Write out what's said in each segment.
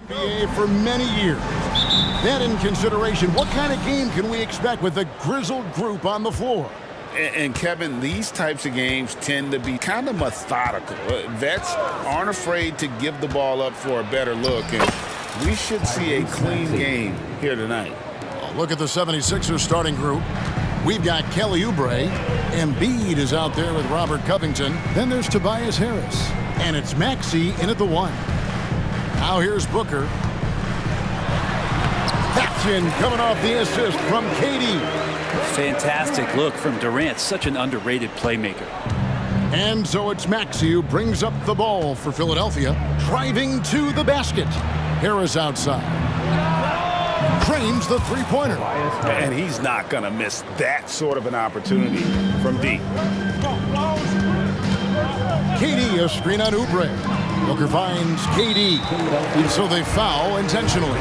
NBA for many years. That in consideration, what kind of game can we expect with a grizzled group on the floor? And Kevin, these types of games tend to be kind of methodical. Vets aren't afraid to give the ball up for a better look, and we should see a clean game here tonight. Look at the 76ers starting group. We've got Kelly Oubre. Embiid is out there with Robert Covington. Then there's Tobias Harris. And it's Maxey in at the 1. Now here's Booker. That's in, coming off the assist from KD. Fantastic look from Durant, such an underrated playmaker. And so it's Maxey who brings up the ball for Philadelphia, driving to the basket. Harris outside. Trains the three-pointer. And he's not going to miss that sort of an opportunity from deep. KD, a screen on Oubre. Booker finds KD. And so they foul intentionally.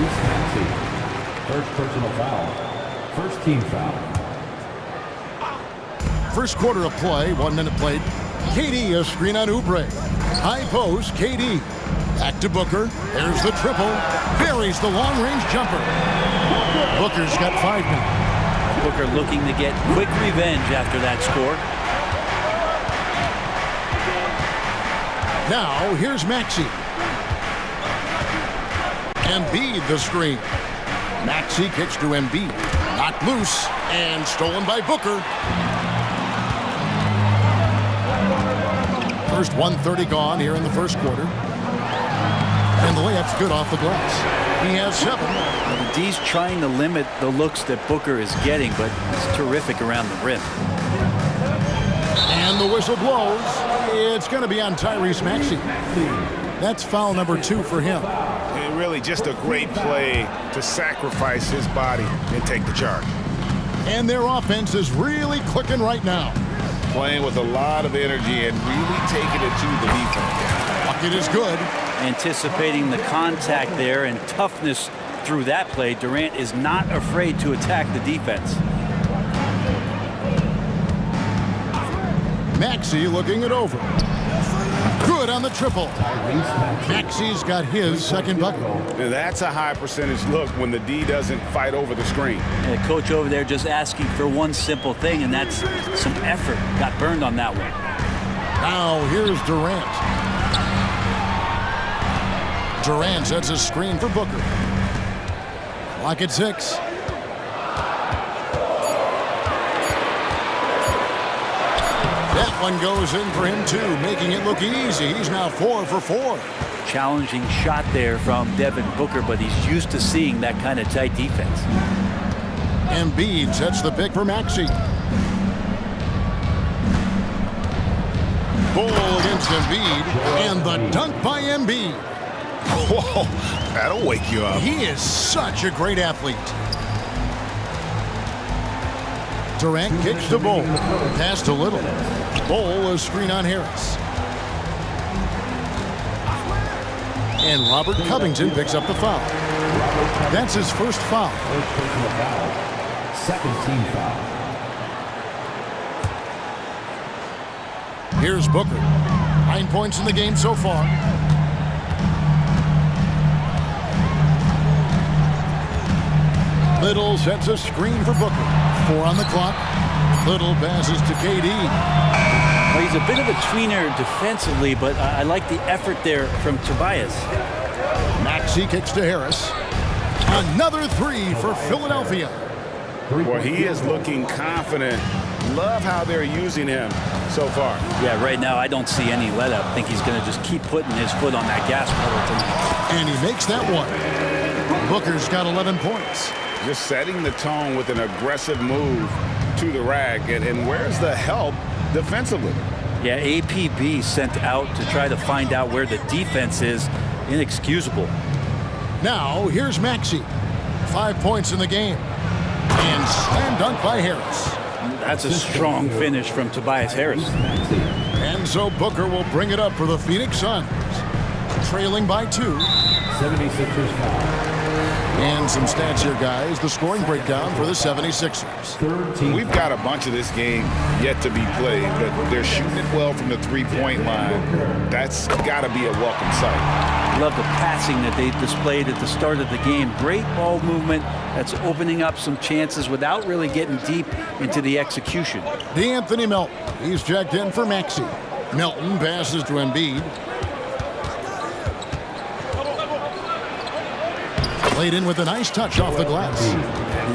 First personal foul. First team foul. First quarter of play, 1 minute played. KD, a screen on Oubre. High post, KD. Back to Booker. There's the triple. Buries the long-range jumper. Booker's got 5 now. Booker looking to get quick revenge after that score. Now, here's Maxey. Embiid the screen. Maxey kicks to Embiid. Knocked loose and stolen by Booker. First 1:30 gone here in the first quarter. And the layup's good off the glass. He has 7. D's trying to limit the looks that Booker is getting, but he's terrific around the rim. And the whistle blows. It's going to be on Tyrese Maxey. That's foul number 2 for him. And really just a great play to sacrifice his body and take the charge. And their offense is really clicking right now. Playing with a lot of energy and really taking it to the defense. Bucket is good. Anticipating the contact there and toughness through that play, Durant is not afraid to attack the defense. Maxey looking it over. Good on the triple. Maxey's got his second bucket. And that's a high percentage look when the D doesn't fight over the screen. And the coach over there just asking for one simple thing, and that's some effort. Got burned on that one. Now here's Durant. Durant sets a screen for Booker. Clock at 6. That one goes in for him too, making it look easy. He's now 4 for 4. Challenging shot there from Devin Booker, but he's used to seeing that kind of tight defense. Embiid sets the pick for Maxey. Bull against Embiid, and the dunk by Embiid. Whoa, that'll wake you up. He is such a great athlete. Durant kicks to Bull. Pass to Little. Bull, a screen on Harris. And Robert Covington picks up the foul. That's his first foul. Second team foul. Here's Booker. 9 points in the game so far. Little sets a screen for Booker. 4 on the clock. Little passes to KD. Well, he's a bit of a tweener defensively, but I like the effort there from Tobias. Maxey kicks to Harris. Another 3 for Philadelphia. Well, he is looking confident. Love how they're using him so far. Yeah, right now I don't see any let up. I think he's going to just keep putting his foot on that gas pedal tonight. And he makes that one. Booker's got 11 points. Just setting the tone with an aggressive move to the rack. And where's the help defensively? Yeah, APB sent out to try to find out where the defense is. Inexcusable. Now, here's Maxey. 5 points in the game. And slam dunk by Harris. That's a strong finish from Tobias Harris. And so Booker will bring it up for the Phoenix Suns. Trailing by 2. 76ers foul. And some stats here, guys. The scoring breakdown for the 76ers. We've got a bunch of this game yet to be played, but they're shooting it well from the three-point line. That's got to be a welcome sight. Love the passing that they displayed at the start of the game. Great ball movement that's opening up some chances without really getting deep into the execution. D'Anthony Melton. He's checked in for Maxey. Melton passes to Embiid. Played in with a nice touch off the glass.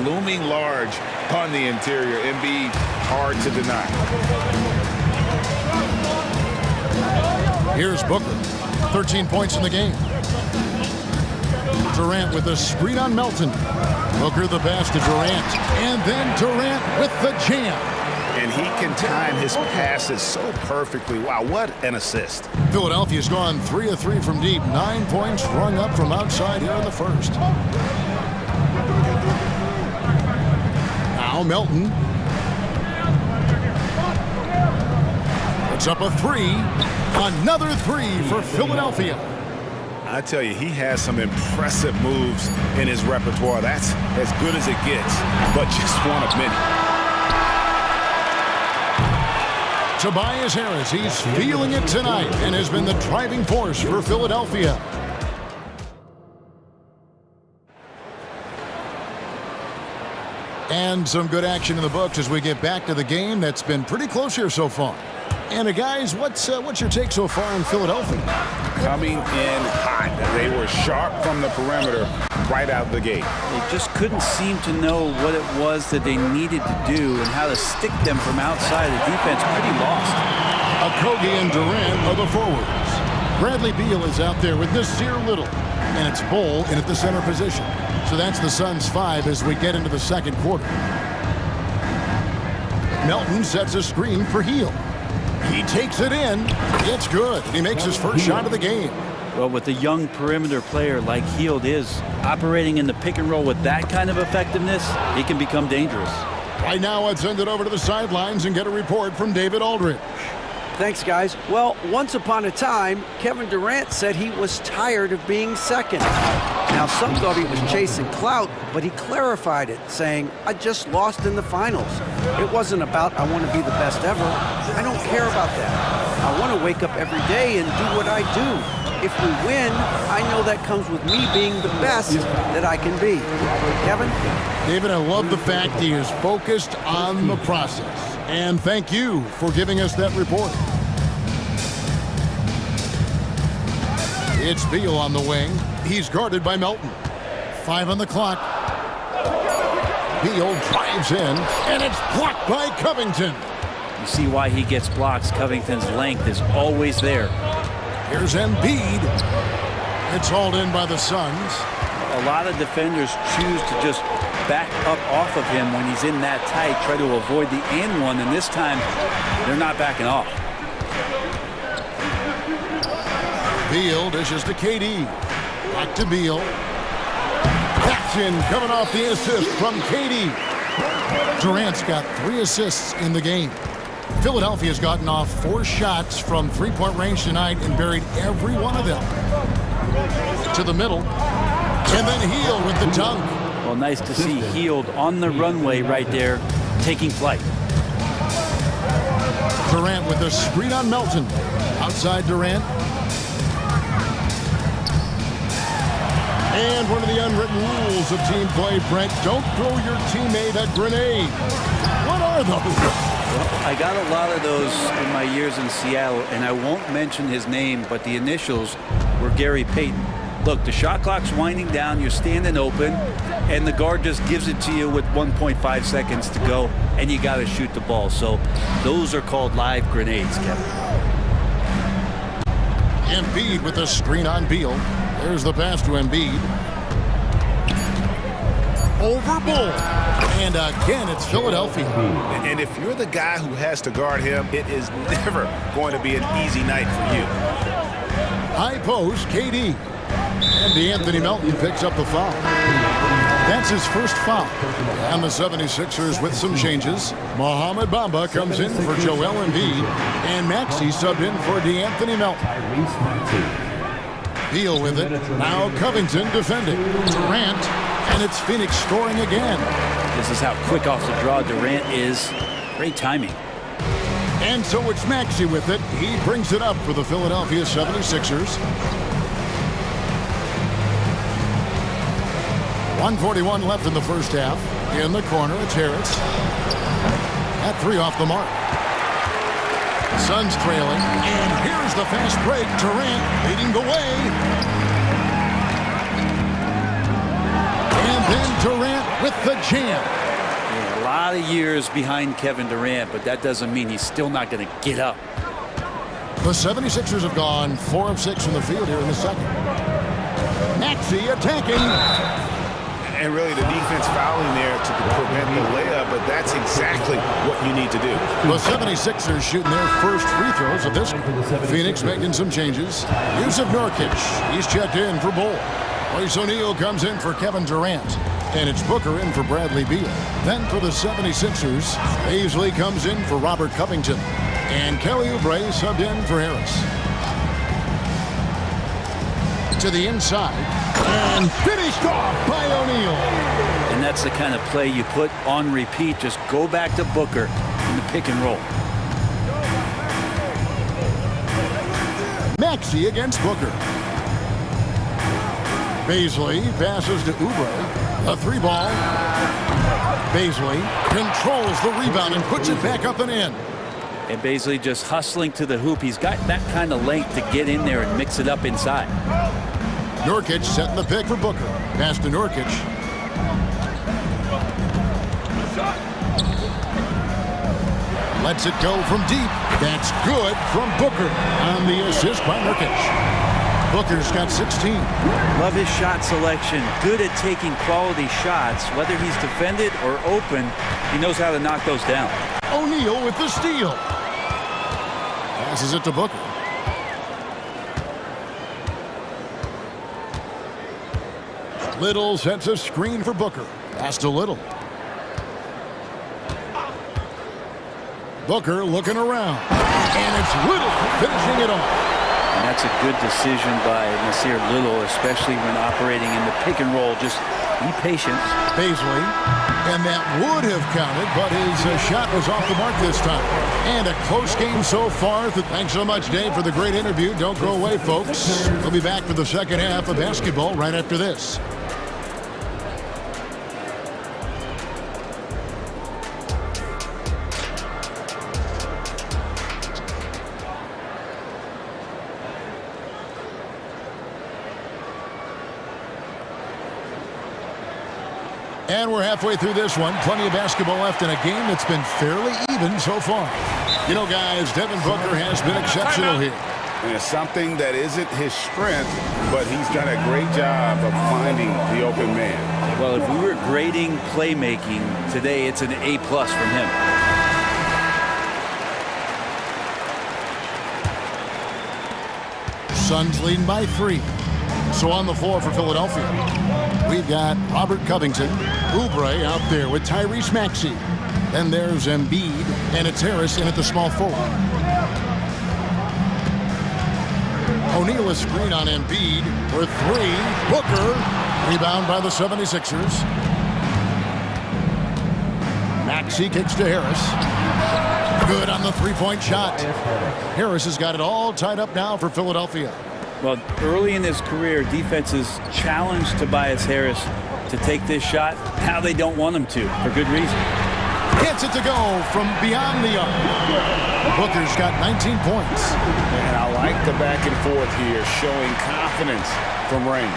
Looming large on the interior. Embiid, hard to deny. Here's Booker. 13 points in the game. Durant with a screen on Melton. Booker the pass to Durant. And then Durant with the jam. And he can time his passes so perfectly. Wow, what an assist. Philadelphia's gone 3 of 3 from deep. 9 points rung up from outside here in the first. Now Melton. It's up a 3. Another 3 for Philadelphia. I tell you, he has some impressive moves in his repertoire. That's as good as it gets, but just one of many. Tobias Harris, he's feeling it tonight and has been the driving force for Philadelphia. And some good action in the books as we get back to the game that's been pretty close here so far. And guys, what's your take so far in Philadelphia? Coming in hot. They were sharp from the perimeter right out the gate. They just couldn't seem to know what it was that they needed to do and how to stick them from outside. The defense pretty lost. Okogie and Durant are the forwards. Bradley Beal is out there with Nasir Little. And it's Bull in at the center position. So that's the Suns' 5 as we get into the second quarter. Melton sets a screen for Hield. He takes it in. It's good. He makes his first shot of the game. Well, with a young perimeter player like Hield is, operating in the pick and roll with that kind of effectiveness, he can become dangerous. Right now, I'd send it over to the sidelines and get a report from David Aldridge. Thanks, guys. Well, once upon a time, Kevin Durant said he was tired of being second. Now, some thought he was chasing clout, but he clarified it, saying, I just lost in the finals. It wasn't about, I want to be the best ever. I don't care about that. I want to wake up every day and do what I do. If we win, I know that comes with me being the best that I can be. Kevin? David, I love the fact he is focused on the process. And thank you for giving us that report. It's Beal on the wing. He's guarded by Melton. 5 on the clock. Beal drives in, and it's blocked by Covington. You see why he gets blocks. Covington's length is always there. Here's Embiid. It's hauled in by the Suns. A lot of defenders choose to just back up off of him when he's in that tight, try to avoid the and one, and this time they're not backing off. Beal dishes to KD. Back to Beal. That's in, coming off the assist from KD. Durant's got 3 assists in the game. Philadelphia's gotten off 4 shots from 3-point range tonight and buried every one of them. To the middle. And then Hield with the dunk. Well, nice to see Hield on the runway right there, taking flight. Durant with a screen on Melton. Outside Durant. And one of the unwritten rules of team play, Brent, don't throw your teammate a grenade. What are those? Well, I got a lot of those in my years in Seattle, and I won't mention his name, but the initials were Gary Payton. Look, the shot clock's winding down, you're standing open, and the guard just gives it to you with 1.5 seconds to go, and you got to shoot the ball. So those are called live grenades, Kevin. Embiid with a screen on Beal. There's the pass to Embiid. Over Bull. And again, it's Philadelphia. And if you're the guy who has to guard him, it is never going to be an easy night for you. High post, KD. And D'Anthony Melton picks up the foul. That's his first foul. And the 76ers with some changes. Mohamed Bamba comes in for Joel Embiid. And Maxey subbed in for D'Anthony Melton. Beal with it. Now Covington defending. Durant, and it's Phoenix scoring again. This is how quick off the draw Durant is. Great timing. And so it's Maxey with it. He brings it up for the Philadelphia 76ers. 1:41 left in the first half. In the corner, it's Harris. At 3 off the mark. Suns trailing, and here's the fast break. Durant leading the way. And then Durant with the jam. Yeah, a lot of years behind Kevin Durant, but that doesn't mean he's still not going to get up. The 76ers have gone 4 of 6 from the field here in the second. Maxey attacking. And really the defense fouling there to prevent the layup, but that's exactly what you need to do. The 76ers shooting their first free throws of this. Phoenix making some changes. Yusuf Nurkic, he's checked in for Bull. Royce O'Neal comes in for Kevin Durant. And it's Booker in for Bradley Beal. Then for the 76ers, Paisley comes in for Robert Covington. And Kelly Oubre subbed in for Harris. To the inside. And finished off by O'Neal. And that's the kind of play you put on repeat. Just go back to Booker in the pick and roll. Maxey against Booker. Paisley passes to Oubre. A 3-ball. Paisley controls the rebound and puts it back up and in. And Paisley just hustling to the hoop. He's got that kind of length to get in there and mix it up inside. Nurkic setting the pick for Booker. Pass to Nurkic. Lets it go from deep. That's good from Booker on the assist by Nurkic. Booker's got 16. Love his shot selection. Good at taking quality shots. Whether he's defended or open, he knows how to knock those down. O'Neal with the steal. Passes it to Booker. Little sets a screen for Booker. Pass to Little. Booker looking around. And it's Little finishing it off. And that's a good decision by Nasir Little, especially when operating in the pick and roll. Just be patient. Paisley. And that would have counted, but his shot was off the mark this time. And a close game so far. Thanks so much, Dave, for the great interview. Don't go away, folks. We'll be back for the second half of basketball right after this. And we're halfway through this one. Plenty of basketball left in a game that's been fairly even so far. You know, guys, Devin Booker has been exceptional here. And it's something that isn't his strength, but he's done a great job of finding the open man. Well, if we were grading playmaking today, it's an A+ from him. Suns leading by 3. So on the floor for Philadelphia, we've got Robert Covington, Oubre out there with Tyrese Maxey. Then there's Embiid, and it's Harris in at the small forward. O'Neal a screen on Embiid for 3. Booker, rebound by the 76ers. Maxey kicks to Harris. Good on the three-point shot. Harris has got it all tied up now for Philadelphia. Well, early in his career, defenses challenged Tobias Harris to take this shot. Now they don't want him to, for good reason. Gets it to go from beyond the arc. Booker's got 19 points. And I like the back and forth here, showing confidence from Rain.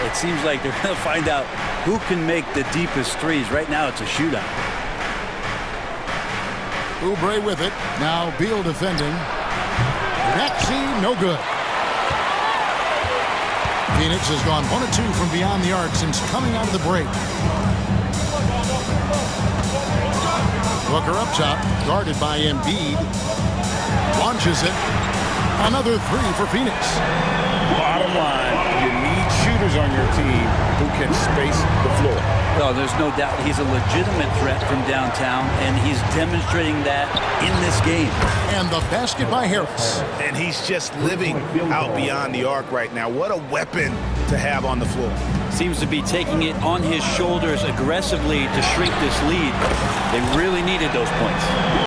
It seems like they're going to find out who can make the deepest threes. Right now, it's a shootout. Oubre with it. Now Beal defending. Maxey, no good. Phoenix has gone 1 of 2 from beyond the arc since coming out of the break. Booker up top, guarded by Embiid. Launches it. Another 3 for Phoenix. Bottom line, you need shooters on your team who can space the floor. Well, there's no doubt he's a legitimate threat from downtown, and he's demonstrating that in this game. And the basket by Harris. And he's just living out beyond the arc right now. What a weapon to have on the floor. Seems to be taking it on his shoulders aggressively to shrink this lead. They really needed those points.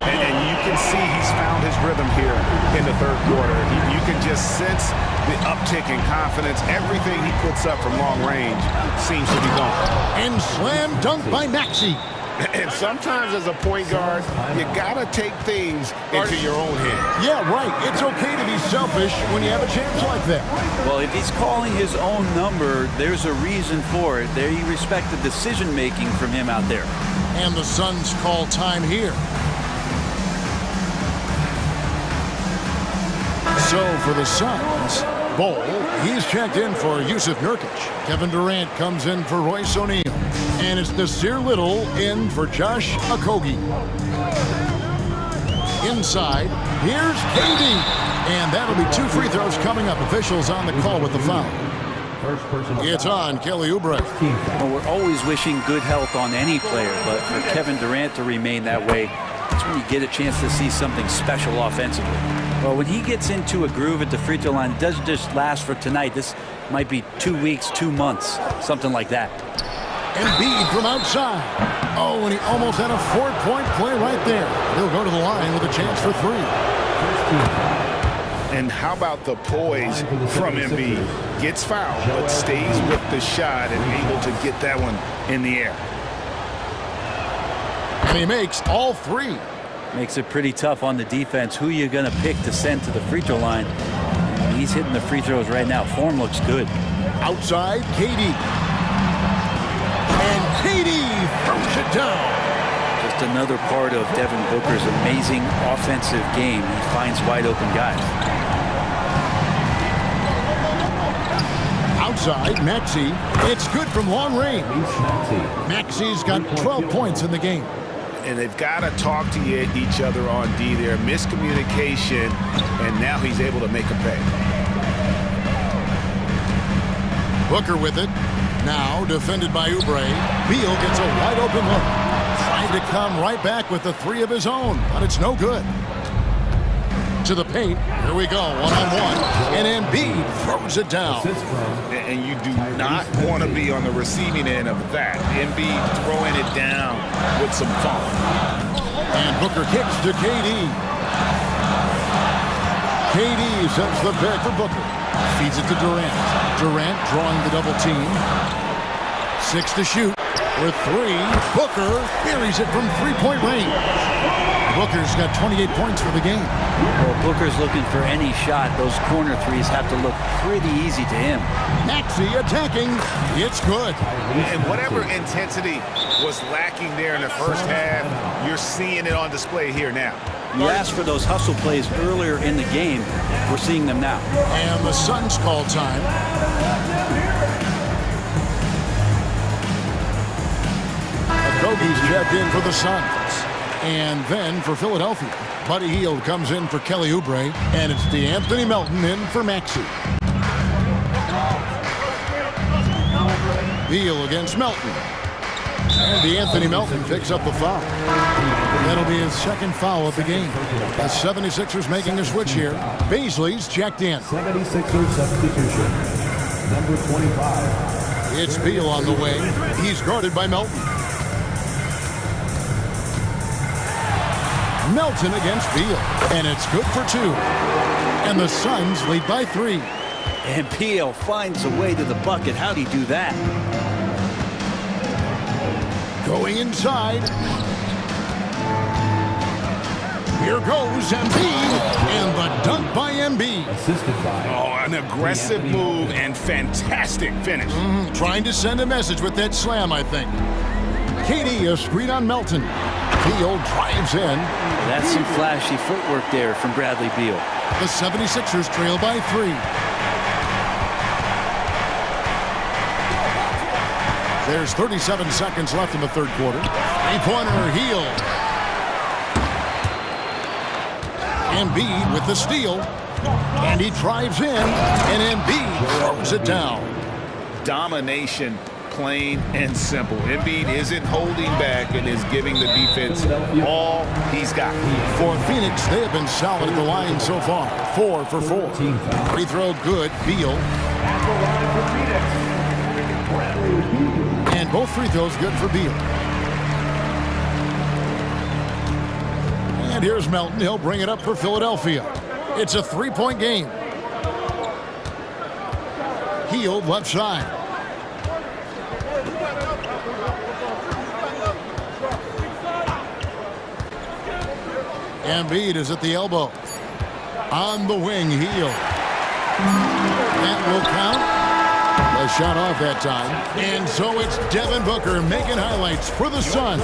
And you can see he's found his rhythm here in the third quarter. You can just sense the uptick in confidence. Everything he puts up from long range seems to be gone. And slam dunk by Maxey. And sometimes as a point guard, you gotta take things into your own hands. Yeah, right. It's okay to be selfish when you have a chance like that. Well, if he's calling his own number, there's a reason for it. They respect the decision-making from him out there. And the Suns call time here. So for the Suns, Bol, he's checked in for Yusuf Nurkic. Kevin Durant comes in for Royce O'Neal. And it's Nasir Little in for Josh Okogie. Inside, here's KD. And that'll be 2 free throws coming up. Officials on the call with the foul. It's on Kelly Oubre. Well, we're always wishing good health on any player, but for Kevin Durant to remain that way, that's when you get a chance to see something special offensively. Well, when he gets into a groove at the free throw line, it doesn't just last for tonight. This might be 2 weeks, 2 months, something like that. Embiid from outside. Oh, and he almost had a 4-point play right there. He'll go to the line with a chance for 3. And how about the poise from Embiid? Gets fouled, but stays with the shot and able to get that one in the air. And he makes all 3. Makes it pretty tough on the defense. Who you going to pick to send to the free throw line? He's hitting the free throws right now. Form looks good. Outside, KD. And KD throws it down. Just another part of Devin Booker's amazing offensive game. He finds wide open guys. Outside, Maxey. It's good from long range. Maxey's got 12 points in the game. And they've got to talk to each other on D there. Miscommunication, and now he's able to make a pay. Booker with it. Now defended by Oubre. Beal gets a wide open look. Trying to come right back with the 3 of his own, but it's no good. To the paint. Here we go, one-on-one. And Embiid throws it down. And you do not want to be on the receiving end of that. Embiid throwing it down with some fun. And Booker kicks to KD. KD sets the pick for Booker. Feeds it to Durant. Durant drawing the double team. 6 to shoot. With 3, Booker buries it from 3-point range. Booker's got 28 points for the game. Well, Booker's looking for any shot. Those corner threes have to look pretty easy to him. Maxey attacking. It's good. And whatever intensity was lacking there in the first half, you're seeing it on display here now. You asked for those hustle plays earlier in the game. We're seeing them now. And the Suns call time. Okogie's checked in for the Suns. And then for Philadelphia, Buddy Hield comes in for Kelly Oubre, and it's DeAnthony Melton in for Maxey. Beal against Melton. And DeAnthony Melton picks up the foul. That'll be his 2nd foul of the game. The 76ers making a switch here. Baisley's checked in. 76ers substitution. Number 25. It's Beal on the way. He's guarded by Melton. Melton against Beal, and it's good for 2. And the Suns lead by 3. And Beal finds a way to the bucket. How'd he do that? Going inside. Here goes Embiid, and the dunk by Embiid. Assisted by. Oh, an aggressive move and fantastic finish. Trying to send a message with that slam, I think. KD, a screen on Melton. Beal drives in. That's some flashy footwork there from Bradley Beal. The 76ers trail by 3. There's 37 seconds left in the third quarter. 3-pointer Hield. Embiid with the steal. And he drives in, and Embiid throws it down. domination, plain and simple. Embiid isn't holding back and is giving the defense all he's got. For Phoenix, they have been solid at the line so far. 4 for 4. Free throw good, Beal. And both free throws good for Beal. And here's Melton. He'll bring it up for Philadelphia. It's a 3-point game. Healed left side. Embiid is at the elbow. On the wing, Hield. That will count. A shot off that time. And so it's Devin Booker making highlights for the Suns.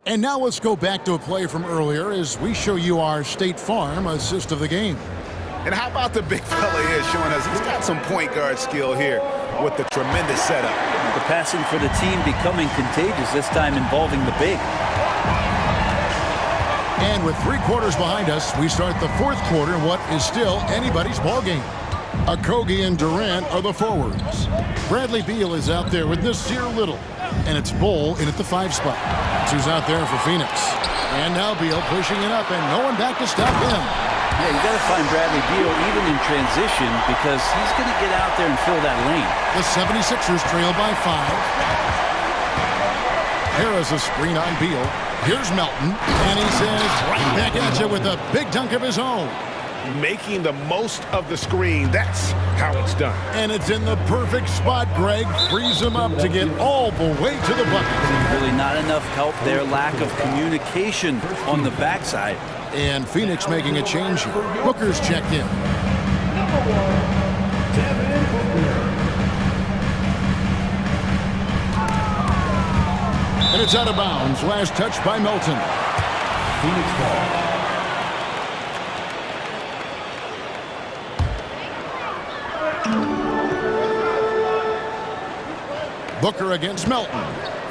And now let's go back to a play from earlier as we show you our State Farm assist of the game. And how about the big fella here showing us he's got some point guard skill here with the tremendous setup. The passing for the team becoming contagious, this time involving the big. And with 3 quarters behind us, we start the 4th quarter in what is still anybody's ball game. Okogie and Durant are the forwards. Bradley Beal is out there with Nasir Little. And it's Bol in at the 5 spot. That's who's out there for Phoenix. And now Beal pushing it up and no one back to stop him. Yeah, you got to find Bradley Beal even in transition because he's going to get out there and fill that lane. The 76ers trail by 5. Harris a screen on Beal. Here's Melton, and he says right back at you with a big dunk of his own. Making the most of the screen, that's how it's done. And it's in the perfect spot, Greg. Frees him up to get all the way to the bucket. Really not enough help there, lack of communication on the backside. And Phoenix making a change here. Booker's checked in. And it's out of bounds. Last touch by Melton. Phoenix ball. Booker against Melton.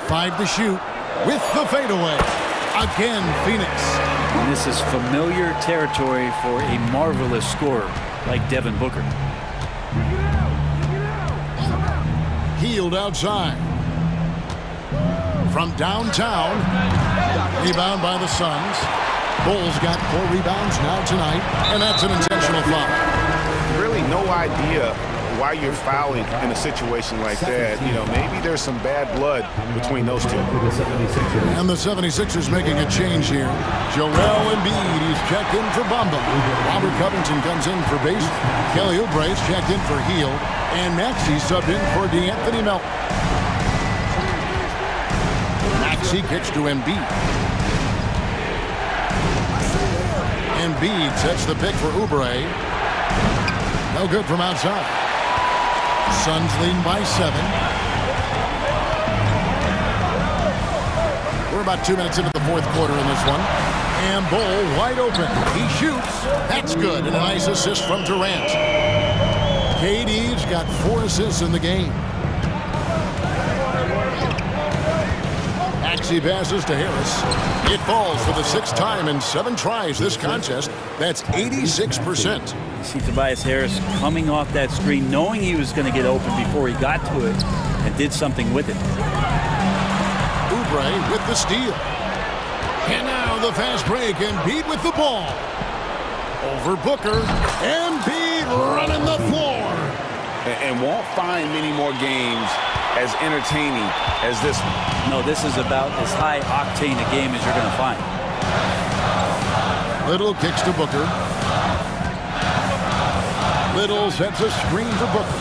5 to shoot with the fadeaway. Again, Phoenix. And this is familiar territory for a marvelous scorer like Devin Booker. Healed outside. From downtown. Rebound by the Suns. Bulls got 4 rebounds now tonight, and that's an intentional foul. Really no idea why you're fouling in a situation like that. You know, maybe there's some bad blood between those two. And the 76ers making a change here. Joel Embiid, he's checked in for Bamba. Robert Covington comes in for base. Kelly Oubre's checked in for Hield. And Maxey subbed in for DeAnthony Melton. Maxey kicks to Embiid. Embiid sets the pick for Oubre. No good from outside. Suns leading by 7. We're about 2 minutes into the 4th quarter in this one. And Bol wide open. He shoots. That's good. And a nice assist from Durant. KD's got 4 assists in the game. Maxey passes to Harris. It falls for the 6th time in 7 tries this contest. That's 86%. See Tobias Harris coming off that screen, knowing he was going to get open before he got to it, and did something with it. Oubre with the steal. And now the fast break, Embiid with the ball. Over Booker. Embiid running the floor. And won't find many more games as entertaining as this one. No, this is about as high octane a game as you're going to find. Little kicks to Booker. Little sets a screen for Booker.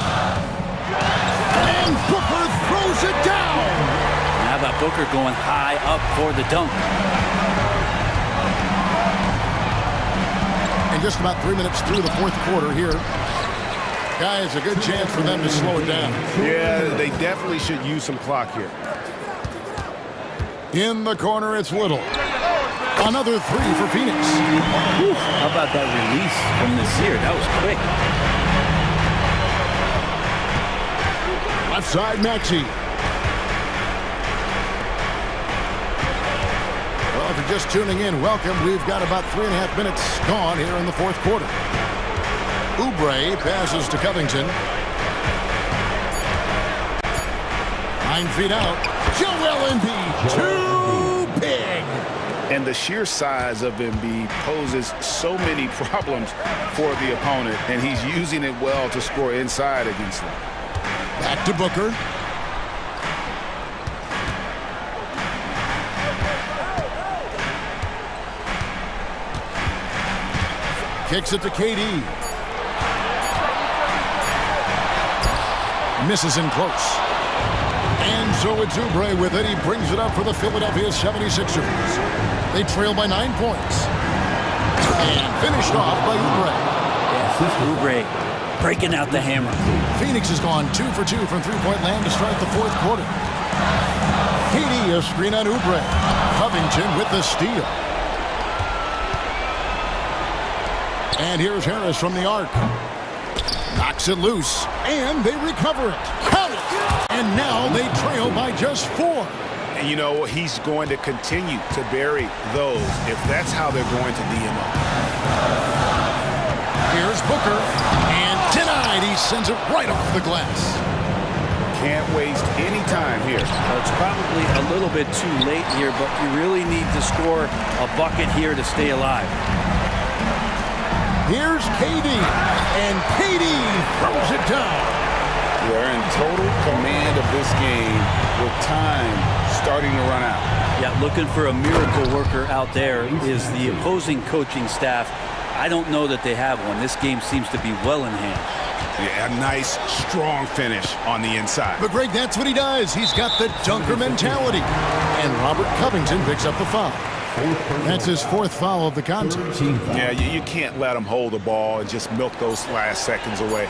And Booker throws it down. How about Booker going high up for the dunk? And just about 3 minutes through the 4th quarter here. Guys, a good chance for them to slow it down. Yeah, they definitely should use some clock here. In the corner, it's Little. Another 3 for Phoenix. Whew, how about that release from Nasir? That was quick. Left side, Maxey. Well, if you're just tuning in, welcome. We've got about 3.5 minutes gone here in the 4th quarter. Oubre passes to Covington. 9 feet out. Joel Embiid, too big. And the sheer size of Embiid poses so many problems for the opponent, and he's using it well to score inside against them. Back to Booker. Kicks it to KD. Misses in close. And so it's Oubre with it. He brings it up for the Philadelphia 76ers. They trail by 9 points. And finished off by Oubre. Yeah, Oubre breaking out the hammer. Phoenix has gone 2 for 2 from three-point land to start the fourth quarter. KD a screen on Oubre. Covington with the steal. And here's Harris from the arc. Knocks it loose, and they recover it. Count it! And now they trail by just 4. And you know, he's going to continue to bury those if that's how they're going to D him up. Here's Booker, and denied. He sends it right off the glass. Can't waste any time here. Well, it's probably a little bit too late here, but you really need to score a bucket here to stay alive. Here's KD, and KD throws it down. They're in total command of this game with time starting to run out. Yeah, looking for a miracle worker out there is the opposing coaching staff. I don't know that they have one. This game seems to be well in hand. Yeah, a nice, strong finish on the inside. But Greg, that's what he does. He's got the dunker mentality. And Robert Covington picks up the foul. That's his 4th foul of the contest. Yeah, you can't let him hold the ball and just milk those last seconds away.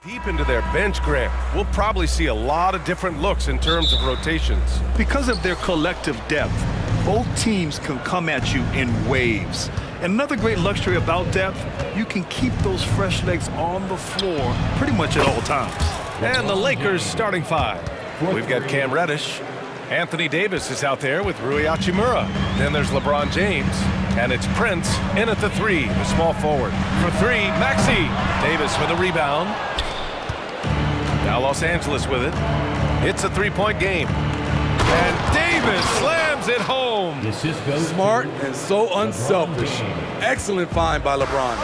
Deep into their bench, Grant, we'll probably see a lot of different looks in terms of rotations. Because of their collective depth, both teams can come at you in waves. And another great luxury about depth, you can keep those fresh legs on the floor pretty much at all times. And the Lakers starting five. We've got Cam Reddish. Anthony Davis is out there with Rui Hachimura. Then there's LeBron James. And it's Prince in at the three, the small forward. For three, Maxey. Davis with a rebound. Now Los Angeles with it. It's a three-point game. And Davis slams it home. Smart and so unselfish. Excellent find by LeBron.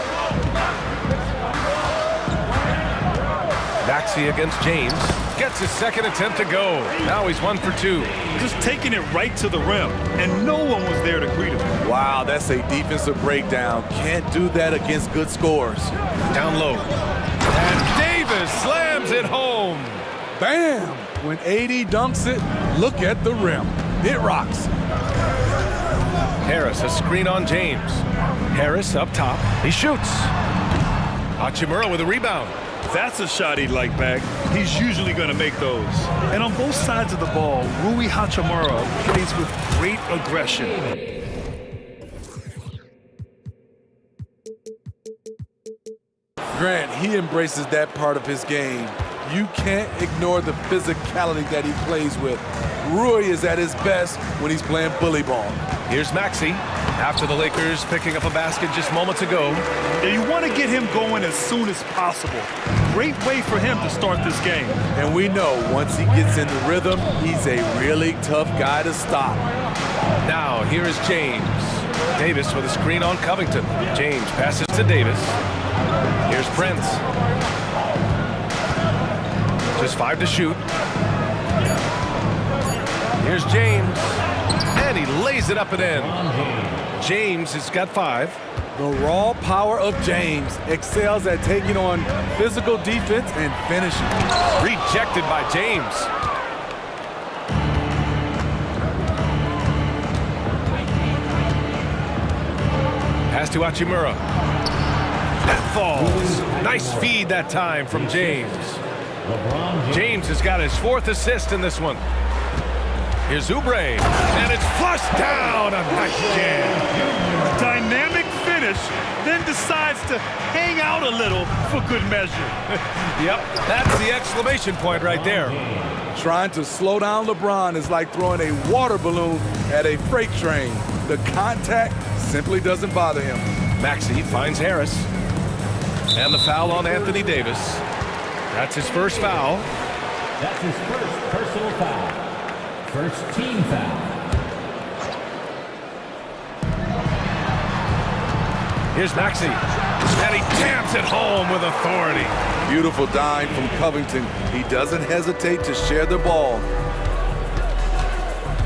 Maxey against James. Gets his second attempt to go. Now he's 1 for 2. Just taking it right to the rim, and no one was there to greet him. Wow, that's a defensive breakdown. Can't do that against good scores. Down low. And Davis slams it home. Bam! When AD dunks it, look at the rim. It rocks. Harris, a screen on James. Harris up top. He shoots. Hachimura with a rebound. That's a shot he'd like back. He's usually going to make those. And on both sides of the ball, Rui Hachimura plays with great aggression. Grant, he embraces that part of his game. You can't ignore the physicality that he plays with. Rui is at his best when he's playing bully ball. Here's Maxey after the Lakers picking up a basket just moments ago. And you want to get him going as soon as possible. Great way for him to start this game. And we know once he gets in the rhythm, he's a really tough guy to stop. Now here is James. Davis with a screen on Covington. James passes to Davis. Here's Prince. Just 5 to shoot. Here's James. And he lays it up and in. James has got 5. The raw power of James excels at taking on physical defense and finishing. Rejected by James. Pass to Hachimura. That falls. Nice feed that time from James. James has got his 4th assist in this one. Here's Oubre, and it's flushed down. A nice jam. A dynamic finish, then decides to hang out a little for good measure. Yep, that's the exclamation point right there. Trying to slow down LeBron is like throwing a water balloon at a freight train. The contact simply doesn't bother him. Maxey finds Harris. And the foul on Anthony Davis. That's his first foul. That's his first personal foul. First team foul. Here's Maxey. And he jams it home with authority. Beautiful dime from Covington. He doesn't hesitate to share the ball.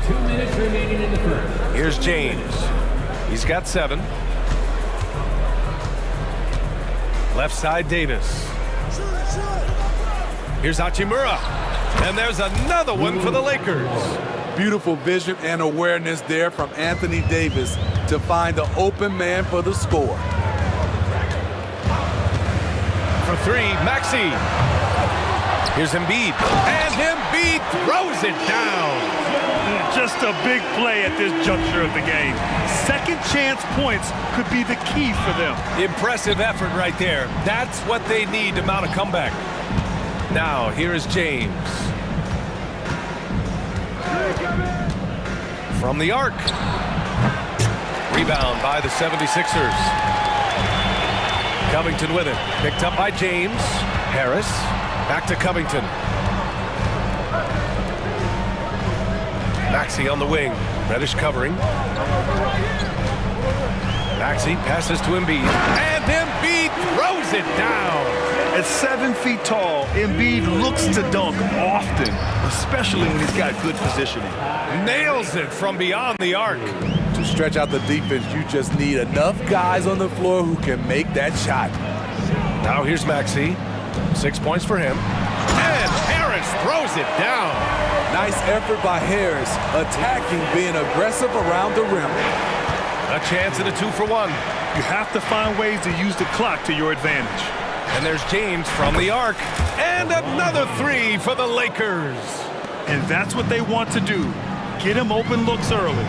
2 minutes remaining in the first. Here's James. He's got 7. Left side, Davis. Here's Hachimura. And there's another one for the Lakers. Beautiful vision and awareness there from Anthony Davis to find the open man for the score. For 3, Maxey. Here's Embiid. And Embiid throws it down. Just a big play at this juncture of the game. Second chance points could be the key for them. Impressive effort right there. That's what they need to mount a comeback. Now, here is James. From the arc. Rebound by the 76ers. Covington with it. Picked up by James. Harris. Back to Covington. Maxey on the wing. Reddish covering. Maxey passes to Embiid. And Embiid throws it down. At 7 feet tall, Embiid looks to dunk often, especially when he's got good positioning. Nails it from beyond the arc. To stretch out the defense, you just need enough guys on the floor who can make that shot. Now here's Maxey. 6 points for him. And Harris throws it down. Nice effort by Harris, attacking, being aggressive around the rim. A chance at a 2-for-1. You have to find ways to use the clock to your advantage. And there's James from the arc. And another three for the Lakers. And that's what they want to do. Get him open looks early.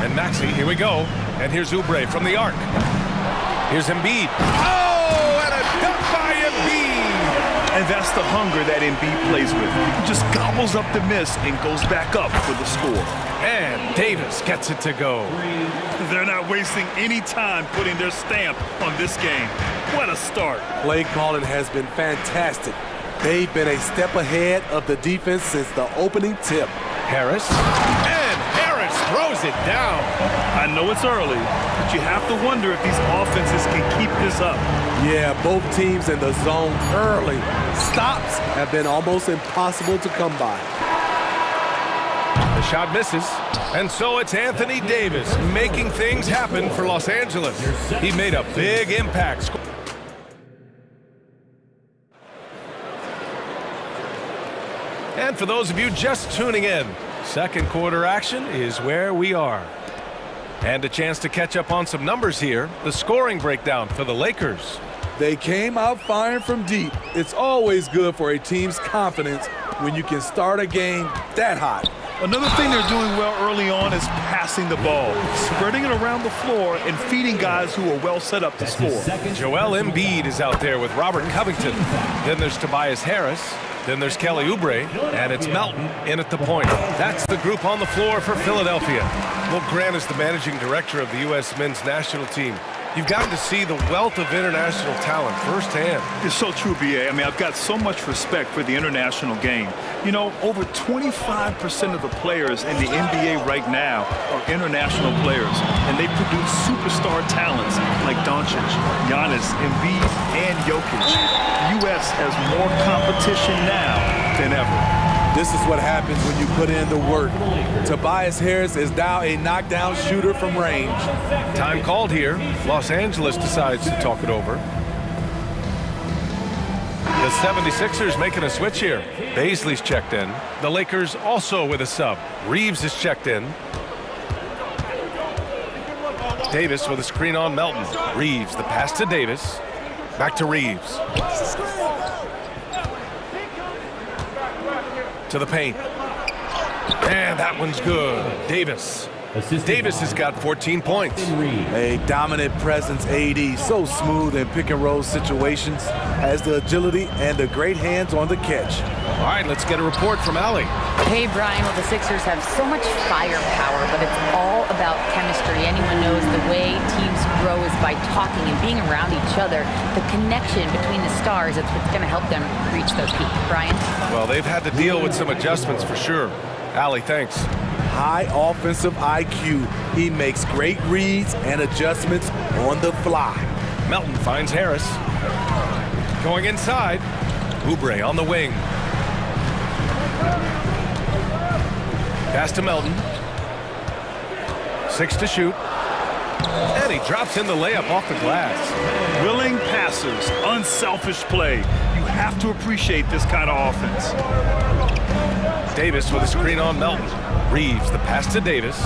And Maxey, here we go. And here's Oubre from the arc. Here's Embiid. Oh, and a dunk by Embiid. And that's the hunger that Embiid plays with. He just gobbles up the miss and goes back up for the score. And Davis gets it to go. They're not wasting any time putting their stamp on this game. What a start. Play calling has been fantastic. They've been a step ahead of the defense since the opening tip. Harris. And Harris throws it down. I know it's early, but you have to wonder if these offenses can keep this up. Yeah, both teams in the zone early. Stops have been almost impossible to come by. The shot misses, and so it's Anthony Davis making things happen for Los Angeles. He made a big impact. And for those of you just tuning in, second quarter action is where we are. And a chance to catch up on some numbers here. The scoring breakdown for the Lakers. They came out firing from deep. It's always good for a team's confidence when you can start a game that hot. Another thing they're doing well early on is passing the ball, spreading it around the floor and feeding guys who are well set up to score. Joel Embiid is out there with Robert Covington. Then there's Tobias Harris. Then there's Kelly Oubre, and it's Melton in at the point. That's the group on the floor for Philadelphia. Well, Grant is the managing director of the U.S. men's national team. You've gotten to see the wealth of international talent firsthand. It's so true, B.A. I mean, I've got so much respect for the international game. You know, over 25% of the players in the NBA right now are international players, and they produce superstar talents like Doncic, Giannis, Embiid, and Jokic. The U.S. has more competition now than ever. This is what happens when you put in the work. Tobias Harris is now a knockdown shooter from range. Time called here. Los Angeles decides to talk it over. The 76ers making a switch here. Baisley's checked in. The Lakers also with a sub. Reeves is checked in. Davis with a screen on Melton. Reeves, the pass to Davis. Back to Reeves. To the paint. And that one's good. Davis. Davis has got 14 points. A dominant presence, AD. So smooth in pick and roll situations. Has the agility and the great hands on the catch. All right, let's get a report from Allie. Hey, Brian. Well, the Sixers have so much firepower, but it's all about chemistry. Anyone knows the way teams grow is by talking and being around each other. The connection between the stars, it's what's going to help them reach their peak. Brian? Well, they've had to deal with some adjustments for sure. Allie, thanks. High offensive IQ. He makes great reads and adjustments on the fly. Melton finds Harris. Going inside. Oubre on the wing. Pass to Melton. 6 to shoot. And he drops in the layup off the glass. Willing passers, unselfish play. You have to appreciate this kind of offense. Davis with a screen on Melton. Reeves, the pass to Davis.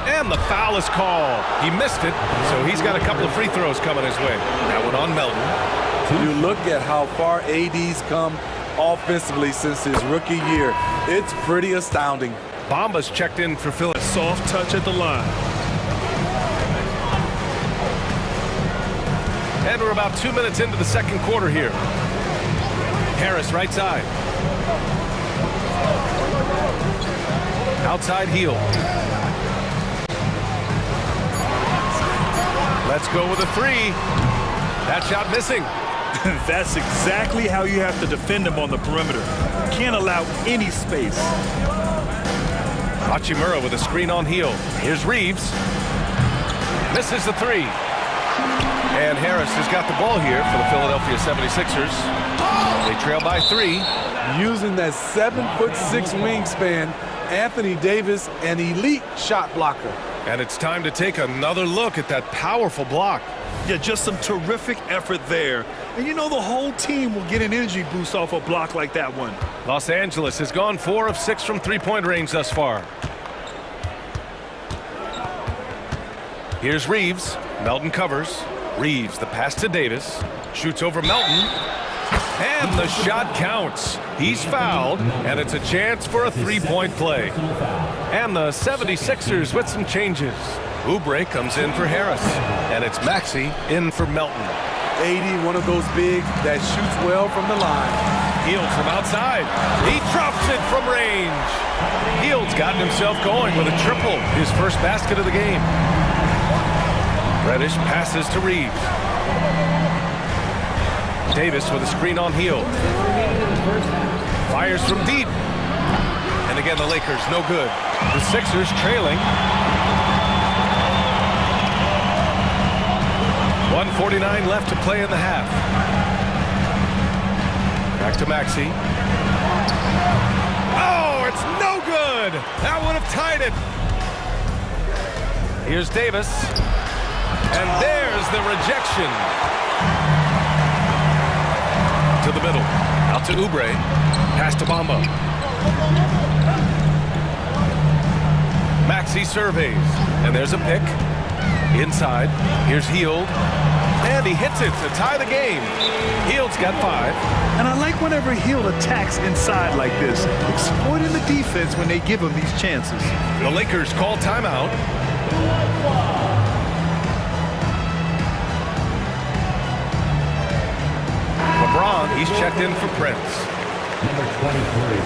And the foul is called. He missed it, so he's got a couple of free throws coming his way. That one on Melton. You look at how far AD's come offensively since his rookie year. It's pretty astounding. Bamba's checked in for Philly. Soft touch at the line. And we're about 2 minutes into the second quarter here. Harris right side. Outside heel. Let's go with a three. That shot missing. That's exactly how you have to defend him on the perimeter. You can't allow any space. Hachimura with a screen on heel. Here's Reeves. Misses the three. And Harris has got the ball here for the Philadelphia 76ers. They trail by 3. Using that 7'6" wingspan, Anthony Davis, an elite shot blocker. And it's time to take another look at that powerful block. Yeah, just some terrific effort there. And you know the whole team will get an energy boost off a block like that one. Los Angeles has gone 4 of 6 from three-point range thus far. Here's Reeves. Melton covers. Reeves, the pass to Davis. Shoots over Melton. And the shot counts. He's fouled, and it's a chance for a three-point play. And the 76ers with some changes. Oubre comes in for Harris, and it's Maxey in for Melton. 80, one of those bigs that shoots well from the line. Hield from outside. He drops it from range. Hield's gotten himself going with a triple, his first basket of the game. Reddish passes to Reeves. Davis with a screen on Hield. Fires from deep. And again, the Lakers no good. The Sixers trailing. 1:49 left to play in the half. Back to Maxey. Oh, it's no good! That would have tied it. Here's Davis. And there's the rejection. To the middle. Out to Oubre. Pass to Bamba. Maxey surveys. And there's a pick. Inside. Here's Hield. And he hits it to tie the game. Hield's got 5. And I like whenever Hield attacks inside like this, exploiting the defense when they give him these chances. The Lakers call timeout. LeBron, he's checked in for Prince. Number 23,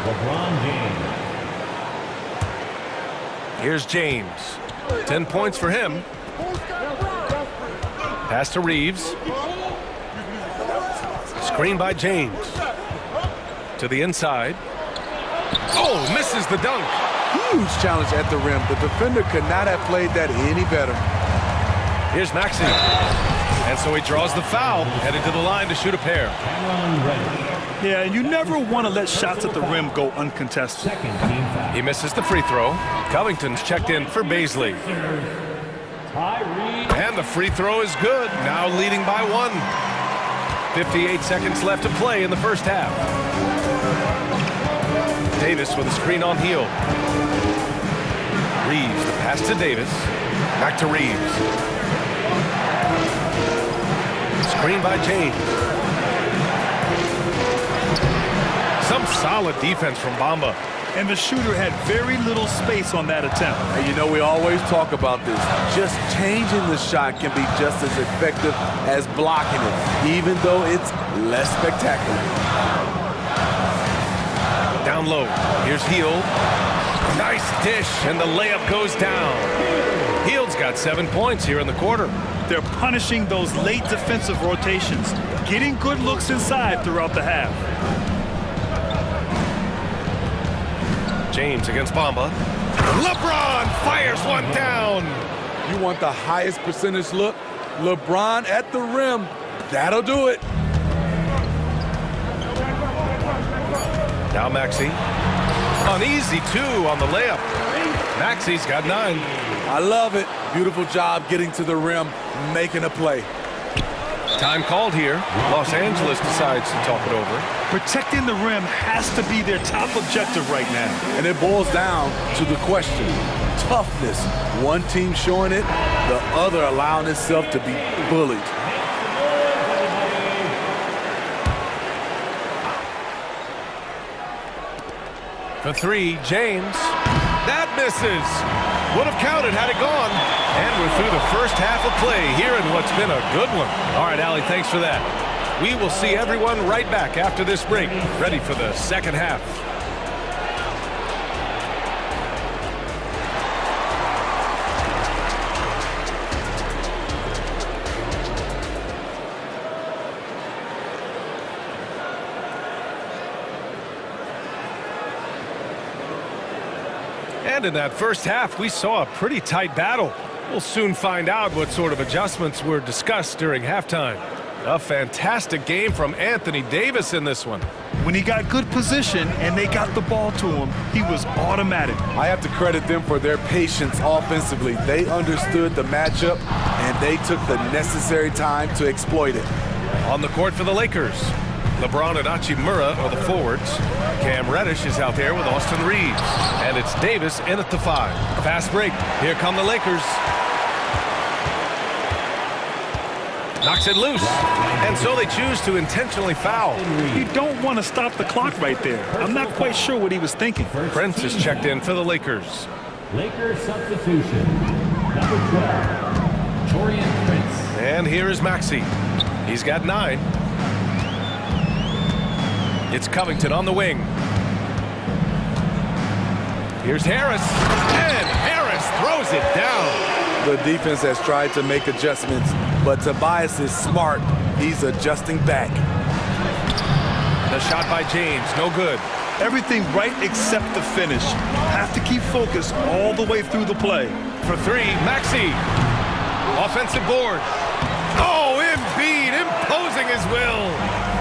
LeBron James. Here's James. 10 points for him. Pass to Reeves. Screen by James. To the inside. Oh, misses the dunk. Huge challenge at the rim. The defender could not have played that any better. Here's Maxey. And so he draws the foul, headed to the line to shoot a pair. Yeah, and you never want to let shots at the rim go uncontested. He misses the free throw. Covington's checked in for Baisley. And the free throw is good, now leading by 1. 58 seconds left to play in the first half. Davis with a screen on Hield. Reeves, the pass to Davis. Back to Reeves. Screen by James. Some solid defense from Bamba. And the shooter had very little space on that attempt. And you know, we always talk about this. Just changing the shot can be just as effective as blocking it, even though it's less spectacular. Down low. Here's Hield. Nice dish, and the layup goes down. Hield's got 7 points here in the quarter. They're punishing those late defensive rotations, getting good looks inside throughout the half. James against Bamba. LeBron fires one down. You want the highest percentage look? LeBron at the rim. That'll do it. Now Maxey. An easy 2 on the layup. Maxey's got 9. I love it. Beautiful job getting to the rim, making a play. Time called here. Los Angeles decides to talk it over. Protecting the rim has to be their top objective right now. And it boils down to the question. Toughness. One team showing it, the other allowing itself to be bullied. For 3, James. That misses. Would have counted had it gone. And we're through the first half of play here in what's been a good one. All right, Allie, thanks for that. We will see everyone right back after this break, ready for the second half. And in that first half, we saw a pretty tight battle. We'll soon find out what sort of adjustments were discussed during halftime. A fantastic game from Anthony Davis in this one. When he got good position and they got the ball to him, he was automatic. I have to credit them for their patience offensively. They understood the matchup, and they took the necessary time to exploit it. On the court for the Lakers, LeBron and Hachimura are the forwards. Cam Reddish is out there with Austin Reeves. And it's Davis in at the 5. Fast break. Here come the Lakers. Knocks it loose. And so they choose to intentionally foul. You don't want to stop the clock right there. I'm not quite sure what he was thinking. Prince is checked in for the Lakers. Lakers substitution. Number 12, Torian Prince. And here is Maxey. He's got 9. It's Covington on the wing. Here's Harris. And Harris throws it down. The defense has tried to make adjustments, but Tobias is smart. He's adjusting back. The shot by James, no good. Everything right except the finish. Have to keep focused all the way through the play. For 3, Maxey. Offensive board. Oh, Embiid imposing his will.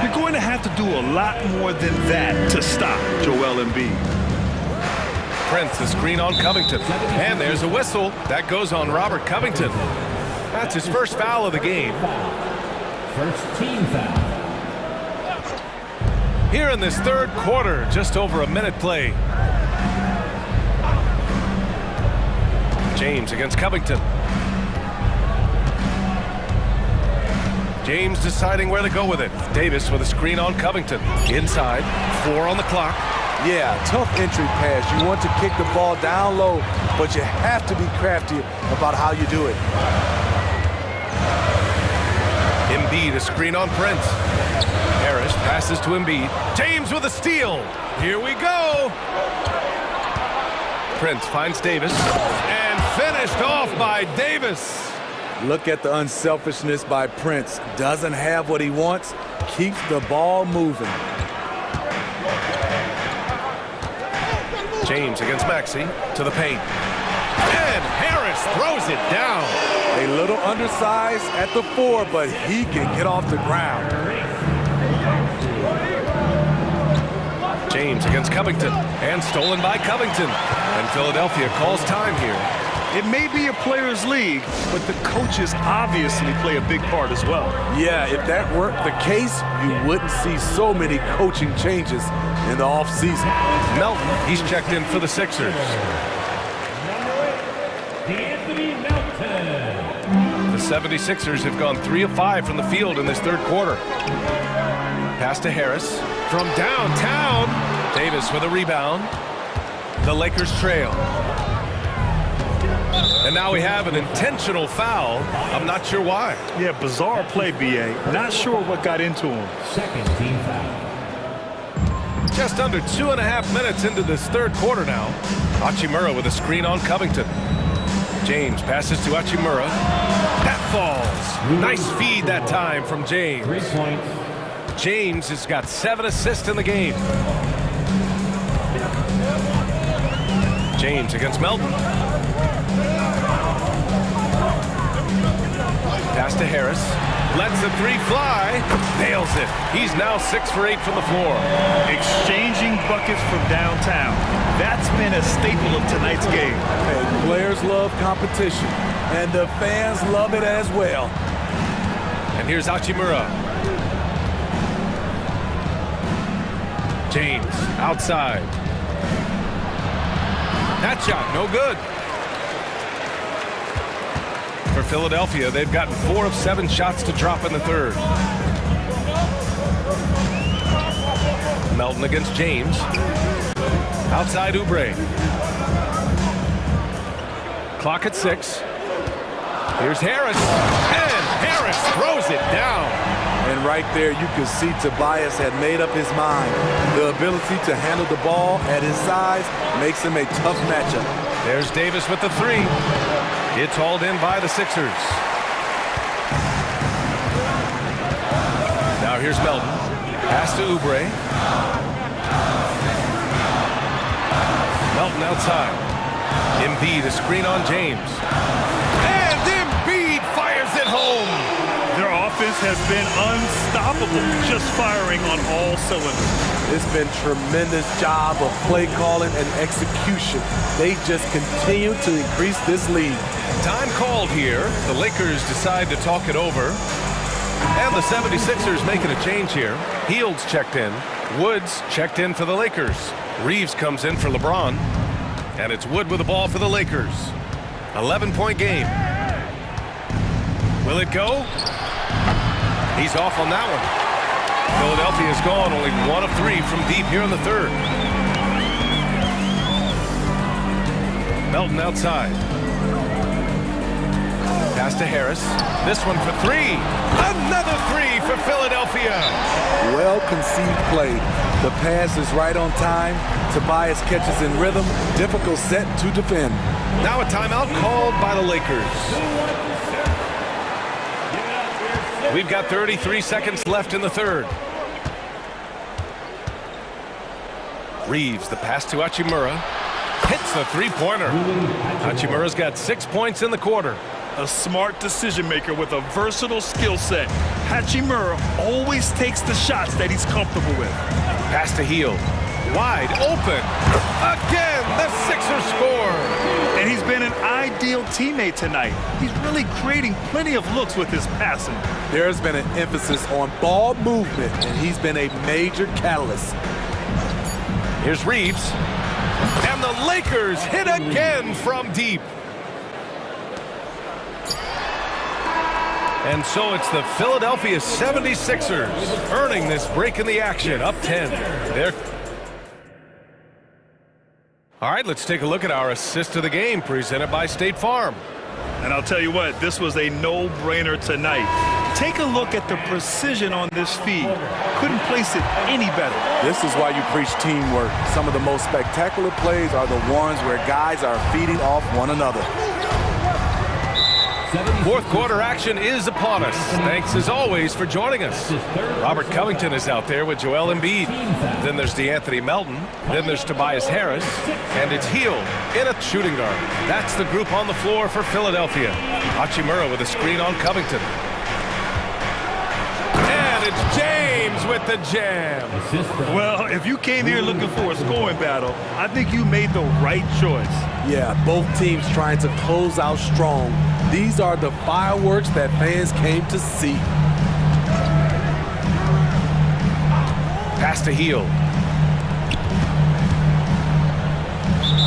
You're going to have to do a lot more than that to stop Joel Embiid. Prince, a screen on Covington. And there's a whistle. That goes on Robert Covington. That's his first foul of the game. First team foul. Here in this third quarter, just over a minute play. James against Covington. James deciding where to go with it. Davis with a screen on Covington. Inside, 4 on the clock. Yeah, tough entry pass. You want to kick the ball down low, but you have to be crafty about how you do it. Embiid, a screen on Prince. Harris passes to Embiid. James with a steal. Here we go. Prince finds Davis. And finished off by Davis. Look at the unselfishness by Prince. Doesn't have what he wants, keeps the ball moving. James against Maxey to the paint. And Harris throws it down. A little undersized at the 4, but he can get off the ground. James against Covington. And stolen by Covington. And Philadelphia calls time here. It may be a players' league, but the coaches obviously play a big part as well. Yeah, if that weren't the case, you wouldn't see so many coaching changes in the offseason. Melton, he's checked in for the Sixers. Anthony Melton. The 76ers have gone 3 of 5 from the field in this third quarter. Pass to Harris from downtown. Davis with a rebound. The Lakers trail. And now we have an intentional foul. I'm not sure why. Yeah, bizarre play, B.A. Not sure what got into him. Second team foul. Just under 2.5 minutes into this third quarter now. Hachimura with a screen on Covington. James passes to Hachimura. That falls. Nice feed that time from James. 3 points. James has got 7 assists in the game. James against Melton. Pass to Harris. Lets the 3 fly. Nails it. He's now 6 for 8 from the floor. Exchanging buckets from downtown. That's been a staple of tonight's game. And players love competition, and the fans love it as well. And here's Hachimura. James outside. That shot, no good. For Philadelphia, they've gotten 4 of 7 shots to drop in the third. Melton against James. Outside Oubre. Clock at 6. Here's Harris. And Harris throws it down. And right there, you can see Tobias had made up his mind. The ability to handle the ball at his size makes him a tough matchup. There's Davis with the 3. It's hauled in by the Sixers. Now here's Melton. Pass to Oubre. Melton outside. Embiid, a screen on James. And Embiid fires it home. Their offense has been unstoppable, just firing on all cylinders. It's been tremendous job of play calling and execution. They just continue to increase this lead. Time called here. The Lakers decide to talk it over. And the 76ers making a change here. Heald's checked in. Woods checked in for the Lakers. Reeves comes in for LeBron. And it's Wood with the ball for the Lakers. 11-point game. Will it go? He's off on that one. Philadelphia's gone only 1 of 3 from deep here in the third. Melton outside. Pass to Harris. This one for 3. Another 3 for Philadelphia. Well-conceived play. The pass is right on time. Tobias catches in rhythm. Difficult set to defend. Now a timeout called by the Lakers. We've got 33 seconds left in the third. Reeves, the pass to Hachimura. Hits the three-pointer. Hachimura's got 6 points in the quarter. A smart decision maker with a versatile skill set. Hachimura always takes the shots that he's comfortable with. Pass to Hield. Wide open. Again, the Sixers score. And he's been an ideal teammate tonight. He's really creating plenty of looks with his passing. There's been an emphasis on ball movement, and he's been a major catalyst. Here's Reeves. And the Lakers hit again from deep. And so it's the Philadelphia 76ers earning this break in the action, up 10. All right, let's take a look at our assist of the game presented by State Farm. And I'll tell you what, this was a no-brainer tonight. Take a look at the precision on this feed. Couldn't place it any better. This is why you preach teamwork. Some of the most spectacular plays are the ones where guys are feeding off one another. Fourth quarter action is upon us. Thanks as always for joining us. Robert Covington is out there with Joel Embiid. Then there's DeAnthony Melton. Then there's Tobias Harris. And it's Hield in a shooting guard. That's the group on the floor for Philadelphia. Hachimura with a screen on Covington. And it's James with the jam. Well, if you came here looking for a scoring battle, I think you made the right choice. Yeah, both teams trying to close out strong. These are the fireworks that fans came to see. Pass to Hield.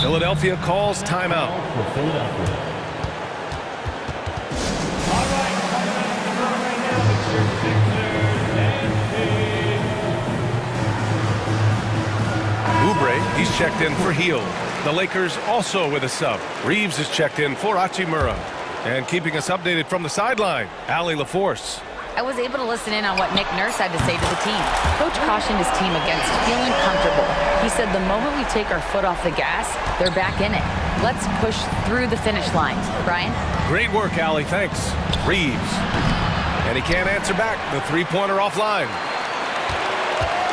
Philadelphia calls timeout. Oubre, he's checked in for Hield. The Lakers also with a sub. Reeves is checked in for Hachimura. And keeping us updated from the sideline, Allie LaForce. I was able to listen in on what Nick Nurse had to say to the team. Coach cautioned his team against feeling comfortable. He said the moment we take our foot off the gas, they're back in it. Let's push through the finish line. Brian? Great work, Allie. Thanks. Reeves. And he can't answer back. The three-pointer offline.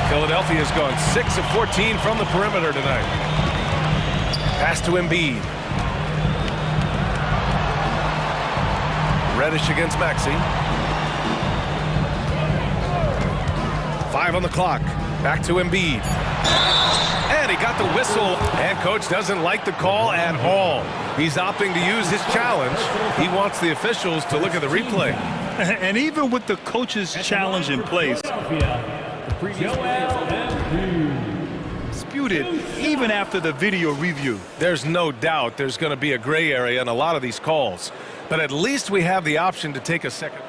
Philadelphia's gone 6 of 14 from the perimeter tonight. Pass to Embiid. Reddish against Maxey. 5 on the clock. Back to Embiid. And he got the whistle. And coach doesn't like the call at all. He's opting to use his challenge. He wants the officials to look at the replay. And even with the coach's challenge in place, disputed even after the video review. There's no doubt there's going to be a gray area in a lot of these calls. But at least we have the option to take a second.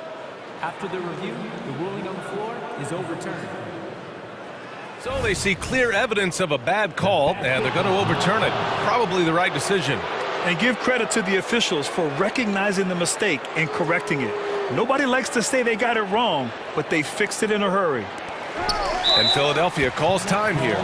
After the review, the ruling on the floor is overturned. So they see clear evidence of a bad call, and they're going to overturn it. Probably the right decision. And give credit to the officials for recognizing the mistake and correcting it. Nobody likes to say they got it wrong, but they fixed it in a hurry. And Philadelphia calls time here.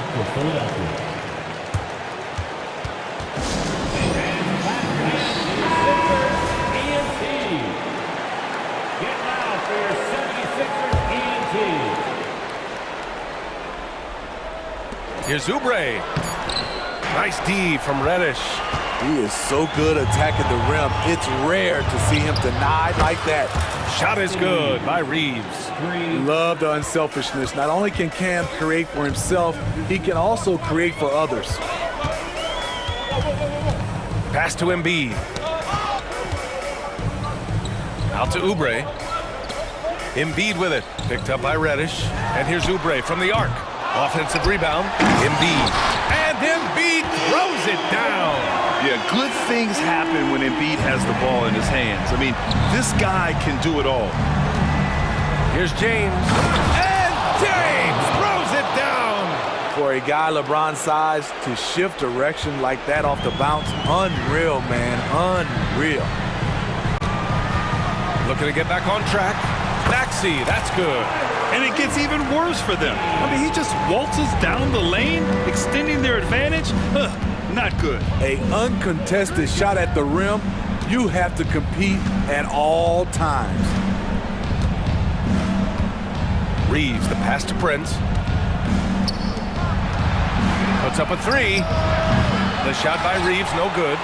Here's Oubre. Nice D from Reddish. He is so good attacking the rim. It's rare to see him denied like that. Shot is good by Reeves. Love the unselfishness. Not only can Cam create for himself, he can also create for others. Pass to Embiid. Out to Oubre. Embiid with it. Picked up by Reddish. And here's Oubre from the arc. Offensive rebound. Embiid. And Embiid throws it down. Yeah, good things happen when Embiid has the ball in his hands. I mean, this guy can do it all. Here's James. And James throws it down. For a guy LeBron's size to shift direction like that off the bounce, unreal, man, unreal. Looking to get back on track. Maxey, that's good. And it gets even worse for them. I mean, he just waltzes down the lane, extending their advantage. Not good. A uncontested shot at the rim, you have to compete at all times. Reeves, the pass to Prince. Puts up a three. The shot by Reeves, no good.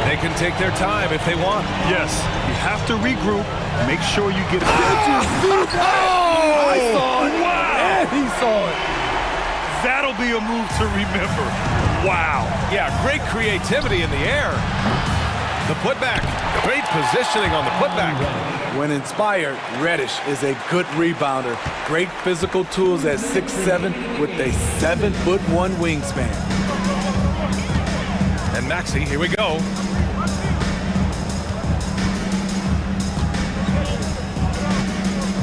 They can take their time if they want. Yes, you have to regroup. Make sure you get it. Oh! I saw it. Wow! And he saw it. That'll be a move to remember. Wow. Yeah, great creativity in the air. The putback. Great positioning on the putback. When inspired, Reddish is a good rebounder. Great physical tools at 6'7" with a 7'1" wingspan. And Maxey, here we go.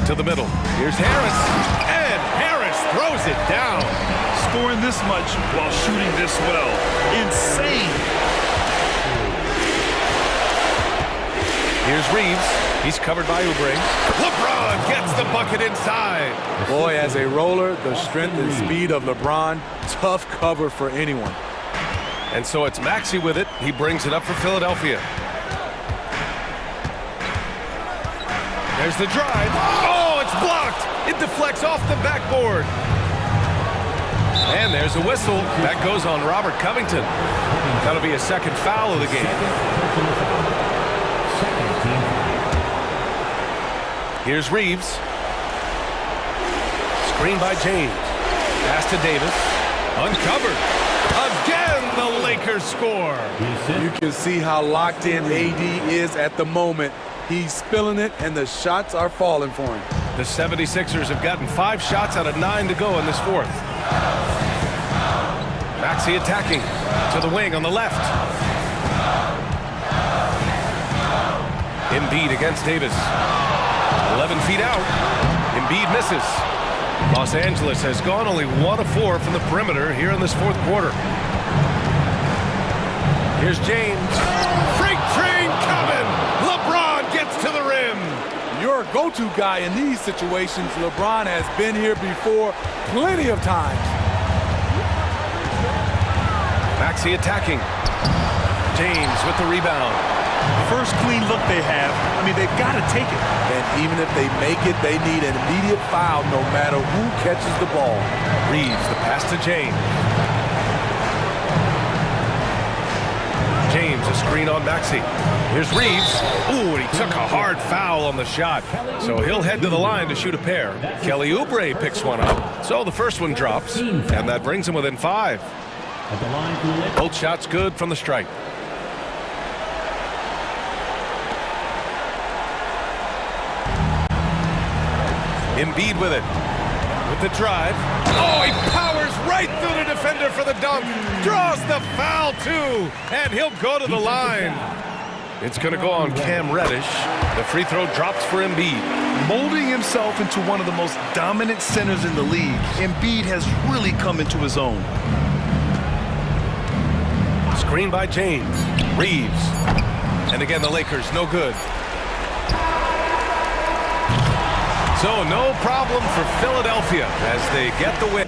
To the middle. Here's Harris. And Harris throws it down. Scoring this much while shooting this well. Insane. Here's Reeves. He's covered by Oubre. LeBron gets the bucket inside. Boy, as a roller, the strength and speed of LeBron, tough cover for anyone. And so it's Maxey with it. He brings it up for Philadelphia. There's the drive. Oh, it's blocked. It deflects off the backboard. And there's a whistle. That goes on Robert Covington. That'll be a second foul of the game. Here's Reeves. Screen by James. Pass to Davis. Uncovered. Again, the Lakers score. You can see how locked in AD is at the moment. He's feeling it, and the shots are falling for him. The 76ers have gotten 5 shots out of 9 to go in this fourth. Maxey attacking to the wing on the left. Embiid against Davis. 11 feet out. Embiid misses. Los Angeles has gone only 1 of 4 from the perimeter here in this fourth quarter. Here's James. Freak train coming. LeBron gets to the rim. Your go-to guy in these situations, LeBron has been here before plenty of times. Maxey attacking. James with the rebound. First clean look they have. I mean, they've got to take it. And even if they make it, they need an immediate foul no matter who catches the ball. Reeves, the pass to James. James, a screen on Maxey. Here's Reeves. Ooh, and he took a hard foul on the shot. So he'll head to the line to shoot a pair. Kelly Oubre picks one up. So the first one drops, and that brings him within 5. Both shots good from the stripe. Embiid with it. With the drive. Oh, he powers right through the defender for the dunk. Draws the foul, too. And he'll go to the line. It's going to go on Cam Reddish. The free throw drops for Embiid. Molding himself into one of the most dominant centers in the league, Embiid has really come into his own. Screen by James. Reeves. And again, the Lakers, no good. So no problem for Philadelphia as they get the win.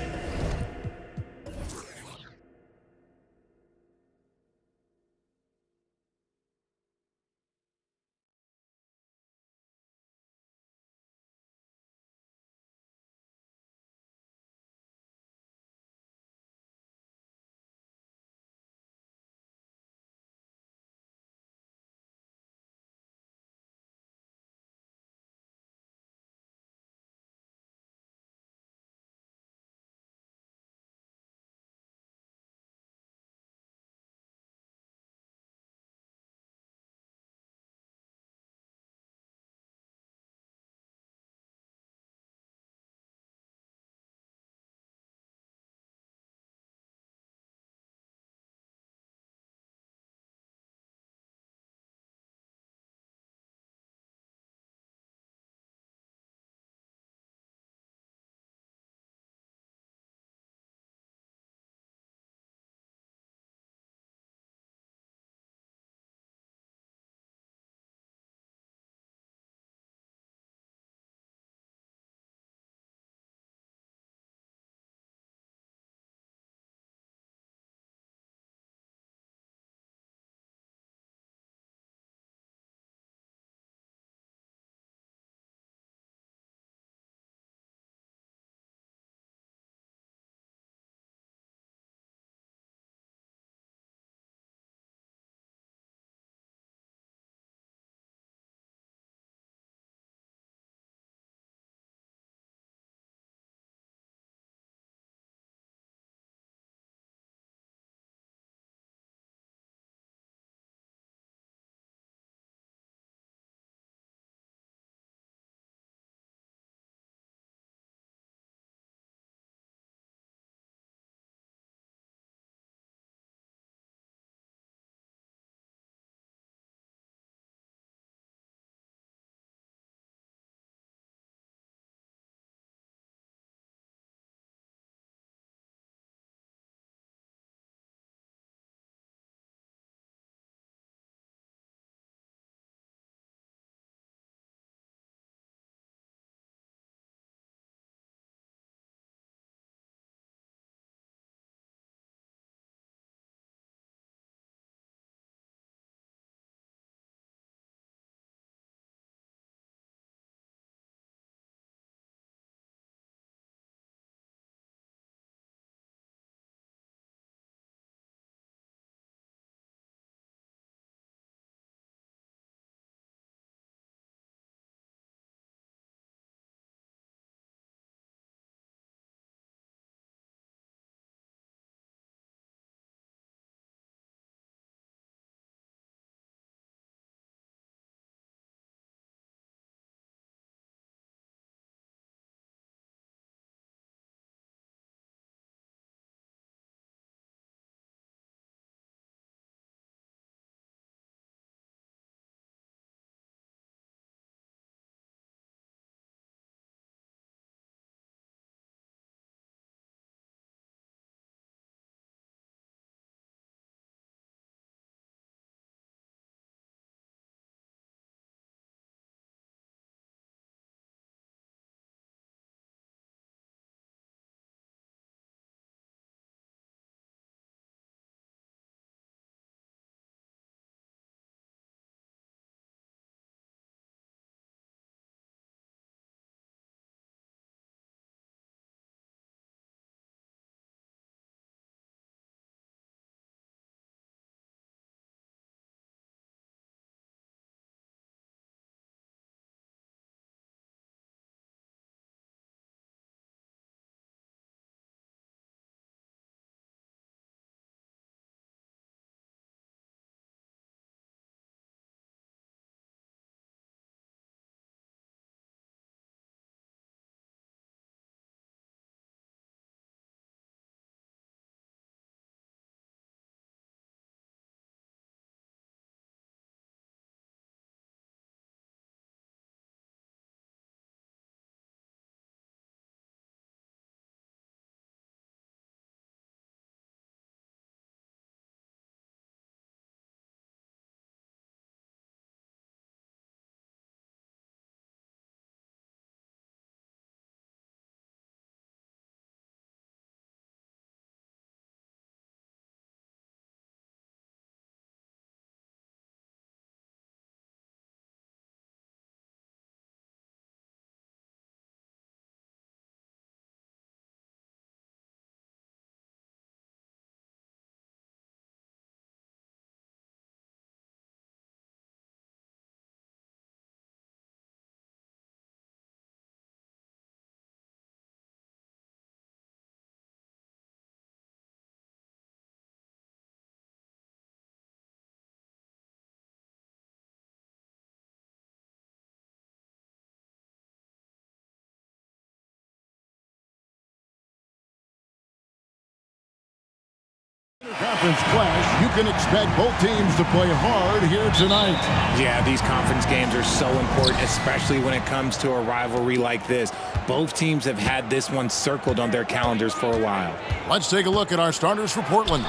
Conference clash, you can expect both teams to play hard here tonight. Yeah, these conference games are so important, especially when it comes to a rivalry like this. Both teams have had this one circled on their calendars for a while. Let's take a look at our starters for Portland.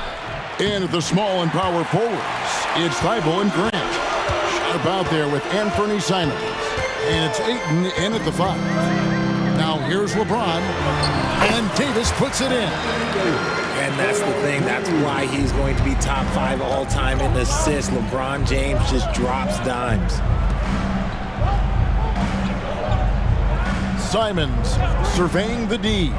In at the small and power forwards, it's Thibault and Grant. Sharp out there with Anthony Simons. And it's Ayton in at the 5. Now here's LeBron. And Davis puts it in. And that's the thing. That's why he's going to be top 5 all-time in assists. LeBron James just drops dimes. Simons surveying the D.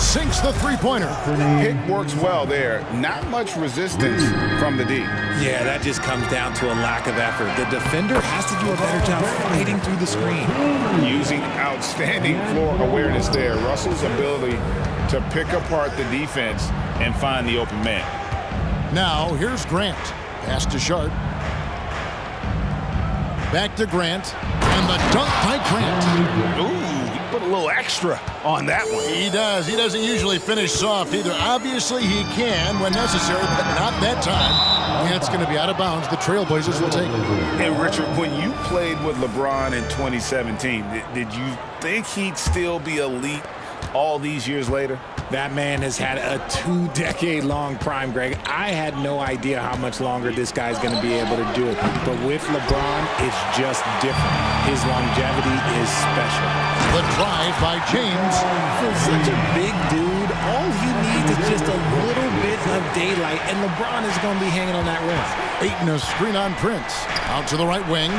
Sinks the three-pointer. Pick works well there. Not much resistance from the D. Yeah, that just comes down to a lack of effort. The defender has to do a better job fighting through the screen. Using outstanding floor awareness there. Russell's ability to pick apart the defense and find the open man. Now, here's Grant. Pass to Sharp. Back to Grant. And the dunk by Grant. Ooh, he put a little extra on that one. He does. He doesn't usually finish soft either. Obviously, he can when necessary, but not that time. And it's going to be out of bounds. The Trailblazers will take it. And Richard, when you played with LeBron in 2017, did you think he'd still be elite all these years later? That man has had a 2-decade-long prime, Greg. I had no idea how much longer this guy's going to be able to do it. But with LeBron, it's just different. His longevity is special. The drive by James. For such a big dude, all he needs is just a little bit of daylight, and LeBron is going to be hanging on that rim. Ayton a screen on Prince. Out to the right wing.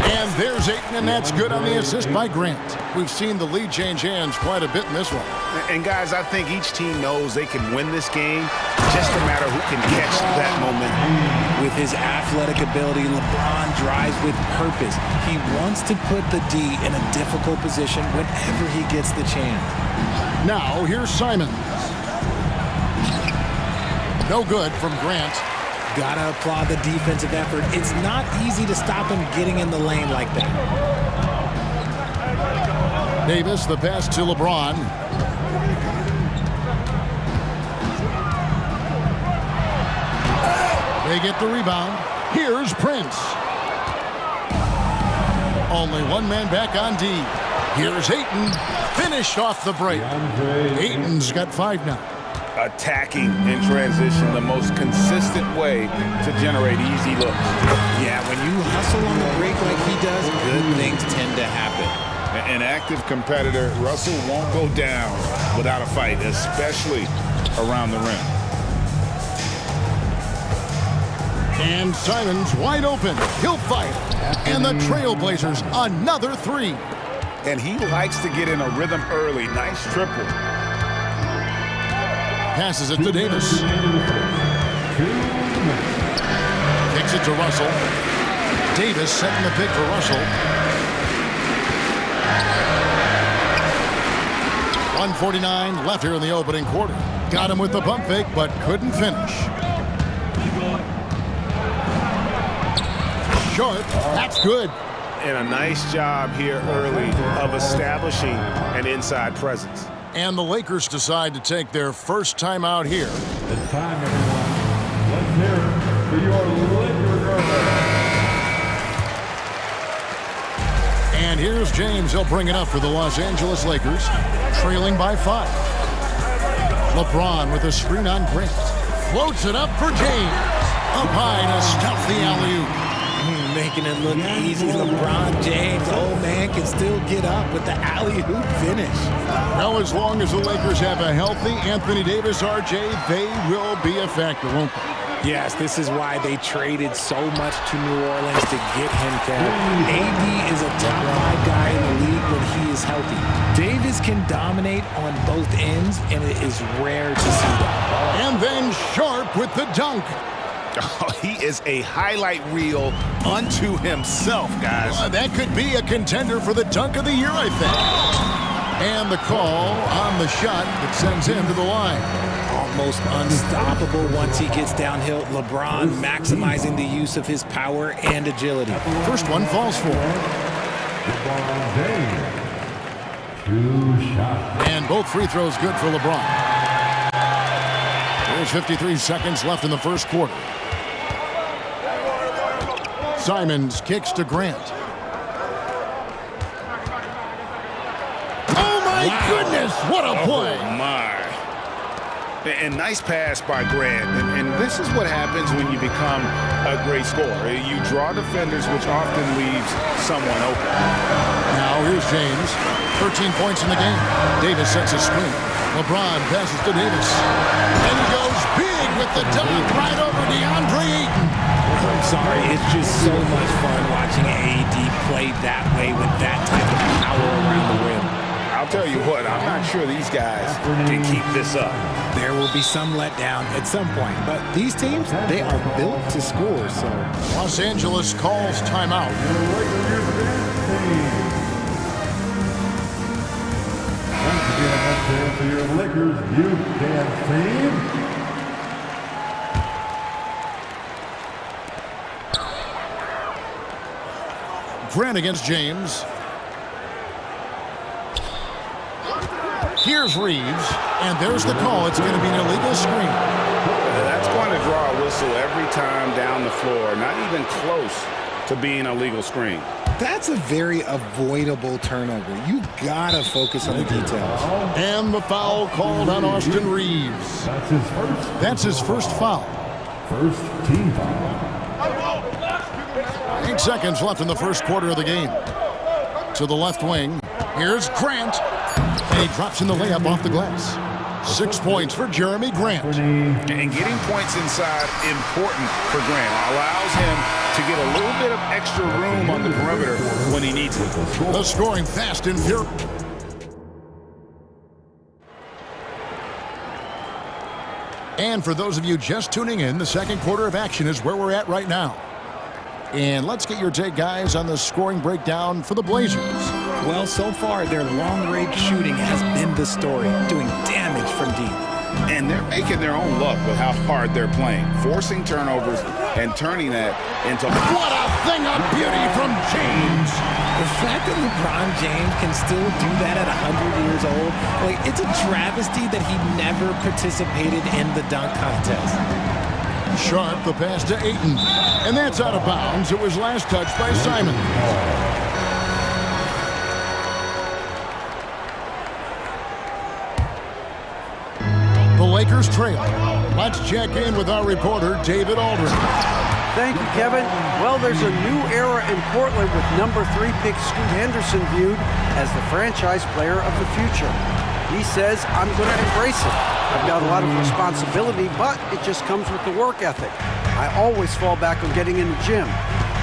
And there's Ayton, and that's good on the assist by Grant. We've seen the lead change hands quite a bit in this one. And guys, I think each team knows they can win this game. Just a matter who can catch that momentum. With his athletic ability, LeBron drives with purpose. He wants to put the D in a difficult position whenever he gets the chance. Now, here's Simons. No good from Grant. Gotta applaud the defensive effort. It's not easy to stop him getting in the lane like that. Davis, the pass to LeBron. They get the rebound. Here's Prince. Only one man back on D. Here's Ayton. Finished off the break. Ayton's got 5 now. Attacking in transition, the most consistent way to generate easy looks. Yeah, when you hustle on the break like he does, good things tend to happen. An active competitor, Russell won't go down without a fight, especially around the rim. And Simons wide open. He'll fire. And the Trailblazers another 3. And he likes to get in a rhythm early. Nice triple. Passes it to Davis. Kicks it to Russell. Davis setting the pick for Russell. 1:49 left here in the opening quarter. Got him with the pump fake, but couldn't finish. Short. That's good. And a nice job here early of establishing an inside presence. And the Lakers decide to take their first time out here. It's time, everyone. Let's hear it for your Laker girl. And here's James. He'll bring it up for the Los Angeles Lakers, trailing by 5. LeBron with a screen on Grant. Floats it up for James. Up high to stuff the alley-oop. Making it look easy. LeBron James, old man, can still get up with the alley-oop finish. Well, as long as the Lakers have a healthy Anthony Davis, RJ, they will be a factor, won't they? Yes, this is why they traded so much to New Orleans to get him there. AD is a top 5 guy in the league when he is healthy. Davis can dominate on both ends, and it is rare to see that. And then Sharp with the dunk. Oh, he is a highlight reel unto himself, guys. That could be a contender for the dunk of the year, I think. And the call on the shot that sends him to the line. Almost unstoppable once he gets downhill. LeBron maximizing the use of his power and agility. First one falls for. LeBron James. 2 shots. And both free throws good for LeBron. There's 53 seconds left in the first quarter. Simons kicks to Grant. Oh, my goodness! What a play! Oh, my. And nice pass by Grant. And this is what happens when you become a great scorer. You draw defenders, which often leaves someone open. Now here's James. 13 points in the game. Davis sets a screen. LeBron passes to Davis. And he goes big with the dunk right over DeAndre Ayton. I'm sorry, it's just so much fun watching AD play that way with that type of power around the rim. I'll tell you what, I'm not sure these guys can keep this up. There will be some letdown at some point, but these teams, they are built to score, so. Los Angeles calls timeout. Once again, let's hear for your Lakers youth dance team. Grant against James. Here's Reeves, and there's the call. It's going to be an illegal screen. That's going to draw a whistle every time down the floor. Not even close to being a legal screen. That's a very avoidable turnover. You gotta focus on the details. And the foul called on Austin Reeves. That's his first foul. First team foul. 8 seconds left in the first quarter of the game. To the left wing. Here's Grant. And he drops in the layup off the glass. 6 points for Jeremy Grant. And getting points inside important for Grant. Allows him to get a little bit of extra room on the perimeter when he needs it. The scoring fast and furious. And for those of you just tuning in, the second quarter of action is where we're at right now. And let's get your take, guys, on the scoring breakdown for the Blazers. Well, so far, their long-range shooting has been the story, doing damage from deep. And they're making their own luck with how hard they're playing, forcing turnovers and turning that into... What a thing of beauty from James! The fact that LeBron James can still do that at 100 years old, like, it's a travesty that he never participated in the dunk contest. Sharp, the pass to Ayton. And that's out of bounds. It was last touched by Simon. The Lakers trail. Let's check in with our reporter, David Aldridge. Thank you, Kevin. Well, there's a new era in Portland with number 3 pick Scoot Henderson viewed as the franchise player of the future. He says, I'm going to embrace it. I've got a lot of responsibility, but it just comes with the work ethic. I always fall back on getting in the gym.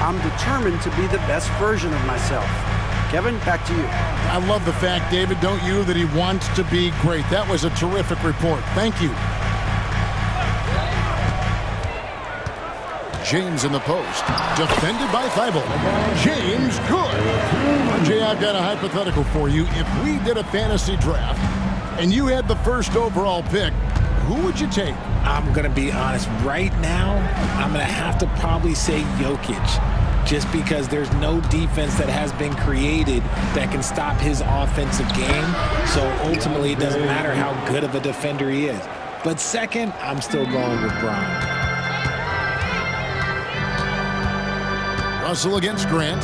I'm determined to be the best version of myself. Kevin, back to you. I love the fact, David, don't you, that he wants to be great. That was a terrific report. Thank you. James in the post. Defended by Thibault. James, good. Jay, I've got a hypothetical for you. If we did a fantasy draft and you had the first overall pick, who would you take? I'm going to be honest. Right now, I'm going to have to probably say Jokic, just because there's no defense that has been created that can stop his offensive game. So ultimately, it doesn't matter how good of a defender he is. But second, I'm still going with Bron. Russell against Grant.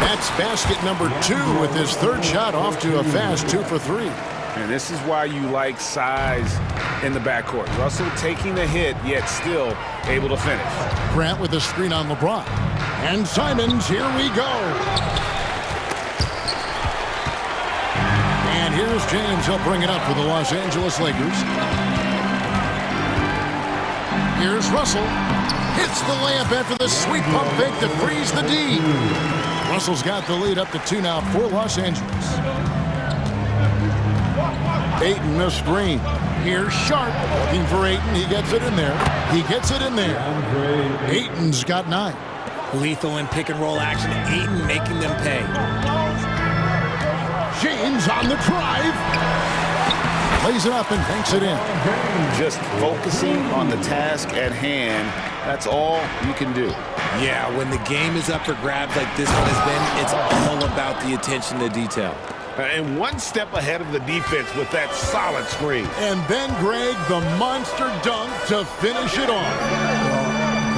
That's basket number 2 with his third shot off to a fast 2 for 3. And this is why you like size in the backcourt. Russell taking the hit, yet still able to finish. Grant with a screen on LeBron. And Simons, here we go. And here's James. He'll bring it up for the Los Angeles Lakers. Here's Russell. Hits the layup after the sweet pump fake to freeze the D. Russell's got the lead up to 2 now for Los Angeles. Ayton, the screen. Here's Sharp looking for Ayton. He gets it in there. He gets it in there. Ayton's got 9. Lethal in pick and roll action. Ayton making them pay. James on the drive. Plays it up and banks it in. Just focusing on the task at hand. That's all you can do. Yeah, when the game is up for grabs like this one has been, it's all about the attention to detail. And one step ahead of the defense with that solid screen. And then, Greg, the monster dunk to finish it off.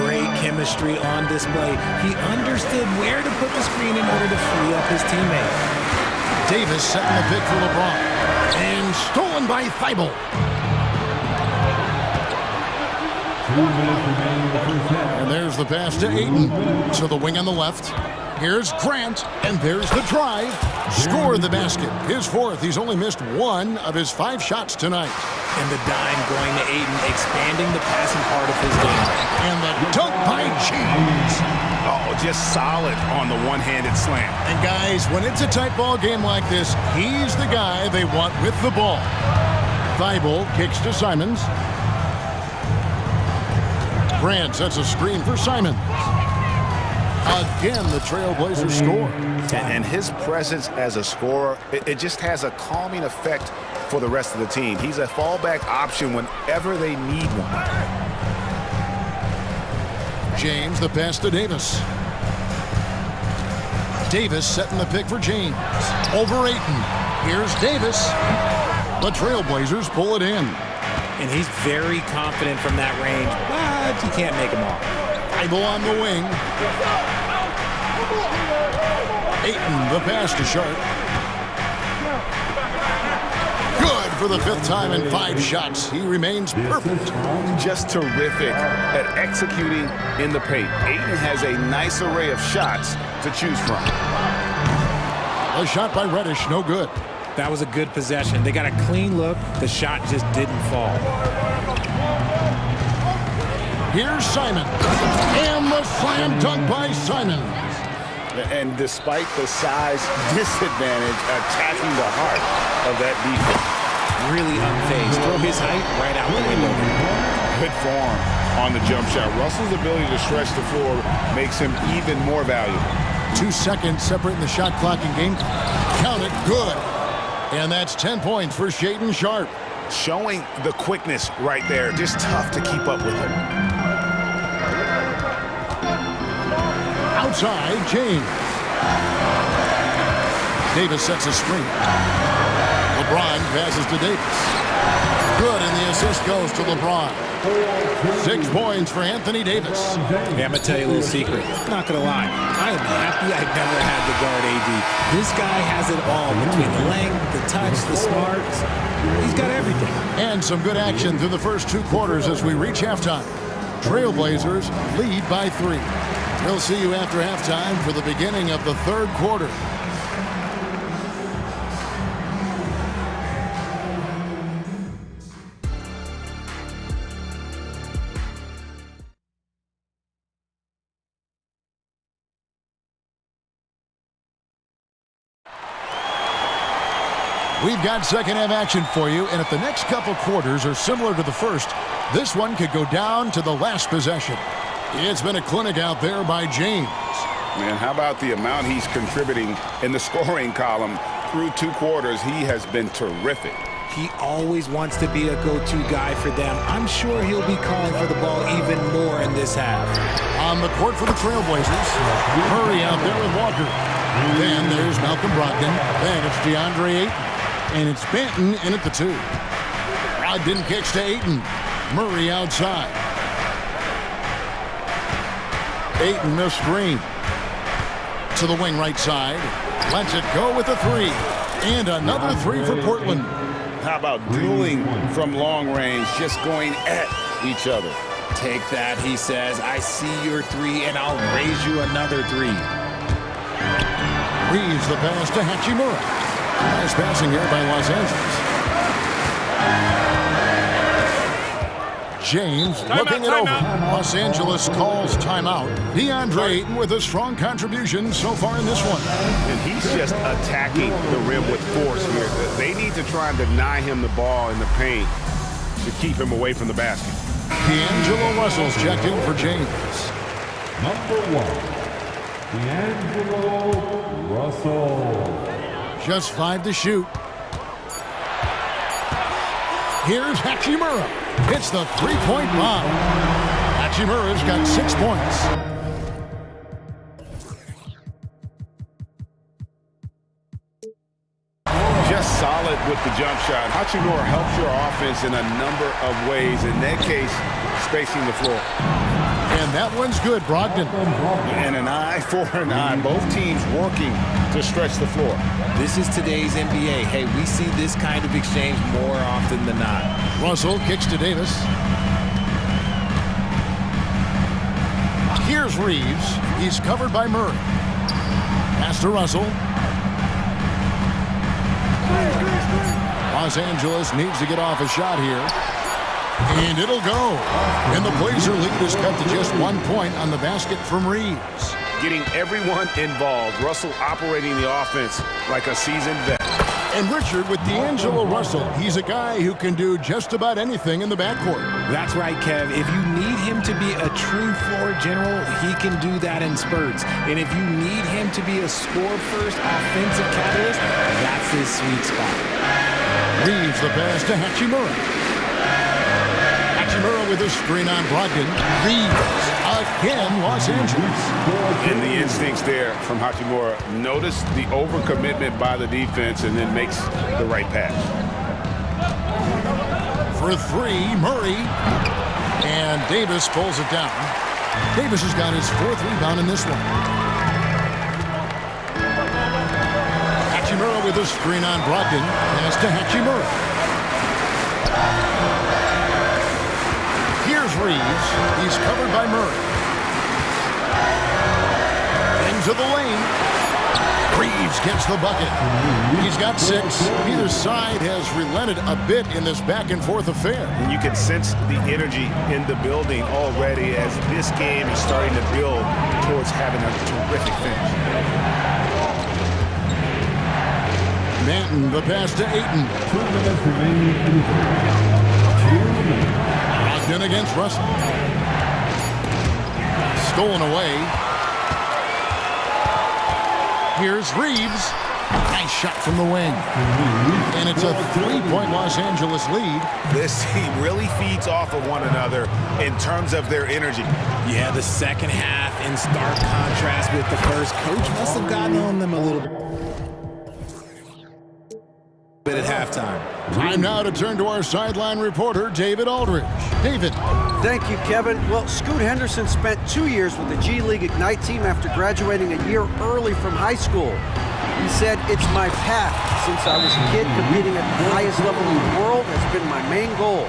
Great chemistry on display. He understood where to put the screen in order to free up his teammate. Davis setting the pick for LeBron. And stolen by Thibault. And there's the pass to Ayton. To the wing on the left. Here's Grant, and there's the drive. Score the basket. His fourth. He's only missed one of his 5 shots tonight. And the dime going to Ayton, expanding the passing part of his game. And the dunk by James. Oh, just solid on the one-handed slam. And guys, when it's a tight ball game like this, he's the guy they want with the ball. Thibault kicks to Simons. Grant sets a screen for Simons. Again, the Trailblazers score. And his presence as a scorer, it just has a calming effect for the rest of the team. He's a fallback option whenever they need one. James, the pass to Davis. Davis setting the pick for James. Over Ayton. Here's Davis. The Trailblazers pull it in. And he's very confident from that range, but you can't make him off. Thibault on the wing. Ayton, the pass to Sharp. Good for the 5th time in 5 shots. He remains perfect. Just terrific at executing in the paint. Ayton has a nice array of shots to choose from. A shot by Reddish, no good. That was a good possession. They got a clean look. The shot just didn't fall. Here's Simon. And the slam dunk by Simon. And despite the size disadvantage, attacking the heart of that defense. Really unfazed. Throw his height right out the window. Good form on the jump shot. Russell's ability to stretch the floor makes him even more valuable. 2 seconds separating the shot clock and game. Count it, good. And that's 10 points for Shaedon Sharpe. Showing the quickness right there. Just tough to keep up with him. Outside, James. Davis sets a screen. LeBron passes to Davis. Good, and the assist goes to LeBron. 6 points for Anthony Davis. Hey, I'm going to tell you a little secret. Not going to lie. I am happy I never had to guard AD. This guy has it all between the length, the touch, the smarts. He's got everything. And some good action through the first 2 quarters as we reach halftime. Trailblazers lead by 3. We'll see you after halftime for the beginning of the 3rd quarter. We've got second half action for you, and if the next couple quarters are similar to the first, this one could go down to the last possession. It's been a clinic out there by James. Man, how about the amount he's contributing in the scoring column through 2 quarters? He has been terrific. He always wants to be a go-to guy for them. I'm sure he'll be calling for the ball even more in this half. On the court for the Trailblazers, Murray out there with Walker. Then there's Malcolm Brogdon. Then it's DeAndre Ayton. And it's Benton in at the 2. Brogdon kicks to Ayton. Murray outside. Ayton the screen. To the wing right side. Lets it go with a 3. And another 3 for Portland. How about dueling from long range, just going at each other? Take that, he says. I see your 3, and I'll raise you another 3. Reaves the pass to Hachimura. Nice passing here by Los Angeles. James looking it over. Los Angeles calls timeout. DeAndre Ayton with a strong contribution so far in this one. And he's just attacking the rim with force here. They need to try and deny him the ball in the paint to keep him away from the basket. D'Angelo Russell's checked in for James. Number 1, D'Angelo Russell. Just 5 to shoot. Here's Hachimura. Hits the 3-point bomb. Hachimura's got 6 points. Hachimura helps your offense in a number of ways. In that case, spacing the floor. And that one's good, Brogdon. And an eye for an eye. Both teams working to stretch the floor. This is today's NBA. Hey, we see this kind of exchange more often than not. Russell kicks to Davis. Here's Reeves. He's covered by Murray. Pass to Russell. Los Angeles needs to get off a shot here. And it'll go. And the Blazer lead is cut to just 1 point on the basket from Reeves. Getting everyone involved. Russell operating the offense like a seasoned vet. And Richard, with D'Angelo Russell, he's a guy who can do just about anything in the backcourt. That's right, Kev. If you need him to be a true floor general, he can do that in spurts. And if you need him to be a score-first offensive catalyst, that's his sweet spot. Reeves the pass to Hachimura. Hachimura with a screen on Brogdon. Reeves again, Los Angeles. And the instincts there from Hachimura. Notice the overcommitment by the defense and then makes the right pass. For three, Murray. And Davis pulls it down. Davis has got his 4th rebound in this one. Hachimura with a screen on Brogdon. Pass to Hachimura. Here's Reeves. He's covered by Murray. Into the lane. Reeves gets the bucket. He's got 6. Neither side has relented a bit in this back-and-forth affair. And you can sense the energy in the building already as this game is starting to build towards having a terrific finish. Manton, the pass to Ayton. 2 minutes remaining in the third. 2 minutes. In against Russell. Stolen away. Here's Reeves. Nice shot from the wing. And it's a 3-point Los Angeles lead. This team really feeds off of one another in terms of their energy. Yeah, the second half in stark contrast with the first. Coach must have gotten on them a little bit at halftime. Time now to turn to our sideline reporter, David Aldridge. David. Thank you, Kevin. Well, Scoot Henderson spent 2 years with the G League Ignite team after graduating a year early from high school. He said, "It's my path. Since I was a kid, competing at the highest level in the world has been my main goal.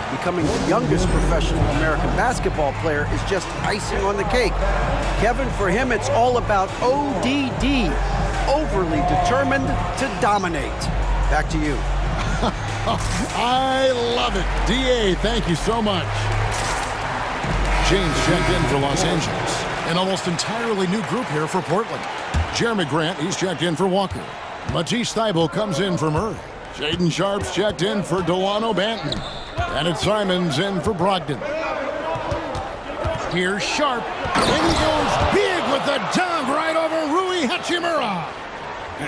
Becoming the youngest professional American basketball player is just icing on the cake." Kevin, for him, it's all about ODD, overly determined to dominate. Back to you. I love it. DA, thank you so much. James checked in for Los Angeles. An almost entirely new group here for Portland. Jeremy Grant, he's checked in for Walker. Matisse Thybulle comes in for Murray. Shaden Sharp's checked in for Delano Banton. Bennett Simons in for Brogdon. Here's Sharp. And he goes big with the dunk right over Rui Hachimura.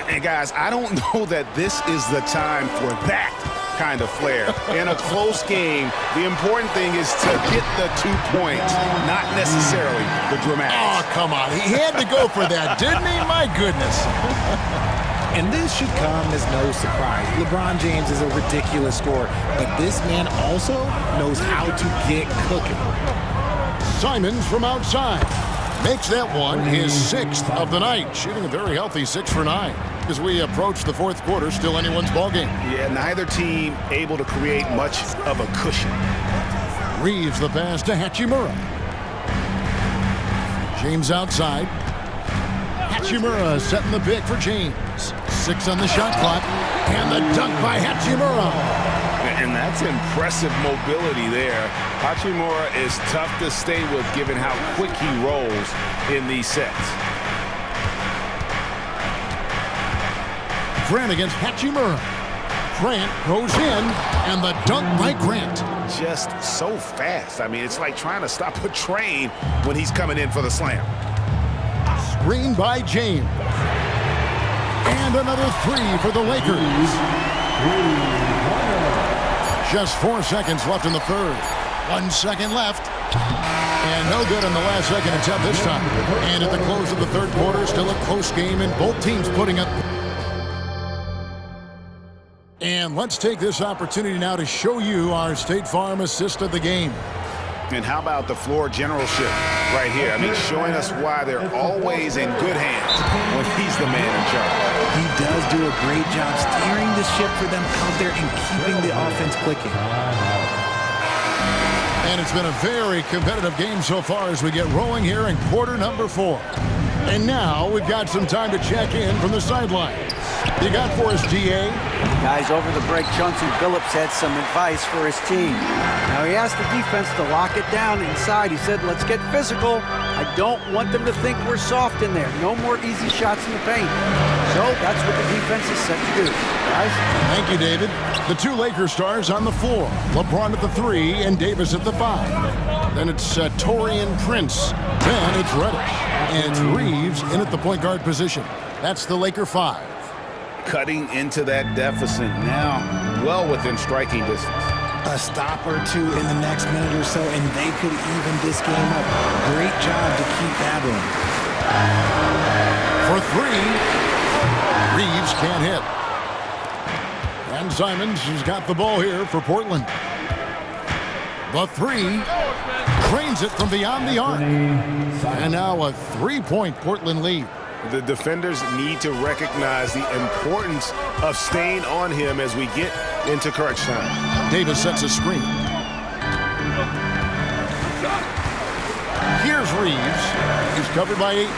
And guys, I don't know that this is the time for that kind of flair. In a close game, the important thing is to get the 2 points, not necessarily the dramatics. Oh, come on. He had to go for that, didn't he? My goodness. And this should come as no surprise. LeBron James is a ridiculous scorer, but this man also knows how to get cooking. Simons from outside makes that one his 6th of the night, shooting a very healthy 6 for 9. As we approach the 4th quarter, still anyone's ballgame. Yeah, neither team able to create much of a cushion. Reeves the pass to Hachimura. James outside. Hachimura setting the pick for James. 6 on the shot clock. And the dunk by Hachimura. And that's impressive mobility there. Hachimura is tough to stay with given how quick he rolls in these sets. Grant against Hachimura. Grant goes in, and the dunk by Grant. Just so fast. I mean, it's like trying to stop a train when he's coming in for the slam. Screen by James. And another 3 for the Lakers. Just 4 seconds left in the 3rd. 1 second left. And no good on the last second attempt this time. And at the close of the 3rd quarter, still a close game, and both teams putting up. And And let's take this opportunity now to show you our State Farm assist of the game. And how about the floor generalship right here? I mean, showing us why they're always in good hands when he's the man in charge. He does do a great job steering the ship for them out there and keeping the offense clicking. And it's been a very competitive game so far as we get rolling here in quarter number 4. And now we've got some time to check in from the sidelines. You got for us, GA? Guys, over the break, Chauncey Billups had some advice for his team. Now, he asked the defense to lock it down inside. He said, let's get physical. I don't want them to think we're soft in there. No more easy shots in the paint. So that's what the defense is set to do. Guys? Thank you, David. The 2 Laker stars on the floor. LeBron at the 3 and Davis at the 5. Then it's Taurean Prince. Then it's Reddish. And it's Reeves in at the point guard position. That's the Laker 5. Cutting into that deficit now, well within striking distance. A stop or 2 in the next minute or so, and they could even this game up. Great job to keep battling. For 3, Reeves can't hit. And Simons has got the ball here for Portland. The 3 cranes it from beyond the arc. And now a 3-point Portland lead. The defenders need to recognize the importance of staying on him as we get into crunch time. Davis sets a screen. Here's Reeves. He's covered by Ayton.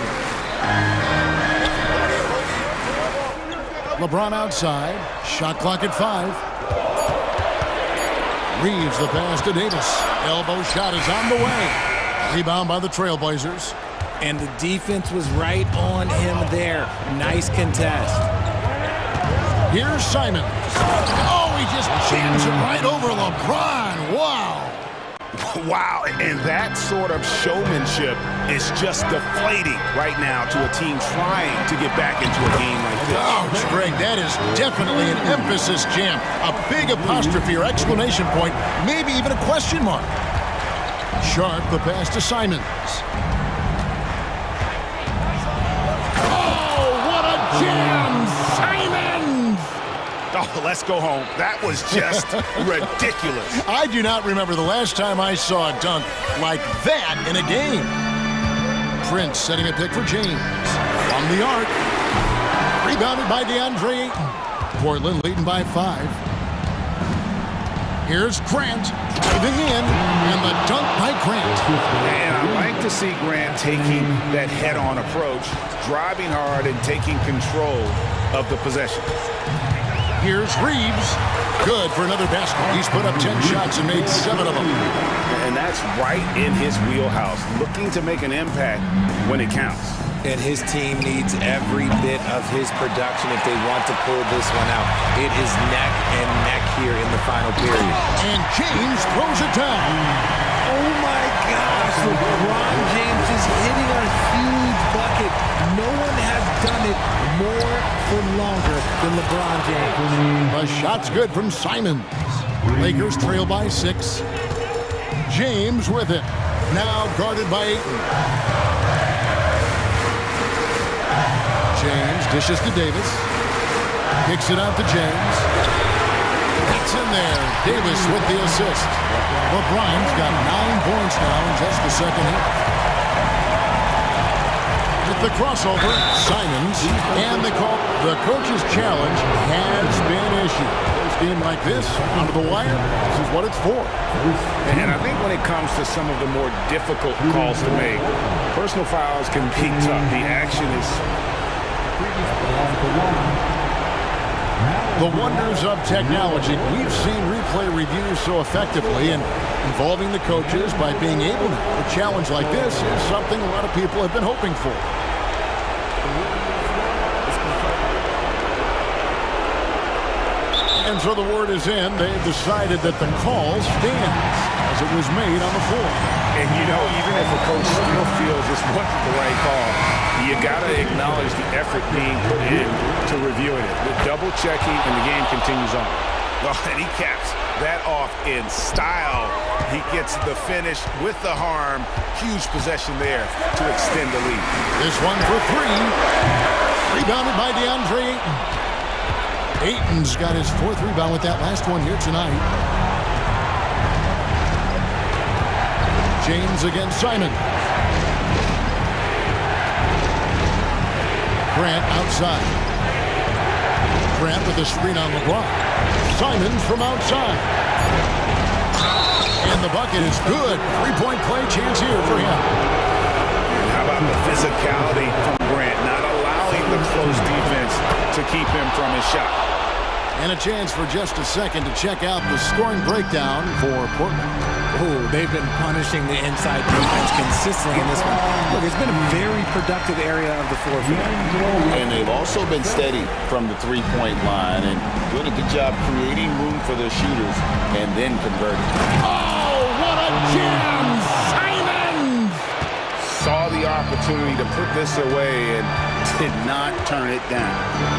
LeBron outside. Shot clock at 5. Reeves the pass to Davis. Elbow shot is on the way. Rebound by the Trailblazers. And the defense was right on him there. Nice contest. Here's Simon. Oh, he just jams it right over LeBron. Wow. Wow, and that sort of showmanship is just deflating right now to a team trying to get back into a game like this. Oh, Greg, that is definitely an emphasis jam. A big apostrophe or exclamation point, maybe even a question mark. Sharp the pass to Simons. Jam Simons! Oh, let's go home. That was just ridiculous. I do not remember the last time I saw a dunk like that in a game. Prince setting a pick for James. From the arc. Rebounded by DeAndre Ayton. Portland leading by 5. Here's Grant driving in, and the dunk by Grant. And I like to see Grant taking that head-on approach, driving hard and taking control of the possession. Here's Reeves. Good for another basket. He's put up 10 shots and made 7 of them. And that's right in his wheelhouse, looking to make an impact when it counts. And his team needs every bit of his production if they want to pull this one out. It is neck and neck here in the final period. And James throws it down. Oh my gosh, LeBron James is hitting a huge bucket. No one has done it more for longer than LeBron James. The shot's good from Simons. Lakers trail by 6. James with it. Now guarded by Ayton. James dishes to Davis. Kicks it out to James. It's in there. Davis with the assist. LeBron's got 9 points now in just the second half. With the crossover, Simons, and the coach's challenge has been issued. A game like this, under the wire, this is what it's for. And I think when it comes to some of the more difficult calls to make, personal fouls can be tough. The action is... The wonders of technology. We've seen replay reviews so effectively, and involving the coaches by being able to. A challenge like this is something a lot of people have been hoping for. And so the word is in. They've decided that the call stands as it was made on the floor. And you know, even if a coach still feels this wasn't the right call, you got to acknowledge the effort being put in to reviewing it. The double checking, and the game continues on. Well, and he caps that off in style. He gets the finish with the harm. Huge possession there to extend the lead. This one for 3. Rebounded by DeAndre Ayton. Ayton's got his 4th rebound with that last one here tonight. James against Simon. Grant outside. Grant with a screen on LeBron. Simons from outside. And the bucket is good. 3-point play chance here for him. How about the physicality from Grant, not allowing the close defense to keep him from his shot. And a chance for just a second to check out the scoring breakdown for Portland. Oh, they've been punishing the inside defense consistently in this one. Look, it's been a very productive area of the floor for them. And they've also been steady from the three-point line and doing a good job creating room for their shooters and then converting. Oh, what a jam! Simon! Saw the opportunity to put this away and did not turn it down.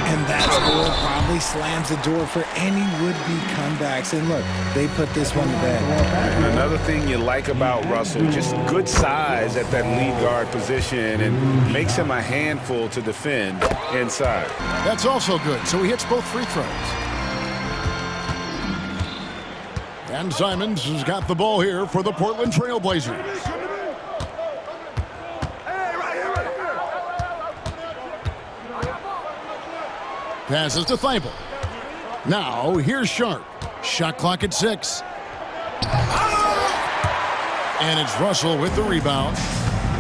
And that score probably slams the door for any would-be comebacks. And look, they put this one to bed. And another thing you like about Russell, just good size at that lead guard position and makes him a handful to defend inside. That's also good, so he hits both free throws. And Simons has got the ball here for the Portland Trailblazers. Passes to Thibault. Now, here's Sharp. Shot clock at 6. And it's Russell with the rebound.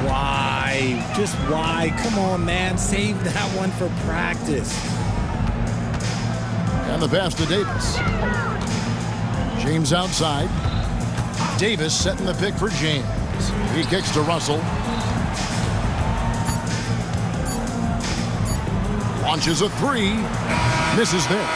Why? Just why? Come on, man. Save that one for practice. And the pass to Davis. James outside. Davis setting the pick for James. He kicks to Russell. Launches a 3. Misses there.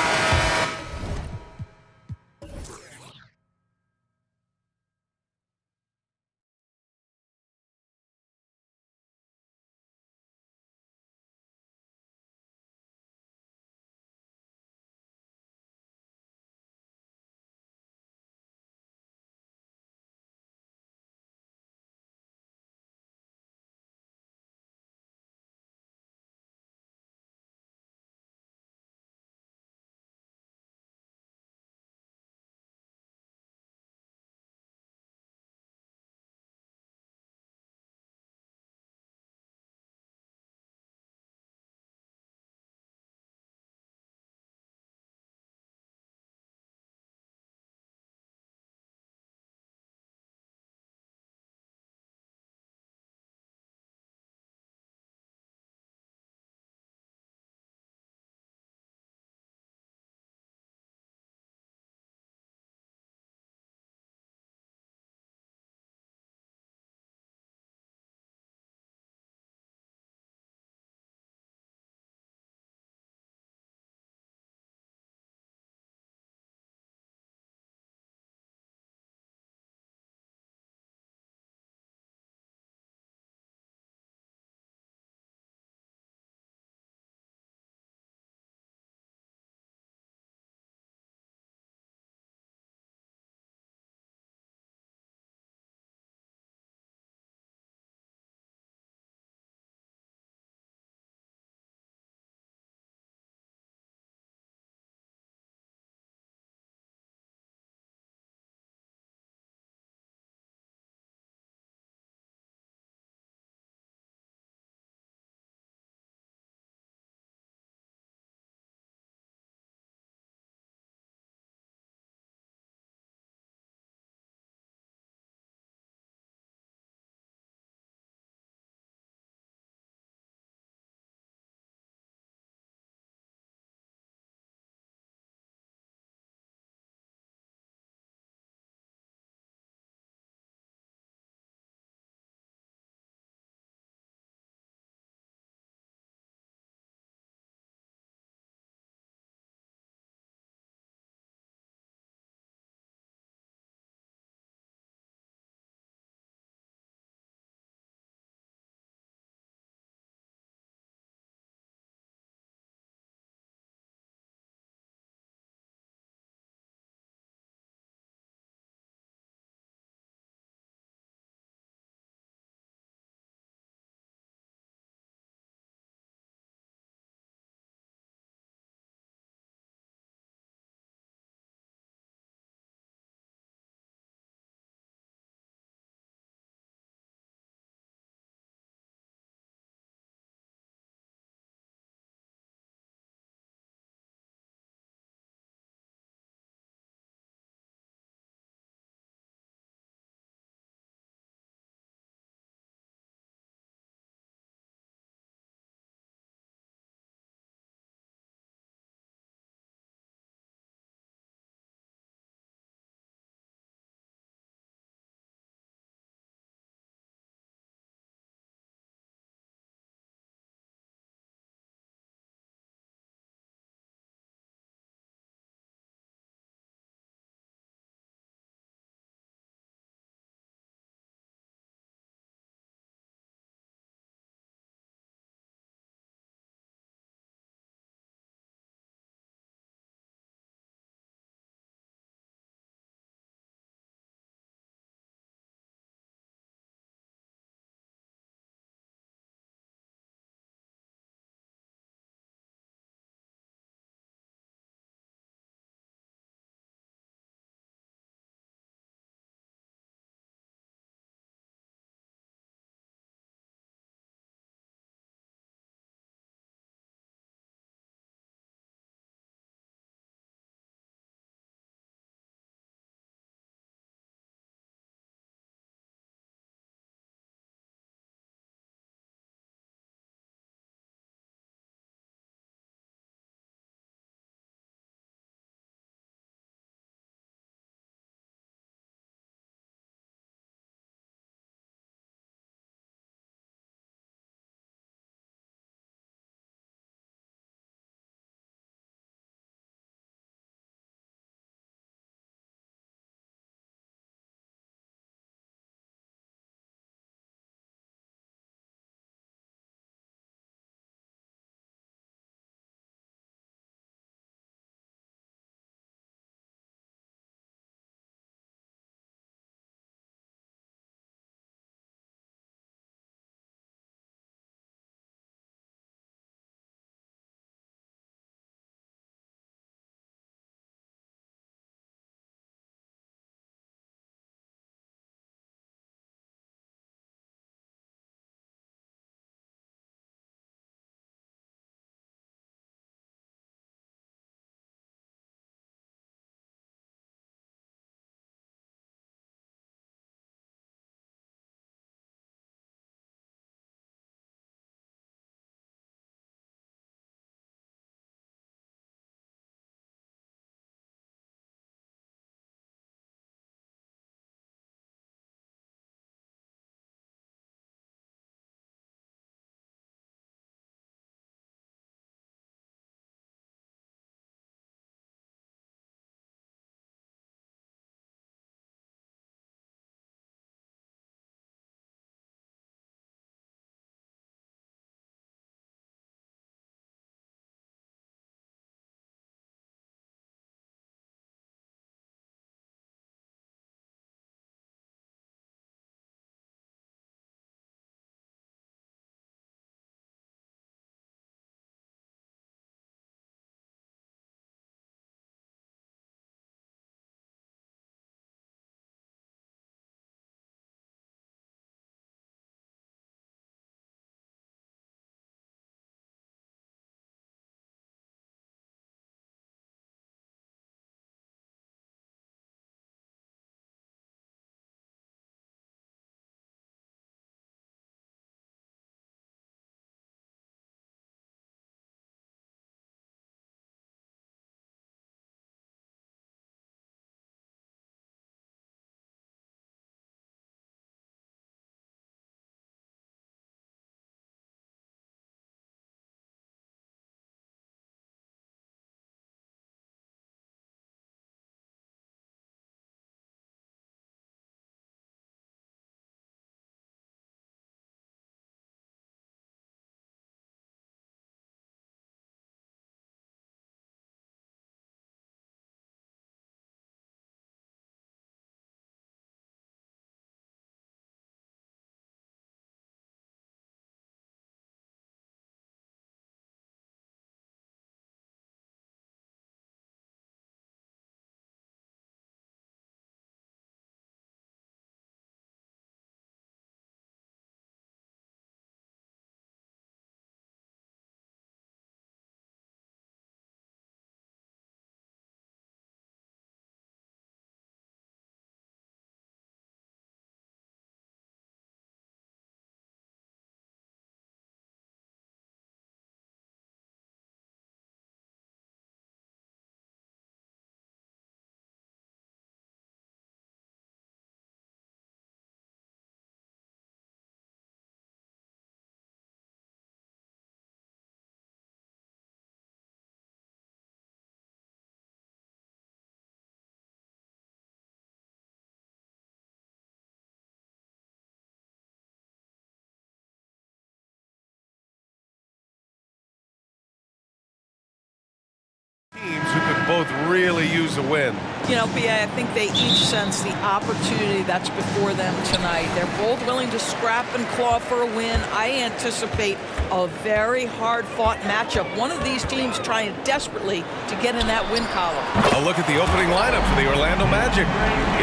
could both really use a win. You know, B.A., I think they each sense the opportunity that's before them tonight. They're both willing to scrap and claw for a win. I anticipate a very hard-fought matchup. One of these teams trying desperately to get in that win column. A look at the opening lineup for the Orlando Magic.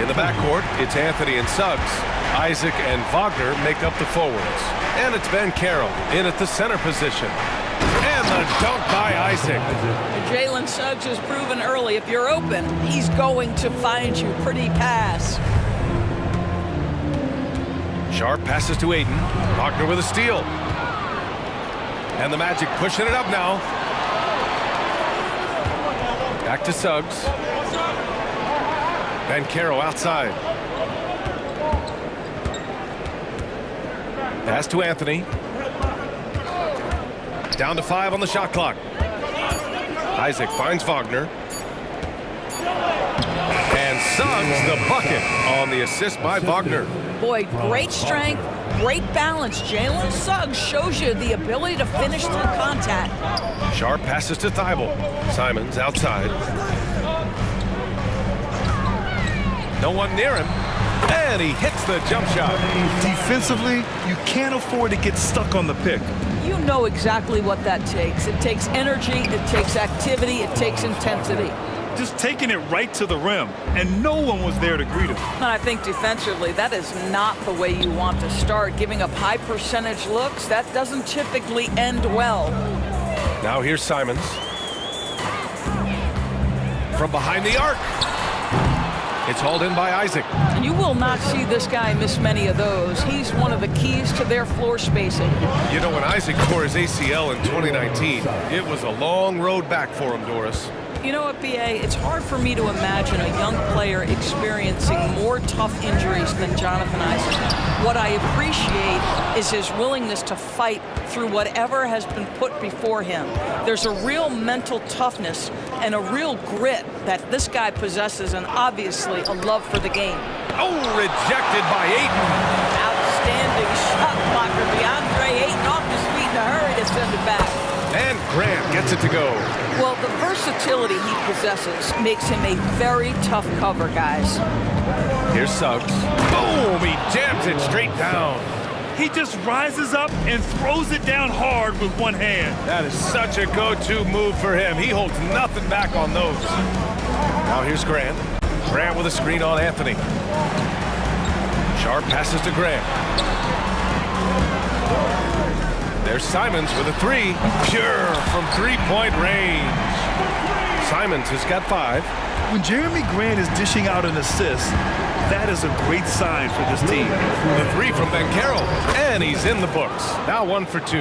In the backcourt, it's Anthony and Suggs. Isaac and Wagner make up the forwards. And it's Ben Carroll in at the center position. And the dunk by Isaac. Jalen Suggs has proven early, if you're open, he's going to find you. Pretty pass. Sharp passes to Aiden. Wagner with a steal. And the Magic pushing it up now. Back to Suggs. Ben Carroll outside. Pass to Anthony. Down to 5 on the shot clock. Isaac finds Wagner. And Suggs the bucket on the assist by Wagner. Boy, great strength, great balance. Jalen Suggs shows you the ability to finish through contact. Sharp passes to Thibault. Simons outside. No one near him. And he hits the jump shot. Defensively, you can't afford to get stuck on the pick. You know exactly what that takes. It takes energy, it takes activity, it takes intensity. Just taking it right to the rim, and no one was there to greet him. And I think defensively, that is not the way you want to start. Giving up high percentage looks, that doesn't typically end well. Now here's Simons. From behind the arc. It's hauled in by Isaac. And you will not see this guy miss many of those. He's one of the keys to their floor spacing. You know, when Isaac tore his ACL in 2019, it was a long road back for him, Doris. You know what, B.A., it's hard for me to imagine a young player experiencing more tough injuries than Jonathan Isaac. What I appreciate is his willingness to fight through whatever has been put before him. There's a real mental toughness and a real grit that this guy possesses, and obviously a love for the game. Oh, rejected by Ayton. Outstanding shot blocker. DeAndre Ayton off his feet in a hurry to send it back. And Grant gets it to go. Well, the versatility he possesses makes him a very tough cover, guys. Here's Suggs. Boom! He jams it straight down. He just rises up and throws it down hard with one hand. That is such a go-to move for him. He holds nothing back on those. Now here's Grant. Grant with a screen on Anthony. Sharp passes to Grant. There's Simons with a 3. Pure from three-point range. Simons has got 5. When Jeremy Grant is dishing out an assist, that is a great sign for this team. The 3 from Ben Carroll, and he's in the books. Now 1 for 2.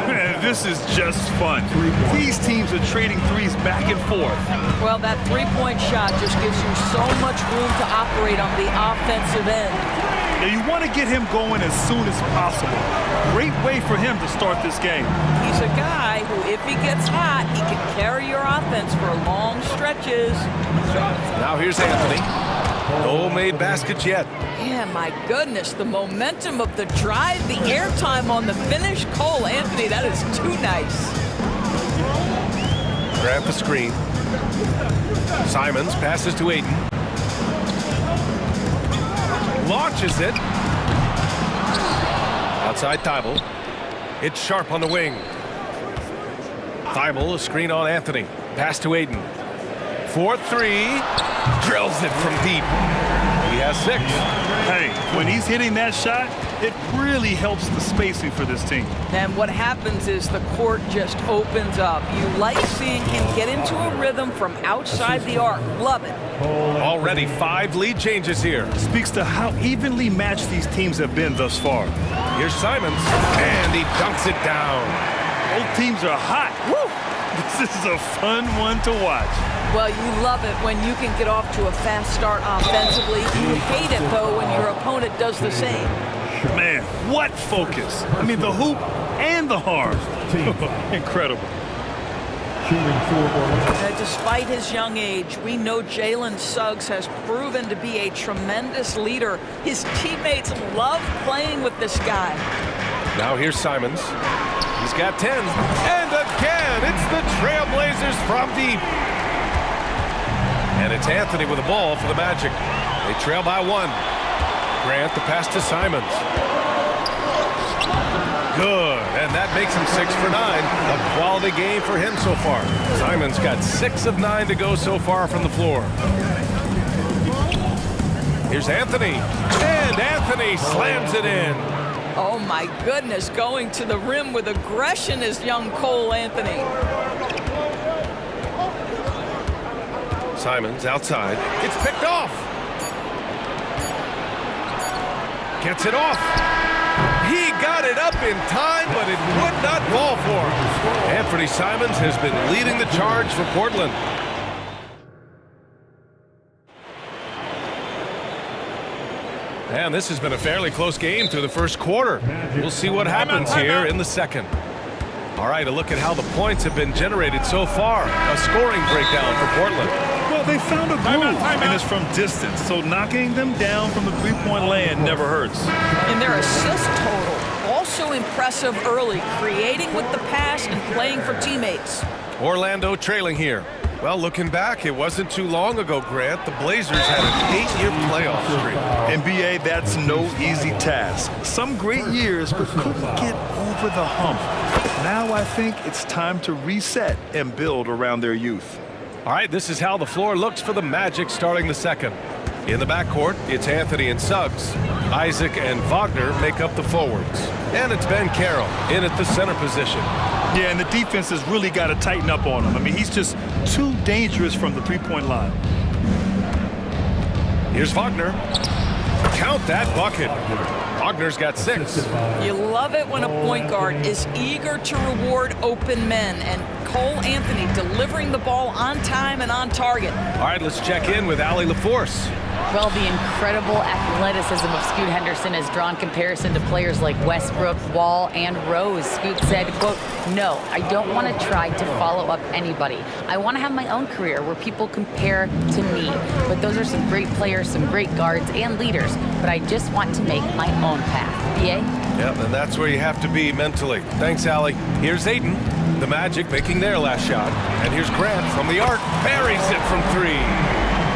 Man, this is just fun. These teams are trading threes back and forth. Well, that three-point shot just gives you so much room to operate on the offensive end. Now you want to get him going as soon as possible. Great way for him to start this game. He's a guy who, if he gets hot, he can carry your offense for long stretches. Now here's Anthony. No made baskets yet. Yeah, my goodness, the momentum of the drive, the airtime on the finish. Cole Anthony, that is too nice. Grant the screen. Simons passes to Aiden. Launches it. Outside Thibault. It's Sharp on the wing. Thibault, a screen on Anthony. Pass to Aiden. 4-3. Drills it from deep. He has 6. Hey, when he's hitting that shot, it really helps the spacing for this team. And what happens is the court just opens up. You like seeing him get into a rhythm from outside the arc. Love it. Already 5 lead changes here. Speaks to how evenly matched these teams have been thus far. Here's Simons, and he dunks it down. Both teams are hot. Woo! This is a fun one to watch. Well, you love it when you can get off to a fast start offensively. You hate it, though, when your opponent does the same. Man, what focus. I mean, the hoop and the harm. Incredible. Despite his young age, we know Jalen Suggs has proven to be a tremendous leader. His teammates love playing with this guy. Now here's Simons. He's got 10. And again, it's the Trailblazers from deep. And it's Anthony with the ball for the Magic. They trail by 1. Grant the pass to Simons. Good, and that makes him 6 for 9. A quality game for him so far. Simons got 6 of 9 to go so far from the floor. Here's Anthony, and Anthony slams it in. Oh my goodness, going to the rim with aggression is young Cole Anthony. Simons outside. It's picked off. Gets it off. He got it up in time, but it would not fall for him. Anthony Simons has been leading the charge for Portland. And this has been a fairly close game through the first quarter. We'll see what happens here in the second. All right, a look at how the points have been generated so far. A scoring breakdown for Portland. Well, they found a groove, and it's from distance, so knocking them down from the three-point land never hurts. And their assist total, also impressive early, creating with the pass and playing for teammates. Orlando trailing here. Well, looking back, it wasn't too long ago, Grant. The Blazers had an 8-year playoff streak. NBA, that's no easy task. Some great years, but couldn't get over the hump. Now I think it's time to reset and build around their youth. All right, this is how the floor looks for the Magic starting the second. In the backcourt, it's Anthony and Suggs. Isaac and Wagner make up the forwards. And it's Ben Carroll in at the center position. Yeah, and the defense has really got to tighten up on him. I mean, he's just too dangerous from the three-point line. Here's Wagner. Count that bucket. Wagner's got 6. You love it when a point guard is eager to reward open men, and Cole Anthony delivering the ball on time and on target. All right, let's check in with Allie LaForce. Well, the incredible athleticism of Scoot Henderson has drawn comparison to players like Westbrook, Wall, and Rose. Scoot said, quote, "No, I don't want to try to follow up anybody. I want to have my own career where people compare to me. But those are some great players, some great guards and leaders. But I just want to make my own path." BA? Yep, and that's where you have to be mentally. Thanks, Allie. Here's Aiden. The Magic making their last shot. And here's Grant from the arc. Buries it from 3.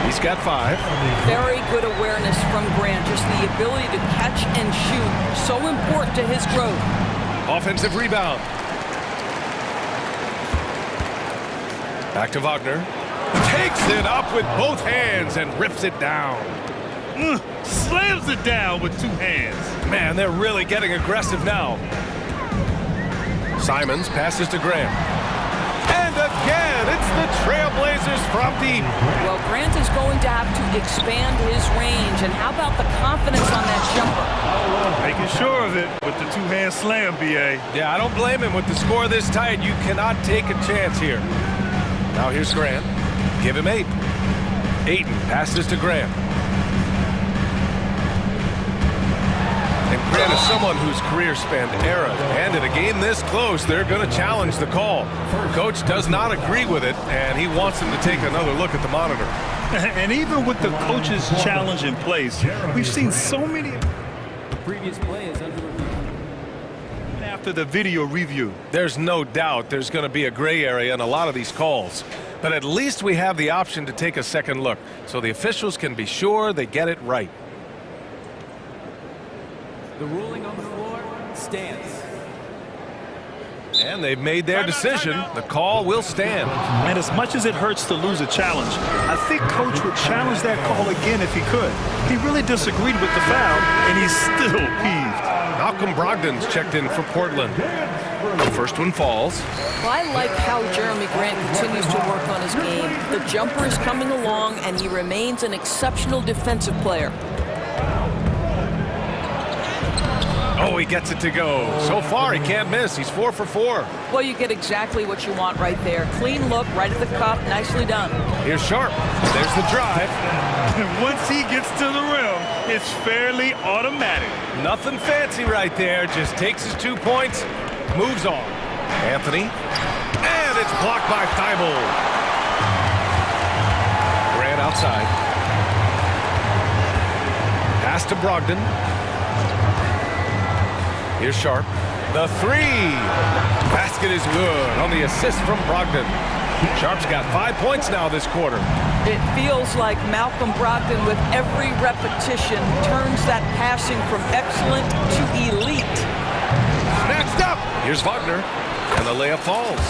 He's got 5. Very good awareness from Grant. Just the ability to catch and shoot. So important to his growth. Offensive rebound. Back to Wagner. Takes it up with both hands and rips it down. Slams it down with 2 hands. Man, they're really getting aggressive now. Simons passes to Grant. And again, it's the Trailblazers from deep. Well, Grant is going to have to expand his range. And how about the confidence on that jumper? Making sure of it with the 2-hand slam, BA. Yeah, I don't blame him. With the score this tight, you cannot take a chance here. Now here's Grant. Give him 8. Ayton passes to Grant. And Grant is someone whose career spanned eras, and in a game this close, they're going to challenge the call. The coach does not agree with it, and he wants him to take another look at the monitor. And even with the coach's challenge in place, we've seen so many. The previous play is under review. After the video review, there's no doubt there's going to be a gray area in a lot of these calls. But at least we have the option to take a second look, so the officials can be sure they get it right. The ruling on the floor stands. And they've made their decision. The call will stand. And as much as it hurts to lose a challenge, I think Coach would challenge that call again if he could. He really disagreed with the foul, and he's still peeved. Malcolm Brogdon's checked in for Portland. The first one falls. Well, I like how Jeremy Grant continues to work on his game. The jumper is coming along, and he remains an exceptional defensive player. Oh, he gets it to go. So far, he can't miss. He's 4 for 4. Well, you get exactly what you want right there. Clean look, right at the cup. Nicely done. Here's Sharp. There's the drive. And once he gets to the rim, it's fairly automatic. Nothing fancy right there. Just takes his 2 points, moves on. Anthony. And it's blocked by Thibault. Grant outside. Pass to Brogdon. Here's Sharp. The 3. Basket is good on the assist from Brogdon. Sharp's got 5 points now this quarter. It feels like Malcolm Brogdon, with every repetition, turns that passing from excellent to elite. Snatched up. Here's Wagner, and the layup falls.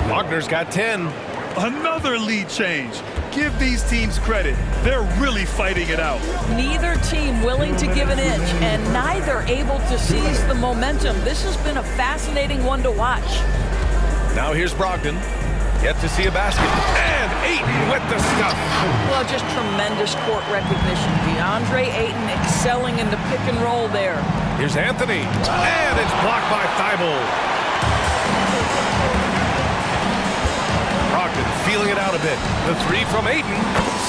Wagner's got 10. Another lead change. Give these teams credit. They're really fighting it out. Neither team willing to give an inch, and neither able to seize the momentum. This has been a fascinating one to watch. Now here's Brogdon. Yet to see a basket. And Ayton with the stuff. Well, just tremendous court recognition. DeAndre Ayton excelling in the pick and roll there. Here's Anthony. And it's blocked by Thibault. Brogdon feeling it out a bit. The three from Ayton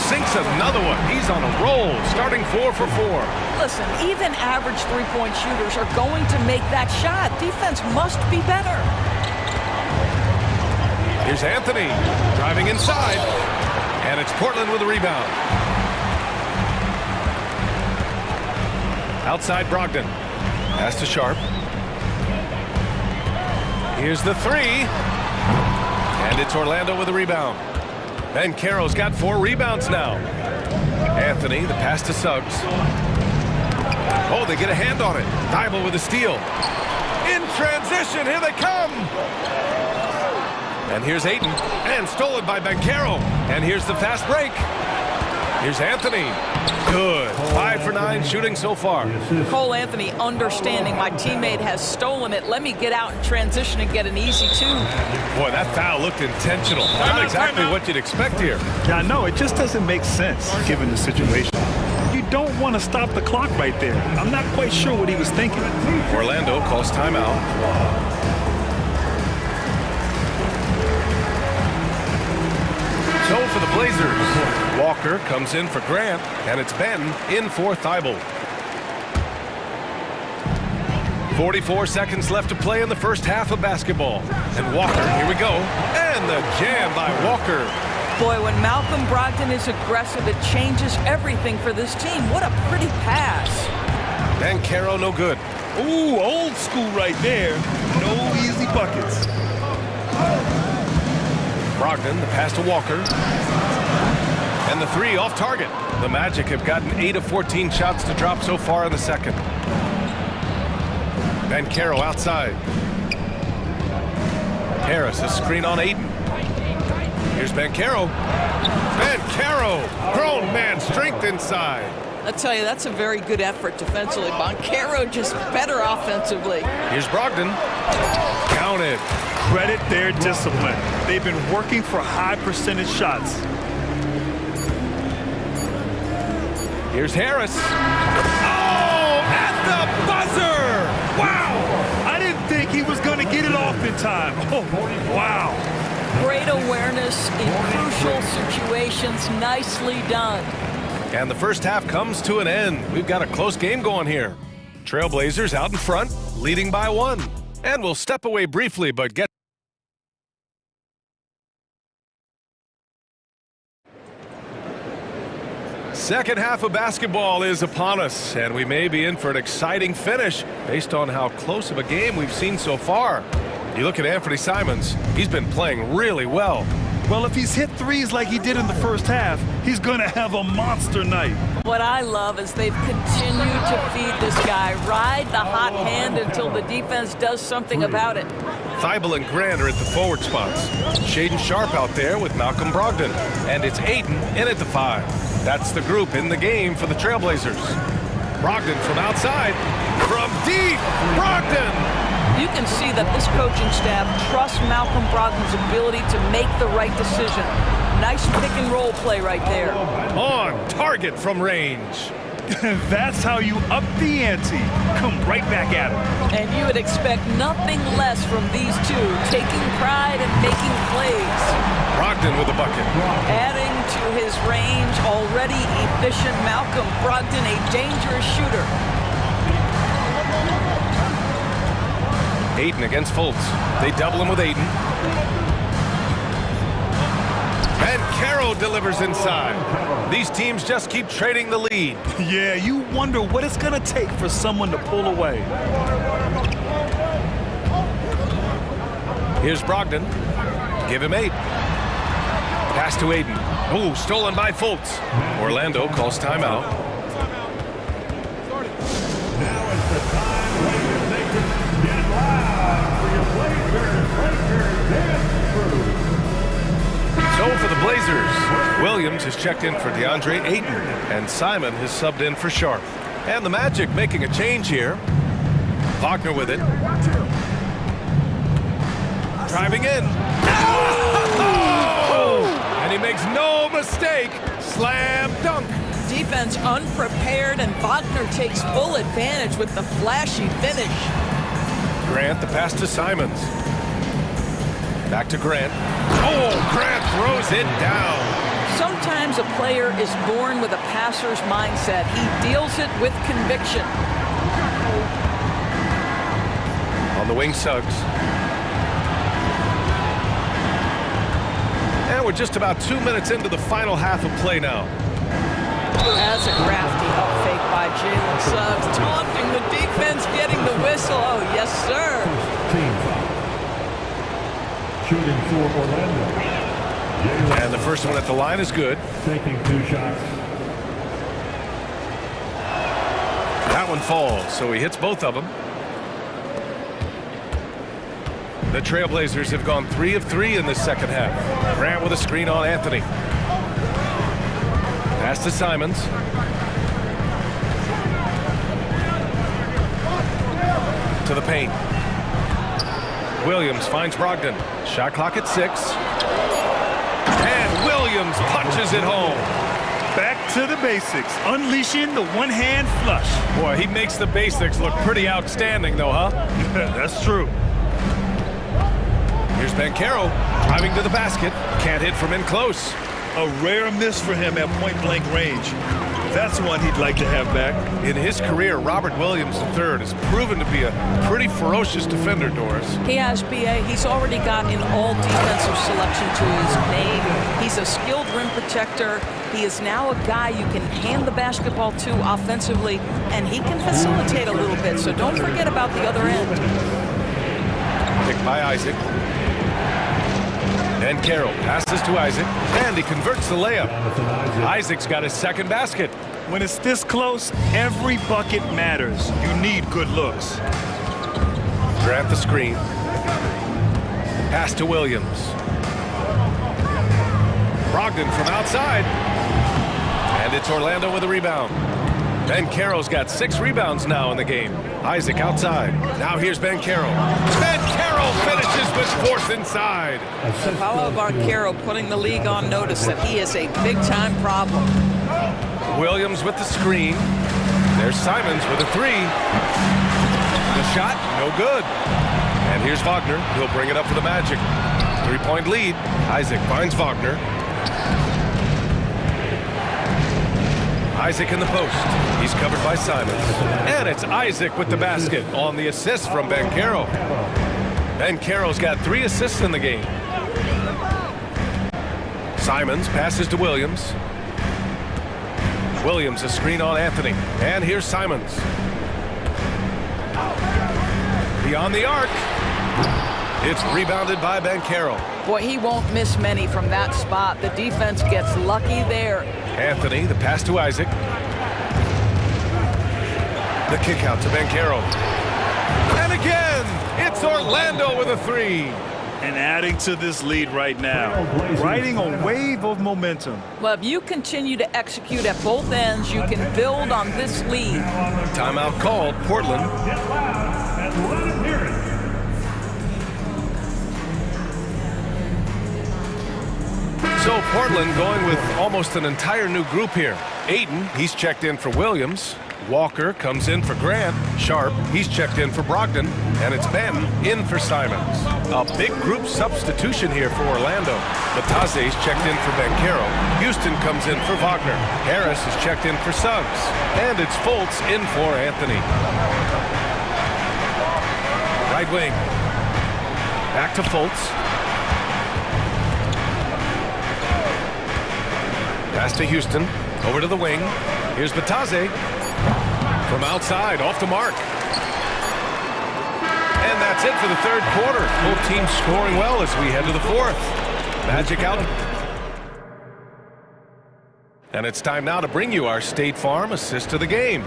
sinks another one. He's on a roll, starting 4 for 4. Listen, even average three-point shooters are going to make that shot. Defense must be better. Here's Anthony driving inside, and it's Portland with a rebound. Outside Brogdon. Pass to Sharp. Here's the three. And it's Orlando with a rebound. Banchero's got 4 rebounds now. Anthony, the pass to Suggs. Oh, they get a hand on it. Thibault with a steal. In transition, here they come. And here's Ayton, and stolen by Banchero. And here's the fast break. Here's Anthony. Good. 5 for 9 shooting so far. Cole Anthony understanding my teammate has stolen it. Let me get out and transition and get an easy 2. Boy, that foul looked intentional. Not exactly what you'd expect here. Yeah, I know. It just doesn't make sense given the situation. You don't want to stop the clock right there. I'm not quite sure what he was thinking. Orlando calls timeout. So for the Blazers, Walker comes in for Grant, and it's Ben in for Thibault. 44 seconds left to play in the first half of basketball. And Walker, here we go, and the jam by Walker. Boy, when Malcolm Brogdon is aggressive, it changes everything for this team. What a pretty pass. Banchero no good. Ooh, old school right there. No easy buckets. Brogdon, the pass to Walker. And the three off target. The Magic have gotten 8 of 14 shots to drop so far in the second. Banchero outside. Harris, a screen on Ayton. Here's Banchero. Banchero! Grown man strength inside. I tell you, that's a very good effort defensively. Banchero just better offensively. Here's Brogdon. Counted. Credit their discipline. They've been working for high percentage shots. Here's Harris. Oh, at the buzzer! Wow! I didn't think he was going to get it off in time. Oh, wow. Great awareness in crucial situations. Nicely done. And the first half comes to an end. We've got a close game going here. Trailblazers out in front, leading by 1. And we'll step away briefly, but get second half of basketball is upon us, and we may be in for an exciting finish based on how close of a game we've seen so far. You look at Anthony Simons, he's been playing really well. Well, if he's hit threes like he did in the first half, he's going to have a monster night. What I love is they've continued to feed this guy, ride the hot hand until the defense does something about it. Thibault and Grant are at the forward spots. Shaden Sharp out there with Malcolm Brogdon. And it's Ayton in at the 5. That's the group in the game for the Trailblazers. Brogdon from outside. From deep, Brogdon! You can see that this coaching staff trusts Malcolm Brogdon's ability to make the right decision. Nice pick and roll play right there. On target from range. That's how you up the ante. Come right back at him. And you would expect nothing less from these two, taking pride and making plays. Brogdon with a bucket. Adding to his range, already efficient Malcolm Brogdon, a dangerous shooter. Ayton against Fultz. They double him with Ayton. Banchero delivers inside. These teams just keep trading the lead. Yeah, you wonder what it's going to take for someone to pull away. Here's Brogdon. Give him 8. Pass to Aiden. Ooh, stolen by Fultz. Orlando calls timeout. Now is the time Lakers Nation get live for your Lakers dance crew. So for the Blazers, Williams has checked in for DeAndre Ayton, and Simon has subbed in for Sharp. And the Magic making a change here. Wagner with it. Driving in. Oh! And he makes no mistake. Slam dunk. Defense unprepared, and Wagner takes full advantage with the flashy finish. Grant, the pass to Simons. Back to Grant. Oh, Grant throws it down. Sometimes a player is born with a passer's mindset. He deals it with conviction. On the wing, Suggs. And we're just about 2 minutes into the final half of play now. That's a crafty up fake by Jalen Suggs, taunting the defense, getting the whistle. Oh, yes, sir. Team foul. Shooting for Orlando. And the first one at the line is good. Taking 2 shots. That one falls, so he hits both of them. The Trailblazers have gone 3 of 3 in the second half. Grant with a screen on Anthony. Pass to Simons. To the paint. Williams finds Brogdon. Shot clock at 6. And Williams punches it home. Back to the basics, unleashing the one-hand flush. Boy, he makes the basics look pretty outstanding, though, huh? That's true. Here's Banchero driving to the basket. Can't hit from in close. A rare miss for him at point-blank range. That's one he'd like to have back. In his career, Robert Williams III has proven to be a pretty ferocious defender, Doris. He has, B.A. He's already got an all-defensive selection to his name. He's a skilled rim protector. He is now a guy you can hand the basketball to offensively, and he can facilitate a little bit, so don't forget about the other end. Picked by Isaac. And Carroll passes to Isaac, and he converts the layup. Isaac's got his second basket. When it's this close, every bucket matters. You need good looks. Grant the screen. Pass to Williams. Brogdon from outside. And it's Orlando with a rebound. Banchero's got 6 rebounds now in the game. Isaac outside. Now here's Banchero. Banchero finishes with force inside. Paulo Banchero putting the league on notice that he is a big-time problem. Williams with the screen. There's Simons with a 3. The shot, no good. And here's Wagner. He'll bring it up for the Magic. 3-point lead. Isaac finds Wagner. Isaac in the post. He's covered by Simons. And it's Isaac with the basket on the assist from Banchero. Banchero's got 3 assists in the game. Simons passes to Williams. Williams a screen on Anthony. And here's Simons. Beyond the arc. It's rebounded by Banchero. Boy, he won't miss many from that spot. The defense gets lucky there. Anthony, the pass to Isaac. The kick out to Banchero. And again, it's Orlando with a 3. And adding to this lead right now, riding a wave of momentum. Well, if you continue to execute at both ends, you can build on this lead. Timeout called, Portland. So Portland going with almost an entire new group here. Ayton, he's checked in for Williams. Walker comes in for Grant. Sharp, he's checked in for Brogdon. And it's Benton in for Simons. A big group substitution here for Orlando. Bataze's checked in for Banchero. Houston comes in for Wagner. Harris is checked in for Suggs. And it's Fultz in for Anthony. Right wing. Back to Fultz. Pass to Houston. Over to the wing. Here's Bataze. From outside, off the mark. And that's it for the third quarter. Both teams scoring well as we head to the fourth. Magic out. And it's time now to bring you our State Farm assist of the game.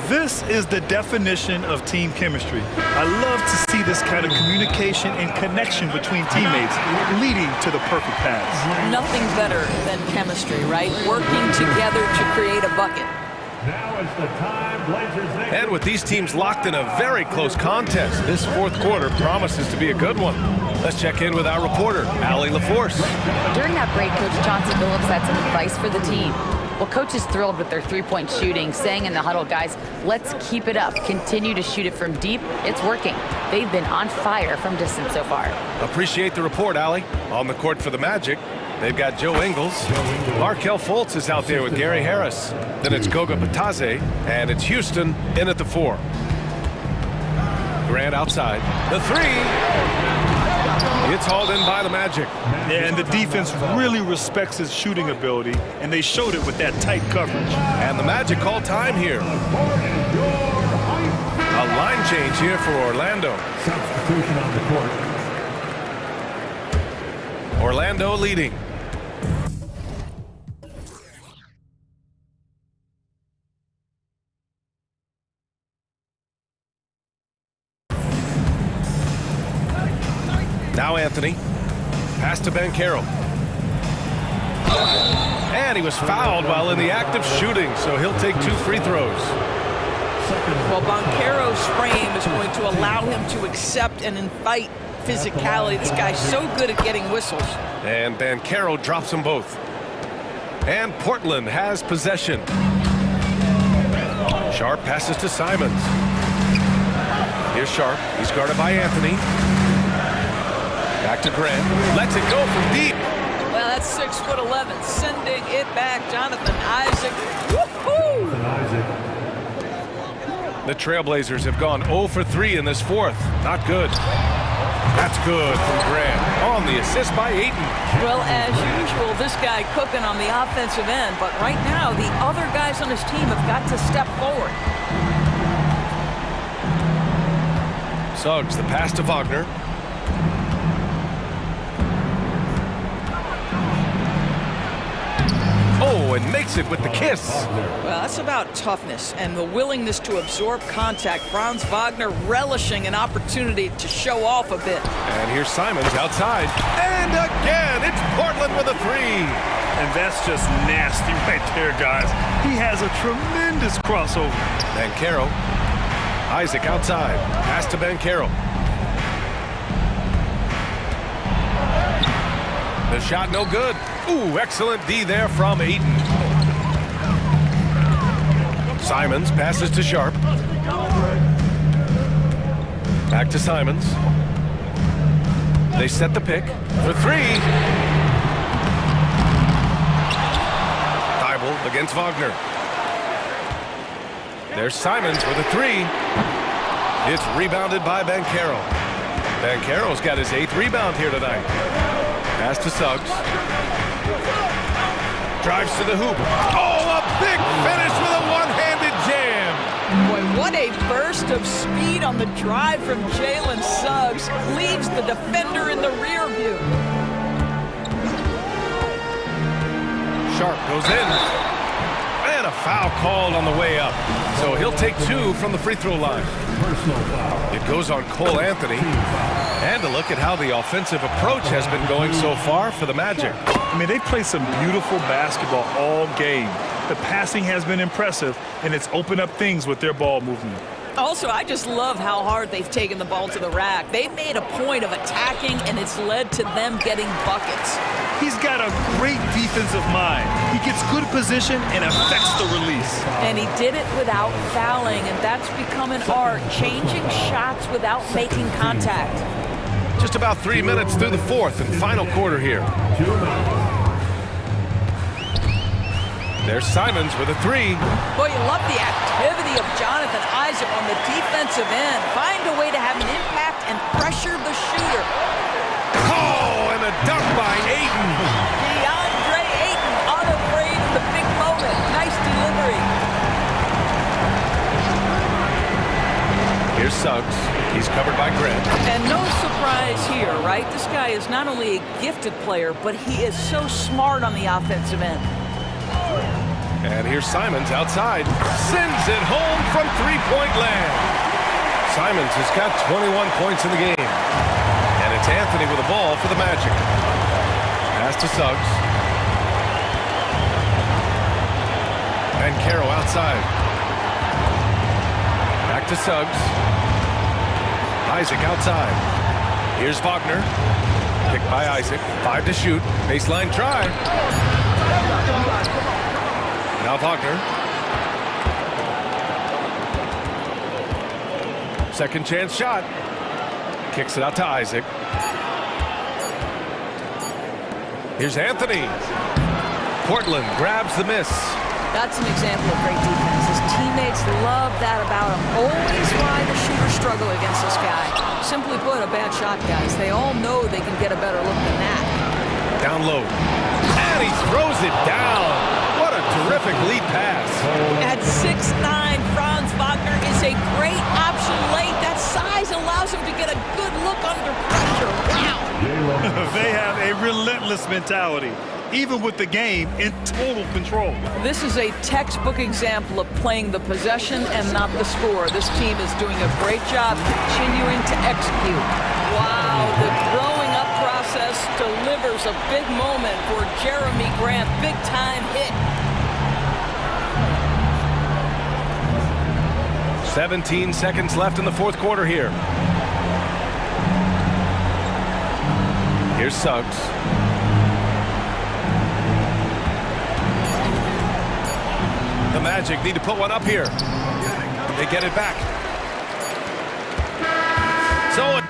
This is the definition of team chemistry. I love to see this kind of communication and connection between teammates leading to the perfect pass. Nothing better than chemistry, right? Working together to create a bucket. Now it's the time Blazers. And with these teams locked in a very close contest, this fourth quarter promises to be a good one. Let's check in with our reporter, Allie LaForce. During that break, Coach Johnson Phillips had some advice for the team. Well, Coach is thrilled with their three-point shooting, saying in the huddle, guys, let's keep it up. Continue to shoot it from deep. It's working. They've been on fire from distance so far. Appreciate the report, Allie. On the court for the Magic, they've got Joe Ingles. Markelle Fultz is out there with Gary Harris. Then it's Goga Batadze, and it's Houston in at the 4. Grant outside. The 3. It's hauled in by the Magic. Yeah, and the defense really respects his shooting ability, and they showed it with that tight coverage. And the Magic call time here. A line change here for Orlando. Substitution on the court. Orlando leading. Now Anthony. Pass to Banchero. And he was fouled while in the act of shooting, so he'll take 2 free throws. Well, Banchero's frame is going to allow him to accept and invite physicality. This guy's so good at getting whistles. And Banchero drops them both. And Portland has possession. Sharp passes to Simons. Here's Sharp. He's guarded by Anthony. Back to Grant. Lets it go from deep. Well, that's 6'11", sending it back. Jonathan Isaac. Woohoo! The Trailblazers have gone 0 for 3 in this fourth. Not good. That's good from Grant. On the assist by Ayton. Well, as usual, this guy cooking on the offensive end. But right now, the other guys on his team have got to step forward. Suggs, the pass to Wagner. Oh, and makes it with the kiss. Well, that's about toughness and the willingness to absorb contact. Franz Wagner relishing an opportunity to show off a bit. And here's Simons outside. And again, it's Portland with a 3. And that's just nasty right there, guys. He has a tremendous crossover. Banchero. Isaac outside. Pass to Banchero. The shot no good. Ooh, excellent D there from Ayton. Simons passes to Sharp. Back to Simons. They set the pick for 3. Thibault against Wagner. There's Simons with a 3. It's rebounded by Banchero. Banchero's got his 8th rebound here tonight. Pass to Suggs. Drives to the hoop. Oh, a big finish with a one-handed jam. Boy, what a burst of speed on the drive from Jalen Suggs. Leaves the defender in the rear view. Sharp goes in. And a foul called on the way up. So he'll take 2 from the free throw line. It goes on Cole Anthony. And a look at how the offensive approach has been going so far for the Magic. I mean, they play some beautiful basketball all game. The passing has been impressive, and it's opened up things with their ball movement. Also, I just love how hard they've taken the ball to the rack. They've made a point of attacking, and it's led to them getting buckets. He's got a great defensive mind. He gets good position and affects the release. And he did it without fouling, and that's become an art, changing shots without making contact. Just about 3 minutes through the fourth and final quarter here. There's Simons with a 3. Boy, you love the activity of Jonathan Isaac on the defensive end. Find a way to have an impact and pressure the shooter. Oh, and a dunk by Ayton. DeAndre Ayton, unafraid of the big moment. Nice delivery. Here's Suggs. He's covered by Grant. And no surprise here, right? This guy is not only a gifted player, but he is so smart on the offensive end. And here's Simons outside. Sends it home from three-point land. Simons has got 21 points in the game. And it's Anthony with the ball for the Magic. Pass to Suggs. And Caro outside. Back to Suggs. Isaac outside. Here's Wagner. Picked by Isaac. 5 to shoot. Baseline try. Now Wagner. Second chance shot. Kicks it out to Isaac. Here's Anthony. Portland grabs the miss. That's an example of great defense. His teammates love that about him. Always why the shooters struggle against this guy. Simply put, a bad shot, guys. They all know they can get a better look than that. Down low. And he throws it down. What a terrific lead pass. At 6'9", Franz Wagner is a great option late. That size allows him to get a good look under pressure. Wow. They have a relentless mentality, even with the game in total control. This is a textbook example of playing the possession and not the score. This team is doing a great job continuing to execute. Wow, the growing up process delivers a big moment for Jeremy Grant. Big time hit. 17 seconds left in the fourth quarter here. Here's Suggs. The Magic need to put one up here. They get it back. So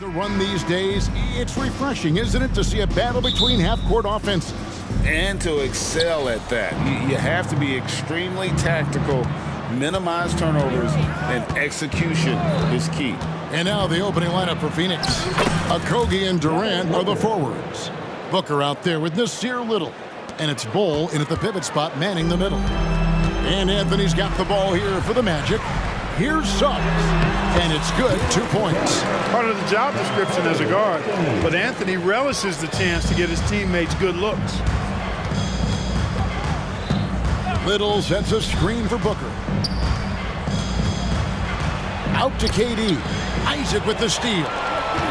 The run these days, it's refreshing, isn't it, to see a battle between half-court offenses? And to excel at that. You have to be extremely tactical, minimize turnovers, and execution is key. And now the opening lineup for Phoenix. Okogie and Durant are the forwards. Booker out there with Nasir Little. And it's Bol in at the pivot spot, manning the middle. And Anthony's got the ball here for the Magic. Here's Suggs. And it's good, 2 points. Part of the job description as a guard. But Anthony relishes the chance to get his teammates good looks. Little sets a screen for Booker. Out to KD. Isaac with the steal.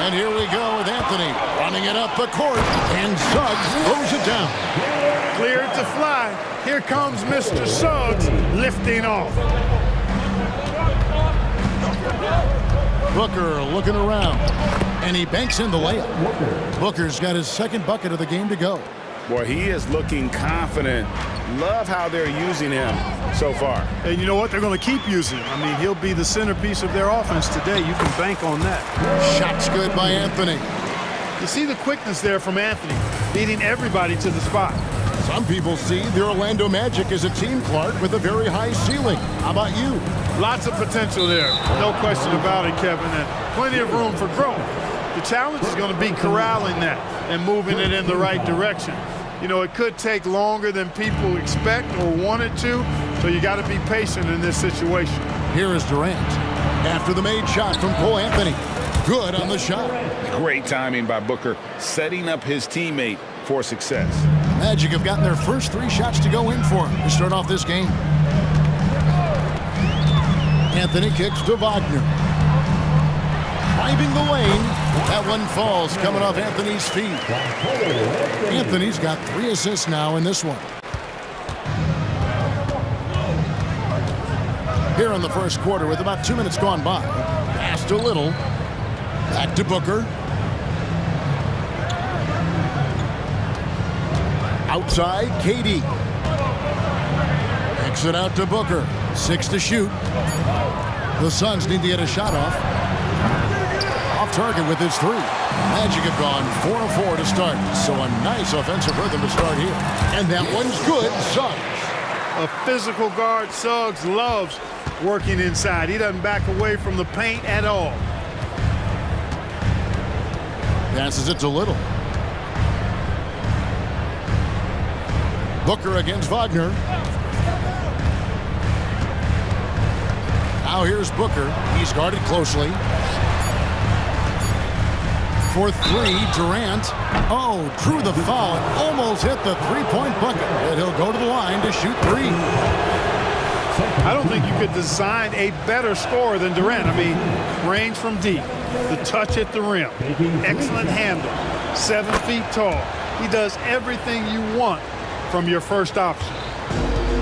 And here we go with Anthony running it up the court. And Suggs throws it down. Cleared to fly. Here comes Mr. Suggs lifting off. Booker looking around. And he banks in the layup. Booker's got his second bucket of the game to go. Boy, he is looking confident. Love how they're using him so far. And you know what? They're going to keep using him. I mean, he'll be the centerpiece of their offense today. You can bank on that. Shot's good by Anthony. You see the quickness there from Anthony, leading everybody to the spot. Some people see the Orlando Magic as a team, Clark, with a very high ceiling. How about you? Lots of potential there. No question about it, Kevin, and plenty of room for growth. The challenge is going to be corralling that and moving it in the right direction. You know, it could take longer than people expect or want it to, so you got to be patient in this situation. Here is Durant. After the made shot from Cole Anthony. Good on the shot. Great timing by Booker, setting up his teammate for success. Magic have gotten their first 3 shots to go in for him to start off this game. Anthony kicks to Wagner. Driving the lane. That one falls, coming off Anthony's feet. Anthony's got 3 assists now in this one. Here in the first quarter with about 2 minutes gone by. Pass to Little. Back to Booker. Outside, KD. Exit out to Booker. 6 to shoot. The Suns need to get a shot off. Off target with his 3. Magic have gone 4 of 4 to start. So a nice offensive rhythm to start here. And that one's good. Suggs. A physical guard, Suggs loves working inside. He doesn't back away from the paint at all. Passes it to Little. Booker against Wagner. Now here's Booker. He's guarded closely. For 3, Durant. Oh, drew the foul and almost hit the 3-point bucket. But he'll go to the line to shoot 3. I don't think you could design a better scorer than Durant. I mean, range from deep, the touch at the rim, excellent handle, 7 feet tall. He does everything you want from your first option.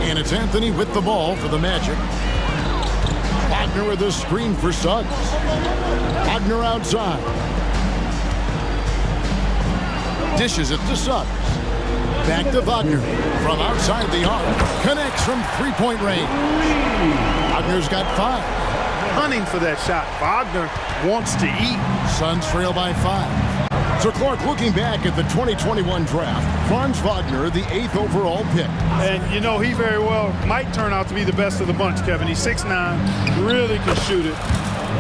And it's Anthony with the ball for the Magic. Wagner with a screen for Suggs. Wagner outside. Dishes it to Suggs. Back to Wagner from outside the arc. Connects from 3-point range. Wagner's got 5. Hunting for that shot. Wagner wants to eat. Suns trail by 5. So Clark, looking back at the 2021 draft, Franz Wagner, the 8th overall pick. And you know, he very well might turn out to be the best of the bunch, Kevin. He's 6'9", really can shoot it.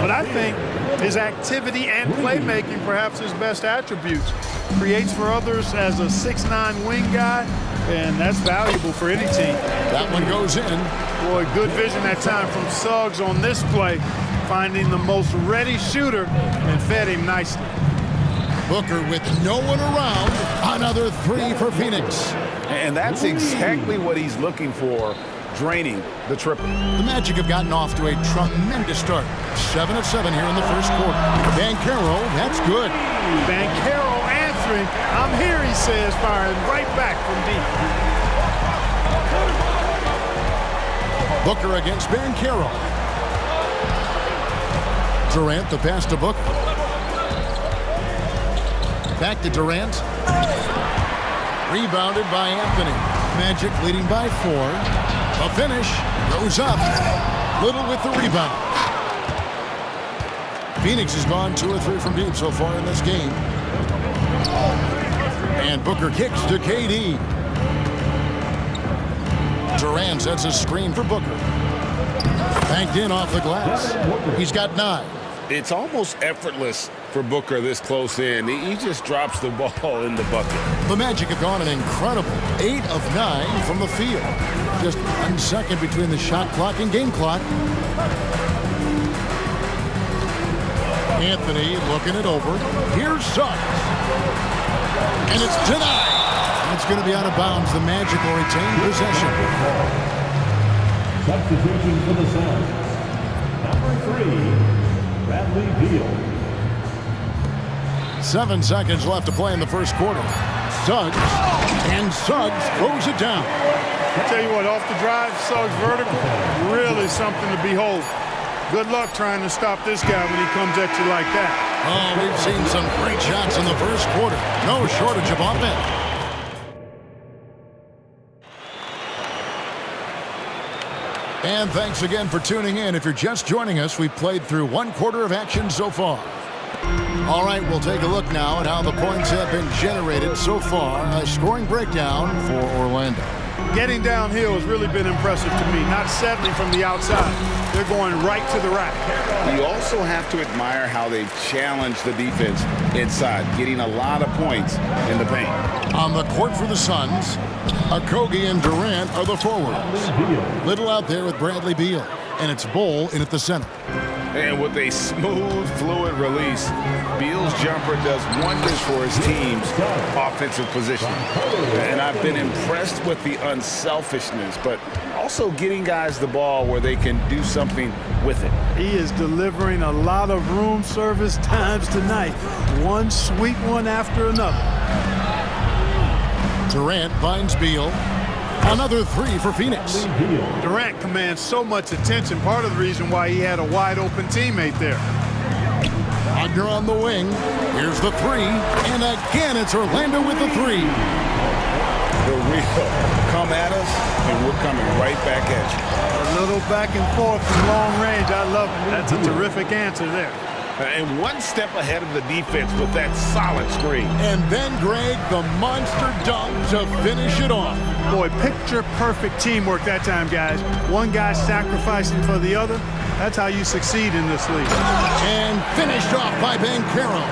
But I think his activity and playmaking, perhaps his best attributes. Creates for others as a 6'9" wing guy, and that's valuable for any team. That one goes in. Boy, good vision that time from Suggs on this play, finding the most ready shooter and fed him nicely. Booker with no one around. Another 3 for Phoenix. And that's exactly what he's looking for, draining the triple. The Magic have gotten off to a tremendous start. 7 of 7 here in the first quarter. Banchero, that's good. Banchero answering. I'm here, he says, firing right back from deep. Booker against Banchero. Durant, the pass to Booker. Back to Durant. Rebounded by Anthony. Magic leading by 4. A finish. Goes up. Little with the rebound. Phoenix has gone 2 or 3 from deep so far in this game. And Booker kicks to KD. Durant sets a screen for Booker. Banked in off the glass. He's got 9. It's almost effortless for Booker this close in. He just drops the ball in the bucket. The Magic have gone an incredible 8 of 9 from the field. Just 1 second between the shot clock and game clock. Anthony looking it over. Here's Suggs. And it's denied. It's going to be out of bounds. The Magic will retain possession. Substitution for the Suns. Number 3, Bradley Beal. 7 seconds left to play in the first quarter. Suggs. And Suggs throws it down. I tell you what, off the drive, Suggs vertical, really something to behold. Good luck trying to stop this guy when he comes at you like that. Oh, we've seen some great shots in the first quarter. No shortage of offense. And thanks again for tuning in. If you're just joining us, we've played through 1 quarter of action so far. All right, we'll take a look now at how the points have been generated so far. A scoring breakdown for Orlando. Getting downhill has really been impressive to me. Not settling from the outside. They're going right to the rack. You also have to admire how they've challenged the defense inside, getting a lot of points in the paint. On the court for the Suns, Okogie and Durant are the forwards. Little out there with Bradley Beal, and it's Bol in at the center. And with a smooth, fluid release, Beal's jumper does wonders for his team's offensive position. And I've been impressed with the unselfishness, but also getting guys the ball where they can do something with it. He is delivering a lot of room service times tonight. One sweet one after another. Durant finds Beal. Another 3 for Phoenix. Durant commands so much attention. Part of the reason why he had a wide-open teammate there. Wagner on the wing. Here's the 3. And again, it's Orlando with the 3. The real come at us, and we're coming right back at you. A little back and forth from long range. I love it. That's a terrific answer there. And 1 step ahead of the defense with that solid screen. And then, Greg, the monster dunk to finish it off. Boy, picture-perfect teamwork that time, guys. One guy sacrificing for the other. That's how you succeed in this league. And finished off by Banchero.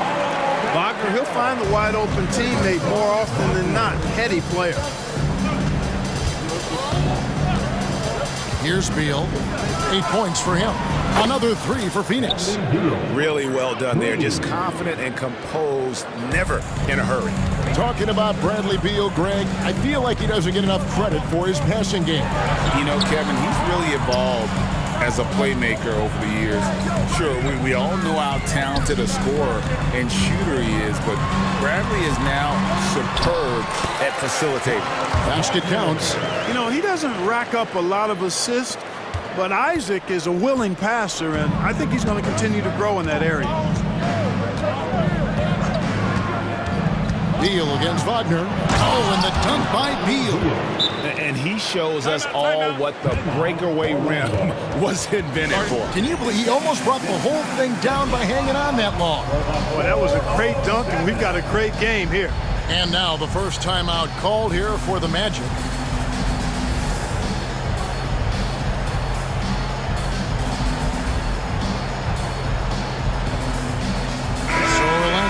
Wagner, he'll find the wide-open teammate more often than not. Heady player. Here's Beal. 8 points for him. Another 3 for Phoenix. Really well done there. Just confident and composed, never in a hurry. Talking about Bradley Beal, Greg, I feel like he doesn't get enough credit for his passing game. You know, Kevin, he's really evolved as a playmaker over the years. Sure, we all know how talented a scorer and shooter he is, but Bradley is now superb at facilitating. Basket counts. You know, he doesn't rack up a lot of assists, but Isaac is a willing passer, and I think he's going to continue to grow in that area. Beal against Wagner. Oh, and the dunk by Beal. And he shows us all what the breakaway rim was invented for. Can you believe he almost brought the whole thing down by hanging on that long? Boy, that was a great dunk, and we've got a great game here. And now the first timeout called here for the Magic.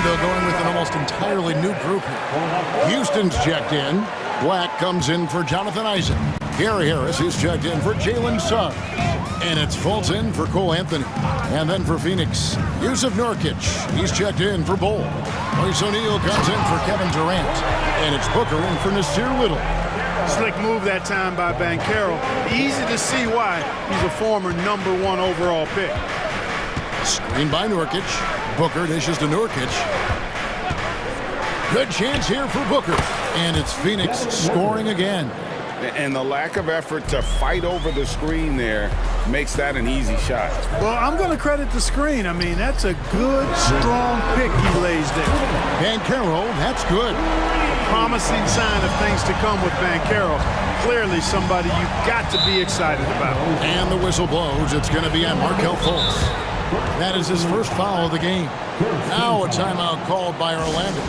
Going with an almost entirely new group here. Houston's checked in. Black comes in for Jonathan Isaac. Gary Harris is checked in for Jalen Suggs. And it's Fulton for Cole Anthony. And then for Phoenix, Yusuf Nurkic. He's checked in for Bol. Royce O'Neal comes in for Kevin Durant. And it's Booker in for Nasir Little. Slick move that time by Banchero. Easy to see why he's a former #1 overall pick. Screen by Nurkic. Booker dishes to Nurkic. Good chance here for Booker. And it's Phoenix scoring again. And the lack of effort to fight over the screen there makes that an easy shot. Well, I'm going to credit the screen. I mean, that's a good, strong pick he lays there. Banchero, that's good. Promising sign of things to come with Banchero. Clearly somebody you've got to be excited about. And the whistle blows. It's going to be on Markelle Fultz. That is his first foul of the game. Now a timeout called by Orlando.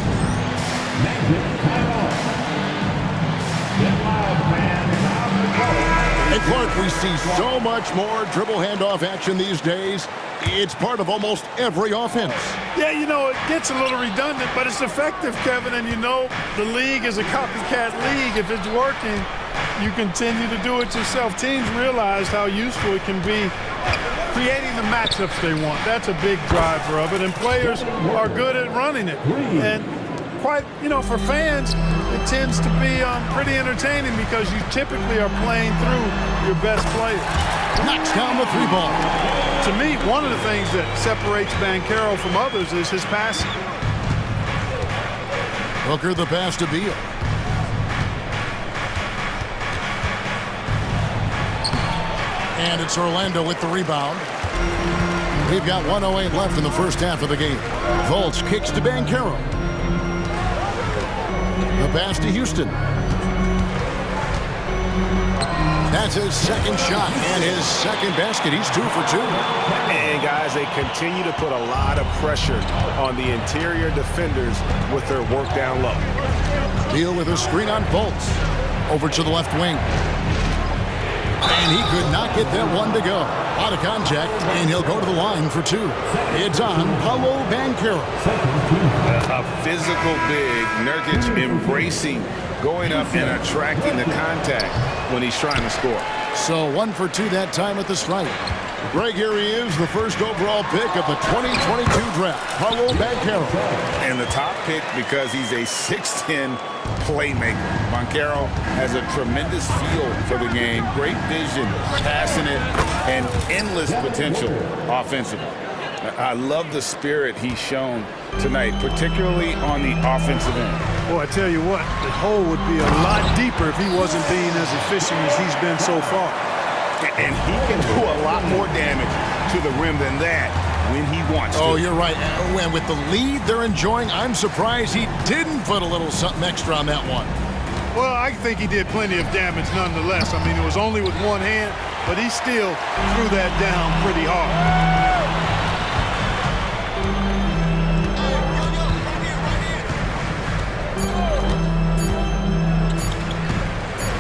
Hey, Clark, we see so much more dribble handoff action these days. It's part of almost every offense. Yeah, you know, it gets a little redundant, but it's effective, Kevin. And you know, the league is a copycat league. If it's working, you continue to do it yourself. Teams realize how useful it can be creating the matchups they want. That's a big driver of it. And players are good at running it. And quite, you know, for fans, it tends to be pretty entertaining because you typically are playing through your best players. Knocks down the three ball. To me, one of the things that separates Banchero from others is his passing. Booker the pass to Beal. And it's Orlando with the rebound. We've got 1:08 left in the first half of the game. Fultz kicks to Banchero. The pass to Houston. That's his second shot and his second basket. He's 2 for 2. And guys, they continue to put a lot of pressure on the interior defenders with their work down low. Beal with a screen on Fultz. Over to the left wing. And he could not get that one to go. Out of contact, and he'll go to the line for 2. It's on Paolo Banchero. A physical big, Nurkic embracing, going up and attracting the contact when he's trying to score. So 1 for 2 that time at the stripe. Greg, here he is, the first overall pick of the 2022 draft, Paolo Banchero. And the top pick because he's a 6'10 playmaker. Banchero has a tremendous feel for the game, great vision, passing it, and endless potential offensively. I love the spirit he's shown tonight, particularly on the offensive end. Boy, I tell you what, the hole would be a lot deeper if he wasn't being as efficient as he's been so far. And he can do a lot more damage to the rim than that when he wants to. Oh, you're right. And with the lead they're enjoying, I'm surprised he didn't put a little something extra on that one. Well, I think he did plenty of damage nonetheless. I mean, it was only with one hand, but he still threw that down pretty hard.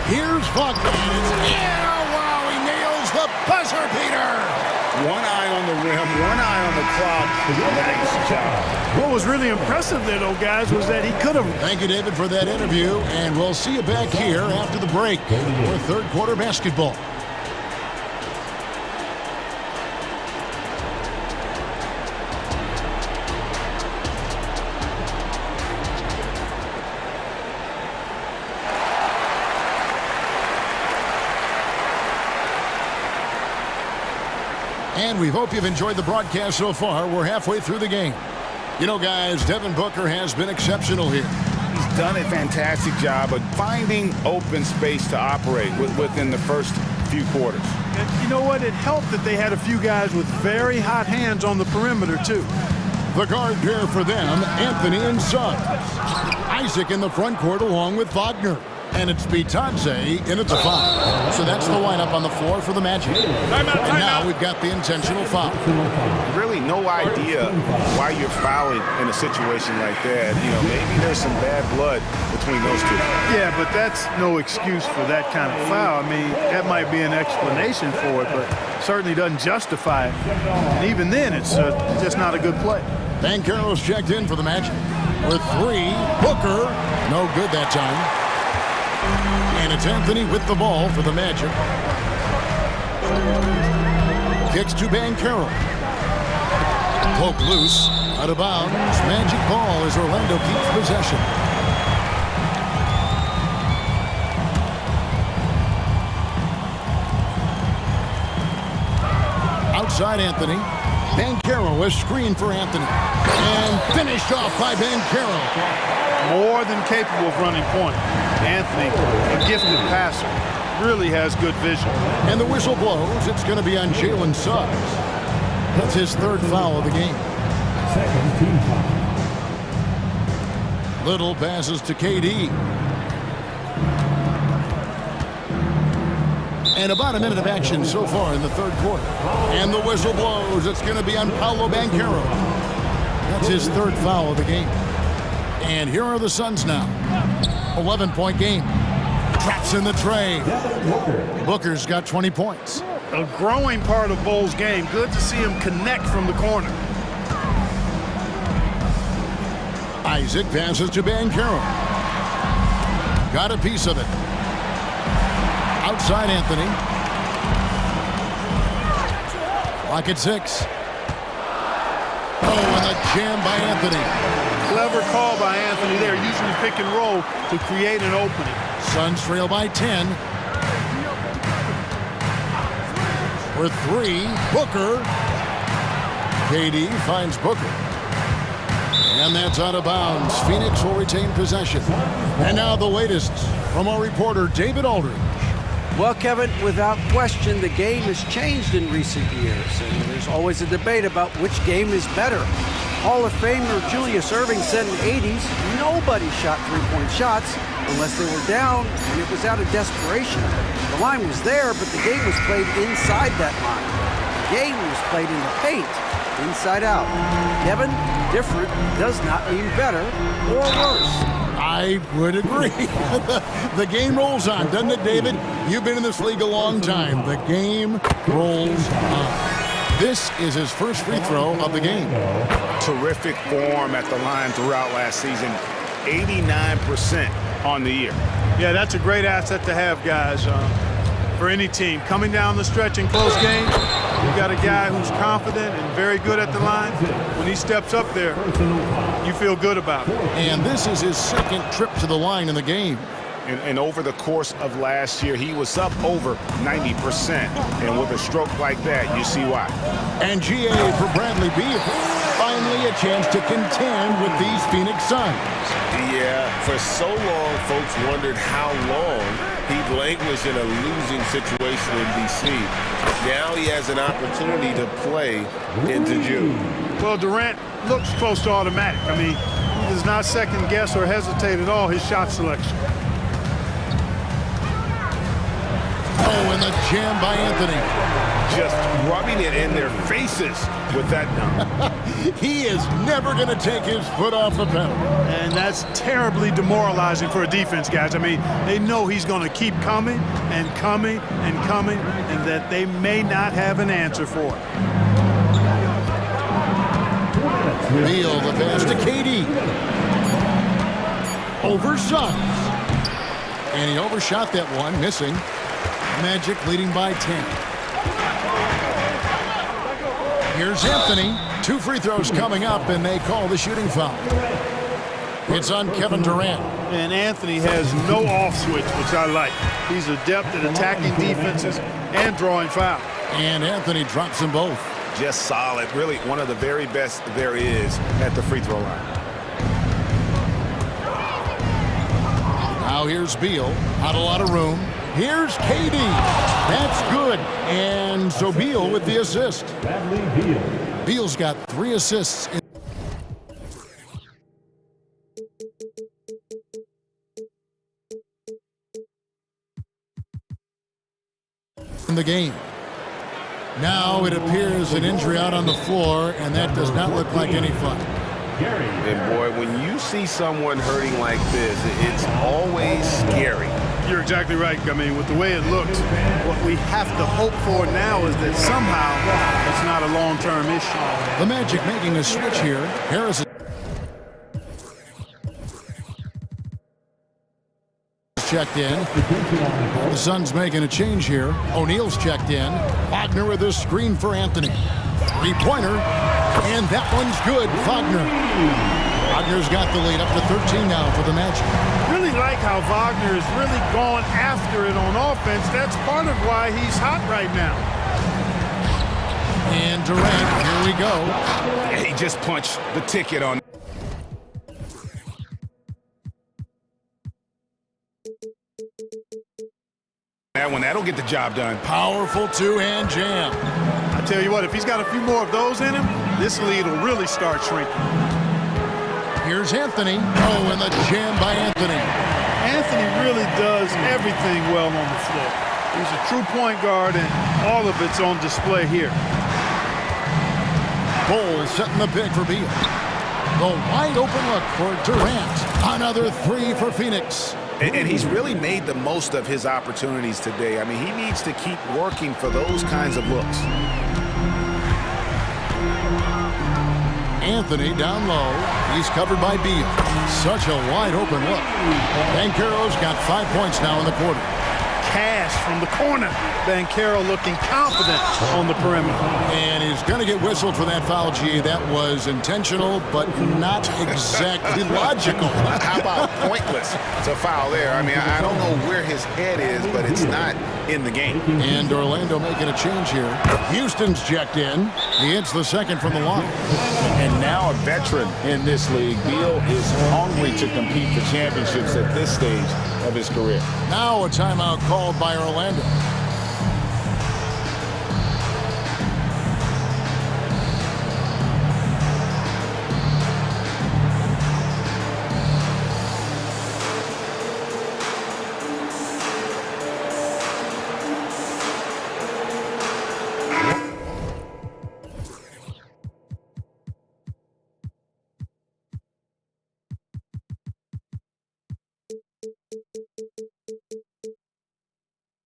Here's Faulkner. Wow, he nails the buzzer beater. One eye on the rim, one eye on the clock. Nice job. What was really impressive there, though, guys, was that he could have. Thank you, David, for that interview. And we'll see you back here after the break for third quarter basketball. And we hope you've enjoyed the broadcast so far. We're halfway through the game. You know, guys, Devin Booker has been exceptional here. He's done a fantastic job of finding open space to operate within the first few quarters. And you know what? It helped that they had a few guys with very hot hands on the perimeter, too. The guard pair for them, Anthony and Suggs. Isaac in the front court along with Wagner. And it's Bitadze in at the foul. So that's the lineup on the floor for the Magic. And now we've got the intentional foul. Really no idea why you're fouling in a situation like that. You know, maybe there's some bad blood between those two. Yeah, but that's no excuse for that kind of foul. I mean, that might be an explanation for it, but certainly doesn't justify it. And even then, it's just not a good play. Banchero's checked in for the Magic. With 3, Booker, no good that time. And it's Anthony with the ball for the Magic. Kicks to Banchero. Poke loose, out of bounds. Magic ball as Orlando keeps possession. Outside Anthony. Banchero is screened for Anthony. And finished off by Banchero. More than capable of running point. Anthony, a gifted passer, really has good vision. And the whistle blows. It's going to be on Jalen Suggs. That's his third foul of the game. Second team foul. Little passes to KD. And about a minute of action so far in the third quarter. And the whistle blows. It's going to be on Paolo Banchero. That's his third foul of the game. And here are the Suns now. 11-point game. Traps in the tray. Booker's got 20 points. A growing part of Bull's game. Good to see him connect from the corner. Isaac passes to Banchero. Got a piece of it. Outside Anthony. Lock at 6. Oh, and a jam by Anthony. Clever call by Anthony there, using the pick and roll to create an opening. Suns trail by 10. For 3, Booker. KD finds Booker. And that's out of bounds. Phoenix will retain possession. And now the latest from our reporter, David Aldridge. Well, Kevin, without question, the game has changed in recent years, and there's always a debate about which game is better. Hall of Famer Julius Erving said in the 80s, nobody shot three-point shots unless they were down, and it was out of desperation. The line was there, but the game was played inside that line. The game was played in the paint, inside out. Kevin, different does not mean better or worse. I would agree. The game rolls on, doesn't it, David? You've been in this league a long time. The game rolls on. This is his first free throw of the game. Terrific form at the line throughout last season. 89% on the year. Yeah, that's a great asset to have, guys, for any team. Coming down the stretch in close games, you got a guy who's confident and very good at the line. When he steps up there, you feel good about it. And this is his second trip to the line in the game. And over the course of last year, he was up over 90%. And with a stroke like that, you see why. And GA for Bradley Beal. Finally a chance to contend with these Phoenix Suns. Yeah, for so long, folks wondered how long he'd languished in a losing situation in D.C. Now he has an opportunity to play into June. Well, Durant looks close to automatic. I mean, he does not second guess or hesitate at all his shot selection. Oh, and the jam by Anthony. Just rubbing it in their faces with that dunk. He is never going to take his foot off the pedal. And that's terribly demoralizing for a defense, guys. I mean, they know he's going to keep coming and coming and coming, and that they may not have an answer for it. Beal, the pass to KD. Over Suns. And he overshot that one, missing. Magic leading by 10. Here's Anthony. 2 free throws coming up, and they call the shooting foul. It's on Kevin Durant. And Anthony has no off switch, which I like. He's adept at attacking defenses and drawing fouls. And Anthony drops them both. Just solid. Really one of the very best there is at the free throw line. Now here's Beal. Not a lot of room. Here's KD. That's good. And so Beal with the assist. Beal's got 3 assists in the game. Now it appears an injury out on the floor, and that does not look like any fun. And boy, when you see someone hurting like this, it's always scary. You're exactly right. I mean, with the way it looks, what we have to hope for now is that somehow it's not a long-term issue. The Magic making a switch here. Harris checked in. The Suns making a change here. O'Neal's checked in. Wagner with a screen for Anthony. 3-pointer. And that one's good. Wagner. Wagner's got the lead up to 13 now for the Magic. Really like how Wagner is really going after it on offense. That's part of why he's hot right now. And Durant, here we go. He just punched the ticket on. That one, that'll get the job done. Powerful two-hand jam. I tell you what, if he's got a few more of those in him, this lead will really start shrinking. Here's Anthony. Oh, and the jam by Anthony. Anthony really does everything well on the floor. He's a true point guard, and all of it's on display here. Cole setting the pick for Beal. The wide open look for Durant. Another three for Phoenix. And he's really made the most of his opportunities today. I mean, he needs to keep working for those kinds of looks. Anthony down low. He's covered by Beal. Such a wide open look. Banchero's got 5 points now in the quarter. Cash from the corner. Banchero looking confident on the perimeter. And he's going to get whistled for that foul, G. That was intentional, but not exactly logical. How about pointless? It's a foul there. I mean, I don't know where his head is, but it's not in the game. And Orlando making a change here. Houston's checked in. He hits the second from the line. And now a veteran in this league. Beal is hungry to compete for championships at this stage of his career. Now a timeout called by Orlando.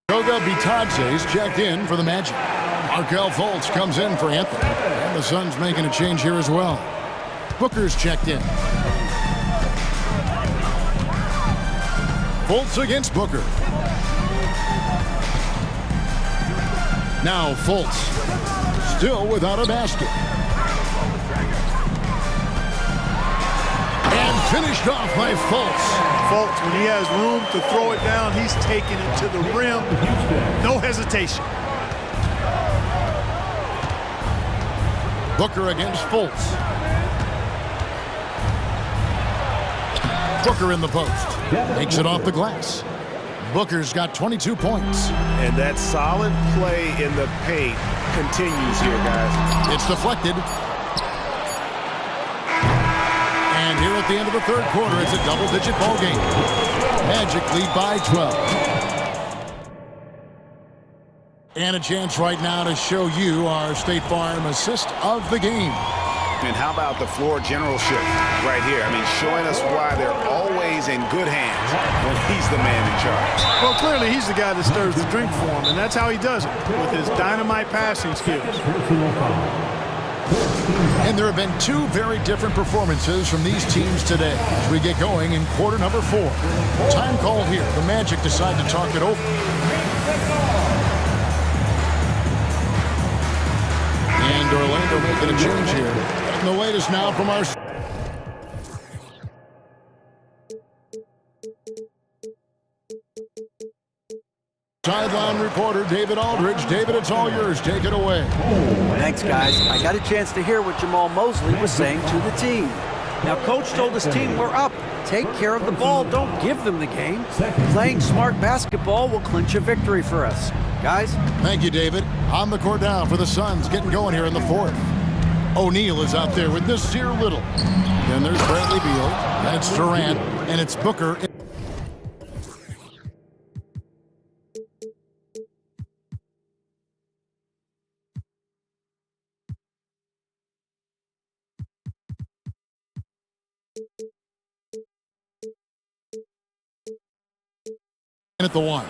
Goga Bitadze's checked in for the Magic. Markelle Fultz comes in for Anthony. And the Suns making a change here as well. Booker's checked in. Fultz against Booker. Now Fultz. Still without a basket. And finished off by Fultz. Fultz, when he has room to throw it down, he's taking it to the rim. No hesitation. Booker against Fultz. Booker in the post. Makes it off the glass. Booker's got 22 points. And that solid play in the paint continues here, guys. It's deflected. And here at the end of the third quarter, it's a double-digit ball game. Magic lead by 12. And a chance right now to show you our State Farm assist of the game. And how about the floor generalship right here? I mean, showing us why they're always in good hands when he's the man in charge. Well, clearly he's the guy that stirs the drink for him, and that's how he does it, with his dynamite passing skills. And there have been two very different performances from these teams today as we get going in quarter number 4. Time call here. The Magic decide to talk it over. And Orlando making a change here. And the latest now from our... sideline reporter David Aldridge. David, it's all yours. Take it away. Thanks, guys. I got a chance to hear what Jamal Mosley was saying to the team. Now, Coach told his team, we're up. Take care of the ball. Don't give them the game. Playing smart basketball will clinch a victory for us. Guys? Thank you, David. On the court now for the Suns, getting going here in the fourth. O'Neal is out there with Nasir Little. Then there's Bradley Beal. And it's Durant. And it's Booker. At the one.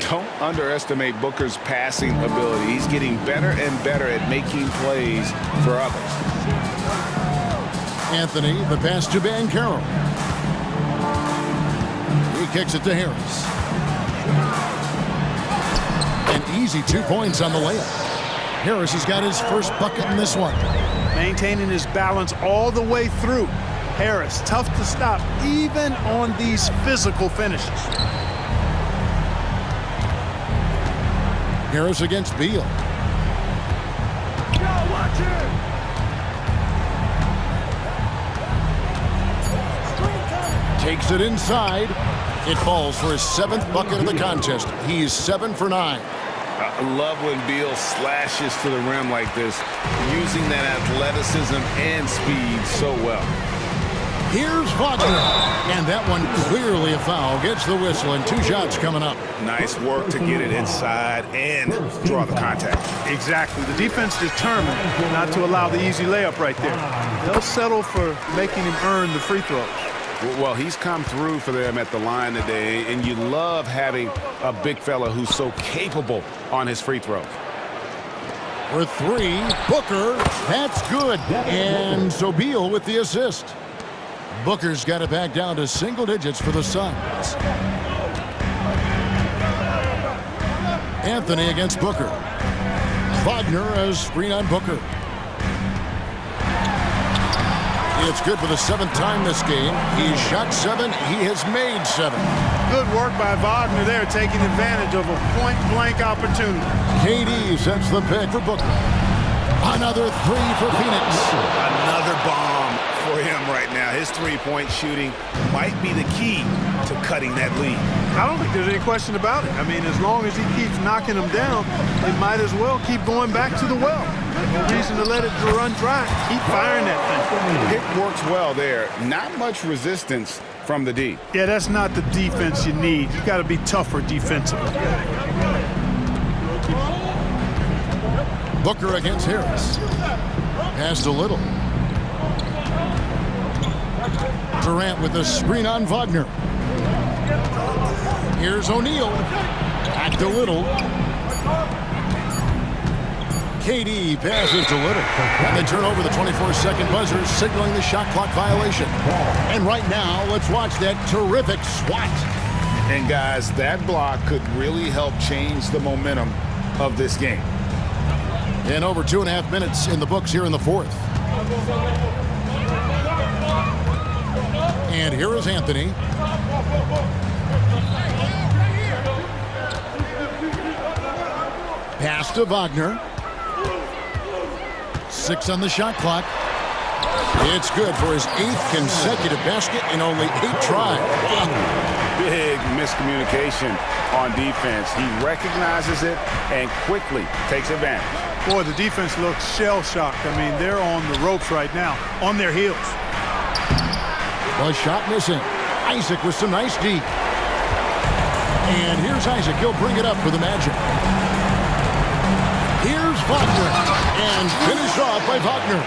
Don't underestimate Booker's passing ability. He's getting better and better at making plays for others. Anthony, the pass to Banchero. He kicks it to Harris. An easy 2 points on the layup. Harris has got his first bucket in this one. Maintaining his balance all the way through. Harris, tough to stop, even on these physical finishes. Harris against Beal. Takes it inside. It falls for his 7th bucket of the contest. He's 7 for 9. I love when Beal slashes to the rim like this, using that athleticism and speed so well. Here's Wagner. And that one clearly a foul. Gets the whistle, and 2 shots coming up. Nice work to get it inside and draw the contact. Exactly. The defense determined not to allow the easy layup right there. They'll settle for making him earn the free throws. Well, he's come through for them at the line today, and you love having a big fella who's so capable on his free throws. For 3, Booker. That's good. And Sobeel with the assist. Booker's got it back down to single digits for the Suns. Anthony against Booker. Wagner as screen on Booker. It's good for the 7th time this game. He's shot 7. He has made 7. Good work by Wagner there, taking advantage of a point-blank opportunity. KD sets the pick for Booker. Another 3 for Phoenix. Another bomb for him right now. His three-point shooting might be the key to cutting that lead. I don't think there's any question about it. I mean, as long as he keeps knocking them down, they might as well keep going back to the well. No reason to let it run dry. Keep firing that thing. It works well there. Not much resistance from the D. Yeah, that's not the defense you need. You got to be tougher defensively. Booker against Harris. Pass to Little. Durant with the screen on Wagner. Here's O'Neal. Back to Little. KD passes to Little. And they turn over the 24-second buzzer, signaling the shot clock violation. And right now, let's watch that terrific swat. And guys, that block could really help change the momentum of this game. And over 2.5 minutes in the books here in the 4th. And here is Anthony. Pass to Wagner. 6 on the shot clock. It's good for his 8th consecutive basket in only 8 tries. Big miscommunication on defense. He recognizes it and quickly takes advantage. Boy, the defense looks shell-shocked. I mean, they're on the ropes right now, on their heels. The shot missing. Isaac with some nice D. And here's Isaac. He'll bring it up for the Magic. Here's Wagner. And finished off by Wagner.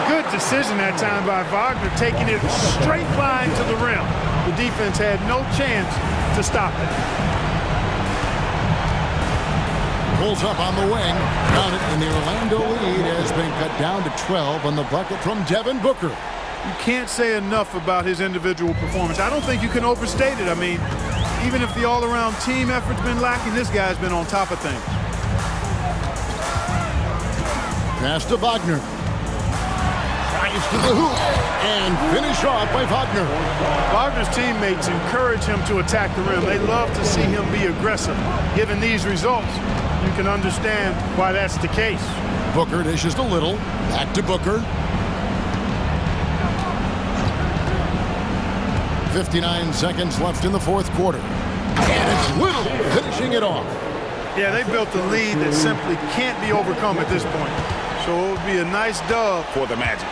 Good decision that time by Wagner, taking it straight line to the rim. The defense had no chance to stop it. Pulls up on the wing. Got it, and the Orlando lead has been cut down to 12 on the bucket from Devin Booker. You can't say enough about his individual performance. I don't think you can overstate it. I mean, even if the all-around team effort's been lacking, this guy's been on top of things. Pass to Wagner. Drives to the hoop and finished off by Wagner. Wagner's teammates encourage him to attack the rim. They love to see him be aggressive. Given these results, you can understand why that's the case. Booker dishes to Little. Back to Booker. 59 seconds left in the 4th quarter. And it's Little finishing it off. Yeah, they built a lead that simply can't be overcome at this point. So it would be a nice dub for the Magic.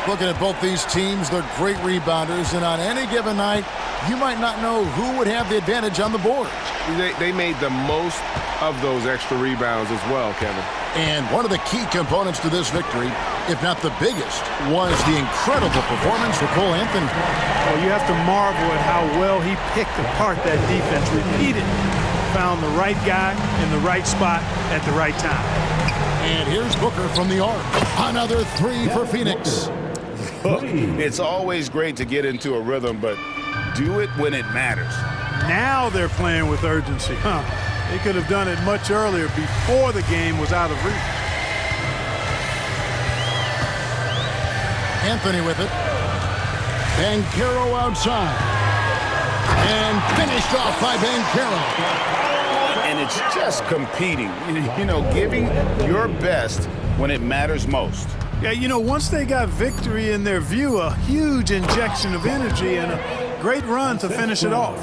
Looking at both these teams, they're great rebounders, and on any given night, you might not know who would have the advantage on the board. They made the most of those extra rebounds as well, Kevin. And one of the key components to this victory, if not the biggest, was the incredible performance for Cole Anthony. Well, you have to marvel at how well he picked apart that defense. Repeated. Found the right guy in the right spot at the right time. And here's Booker from the arc. Another 3 for Phoenix. Look, it's always great to get into a rhythm, but do it when it matters. Now they're playing with urgency. They could have done it much earlier, before the game was out of reach. Anthony with it. Banchero outside. And finished off by Banchero. And it's just competing, you know, giving your best when it matters most. Yeah, you know, once they got victory in their view, a huge injection of energy and a great run to finish it off.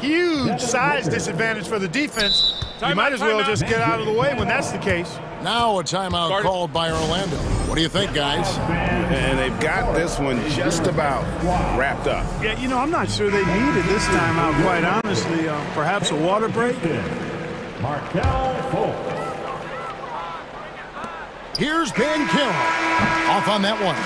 Huge size disadvantage for the defense. You might as well just get out of the way when that's the case. Now a timeout called by Orlando. What do you think, guys? And they've got this one just about wrapped up. Yeah, you know, I'm not sure they needed this timeout, quite honestly. Perhaps a water break? Here's Ben Carroll off on that one.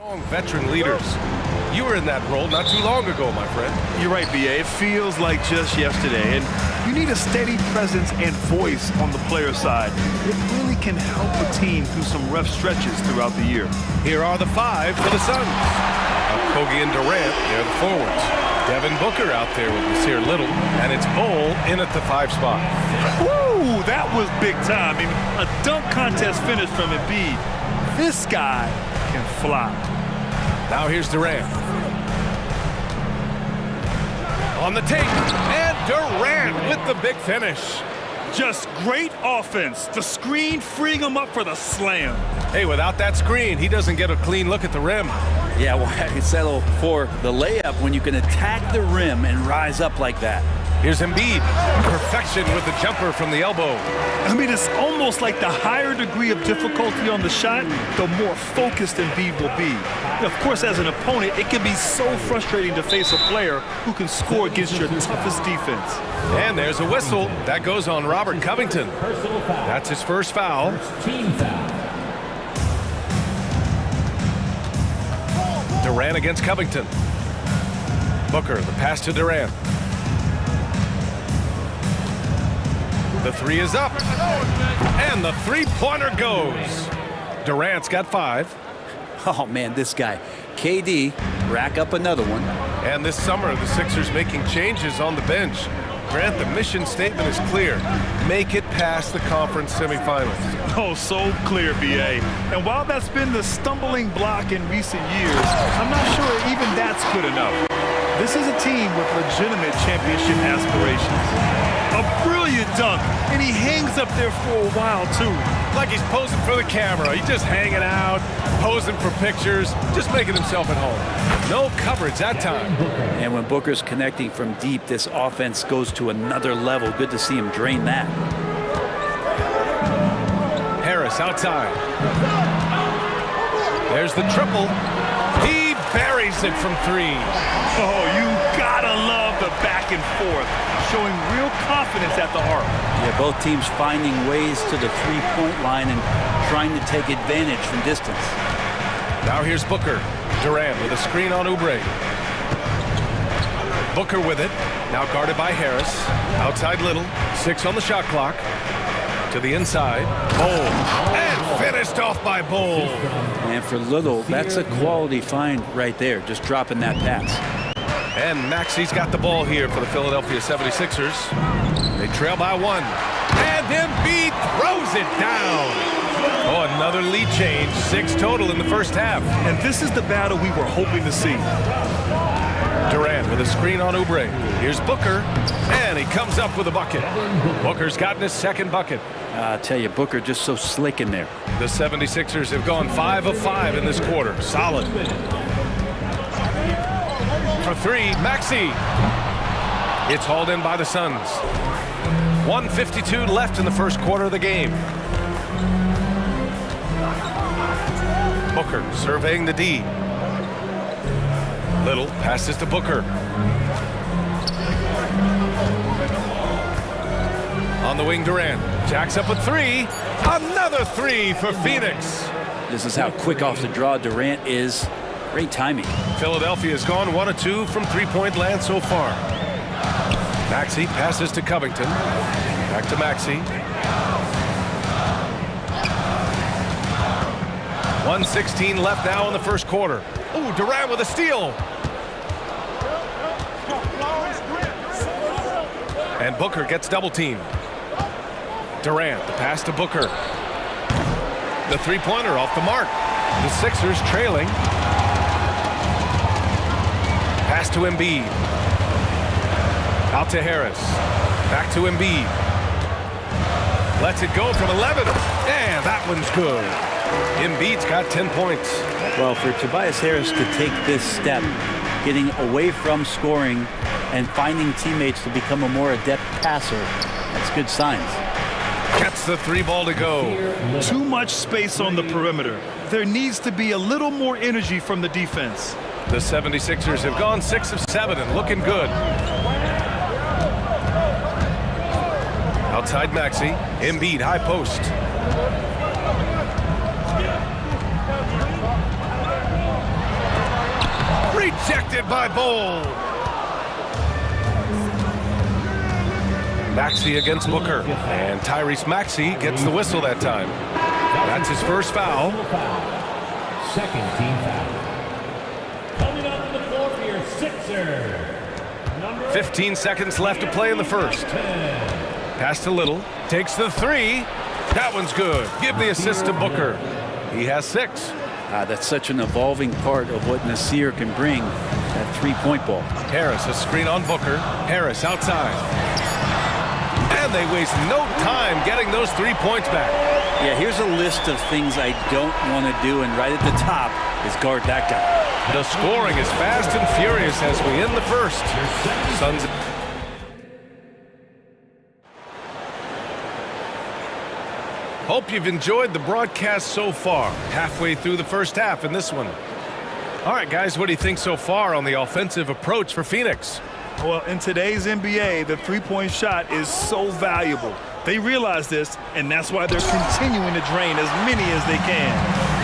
Strong veteran leaders. You were in that role not too long ago, my friend. You're right, B.A. It feels like just yesterday. And you need a steady presence and voice on the player side. It really can help a team through some rough stretches throughout the year. Here are the 5 for the Suns. Kogi and Durant, they're the forwards. Devin Booker out there with Nasir Little. And it's Bol in at the 5 spot. Woo! That was big time. I mean, a dunk contest finish from Embiid. This guy can fly. Now here's Durant. On the tape, and Durant with the big finish. Just great offense. The screen freeing him up for the slam. Hey, without that screen, he doesn't get a clean look at the rim. Yeah, well, I can settle for the layup when you can attack the rim and rise up like that. Here's Embiid. Perfection with the jumper from the elbow. I mean, it's almost like the higher degree of difficulty on the shot, the more focused Embiid will be. Of course, as an opponent, it can be so frustrating to face a player who can score against your toughest defense. And there's a whistle. That goes on Robert Covington. That's his first foul. Durant against Covington. Booker, the pass to Durant. The 3 is up. And the 3-pointer goes. Durant's got 5. Oh, man, this guy. KD, rack up another one. And this summer, the Sixers making changes on the bench. Grant, the mission statement is clear. Make it past the conference semifinals. Oh, so clear, B.A. And while that's been the stumbling block in recent years, I'm not sure even that's good enough. This is a team with legitimate championship aspirations. A brilliant dunk, and he hangs up there for a while, too. Like he's posing for the camera. He's just hanging out, posing for pictures, just making himself at home. No coverage that time. And when Booker's connecting from deep, this offense goes to another level. Good to see him drain that. Harris outside. There's the triple. He buries it from 3. Oh, you gotta love the back and forth, showing real confidence at the arc. Yeah, both teams finding ways to the 3-point line and trying to take advantage from distance. Now here's Booker. Durant with a screen on Oubre. Booker with it. Now guarded by Harris. Outside Little. 6 on the shot clock. To the inside. Bol. And finished off by Bol. And for Little, that's a quality find right there, just dropping that pass. And Maxi's got the ball here for the Philadelphia 76ers. They trail by 1. And Embiid throws it down. Oh, another lead change. 6 total in the first half. And this is the battle we were hoping to see. Durant with a screen on Oubre. Here's Booker. And he comes up with a bucket. Booker's gotten his second bucket. I tell you, Booker just so slick in there. The 76ers have gone 5 of 5 in this quarter. Solid. For 3, Maxey. It's hauled in by the Suns. 1:52 left in the first quarter of the game. Booker surveying the D. Little passes to Booker. On the wing, Durant. Jacks up with 3. Another 3 for Phoenix. This is how quick off the draw Durant is. Great timing. Philadelphia has gone 1 of 2 from 3-point land so far. Maxey passes to Covington. Back to Maxey. 1:16 left now in the first quarter. Ooh, Durant with a steal. And Booker gets double teamed. Durant, the pass to Booker. The 3-pointer off the mark. The Sixers trailing. Pass to Embiid. Out to Harris. Back to Embiid. Lets it go from 11. And that one's good. Embiid's got 10 points. Well, for Tobias Harris to take this step, getting away from scoring and finding teammates to become a more adept passer, that's good signs. Gets the 3 ball to go. Too much space on the perimeter. There needs to be a little more energy from the defense. The 76ers have gone 6 of 7 and looking good. Outside Maxey. Embiid, high post. Rejected by Bowl. Maxey against Booker. And Tyrese Maxey gets the whistle that time. That's his first foul. Second team foul. Coming up to the floor for your Sixer. 15 seconds left to play in the first. Pass to Little. Takes the three. That one's good. Give the assist to Booker. He has 6. That's such an evolving part of what Nasir can bring, that three-point ball. Harris, a screen on Booker. Harris outside. And they waste no time getting those 3 points back. Yeah, here's a list of things I don't want to do, and right at the top is guard that guy. The scoring is fast and furious as we end the first. Suns. Hope you've enjoyed the broadcast so far. Halfway through the first half in this one. All right, guys, what do you think so far on the offensive approach for Phoenix? Well, in today's NBA, the three-point shot is so valuable. They realize this, and that's why they're continuing to drain as many as they can.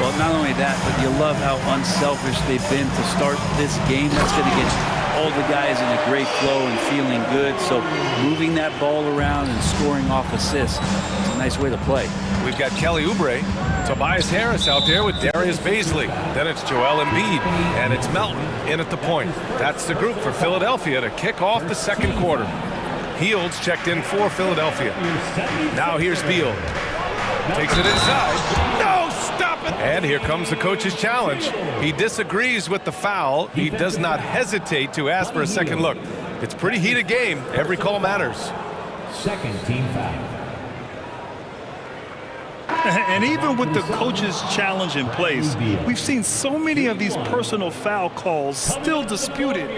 Well, not only that, but you love how unselfish they've been to start this game. That's going to get all the guys in a great flow and feeling good. So moving that ball around and scoring off assists, it's a nice way to play. We've got Kelly Oubre, Tobias Harris out there with Darius Baisley. Then it's Joel Embiid, and it's Melton in at the point. That's the group for Philadelphia to kick off the second quarter. Heald's checked in for Philadelphia. Now here's Beal. Takes it inside. No, stop it! And here comes the coach's challenge. He disagrees with the foul. He does not hesitate to ask for a second look. It's a pretty heated game. Every call matters. Second team foul. And even with the coach's challenge in place, we've seen so many of these personal foul calls still disputed.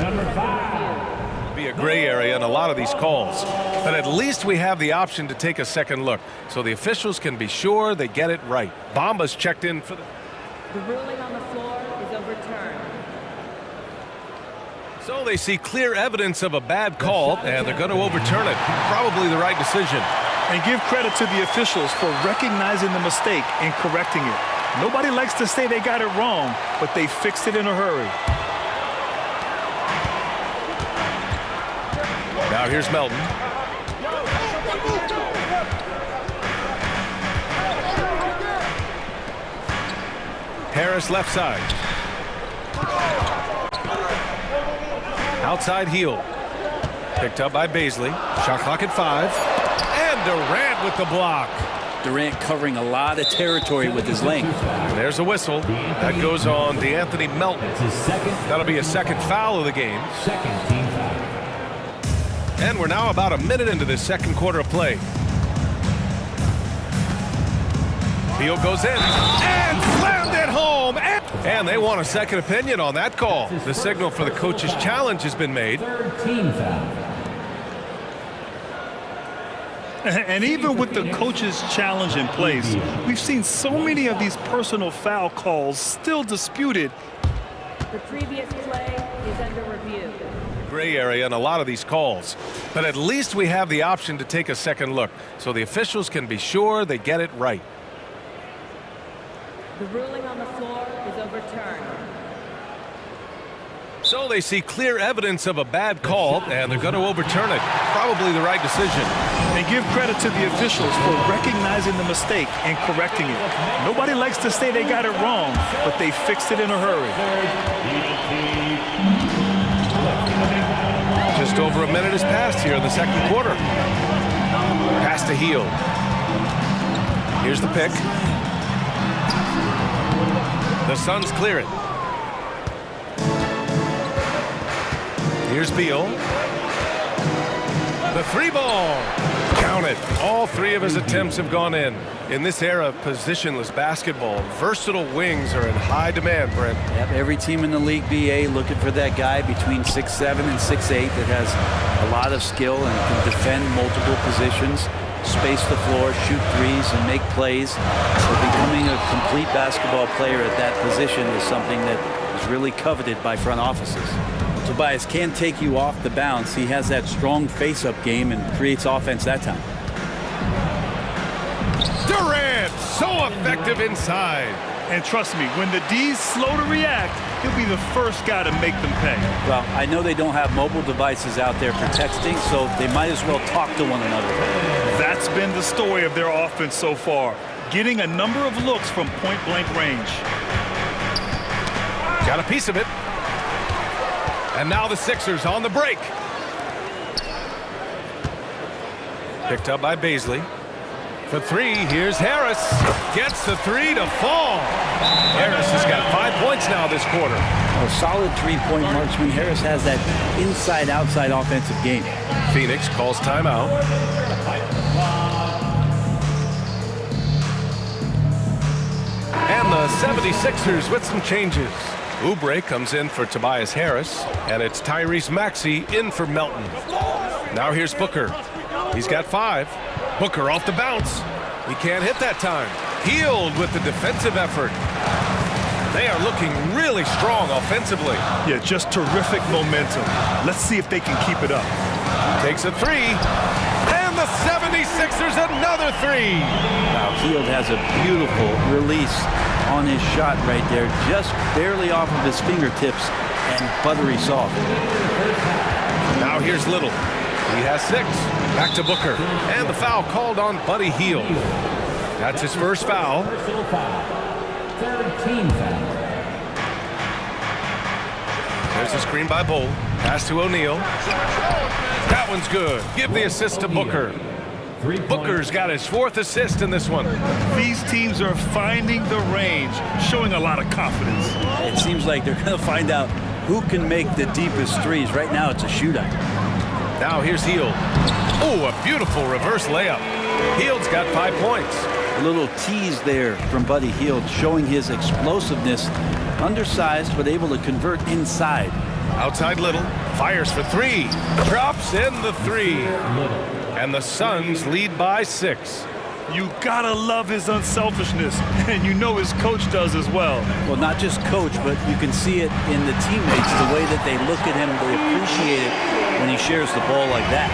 Number 5. Be a gray area in a lot of these calls, but at least we have the option to take a second look, so the officials can be sure they get it right. Bamba's checked in for the ruling on the floor is overturned. So they see clear evidence of a bad call, and they're going to overturn it. Probably the right decision. And give credit to the officials for recognizing the mistake and correcting it. Nobody likes to say they got it wrong, but they fixed it in a hurry. Now here's Melton. Harris left side. Outside heel. Picked up by Baisley. Shot clock at 5. And Durant with the block. Durant covering a lot of territory with his length. There's a whistle. That goes on DeAnthony Melton. That'll be a second foul of the game. Second team foul. And we're now about a minute into this second quarter of play. Beal goes in and slammed it home. And they want a second opinion on that call. The signal for the coach's challenge has been made. Third team foul. And even with the coach's challenge in place, we've seen so many of these personal foul calls still disputed. The previous play is under review. Gray area in a lot of these calls, but at least we have the option to take a second look, so the officials can be sure they get it right. The ruling on the floor is overturned. So they see clear evidence of a bad call, and they're going to overturn it. Probably the right decision. And give credit to the officials for recognizing the mistake and correcting it. Nobody likes to say they got it wrong, but they fixed it in a hurry. Just over a minute has passed here in the second quarter. Pass to Heel. Here's the pick. The Suns clear it. Here's Beal. The three ball. Count it. All 3 of his attempts have gone in. In this era of positionless basketball, versatile wings are in high demand, Brent. Yep, every team in the league, BA, looking for that guy between 6'7" and 6'8" that has a lot of skill and can defend multiple positions, space the floor, shoot threes, and make plays. So becoming a complete basketball player at that position is something that is really coveted by front offices. Tobias can take you off the bounce. He has that strong face-up game and creates offense that time. Durant, so effective inside. And trust me, when the D's slow to react, he'll be the first guy to make them pay. Well, I know they don't have mobile devices out there for texting, so they might as well talk to one another. That's been the story of their offense so far, getting a number of looks from point-blank range. Got a piece of it. And now the Sixers on the break. Picked up by Baisley. For three, here's Harris. Gets the three to fall. Harris has got 5 points now this quarter. A solid three-point marksman. Harris has that inside-outside offensive game. Phoenix calls timeout. And the 76ers with some changes. Oubre comes in for Tobias Harris, and it's Tyrese Maxey in for Melton. Now here's Booker. He's got 5. Booker off the bounce. He can't hit that time. Healed with the defensive effort. They are looking really strong offensively. Yeah, just terrific momentum. Let's see if they can keep it up. Takes a three. And the 76ers another three. Now Hield has a beautiful release on his shot right there, just barely off of his fingertips and buttery soft. Now here's Little. He has 6. Back to Booker. And the foul called on Buddy Hield. That's his first foul. 13 foul. There's a screen by Bull. Pass to O'Neal. That one's good. Give the assist to Booker. Booker's got his 4th assist in this one. These teams are finding the range, showing a lot of confidence. It seems like they're going to find out who can make the deepest threes. Right now, it's a shootout. Now here's Hield. Oh, a beautiful reverse layup. Hield's got 5 points. A little tease there from Buddy Hield, showing his explosiveness. Undersized, but able to convert inside. Outside Little. Fires for 3. Drops in the 3. And the Suns lead by 6. You gotta love his unselfishness, and you know his coach does as well. Well, not just coach, but you can see it in the teammates, the way that they look at him, they appreciate it when he shares the ball like that.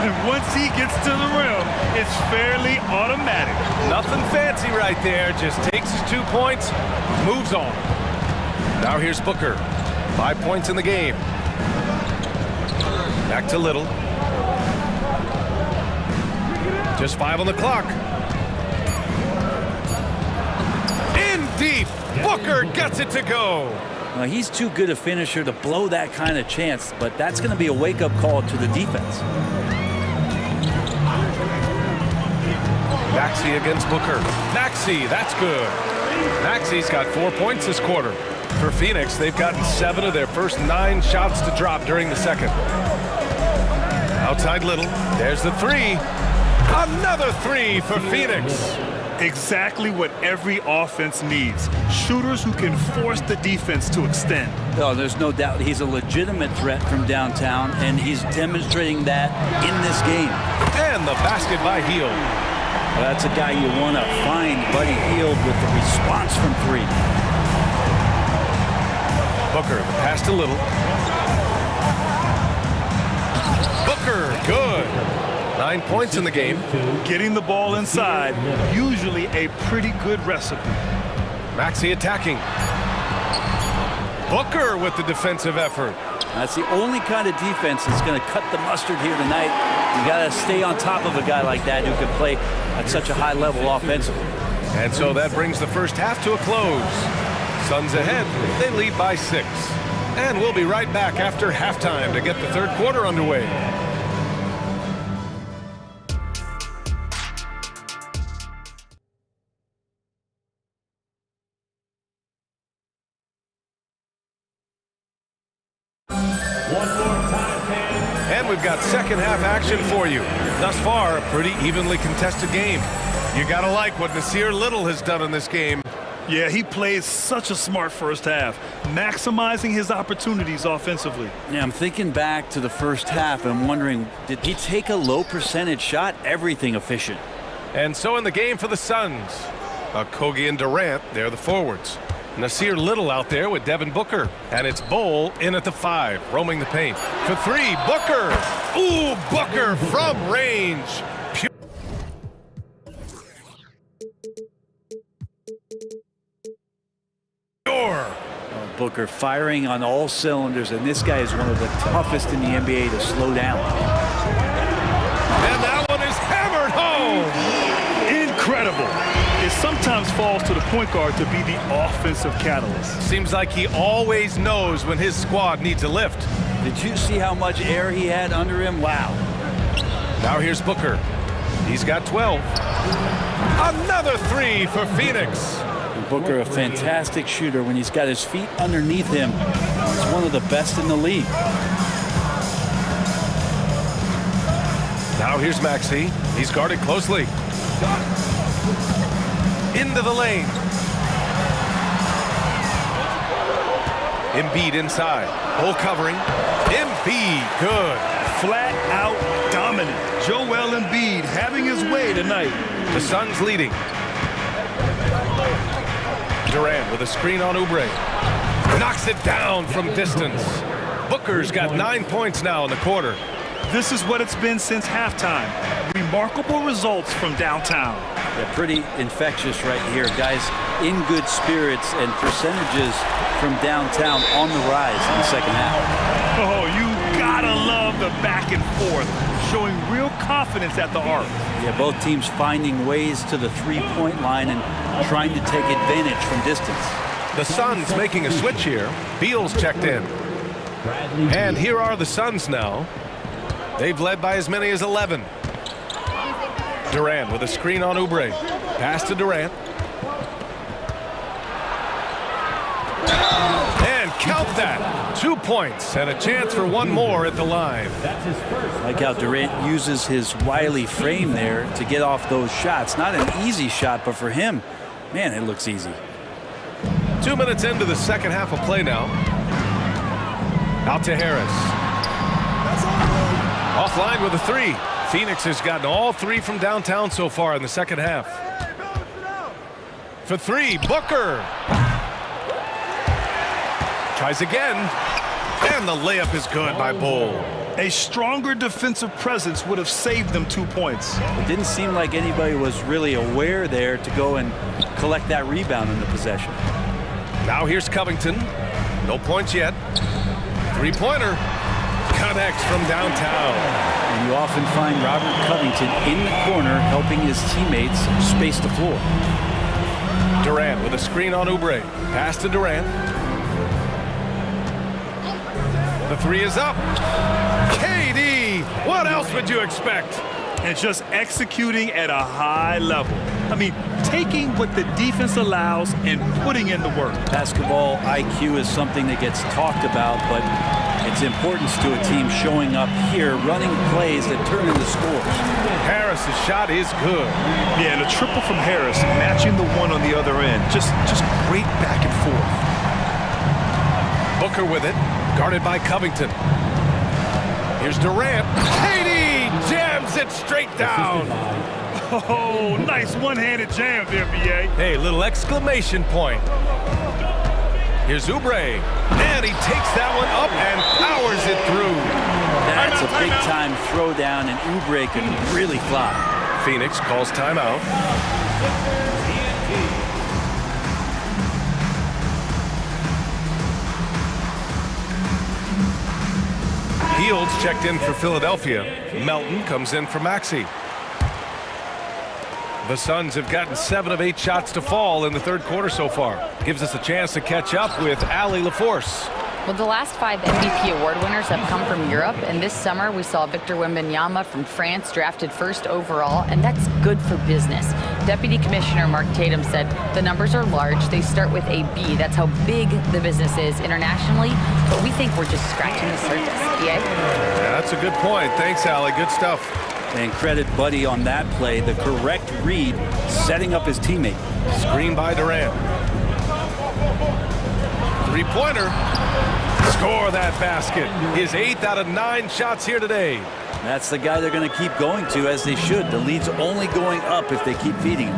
And once he gets to the rim, it's fairly automatic. Nothing fancy right there, just takes his 2 points, moves on. Now here's Booker. 5 points in the game. Back to Little. Just 5 on the clock. In deep. Booker gets it to go. Now, he's too good a finisher to blow that kind of chance, but that's going to be a wake-up call to the defense. Maxey against Booker. Maxey, that's good. Maxey's got 4 points this quarter. For Phoenix, they've gotten 7 of their first 9 shots to drop during the second. Outside Little. There's the 3. Another 3 for Phoenix. Exactly what every offense needs. Shooters who can force the defense to extend. Oh, there's no doubt he's a legitimate threat from downtown, and he's demonstrating that in this game. And the basket by Hield. Well, that's a guy you want to find, Buddy Hield, with the response from 3. Booker, the pass to Little. Booker, good. 9 points in the game. Getting the ball inside, usually a pretty good recipe. Maxey attacking. Booker with the defensive effort. That's the only kind of defense that's going to cut the mustard here tonight. You got to stay on top of a guy like that who can play at such a high level offensively. And so that brings the first half to a close. Suns ahead. They lead by 6. And we'll be right back after halftime to get the third quarter underway. And we've got second half action for you. Thus far, a pretty evenly contested game. You gotta like what Nasir Little has done in this game. Yeah, he played such a smart first half, maximizing his opportunities offensively. Yeah, I'm thinking back to the first half and wondering, did he take a low percentage shot? Everything efficient. And so in the game for the Suns, Kogi and Durant, they're the forwards. Nasir Little out there with Devin Booker. And it's Bull in at the 5, roaming the paint. For 3, Booker. Ooh, Booker from range. Booker firing on all cylinders, and this guy is one of the toughest in the NBA to slow down. And that one is hammered home. Incredible. It sometimes falls to the point guard to be the offensive catalyst. Seems like he always knows when his squad needs a lift. Did you see how much air he had under him? Wow. Now here's Booker. He's got 12. Another three for Phoenix. And Booker, a fantastic shooter. When he's got his feet underneath him, he's one of the best in the league. Now here's Maxey. He's guarded closely. Into the lane. Embiid inside. Hole covering. Embiid, good. Flat out dominant. Joel Embiid having his way tonight. The Suns leading. Durant with a screen on Oubre. Knocks it down from distance. Booker's got 9 points now in the quarter. This is what it's been since halftime. Remarkable results from downtown. Yeah, pretty infectious right here. Guys in good spirits, and percentages from downtown on the rise in the second half. Oh, you gotta love the back and forth, showing real confidence at the arc. Yeah, both teams finding ways to the three-point line and trying to take advantage from distance. The Suns making a switch here. Beal's checked in. And here are the Suns now. They've led by as many as 11. Durant with a screen on Oubre. Pass to Durant. And count that. 2 points and a chance for one more at the line. Like how Durant uses his wily frame there to get off those shots. Not an easy shot, but for him, man, it looks easy. 2 minutes into the second half of play now. Out to Harris. Offline with a three. Phoenix has gotten all three from downtown so far in the second half. For three, Booker. Tries again. And the layup is good by Bull. A stronger defensive presence would have saved them 2 points. It didn't seem like anybody was really aware there to go and collect that rebound in the possession. Now here's Covington. No points yet. Three-pointer. Connects from downtown. And you often find Robert Covington in the corner helping his teammates space the floor. Durant with a screen on Oubre. Pass to Durant. The three is up. KD, what else would you expect? And just executing at a high level. I mean, taking what the defense allows and putting in the work. Basketball IQ is something that gets talked about, but its importance to a team showing up here, running plays that turn into scores. Harris's shot is good. Yeah, and a triple from Harris, matching the one on the other end. Just great back and forth. Booker with it, guarded by Covington. Here's Durant. KD jams it straight down. Oh, nice one-handed jam there, B.A. Hey, little exclamation point. Here's Oubre. And he takes that one up and powers it through. That's a big-time throwdown, and Oubre can really fly. Phoenix calls timeout. Fields checked in for Philadelphia. Melton comes in for Maxey. The Suns have gotten 7 of 8 shots to fall in the third quarter so far. Gives us a chance to catch up with Allie LaForce. Well, the last 5 MVP award winners have come from Europe, and this summer we saw Victor Wembanyama from France drafted first overall, and that's good for business. Deputy Commissioner Mark Tatum said the numbers are large. They start with a B. That's how big the business is internationally, but we think we're just scratching the surface. Yeah, that's a good point. Thanks, Allie. Good stuff. And credit Buddy on that play, the correct read, setting up his teammate. Screen by Durant. Three-pointer. Score that basket. His 8th out of 9 shots here today. That's the guy they're going to keep going to, as they should. The lead's only going up if they keep feeding him.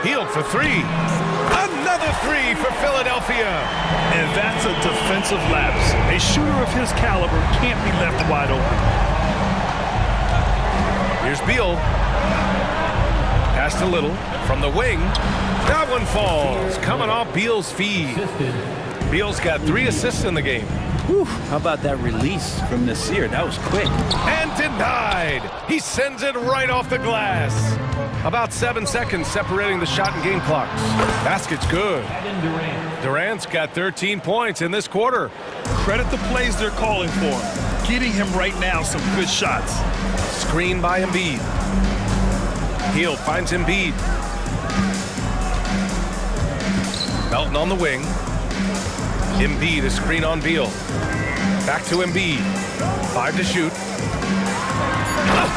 Healed for 3. Another 3 for Philadelphia. And that's a defensive lapse. A shooter of his caliber can't be left wide open. Here's Beal. Pass to Little from the wing. That one falls. Coming off Beal's feed. Beal's got 3 assists in the game. Whew, how about that release from Nasir? That was quick. And denied. He sends it right off the glass. About 7 seconds separating the shot and game clocks. Basket's good. Durant's got 13 points in this quarter. Credit the plays they're calling for. Getting him right now some good shots. Screen by Embiid. Hield finds Embiid. Melton on the wing. Embiid, a screen on Beal. Back to Embiid. 5 to shoot.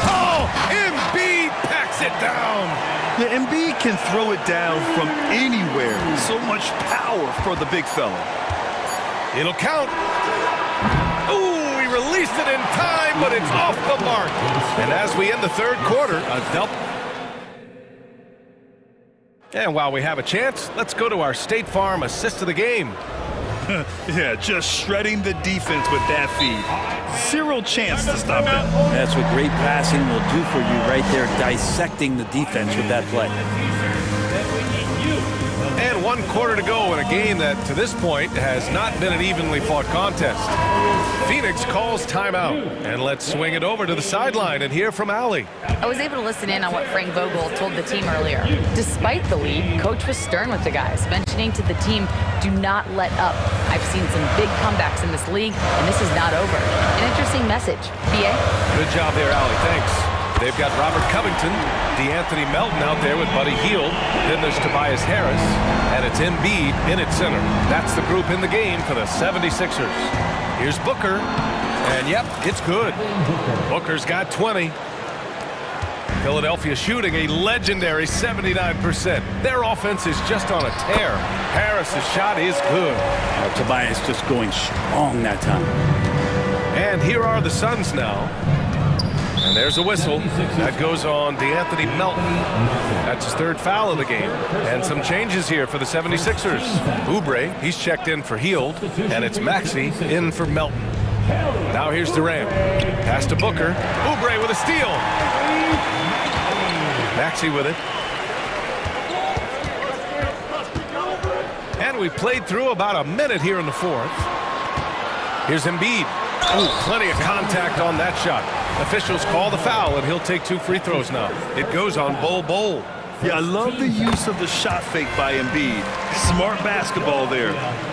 Oh! Embiid packs it down! Yeah, Embiid can throw it down from anywhere. So much power for the big fella. It'll count. Ooh, he released it in time, but it's off the mark. And as we end the third quarter, a double. And while we have a chance, let's go to our State Farm assist of the game. Yeah, just shredding the defense with that feed. 0 chance to stop them. That's what great passing will do for you right there, dissecting the defense with that play. And 1 quarter to go in a game that, to this point, has not been an evenly fought contest. Phoenix calls timeout. And let's swing it over to the sideline and hear from Allie. I was able to listen in on what Frank Vogel told the team earlier. Despite the lead, Coach was stern with the guys, mentioning to the team, do not let up. I've seen some big comebacks in this league, and this is not over. An interesting message. B.A.? Good job there, Allie. Thanks. They've got Robert Covington, DeAnthony Melton out there with Buddy Hield. Then there's Tobias Harris, and it's Embiid in at center. That's the group in the game for the 76ers. Here's Booker, and yep, it's good. Booker's got 20. Philadelphia shooting a legendary 79%. Their offense is just on a tear. Harris's shot is good. Tobias just going strong that time. And here are the Suns now. And there's a whistle. That goes on DeAnthony Melton. That's his 3rd foul of the game. And some changes here for the 76ers. Oubre, he's checked in for Hield. And it's Maxey in for Melton. Now here's Durant. Pass to Booker. Oubre with a steal. Maxey with it. And we played through about a minute here in the 4th. Here's Embiid. Ooh, plenty of contact on that shot. Officials call the foul, and he'll take 2 free throws now. It goes on Bol. Yeah, I love the use of the shot fake by Embiid. Smart basketball there.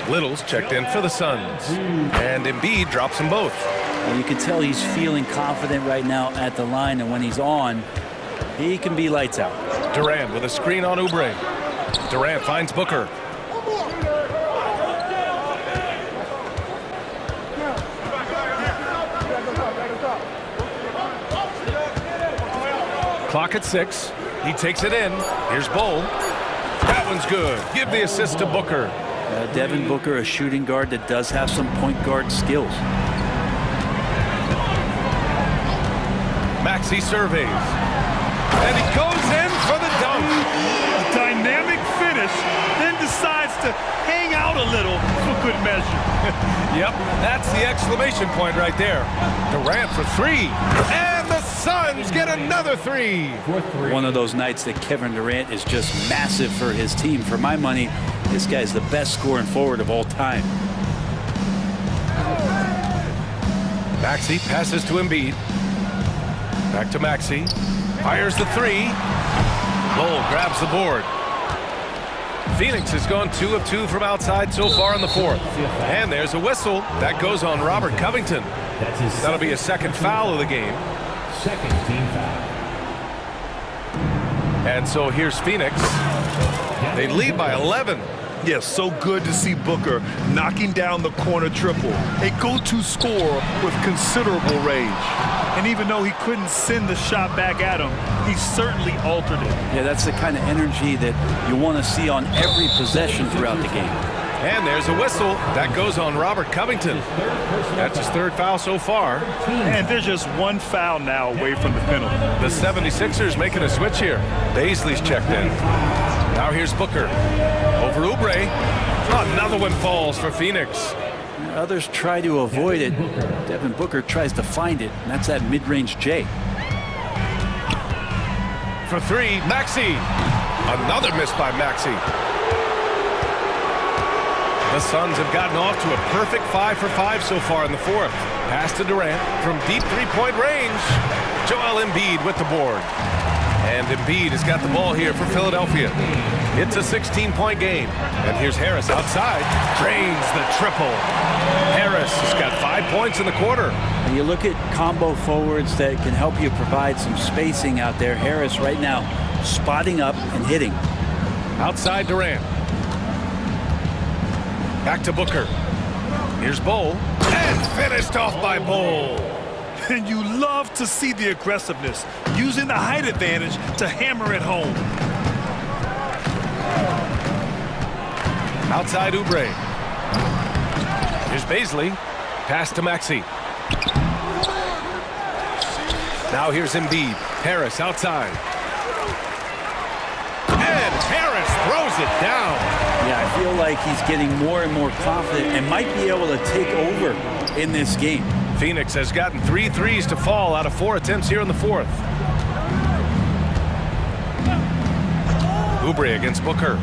Little's checked in for the Suns. And Embiid drops them both. Well, you can tell he's feeling confident right now at the line, and when he's on, he can be lights out. Durant with a screen on Oubre. Durant finds Booker. Clock at 6. He takes it in. Here's Bol. That one's good. Give the assist to Booker. Devin Booker, a shooting guard that does have some point guard skills. Maxey surveys. And he goes in for the dunk. A dynamic finish, then decides to hang out a little for good measure. Yep, that's the exclamation point right there. Durant for 3. And the Suns get another 3. One of those nights that Kevin Durant is just massive for his team. For my money, this guy's the best scoring forward of all time. Maxey passes to Embiid. Back to Maxey. Fires the 3. Bol grabs the board. Phoenix has gone 2 of 2 from outside so far in the 4th. And there's a whistle. That goes on Robert Covington. That'll be a 2nd foul of the game. 2nd team foul. And so here's Phoenix. They lead by 11. Yes, so good to see Booker knocking down the corner triple. A go-to scorer with considerable range. And even though he couldn't send the shot back at him, he certainly altered it. Yeah, that's the kind of energy that you want to see on every possession throughout the game. And there's a whistle. That goes on Robert Covington. That's his 3rd foul so far. And there's just 1 foul now away from the penalty. The 76ers making a switch here. Baisley's checked in. Now here's Booker. Over Oubre. Another one falls for Phoenix. Others try to avoid it. Devin Booker tries to find it, and that's that mid-range J. For 3, Maxey. Another miss by Maxey. The Suns have gotten off to a perfect 5 for 5 so far in the fourth. Pass to Durant from deep three-point range. Joel Embiid with the board. And Embiid has got the ball here for Philadelphia. It's a 16-point game. And here's Harris outside. Drains the triple. Harris has got 5 points in the quarter. And you look at combo forwards that can help you provide some spacing out there. Harris right now spotting up and hitting. Outside Durant. Back to Booker. Here's Bowl. And finished off by Bowl. And you love to see the aggressiveness, using the height advantage to hammer it home. Outside Oubre. Here's Baisley. Pass to Maxey. Now here's Embiid. Harris outside. And Harris throws it down. Yeah, I feel like he's getting more and more confident and might be able to take over in this game. Phoenix has gotten 3 threes to fall out of 4 attempts here in the fourth. Oubre against Booker.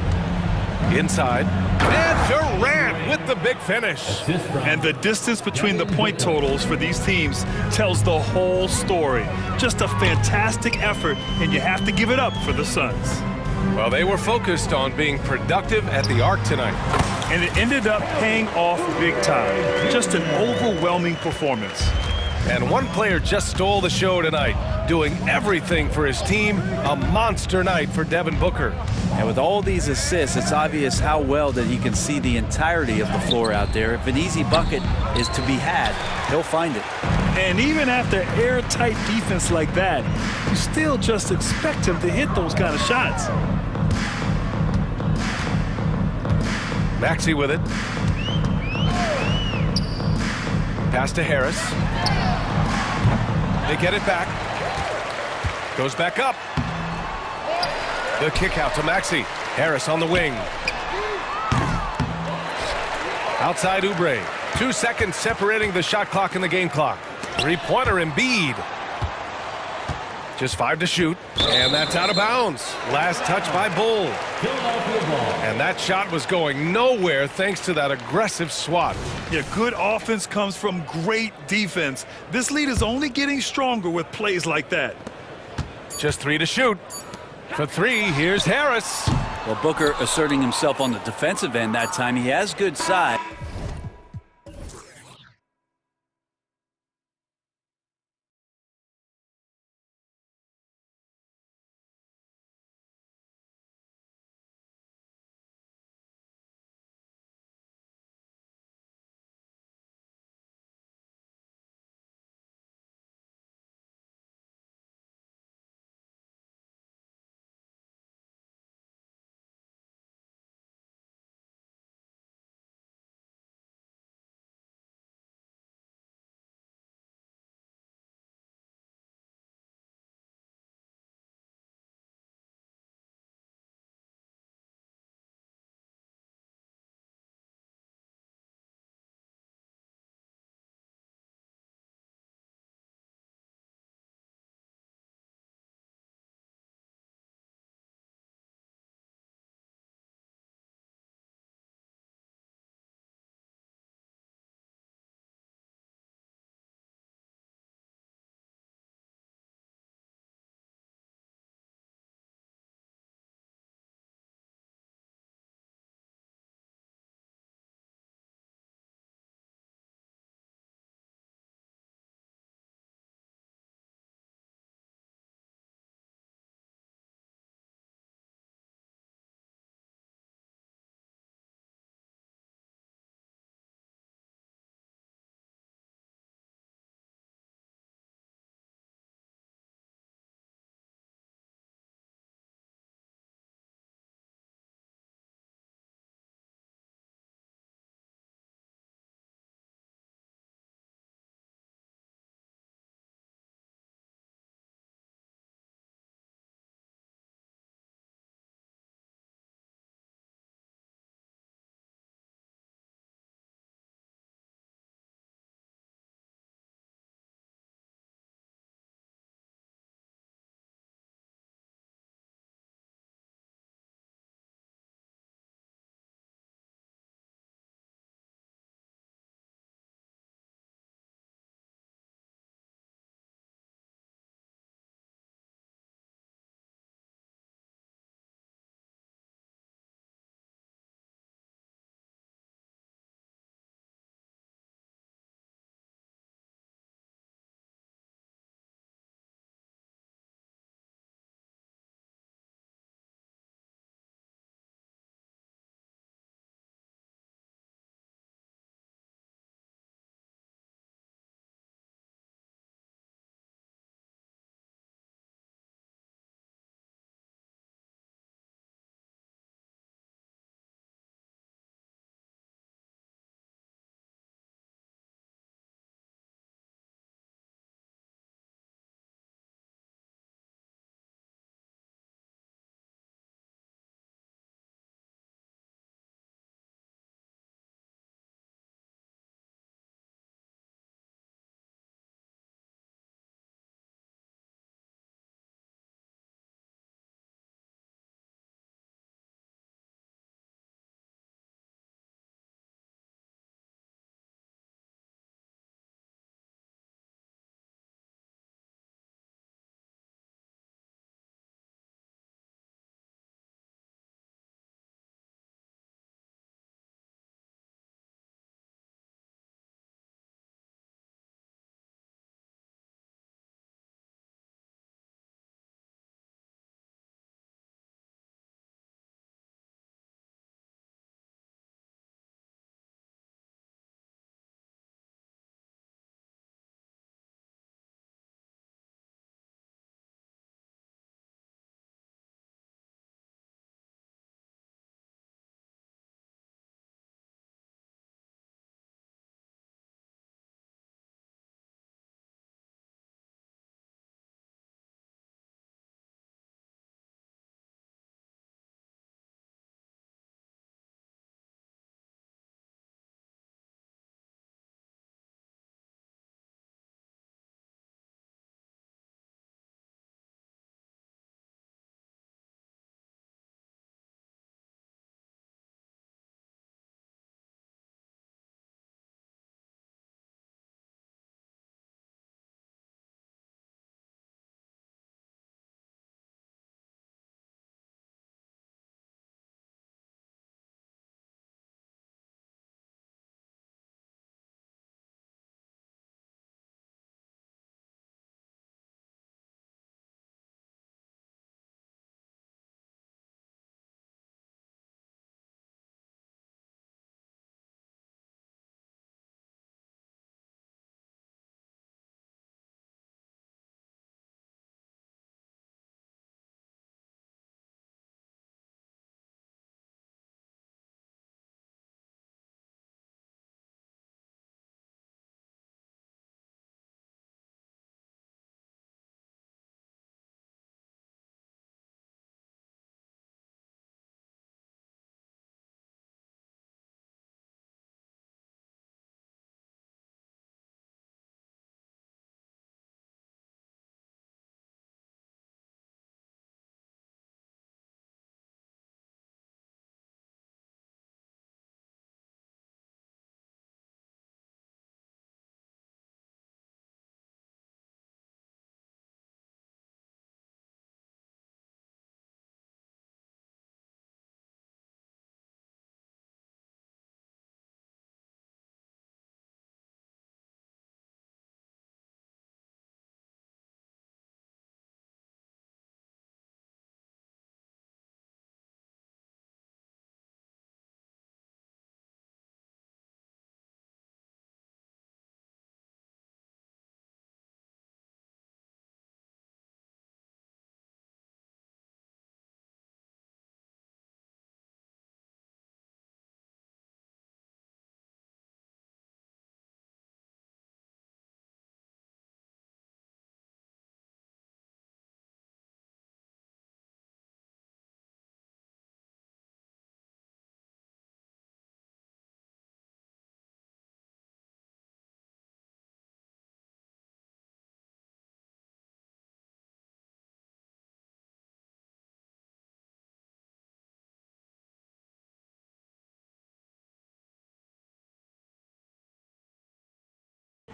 Inside. And Durant with the big finish. And the distance between the point totals for these teams tells the whole story. Just a fantastic effort, and you have to give it up for the Suns. Well, they were focused on being productive at the arc tonight. And it ended up paying off big time. Just an overwhelming performance. And one player just stole the show tonight, doing everything for his team. A monster night for Devin Booker. And with all these assists, it's obvious how well that he can see the entirety of the floor out there. If an easy bucket is to be had, he'll find it. And even after airtight defense like that, you still just expect him to hit those kind of shots. Maxey with it. Pass to Harris. They get it back. Goes back up. The kick out to Maxey. Harris on the wing. Outside Oubre. 2 seconds separating the shot clock and the game clock. Three-pointer Embiid. Just 5 to shoot. And that's out of bounds. Last touch by Bull. And that shot was going nowhere thanks to that aggressive swat. Yeah, good offense comes from great defense. This lead is only getting stronger with plays like that. Just 3 to shoot. For 3, here's Harris. Well, Booker asserting himself on the defensive end that time. He has good size.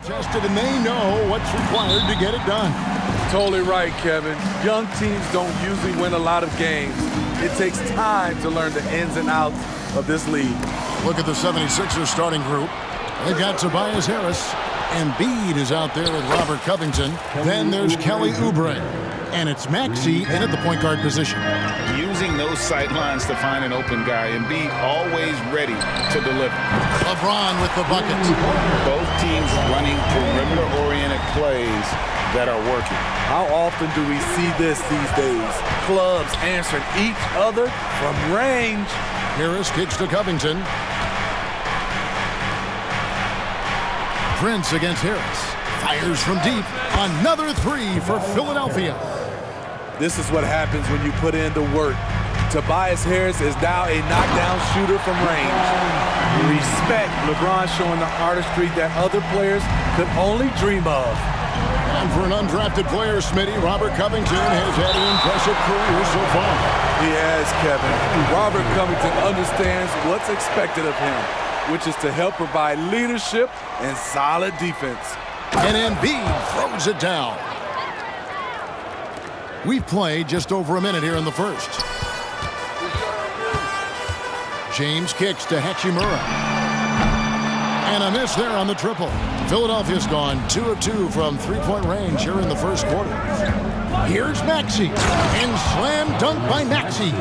Tested, and they know what's required to get it done. Totally right, Kevin. Young teams don't usually win a lot of games. It takes time to learn the ins and outs of this league. Look at the 76ers starting group. They've got Tobias Harris. Embiid is out there with Robert Covington. Then there's Kelly Oubre. And it's Maxey in at the point guard position. Using those sight lines to find an open guy. Embiid always ready to deliver. LeBron with the buckets. Both teams running perimeter-oriented plays that are working. How often do we see this these days? Clubs answering each other from range. Harris kicks to Covington. Prince against Harris. Fires from deep. Another three for Philadelphia. This is what happens when you put in the work. Tobias Harris is now a knockdown shooter from range. Respect LeBron showing the artistry that other players could only dream of. And for an undrafted player, Smitty, Robert Covington has had an impressive career so far. He has, Kevin. Robert Covington understands what's expected of him, which is to help provide leadership and solid defense. And Embiid throws it down. We've played just over a minute here in the first. James kicks to Hachimura. And a miss there on the triple. Philadelphia's gone 2 of 2 from three-point range here in the first quarter. Here's Maxey. And slam dunk by Maxey.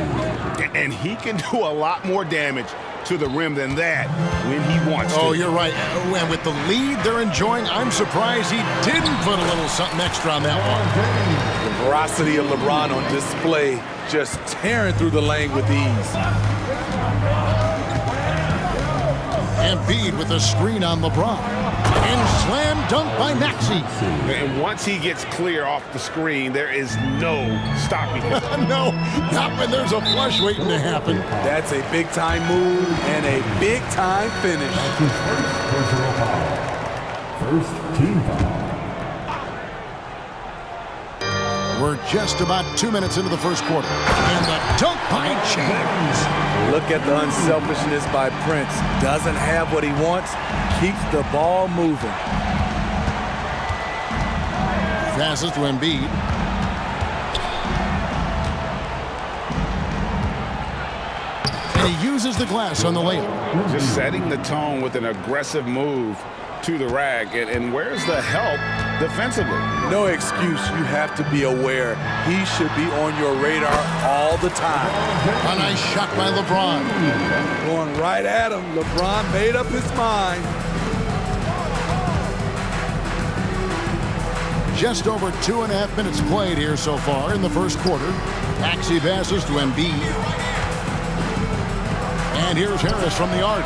And he can do a lot more damage to the rim than that when he wants to. Oh, you're right. And with the lead they're enjoying, I'm surprised he didn't put a little something extra on that one. The veracity of LeBron on display, just tearing through the lane with ease. Embiid with a screen on LeBron. And slam dunk by Maxey. And once he gets clear off the screen, there is no stopping him. No, not when there's a flush waiting to happen. That's a big-time move and a big-time finish. First team foul. We're just about 2 minutes into the first quarter. And the dunk by James. Look at the unselfishness by Prince. Doesn't have what he wants, keeps the ball moving. Passes to Embiid. And he uses the glass on the layup. Just setting the tone with an aggressive move to the rack. And where's the help defensively? No excuse. You have to be aware. He should be on your radar all the time. A nice shot by LeBron. Going right at him. LeBron made up his mind. Just over 2.5 minutes played here so far in the first quarter. Maxey passes to Embiid. And here's Harris from the arc.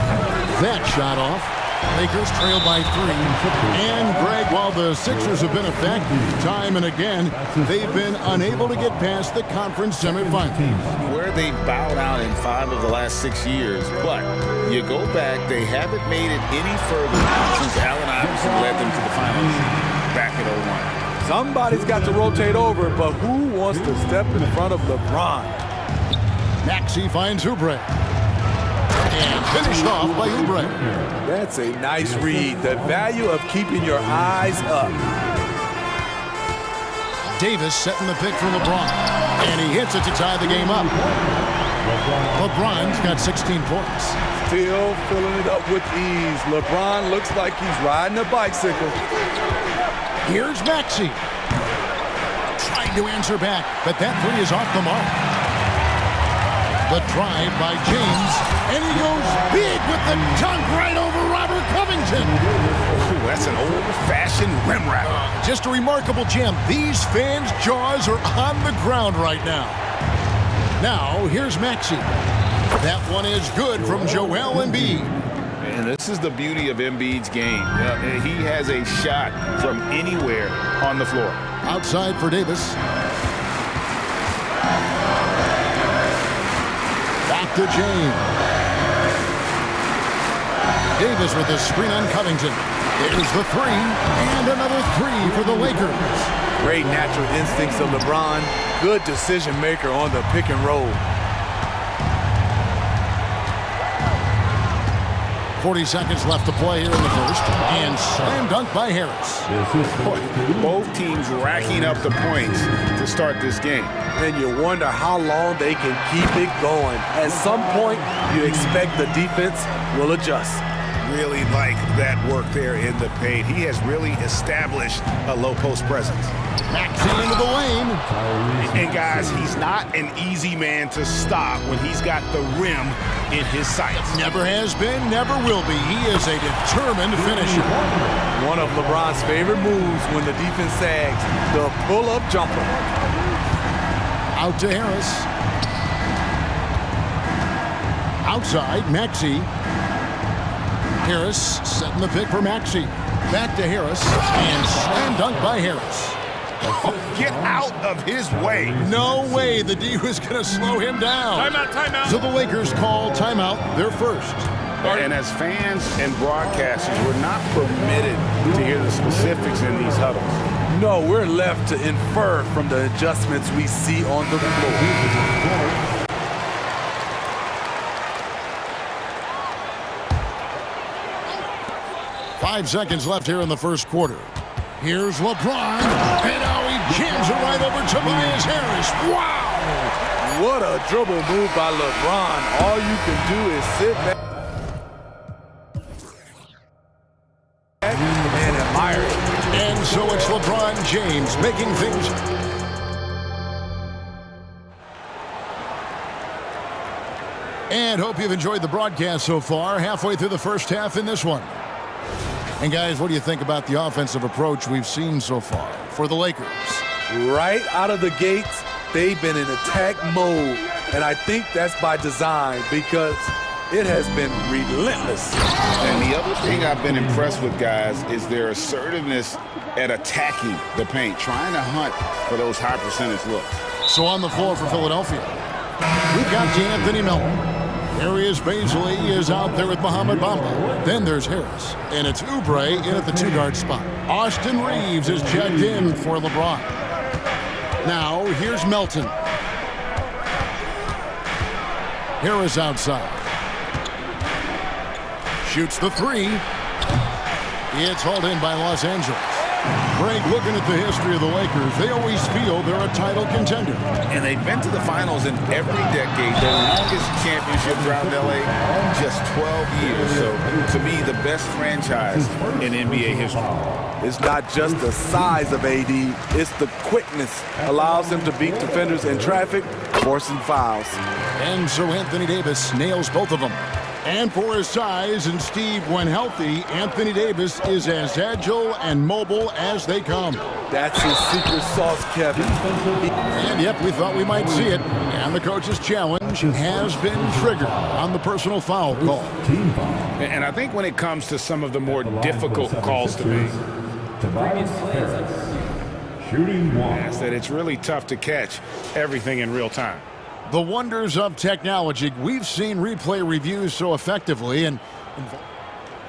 That shot off. Lakers trail by 3. And Greg, while the Sixers have been effective time and again, they've been unable to get past the conference semifinals. Where they bowed out in 5 of the last 6 years. But you go back, they haven't made it any further since Allen Iverson led them to the finals back in 01. Somebody's got to rotate over, but who wants to step in front of LeBron? Maxey finds Oubre. And finished off by Oubre. That's a nice read. The value of keeping your eyes up. Davis setting the pick for LeBron. And he hits it to tie the game up. LeBron's got 16 points. Still filling it up with ease. LeBron looks like he's riding a bicycle. Here's Maxey. Trying to answer back, but that three is off the mark. The drive by James, and he goes big with the dunk right over Robert Covington. Ooh, that's an old-fashioned rim wrap. Just a remarkable jam. These fans' jaws are on the ground right now. Now, here's Maxey. That one is good from Joel Embiid. And this is the beauty of Embiid's game. He has a shot from anywhere on the floor. Outside for Davis. Back to James. Davis with the screen on Covington. There's the three, and another three for the Lakers. Great natural instincts of LeBron. Good decision maker on the pick and roll. 40 seconds left to play here in the first. And slam dunk by Harris. Both teams racking up the points to start this game. And you wonder how long they can keep it going. At some point, you expect the defense will adjust. Really like that work there in the paint. He has really established a low post presence. Maxey into the lane. And guys, he's not an easy man to stop when he's got the rim in his sights. Never has been, never will be. He is a determined finisher. One of LeBron's favorite moves when the defense sags, the pull-up jumper. Out to Harris. Outside, Maxey. Harris setting the pick for Maxey. Back to Harris, and slam dunk by Harris. Oh, get out of his way. No way the D was going to slow him down. Timeout. So the Lakers call timeout, their first. And as fans and broadcasters, we're not permitted to hear the specifics in these huddles. No, we're left to infer from the adjustments we see on the floor. 5 seconds left here in the first quarter. Here's LeBron, and now he jams it right over Tobias Harris. Wow! What a dribble move by LeBron. All you can do is sit back and admire it. And so it's LeBron James making things... And hope you've enjoyed the broadcast so far. Halfway through the first half in this one. And guys, what do you think about the offensive approach we've seen so far for the Lakers? Right out of the gates, they've been in attack mode. And I think that's by design because it has been relentless. And the other thing I've been impressed with, guys, is their assertiveness at attacking the paint, trying to hunt for those high percentage looks. So on the floor for Philadelphia, we've got Anthony Melton. Arias Baisley is out there with Mohamed Bamba. Then there's Harris. And it's Oubre in at the two-guard spot. Austin Reeves is checked in for LeBron. Now, here's Melton. Harris outside. Shoots the three. It's hauled in by Los Angeles. Greg, looking at the history of the Lakers, they always feel they're a title contender. And they've been to the finals in every decade. Their longest championship drought in LA, just 12 years. So, to me, the best franchise in NBA history. It's not just the size of AD, it's the quickness. Allows him to beat defenders in traffic, forcing fouls. And so Anthony Davis nails both of them. And for his size, and Steve, when healthy, Anthony Davis is as agile and mobile as they come. That's his secret sauce, Kevin. And yep, we thought we might see it. And the coach's challenge has been triggered on the personal foul call. And I think when it comes to some of the more difficult calls to make, yes, that it's really tough to catch everything in real time. The wonders of technology. We've seen replay reviews so effectively, and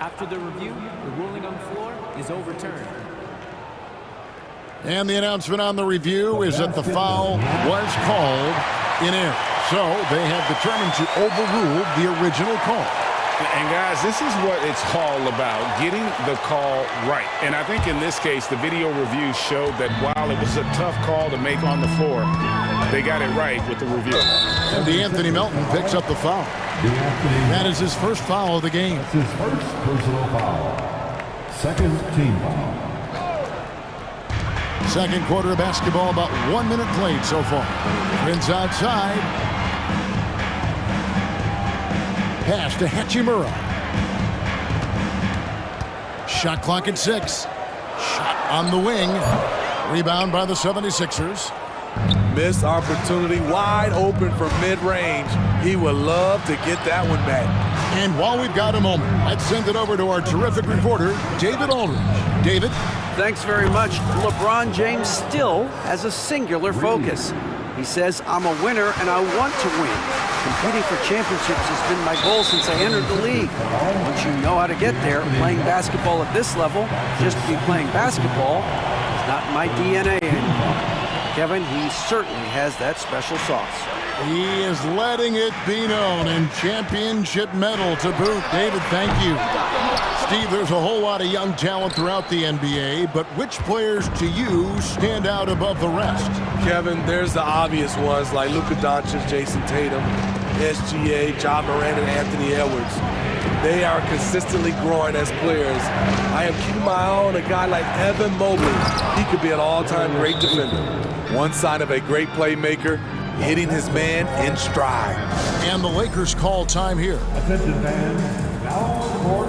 after the review, the ruling on the floor is overturned. And the announcement on the review is that the foul was called in error. So they have determined to overrule the original call. And guys, this is what it's all about, getting the call right. And I think in this case, the video review showed that while it was a tough call to make on the floor, they got it right with the review. And Anthony Melton picks up the foul. That is his first foul of the game. That's his first personal foul. Second team foul. Second quarter of basketball, about 1 minute played so far. Prince outside. Pass to Hachimura. Shot clock at 6. Shot on the wing. Rebound by the 76ers. Missed opportunity, wide open from mid-range. He would love to get that one back. And while we've got a moment, let's send it over to our terrific reporter, David Aldridge. David? Thanks very much. LeBron James still has a singular focus. He says, I'm a winner and I want to win. Competing for championships has been my goal since I entered the league. Once you know how to get there, playing basketball at this level, just to be playing basketball, is not my DNA anymore. Kevin, he certainly has that special sauce. He is letting it be known, and championship medal to boot. David, thank you. Steve, there's a whole lot of young talent throughout the NBA, but which players to you stand out above the rest? Kevin, there's the obvious ones like Luka Doncic, Jason Tatum, SGA, John Morant, and Anthony Edwards. They are consistently growing as players. I am keeping my eye on a guy like Evan Mobley. He could be an all-time great defender. One sign of a great playmaker, hitting his man in stride. And the Lakers call time here. Attention fans, now on the court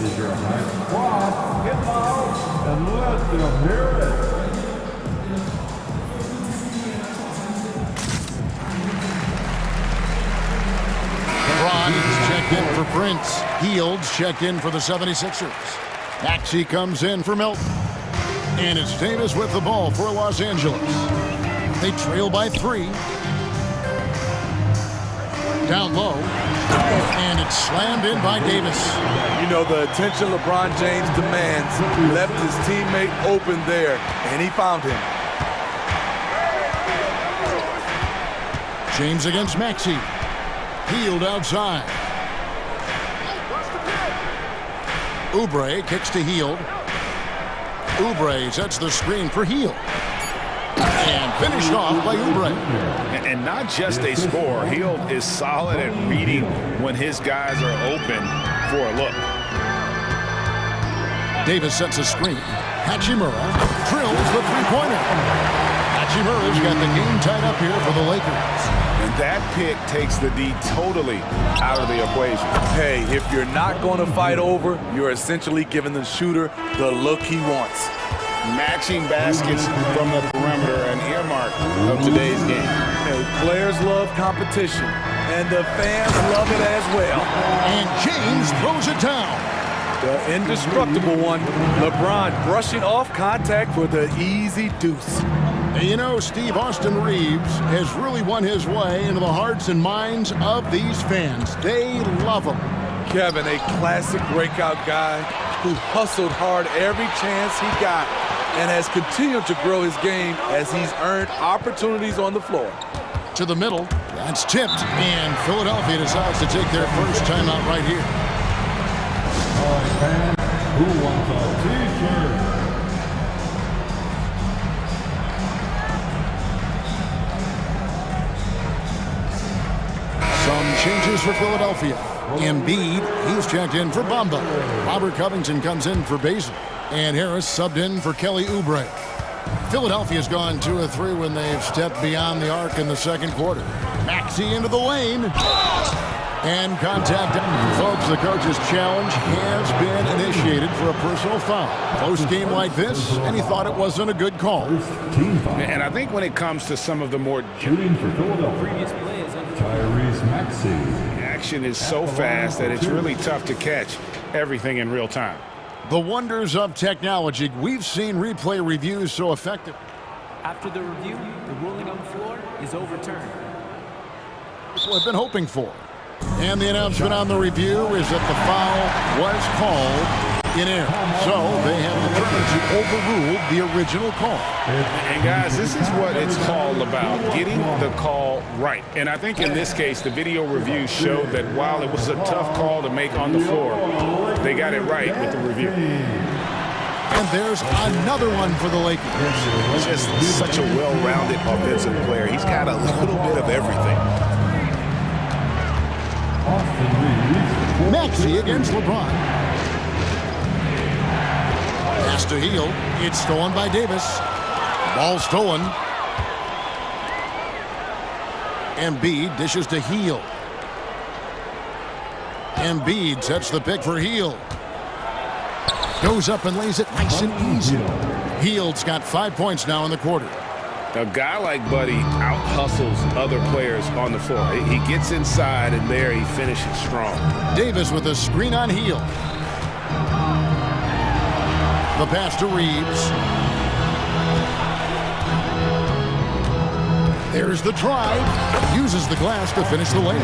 is your nice squad. Get loud and let them hear it. LeBron is checked in for Prince. Fields checked in for the 76ers. Maxey comes in for Milton. And it's Davis with the ball for Los Angeles. They trail by 3. Down low. And it's slammed in by Davis. You know, the attention LeBron James demands left his teammate open there, and he found him. James against Maxey. Hield outside. Oubre kicks to Hield. Oubre sets the screen for Hield. And finished off by Oubre. And not just a scorer. Hield is solid at reading when his guys are open for a look. Davis sets a screen. Hachimura drills the three-pointer. Hachimura's got the game tied up here for the Lakers. And that pick takes the D totally out of the equation. Hey, if you're not going to fight over, you're essentially giving the shooter the look he wants. Matching baskets from the perimeter, an earmark of today's game. Hey, players love competition, and the fans love it as well. And James throws it down. The indestructible one, LeBron brushing off contact for the easy deuce. You know, Steve, Austin Reeves has really won his way into the hearts and minds of these fans. They love him. Kevin, a classic breakout guy who hustled hard every chance he got and has continued to grow his game as he's earned opportunities on the floor. To the middle, that's tipped, and Philadelphia decides to take their first timeout right here. All right, fans, who wants a t-shirt? Some changes for Philadelphia. Embiid, he's checked in for Bamba. Robert Covington comes in for Basil. And Harris subbed in for Kelly Oubre. Philadelphia's gone 2 of 3 when they've stepped beyond the arc in the second quarter. Maxey into the lane. And contact. Folks, the coach's challenge has been initiated for a personal foul. Close game like this, and he thought it wasn't a good call. And I think when it comes to some of the more shooting for Philadelphia, Tyrese Maxey. Action is so fast that it's really tough to catch everything in real time. The wonders of technology. We've seen replay reviews so effective. After the review, the ruling on the floor is overturned. That's what I've been hoping for. And the announcement on the review is that the foul was called in error. So they have determined to overrule the original call. And guys, this is what it's all about, getting the call right. And I think in this case, the video review showed that while it was a tough call to make on the floor, they got it right with the review. And there's another one for the Lakers. Just such a well-rounded offensive player. He's got a little bit of everything. Maxey against LeBron. Pass to Hield. It's stolen by Davis. Ball stolen. Embiid dishes to Hield. Embiid sets the pick for Hield. Goes up and lays it nice and easy. Hield's got 5 points now in the quarter. A guy like Buddy out-hustles other players on the floor. He gets inside, and there he finishes strong. Davis with a screen on Hield. The pass to Reeves. There's the drive. Uses the glass to finish the lane.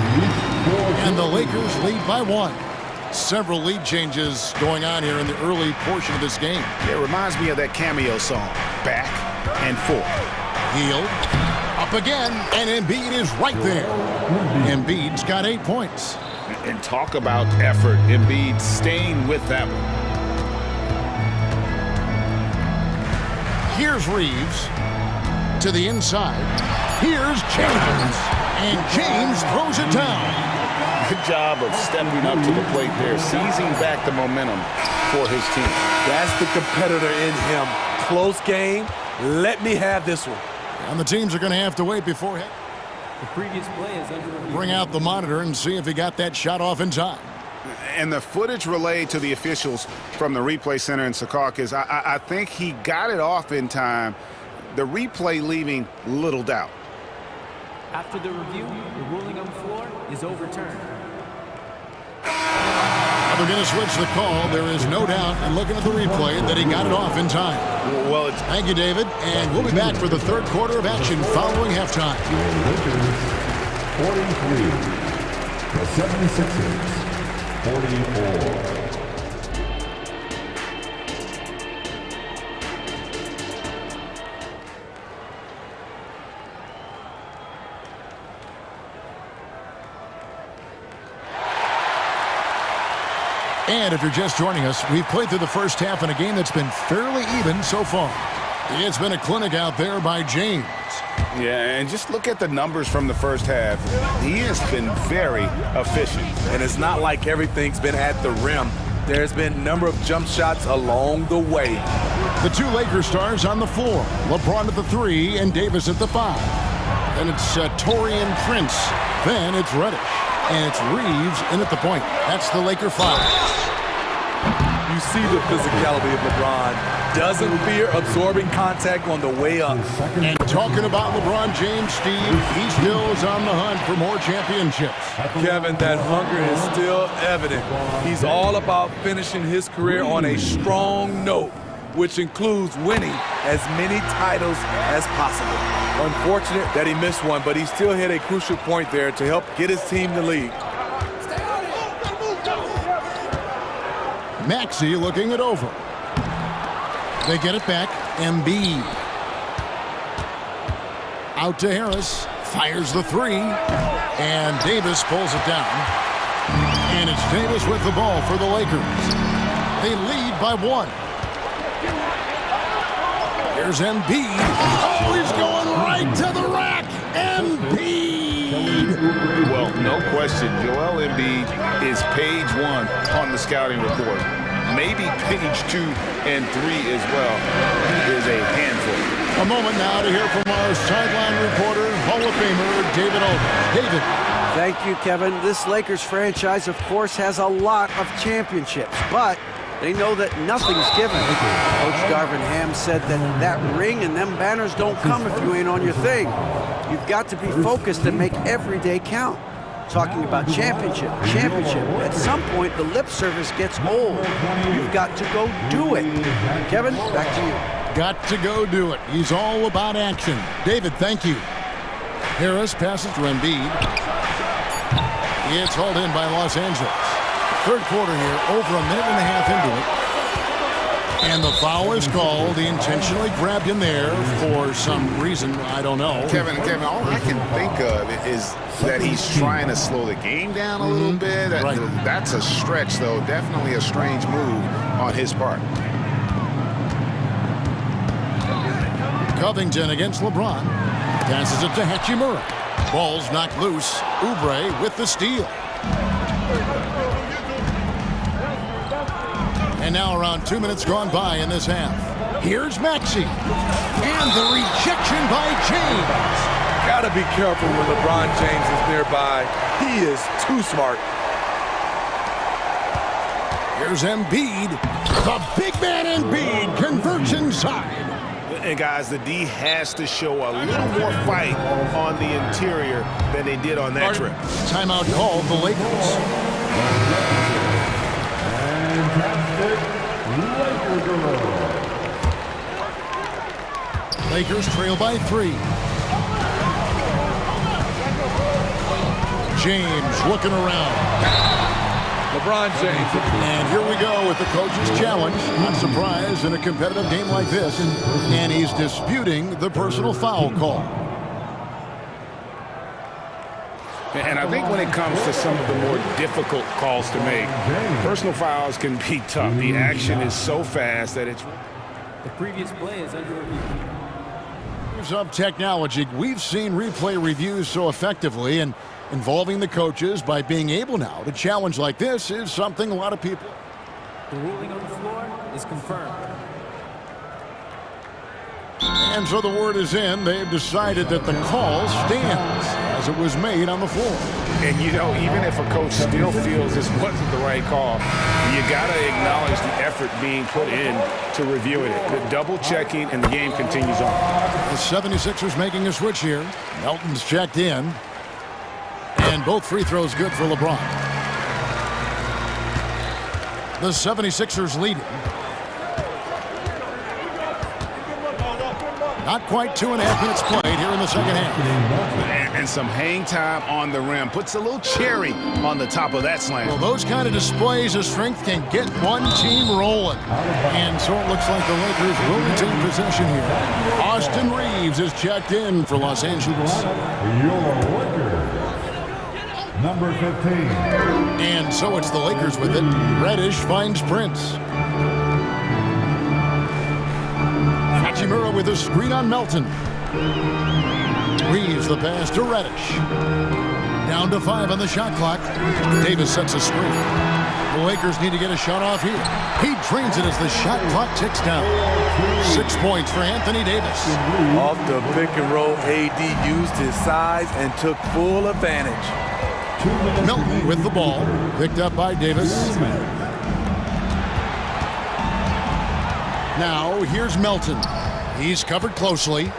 And the Lakers lead by 1. Several lead changes going on here in the early portion of this game. It reminds me of that cameo song, Back and Forth. Healed. Up again, and Embiid is right there. Embiid's got 8 points. And talk about effort. Embiid staying with that one. Here's Reeves to the inside. Here's James, and James throws it down. Good job of stepping up to the plate there, seizing back the momentum for his team. That's the competitor in him. Close game. Let me have this one. And the teams are going to have to wait before he The previous play is under review. bring out the monitor and see if he got that shot off in time. And the footage relayed to the officials from the replay center in Secaucus, I think he got it off in time. The replay leaving little doubt. After the review, the ruling on the floor is overturned. They're going to switch the call. There is no doubt, and looking at the replay, that he got it off in time. Well, thank you, David. And we'll be back for the third quarter of action following halftime. 43. The 76ers, 44. And if you're just joining us, we've played through the first half in a game that's been fairly even so far. It's been a clinic out there by James. Yeah, and just look at the numbers from the first half. He has been very efficient. And it's not like everything's been at the rim. There's been a number of jump shots along the way. The two Lakers stars on the floor. LeBron at the 3 and Davis at the 5. Then it's Taurean Prince. Then it's Reddish. And it's Reeves in at the point. That's the Laker 5. You see the physicality of LeBron. Doesn't fear absorbing contact on the way up. And talking about LeBron James, Steve, he still is on the hunt for more championships. Kevin, that hunger is still evident. He's all about finishing his career on a strong note, which includes winning as many titles as possible. Unfortunate that he missed one, but he still hit a crucial point there to help get his team the lead. Maxey looking it over. They get it back. Embiid. Out to Harris. Fires the 3. And Davis pulls it down. And it's Davis with the ball for the Lakers. They lead by 1. Here's Embiid. Oh, he's going right to the rack. Embiid. Well, no question, Joel Embiid is page 1 on the scouting report. Maybe page 2 and 3 as well. He is a handful. A moment now to hear from our sideline reporter, Hall of Famer David Aldridge. David. Thank you, Kevin. This Lakers franchise, of course, has a lot of championships, but they know that nothing's given. Coach Darvin Ham said that ring and them banners don't come if you ain't on your thing. You've got to be focused and make every day count. Talking about championship. At some point, the lip service gets old. You've got to go do it. Kevin, back to you. Got to go do it. He's all about action. David, thank you. Harris passes to Embiid. It's hauled in by Los Angeles. Third quarter here, over a minute and a half into it. And the foul is called. He intentionally grabbed him there for some reason, I don't know. Kevin, all I can think of is that he's trying to slow the game down a little bit. Right. That's a stretch, though. Definitely a strange move on his part. Covington against LeBron. Passes it to Hachimura. Ball's knocked loose. Oubre with the steal. And now around 2 minutes gone by in this half. Here's Maxey. And the rejection by James. Gotta be careful when LeBron James is nearby. He is too smart. Here's Embiid. The big man Embiid converts inside. And guys, the D has to show a little more fight on the interior than they did on that trip. Timeout called the Lakers. Lakers trail by 3. James looking around. LeBron James. And here we go with the coach's challenge. Not surprised in a competitive game like this. And he's disputing the personal foul call. And I think when it comes to some of the more difficult calls to make, personal fouls can be tough. The action is so fast that it's... The previous play is under review. Here's up technology. We've seen replay reviews so effectively, and involving the coaches by being able now to challenge like this is something a lot of people... The ruling on the floor is confirmed. And so the word is in. They've decided that the call stands as it was made on the floor. And, you know, even if a coach still feels this wasn't the right call, you got to acknowledge the effort being put in to reviewing it. The double-checking, and the game continues on. The 76ers making a switch here. Melton's checked in. And both free throws good for LeBron. The 76ers leading. Not quite 2.5 minutes played here in the second half. And some hang time on the rim. Puts a little cherry on the top of that slam. Well, those kind of displays of strength can get one team rolling. And so it looks like the Lakers will retain possession here. Austin Reeves is checked in for Los Angeles. Your Lakers, number 15. And so it's the Lakers with it. Reddish finds Prince. Hachimura with a screen on Melton. Reeves the pass to Reddish. Down to 5 on the shot clock. Davis sets a screen. The Lakers need to get a shot off here. He drains it as the shot clock ticks down. 6 points for Anthony Davis. Off the pick and roll, AD used his size and took full advantage. Melton with the ball. Picked up by Davis. Now here's Melton. He's covered closely.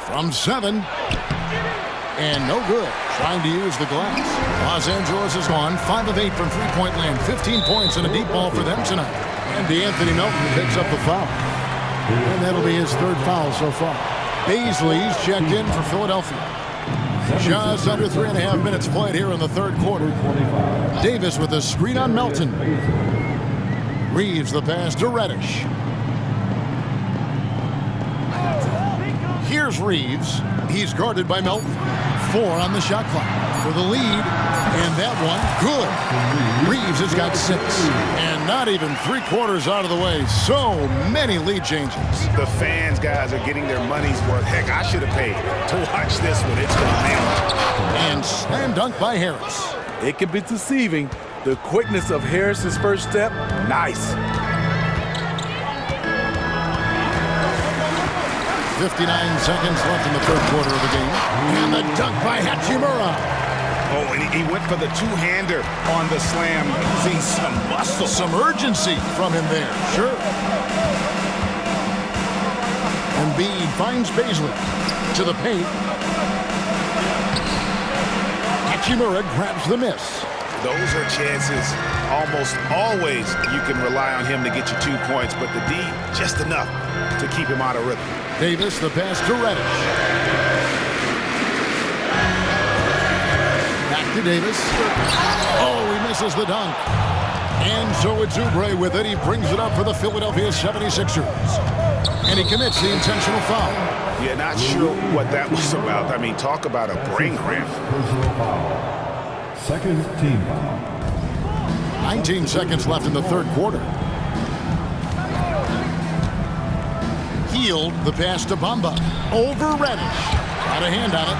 From 7. And no good. Trying to use the glass. Los Angeles is on 5 of 8 from three-point land. 15 points and a deep ball for them tonight. And DeAnthony Melton picks up the foul. And that'll be his 3rd foul so far. Baisley's checked in for Philadelphia. Just under 3.5 minutes played here in the 3rd quarter. Davis with a screen on Melton. Reeves the pass to Reddish. Here's Reeves. He's guarded by Melton. 4 on the shot clock for the lead. And that one, good. Reeves has got 6. And not even 3/4 out of the way. So many lead changes. The fans, guys, are getting their money's worth. Heck, I should have paid to watch this one. It's phenomenal. And slam dunk by Harris. It can be deceiving. The quickness of Harris's first step, nice. 59 seconds left in the 3rd quarter of the game. And the dunk by Hachimura. Oh, and he went for the two-hander on the slam, using some muscle. Some urgency from him there, sure. Embiid finds Baisley to the paint. Hachimura grabs the miss. Those are chances. Almost always you can rely on him to get you 2 points, but the D, just enough to keep him out of rhythm. Davis, the pass to Reddish. Back to Davis. Oh, he misses the dunk. And so it's Oubre with it. He brings it up for the Philadelphia 76ers. And he commits the intentional foul. Yeah, not sure what that was about. I mean, talk about a brain cramp. 2nd team foul. 19 seconds left in the 3rd quarter. Healed the pass to Bamba. Over Reddish. Got a hand on it.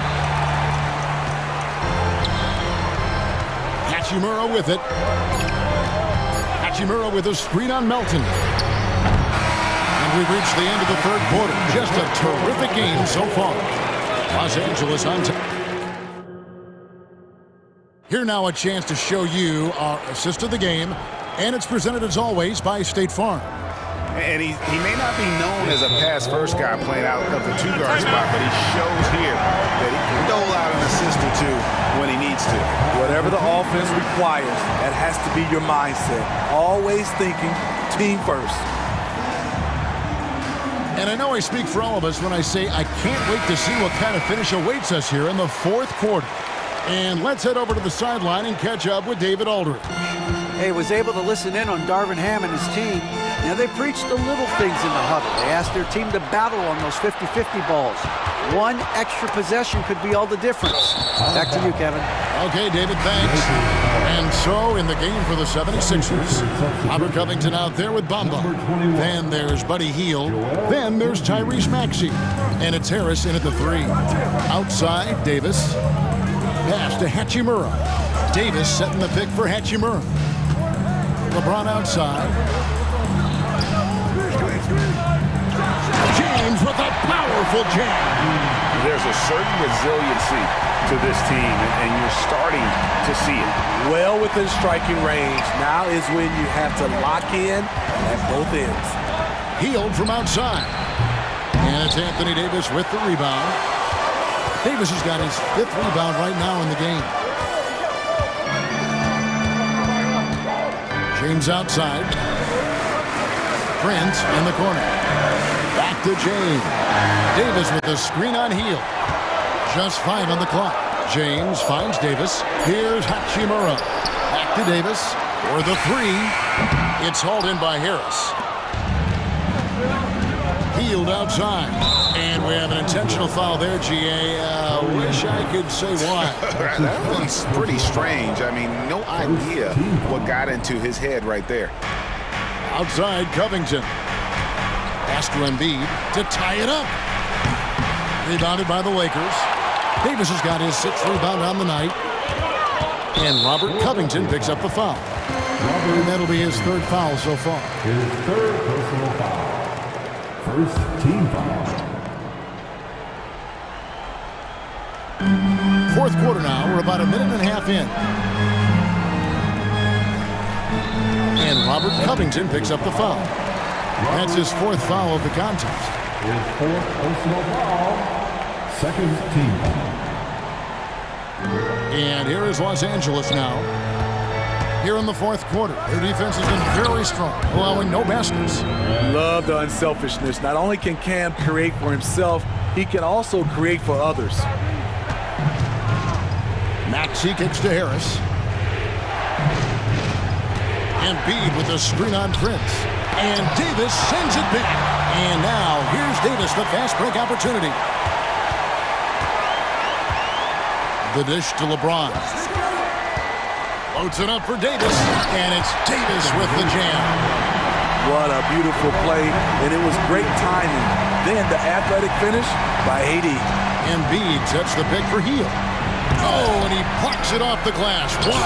Hachimura with it. Hachimura with a screen on Melton. And we've reached the end of the 3rd quarter. Just a terrific game so far. Los Angeles on top. Here now a chance to show you our assist of the game. And it's presented as always by State Farm. And he may not be known as a pass-first guy playing out of the 2-guard spot, but he shows here that he can dole out an assist or 2 when he needs to. Whatever the offense requires, that has to be your mindset. Always thinking team first. And I know I speak for all of us when I say I can't wait to see what kind of finish awaits us here in the 4th quarter. And let's head over to the sideline and catch up with David Aldridge. Hey, was able to listen in on Darvin Ham and his team. Now, they preached the little things in the huddle. They asked their team to battle on those 50-50 balls. One extra possession could be all the difference. Back to you, Kevin. Okay, David, thanks. And so, in the game for the 76ers, Robert Covington out there with Bamba. Then there's Buddy Hield. Then there's Tyrese Maxey. And it's Harris in at the 3. Outside, Davis. Pass to Hachimura. Davis setting the pick for Hachimura. LeBron outside. James with a powerful jam. There's a certain resiliency to this team, and you're starting to see it. Well within striking range. Now is when you have to lock in at both ends. Hield from outside. And it's Anthony Davis with the rebound. Davis has got his 5th rebound right now in the game. James outside. Prince in the corner. Back to James. Davis with the screen on Hield. Just 5 on the clock. James finds Davis. Here's Hachimura. Back to Davis for the 3. It's hauled in by Harris. Hield outside. And we have an intentional foul there, GA. Wish I could say why. That was pretty strange. I mean, no idea what got into his head right there. Outside, Covington. Pass to Embiid to tie it up. Rebounded by the Lakers. Davis has got his 6th rebound on the night. And Robert Covington picks up the foul. And that'll be his 3rd foul so far. His 3rd personal foul. First team foul. 4th quarter now. We're about a minute and a half in. And Robert Covington picks up the foul. That's his 4th foul of the contest. His 4th personal foul. 2nd team foul. And here is Los Angeles now. Here in the 4th quarter. Their defense has been very strong, allowing no baskets. Love the unselfishness. Not only can Cam create for himself, he can also create for others. Maxey kicks to Harris. Embiid with the screen on Prince. And Davis sends it back. And now, here's Davis, the fast break opportunity. The dish to LeBron. Loads it up for Davis. And it's Davis with the jam. What a beautiful play. And it was great timing. Then the athletic finish by AD. Embiid sets the pick for Hield. Oh, and he plucks it off the glass. Wow.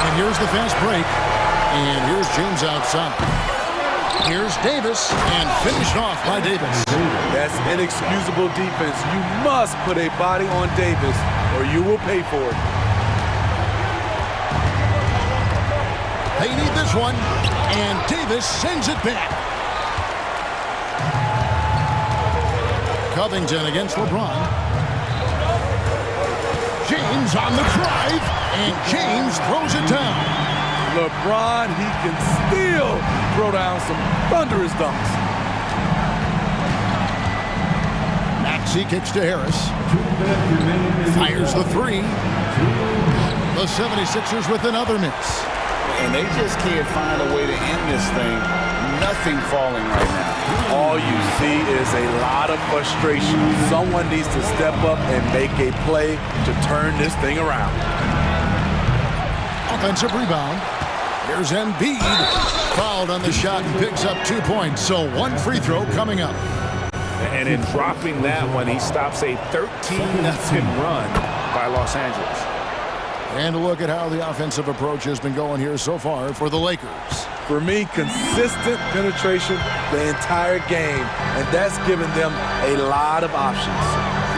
And here's the fast break. And here's James outside. Here's Davis, and finished off by Davis. That's inexcusable defense. You must put a body on Davis, or you will pay for it. They need this one, and Davis sends it back. Covington against LeBron. James on the drive, and James throws it down. LeBron, he can still throw down some thunderous dunks. Maxey kicks to Harris. Fires the 3. The 76ers with another miss. And they just can't find a way to end this thing. Nothing falling right now. All you see is a lot of frustration. Someone needs to step up and make a play to turn this thing around. Offensive rebound. Here's Embiid. Fouled on the shot and picks up 2 points. So 1 free throw coming up. And in dropping that one, he stops a 13-0 run by Los Angeles. And a look at how the offensive approach has been going here so far for the Lakers. For me, consistent penetration the entire game, and that's given them a lot of options.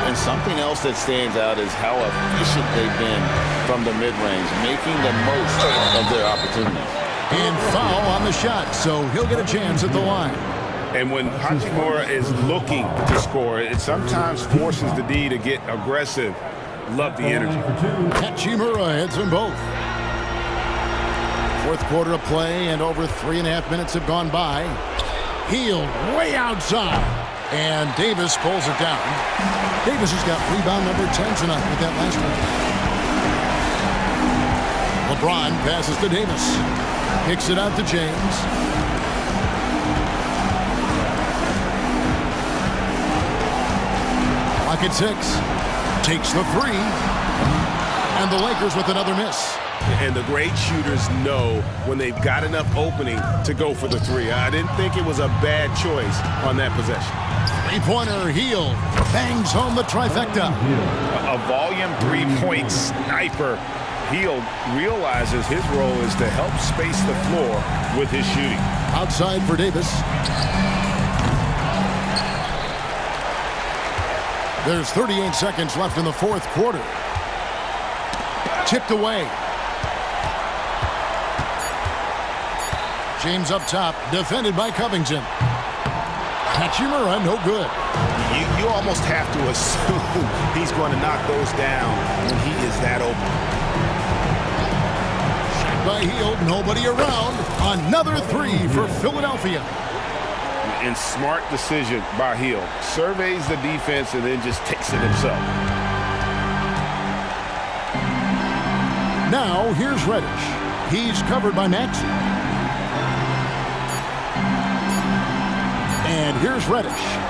And something else that stands out is how efficient they've been from the mid-range, making the most of their opportunities. And foul on the shot, so he'll get a chance at the line. And when Hachimura is looking to score, it sometimes forces the D to get aggressive. Love the energy. Hachimura hits them both. 4th quarter of play, and over 3.5 minutes have gone by. Hield way outside. And Davis pulls it down. Davis has got rebound number 10 tonight with that last one. LeBron passes to Davis. Kicks it out to James. Clock at 6. Takes the three. And the Lakers with another miss. And the great shooters know when they've got enough opening to go for the three. I didn't think it was a bad choice on that possession. Three-pointer, Hield bangs home the trifecta. A volume three-point sniper. Hield realizes his role is to help space the floor with his shooting. Outside for Davis. There's 38 seconds left in the fourth quarter. Tipped away. James up top, defended by Covington. Hachimura, no good. You almost have to assume he's going to knock those down when he is that open. Shot by Hield, nobody around. Another three for Philadelphia. And smart decision by Hield. Surveys the defense and then just takes it himself. Now, here's Reddish. He's covered by Maxey. And here's Reddish.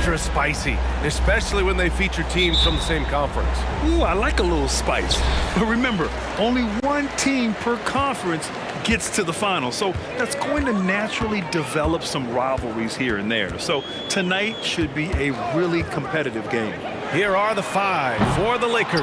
extra spicy, especially when they feature teams from the same conference. Ooh, I like a little spice. But remember, only one team per conference gets to the final. So that's going to naturally develop some rivalries here and there. So tonight should be a really competitive game. Here are the 5 for the Lakers.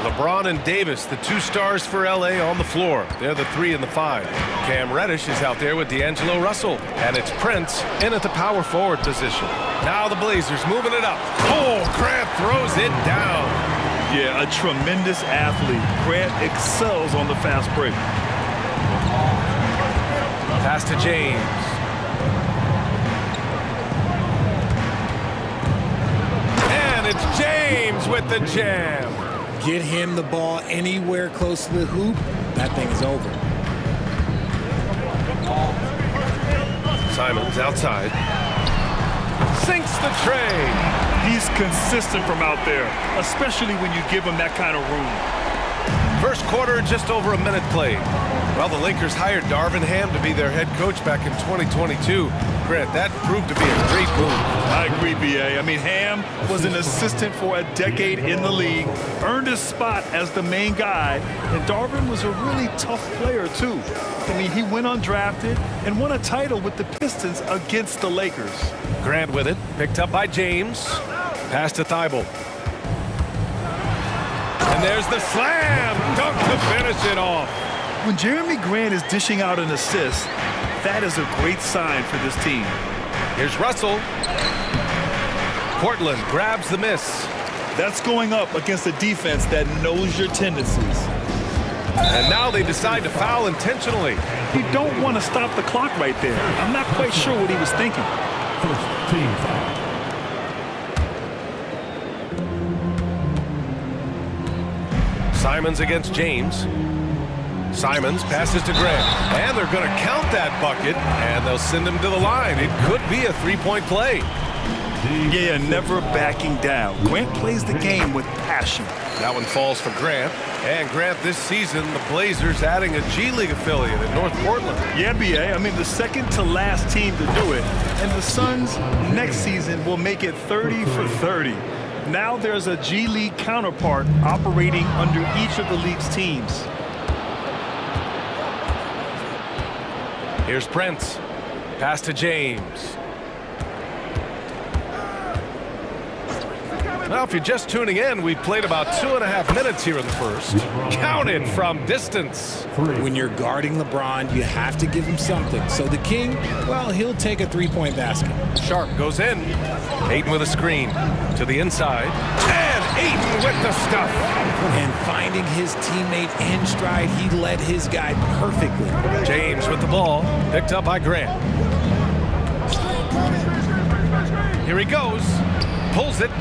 LeBron and Davis, the 2 stars for LA on the floor. They're the 3 and the 5. Cam Reddish is out there with D'Angelo Russell. And it's Prince in at the power forward position. Now the Blazers moving it up. Oh, Grant throws it down. Yeah, a tremendous athlete. Grant excels on the fast break. Pass to James. And it's James with the jam. Get him the ball anywhere close to the hoop, that thing is over. Simons outside. Sinks the tray. He's consistent from out there, especially when you give him that kind of room. First quarter, just over a minute played. Well, the Lakers hired Darvin Ham to be their head coach back in 2022. Grant, that proved to be a great move. I agree, B.A. I mean, Ham was an assistant for a decade in the league, earned his spot as the main guy, and Darvin was a really tough player, too. I mean, he went undrafted and won a title with the Pistons against the Lakers. Grant with it, picked up by James. Pass to Thibault. And there's the slam dunk to finish it off. When Jeremy Grant is dishing out an assist, that is a great sign for this team. Here's Russell. Portland grabs the miss. That's going up against a defense that knows your tendencies. And now they decide to foul intentionally. You don't want to stop the clock right there. I'm not quite sure what he was thinking. First team foul. Simons against James. Simons passes to Grant, and they're going to count that bucket, and they'll send him to the line. It could be a three-point play. Yeah, never backing down. Grant plays the game with passion. That one falls for Grant. And Grant, this season, the Blazers adding a G League affiliate in North Portland. Yeah, B.A. I mean, the second to last team to do it. And the Suns next season will make it 30 for 30. Now there's a G League counterpart operating under each of the league's teams. Here's Prince. Pass to James. Now, if you're just tuning in, we've played about 2.5 minutes here in the first. Counted from distance. When you're guarding LeBron, you have to give him something. So the King, well, he'll take a three-point basket. Sharp goes in. Ayton with a screen to the inside. And Ayton with the stuff. And finding his teammate in stride, he led his guy perfectly. James with the ball, picked up by Grant. Here he goes. Pulls it.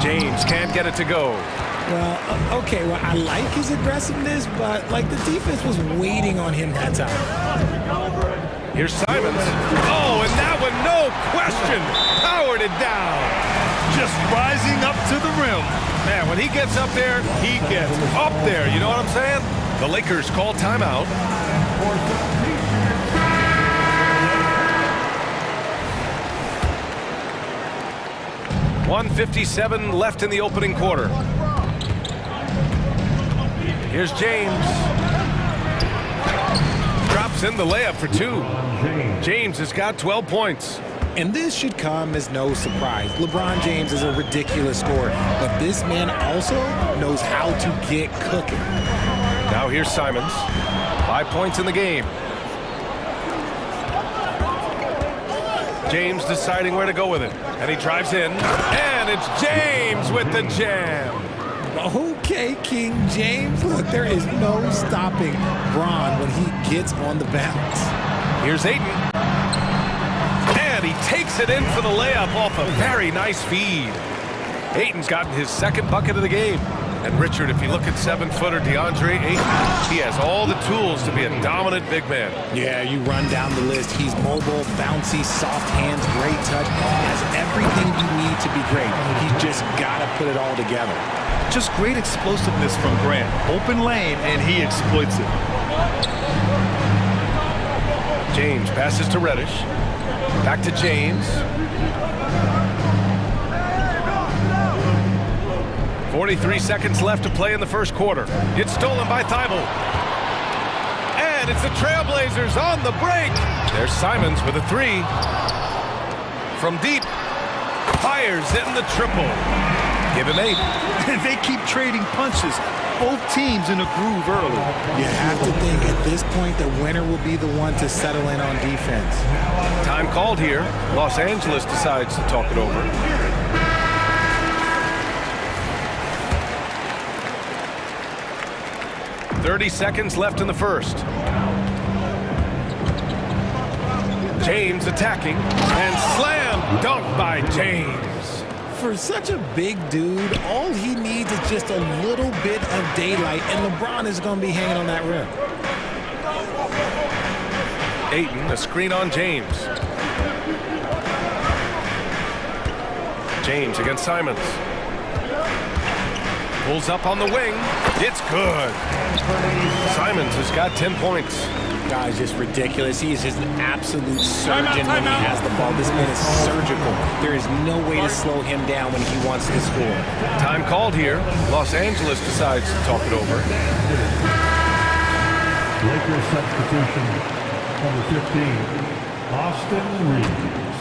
James can't get it to go. Well, okay, well, I like his aggressiveness, but, like, the defense was waiting on him that time. Here's Simons. Oh, and that one, no question, powered it down. Just rising up to the rim. Man, when he gets up there, he gets up there. You know what I'm saying? The Lakers call timeout. 1:57 left in the opening quarter. Here's James. Drops in the layup for 2. James has got 12 points. And this should come as no surprise. LeBron James is a ridiculous scorer, but this man also knows how to get cooking. Now here's Simons. 5 points in the game. James deciding where to go with it. And he drives in. And it's James with the jam. Okay, King James. Look, there is no stopping Bron when he gets on the bounce. Here's Ayton. And he takes it in for the layup off a very nice feed. Ayton's gotten his second bucket of the game. And Richard, if you look at 7-footer DeAndre Ayton, he has all the tools to be a dominant big man. Yeah, you run down the list. He's mobile, bouncy, soft hands, great touch. Has everything you need to be great. He just got to put it all together. Just great explosiveness from Grant. Open lane, and he exploits it. James passes to Reddish. Back to James. 43 seconds left to play in the first quarter. It's stolen by Thibault. And it's the Trailblazers on the break. There's Simons with a three. From deep. Fires in the triple. Give him 8. They keep trading punches. Both teams in a groove early. You have to think at this point the winner will be the one to settle in on defense. Time called here. Los Angeles decides to talk it over. .30 seconds left in the first. James attacking and slam dunk by James. For such a big dude, all he needs is just a little bit of daylight, and LeBron is going to be hanging on that rim. Ayton, a screen on James. James against Simons. Pulls up on the wing. It's good. Simons has got 10 points. Guy's just ridiculous. He is just an absolute surgeon when he has the ball. This man is surgical. There is no way to slow him down when he wants to score. Time called here. Los Angeles decides to talk it over. Lakers substitution, number 15, Austin Reeves.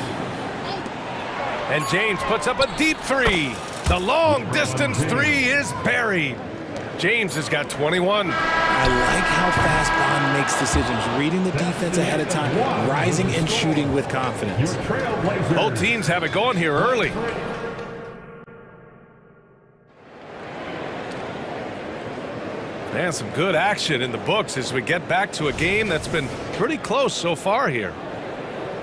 And James puts up a deep three. The long distance three is buried. James has got 21. I like how fast Bond makes decisions, reading the defense ahead of time, rising and shooting with confidence. Both teams have it going here early. And some good action in the books as we get back to a game that's been pretty close so far here.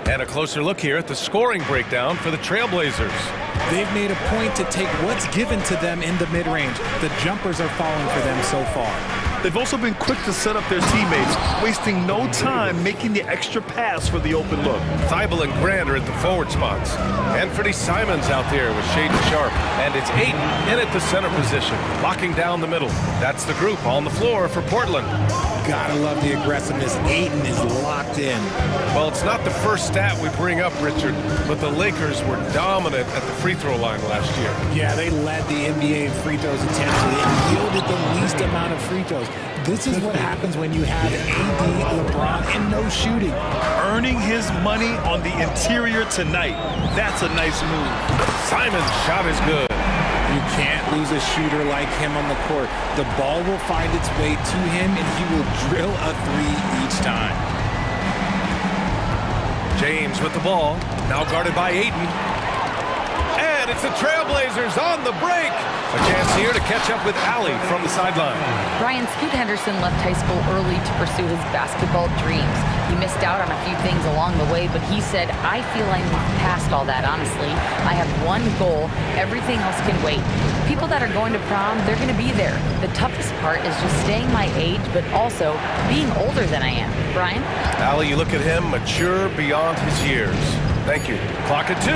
And a closer look here at the scoring breakdown for the Trailblazers. They've made a point to take what's given to them in the mid-range. The jumpers are falling for them so far. They've also been quick to set up their teammates, wasting no time making the extra pass for the open look. Thibault and Grant are at the forward spots. Anthony Simons out there with Shaden Sharp. And it's Ayton in at the center position, locking down the middle. That's the group on the floor for Portland. Gotta love the aggressiveness. Ayton is locked in. Well, it's not the first stat we bring up, Richard, but the Lakers were dominant at the free throw line last year. Yeah, they led the NBA in free throws attempted. It yielded the least amount of free throws. This is what happens when you have AD, LeBron, and no shooting. Earning his money on the interior tonight. That's a nice move. Simon's shot is good. You can't lose a shooter like him on the court. The ball will find its way to him, and he will drill a three each time. James with the ball, now guarded by Ayton. And it's the Trailblazers on the break. A chance here to catch up with Allie from the sideline. Brian, Scoot Henderson left high school early to pursue his basketball dreams. He missed out on a few things along the way, but he said, I feel I moved past all that, honestly. I have one goal. Everything else can wait. People that are going to prom, they're going to be there. The toughest part is just staying my age, but also being older than I am. Brian? Allie, you look at him, mature beyond his years. Thank you. Clock at 2.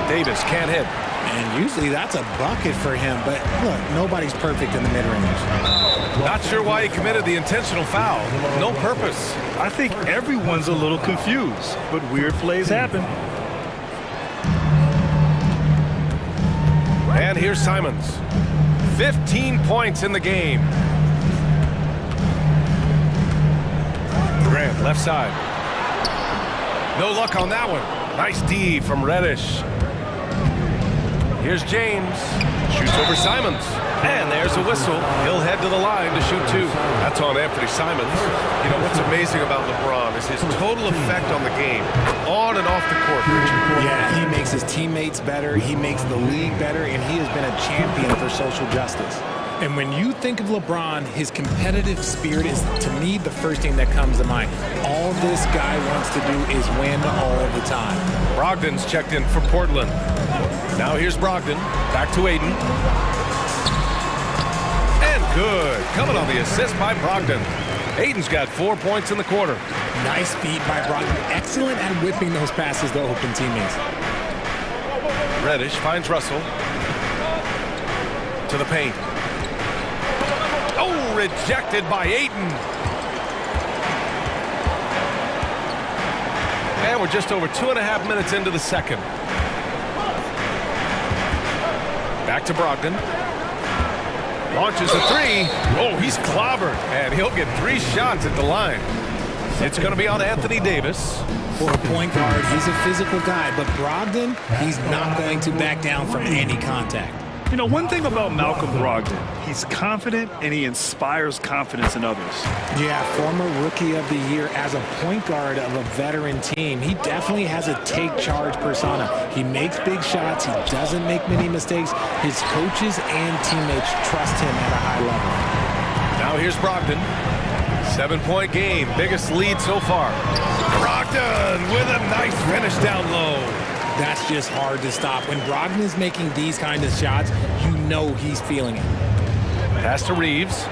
Davis can't hit. And usually that's a bucket for him, but look, nobody's perfect in the mid-range. Not sure why he committed the intentional foul. No purpose. I think everyone's a little confused, but weird plays happen. And here's Simons. 15 points in the game. Grant, left side. No luck on that one. Nice D from Reddish. Here's James. Shoots over Simons. And there's a whistle. He'll head to the line to shoot 2. That's on Anthony Simons. You know, what's amazing about LeBron is his total effect on the game, on and off the court. Yeah, he makes his teammates better. He makes the league better, and he has been a champion for social justice. And when you think of LeBron, his competitive spirit is, to me, the first thing that comes to mind. All this guy wants to do is win all the time. Brogdon's checked in for Portland. Now here's Brogdon. Back to Ayton. And good. Coming on the assist by Brogdon. Ayton's got 4 points in the quarter. Nice feed by Brogdon. Excellent at whipping those passes to open teammates. Reddish finds Russell. To the paint. Oh, rejected by Ayton. And we're just over 2.5 minutes into the second. Back to Brogdon. Launches a three. Oh, he's clobbered. And he'll get 3 shots at the line. It's going to be on Anthony Davis. For a point guard, he's a physical guy, but Brogdon, he's not going to back down from any contact. You know, one thing about Malcolm Brogdon, he's confident and he inspires confidence in others. Yeah, former Rookie of the Year as a point guard of a veteran team. He definitely has a take charge persona. He makes big shots. He doesn't make many mistakes. His coaches and teammates trust him at a high level. Now here's Brogdon. 7-point game, biggest lead so far. Brogdon with a nice finish down low. That's just hard to stop. When Brogdon is making these kind of shots, you know he's feeling it. Pass to Reeves.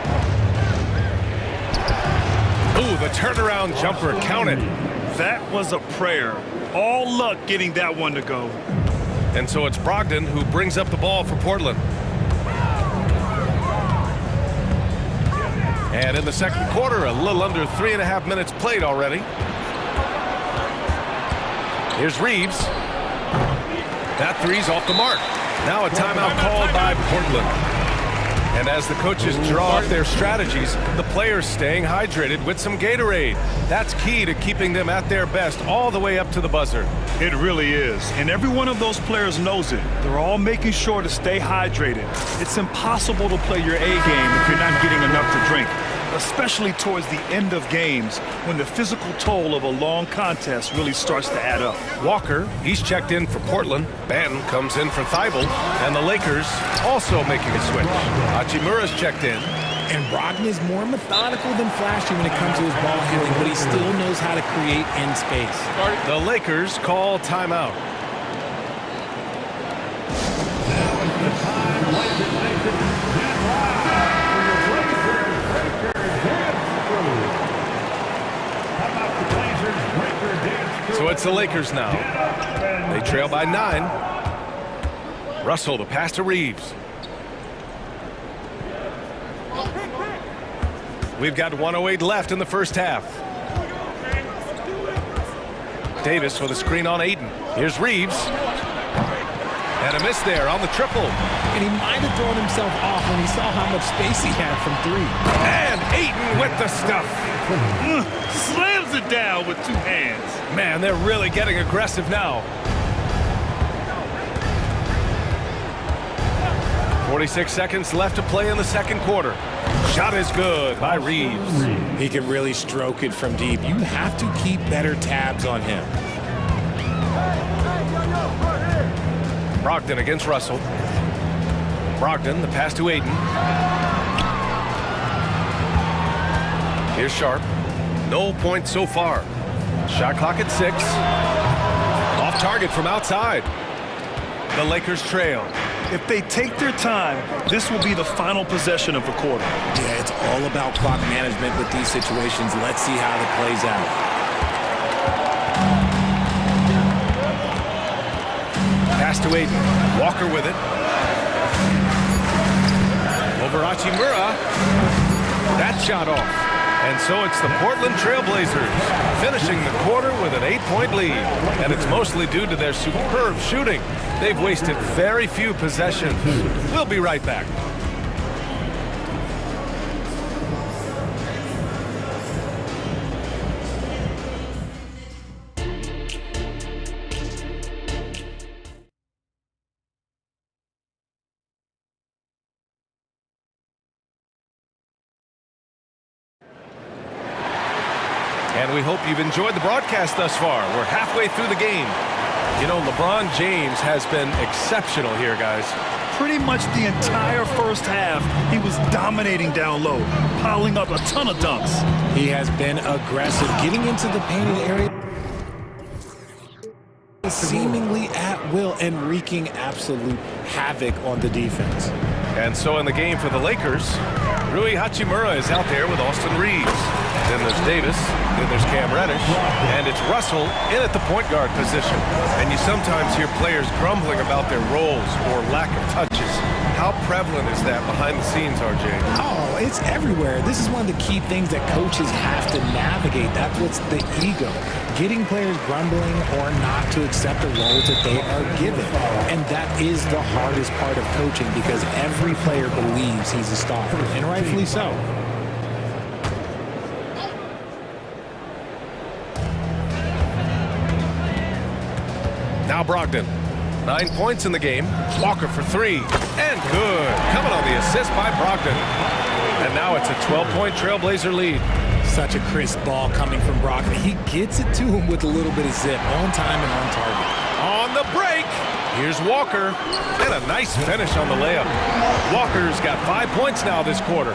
Ooh, the turnaround jumper counted. That was a prayer. All luck getting that one to go. And so it's Brogdon who brings up the ball for Portland. And in the second quarter, a little under 3.5 minutes played already. Here's Reeves. That three's off the mark. Now a timeout called by Portland. And as the coaches draw up their strategies, the players staying hydrated with some Gatorade. That's key to keeping them at their best all the way up to the buzzer. It really is. And every one of those players knows it. They're all making sure to stay hydrated. It's impossible to play your A game if you're not getting enough to drink, especially towards the end of games when the physical toll of a long contest really starts to add up. Walker, he's checked in for Portland. Banton comes in for Thibault. And the Lakers also making a switch. Hachimura's checked in. And Brogdon is more methodical than flashy when it comes to his ball handling, but he still knows how to create in space. The Lakers call timeout. So it's the Lakers now. They trail by 9. Russell, the pass to Reeves. We've got 1:08 left in the first half. Davis with a screen on Ayton. Here's Reeves. And a miss there on the triple. And he might have thrown himself off when he saw how much space he had from 3. And Ayton with the stuff. Slams it down with 2 hands. Man, they're really getting aggressive now. 46 seconds left to play in the second quarter. Shot is good by Reeves. He can really stroke it from deep. You have to keep better tabs on him. Brogdon against Russell. Brogdon, the pass to Ayton. Here's Sharp. No points so far. Shot clock at 6. Off target from outside. The Lakers trail. If they take their time, this will be the final possession of the quarter. Yeah, it's all about clock management with these situations. Let's see how it plays out. Pass to Ayton. Walker with it. Over Hachimura. That shot off. And so it's the Portland Trailblazers finishing the quarter with an 8-point lead. And it's mostly due to their superb shooting. They've wasted very few possessions. We'll be right back. And we hope you've enjoyed the broadcast thus far. We're halfway through the game. You know, LeBron James has been exceptional here, guys. Pretty much the entire first half, he was dominating down low, piling up a ton of dunks. He has been aggressive, getting into the painted area seemingly at will and wreaking absolute havoc on the defense. And so in the game for the Lakers, Rui Hachimura is out there with Austin Reeves. Then there's Davis, then there's Cam Reddish, and it's Russell in at the point guard position. And you sometimes hear players grumbling about their roles or lack of touches. How prevalent is that behind the scenes, RJ? Oh, it's everywhere. This is one of the key things that coaches have to navigate. That's what's the ego. Getting players grumbling or not to accept the roles that they are given. And that is the hardest part of coaching because every player believes he's a star, and rightfully so. Now Brogdon. 9 points in the game. Walker for 3. And good. Coming on the assist by Brogdon. And now it's a 12-point Trailblazer lead. Such a crisp ball coming from Brogdon. He gets it to him with a little bit of zip. On time and on target. On the break. Here's Walker. And a nice finish on the layup. Walker's got 5 points now this quarter.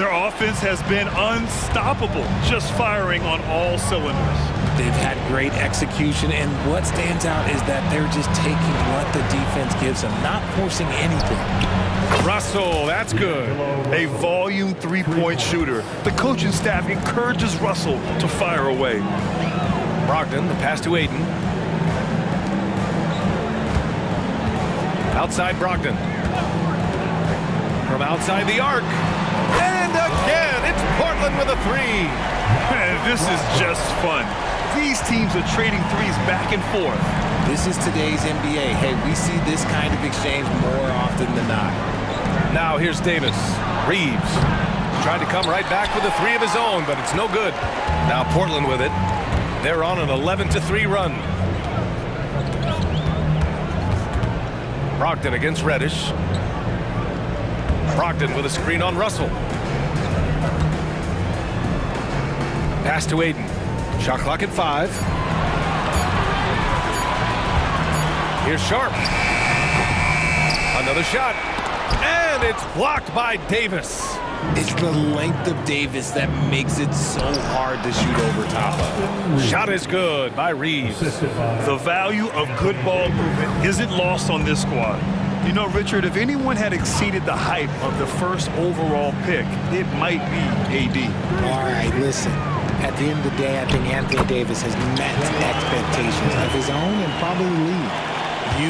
Their offense has been unstoppable, just firing on all cylinders. They've had great execution, and what stands out is that they're just taking what the defense gives them, not forcing anything. Russell, that's good. A volume three-point shooter. The coaching staff encourages Russell to fire away. Brogdon, the pass to Aiden. Outside Brogdon. From outside the arc. And again, it's Portland with a 3. This is just fun. These teams are trading threes back and forth. This is today's NBA. Hey, we see this kind of exchange more often than not. Now here's Davis. Reeves tried to come right back with a 3 of his own, but it's no good. Now Portland with it. They're on an 11-3 run. Brogdon against Reddish. Brogdon with a screen on Russell. Pass to Aiden. Shot clock at 5. Here's Sharp. Another shot. And it's blocked by Davis. It's the length of Davis that makes it so hard to shoot over top of. Shot is good by Reeves. The value of good ball movement isn't lost on this squad. You know, Richard, if anyone had exceeded the hype of the first overall pick, it might be AD. All right, listen. At the end of the day, I think Anthony Davis has met expectations of his own and probably the league.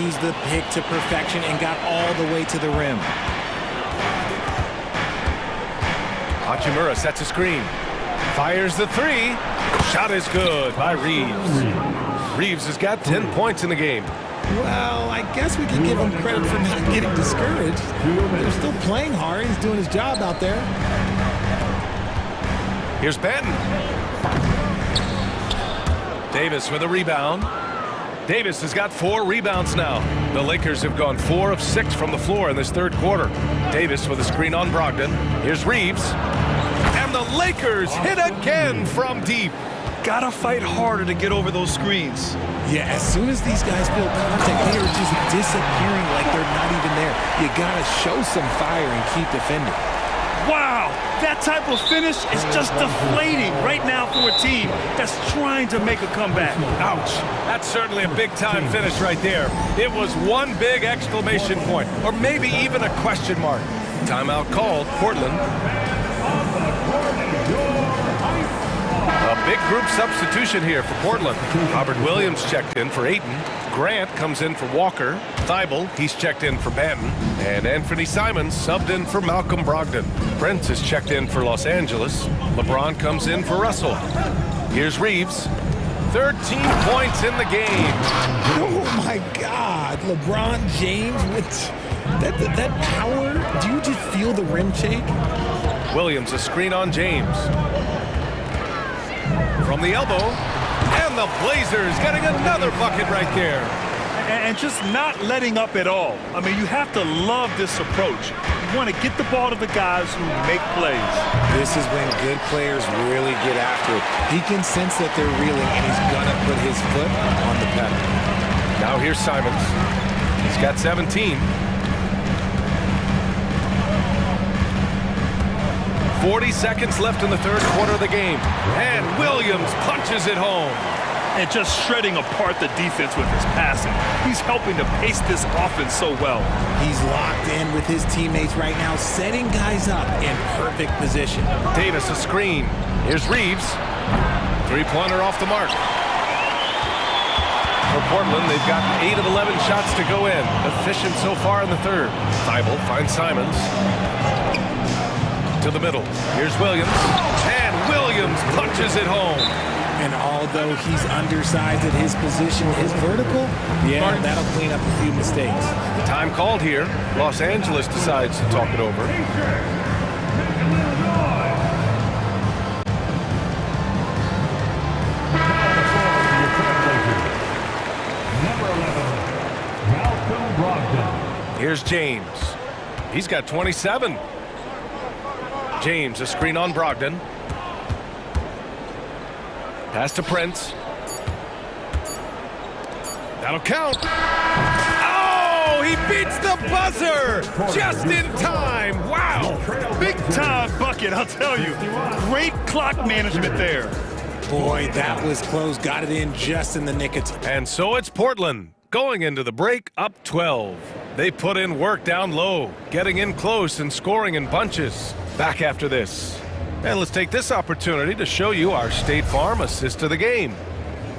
Used the pick to perfection and got all the way to the rim. Hachimura sets a screen. Fires the 3. Shot is good by Reeves. Reeves has got 10 points in the game. Well, I guess we can give him credit for not getting discouraged. They're still playing hard. He's doing his job out there. Here's Benton. Davis with a rebound. Davis has got 4 rebounds now. The Lakers have gone 4 of 6 from the floor in this third quarter. Davis with a screen on Brogdon. Here's Reeves. And the Lakers hit again from deep. Gotta fight harder to get over those screens. Yeah, as soon as these guys feel contact, they are just disappearing like they're not even there. You gotta show some fire and keep defending. Wow, that type of finish is just deflating right now for a team that's trying to make a comeback. Ouch. That's certainly a big-time finish right there. It was one big exclamation point, or maybe even a question mark. Timeout called, Portland. A big group substitution here for Portland. Robert Williams checked in for Ayton. Grant comes in for Walker. Thibault, he's checked in for Banton. And Anthony Simons subbed in for Malcolm Brogdon. Prince is checked in for Los Angeles. LeBron comes in for Russell. Here's Reeves. 13 points in the game. Oh my God, LeBron James with that power. Do you just feel the rim shake? Williams a screen on James. From the elbow, and the Blazers getting another bucket right there. And just not letting up at all. I mean, you have to love this approach. You want to get the ball to the guys who make plays. This is when good players really get after it. He can sense that they're reeling, and he's going to put his foot on the pedal. Now here's Simons. He's got 17. 40 seconds left in the third quarter of the game. And Williams punches it home. And just shredding apart the defense with his passing. He's helping to pace this offense so well. He's locked in with his teammates right now, setting guys up in perfect position. Davis a screen. Here's Reeves. Three-pointer off the mark. For Portland, they've got 8 of 11 shots to go in. Efficient so far in the third. Thibault finds Simons. To the middle. Here's Williams. And Williams punches it home. And although he's undersized at his position, his vertical, yeah, that'll clean up a few mistakes. Time called here. Los Angeles decides to talk it over. Here's James. He's got 27. James, a screen on Brogdon. Pass to Prince. That'll count. Oh, he beats the buzzer just in time. Wow. Big time bucket, I'll tell you. Great clock management there. Boy, that was close. Got it in just in the nick of time. And so it's Portland going into the break up 12. They put in work down low, getting in close and scoring in bunches. Back after this. And let's take this opportunity to show you our State Farm assist of the game.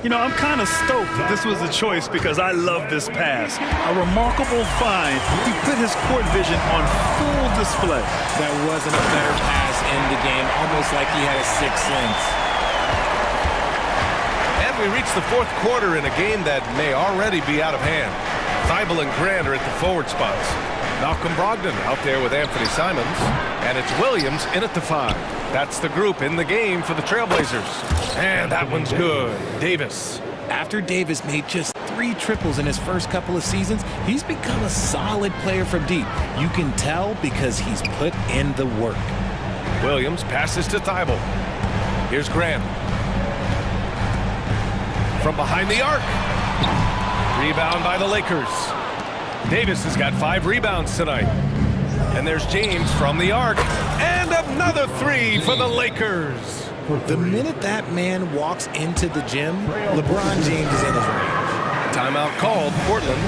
You know, I'm kind of stoked that this was a choice because I love this pass. A remarkable find. He put his court vision on full display. That wasn't a better pass in the game, almost like he had a sixth sense. And we reach the fourth quarter in a game that may already be out of hand. Thibault and Grant are at the forward spots. Malcolm Brogdon out there with Anthony Simons. And it's Williams in at the 5. That's the group in the game for the Trailblazers. And that one's good. Davis. After Davis made just 3 triples in his first couple of seasons, he's become a solid player from deep. You can tell because he's put in the work. Williams passes to Thibault. Here's Grant. From behind the arc. Rebound by the Lakers. Davis has got 5 rebounds tonight. And there's James from the arc. And another 3 for the Lakers. The minute that man walks into the gym, LeBron James is in his range. Timeout called, Portland.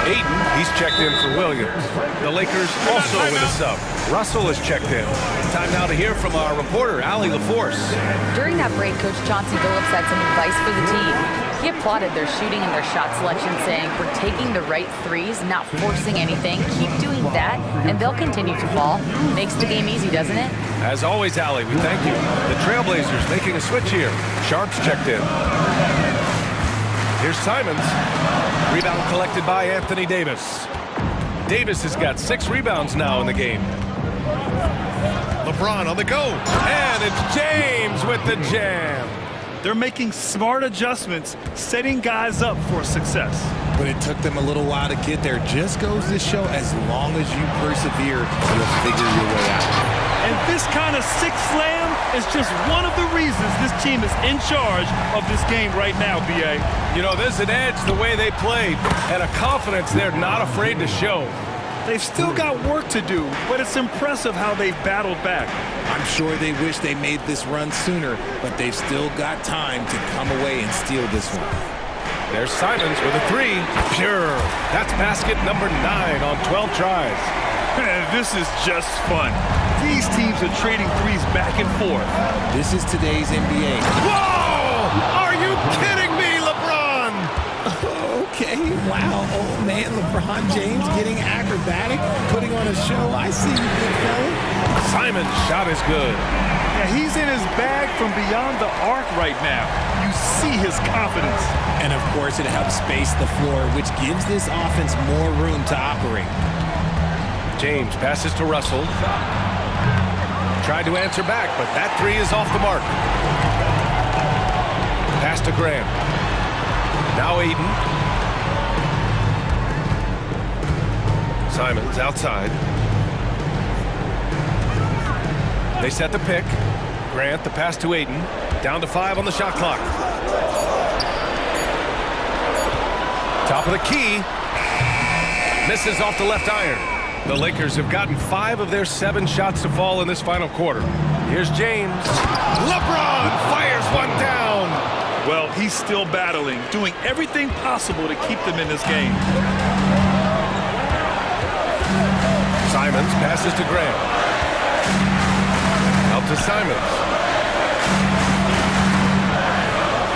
Ayton, he's checked in for Williams. The Lakers also with a sub. Russell is checked in. Time now to hear from our reporter, Allie LaForce. During that break, Coach Chauncey Billups had some advice for the team. He applauded their shooting and their shot selection, saying, we're taking the right threes, not forcing anything. Keep doing that, and they'll continue to fall. Makes the game easy, doesn't it? As always, Allie, we thank you. The Trailblazers making a switch here. Sharp's checked in. Here's Simons. Rebound collected by Anthony Davis. Davis has got 6 rebounds now in the game. LeBron on the go. And it's James with the jam. They're making smart adjustments, setting guys up for success. But it took them a little while to get there. Just goes to show as long as you persevere, you'll figure your way out. And this kind of six slam is just one of the reasons this team is in charge of this game right now, B.A. You know, there's an edge the way they played and a confidence they're not afraid to show. They've still got work to do, but it's impressive how they've battled back. I'm sure they wish they made this run sooner, but they've still got time to come away and steal this one. There's Simons with a 3. Pure. That's basket number 9 on 12 tries. This is just fun. These teams are trading threes back and forth. This is today's NBA. Whoa! Are you kidding me, LeBron? Okay, wow, old man LeBron James getting acrobatic, putting on a show. I see you, big fella. Simon's shot is good. Yeah, he's in his bag from beyond the arc right now. You see his confidence. And of course, it helps space the floor, which gives this offense more room to operate. James passes to Russell. Tried to answer back, but that 3 is off the mark. Pass to Graham. Now Ayton. Simons outside. They set the pick. Grant, the pass to Ayton. Down to 5 on the shot clock. Top of the key. Misses off the left iron. The Lakers have gotten 5 of their 7 shots to fall in this final quarter. Here's James. LeBron fires one down. Well, he's still battling, doing everything possible to keep them in this game. Simons passes to Graham. Out to Simons.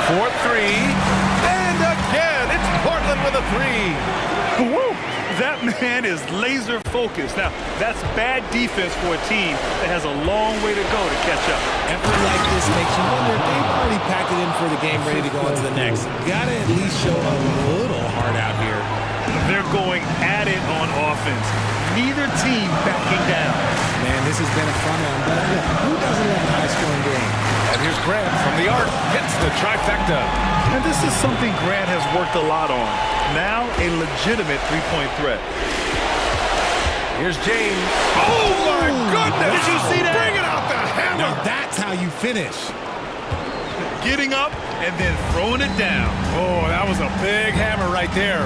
4-3. the three. Woo! That man is laser focused. Now, that's bad defense for a team that has a long way to go to catch up. Effort like this makes you wonder if they've already packed it in for the game, ready to go on to the next. Gotta at least show a little heart out here. They're going at it on offense. Neither team backing down. Man, this has been a fun one, but look, who doesn't love a high-scoring game? And here's Grant from the arc. Gets the trifecta. And this is something Grant has worked a lot on. Now a legitimate three-point threat. Here's James. Oh, my goodness. Did you see that? Bring it out the hammer. Now that's how you finish. Getting up and then throwing it down. Oh, that was a big hammer right there.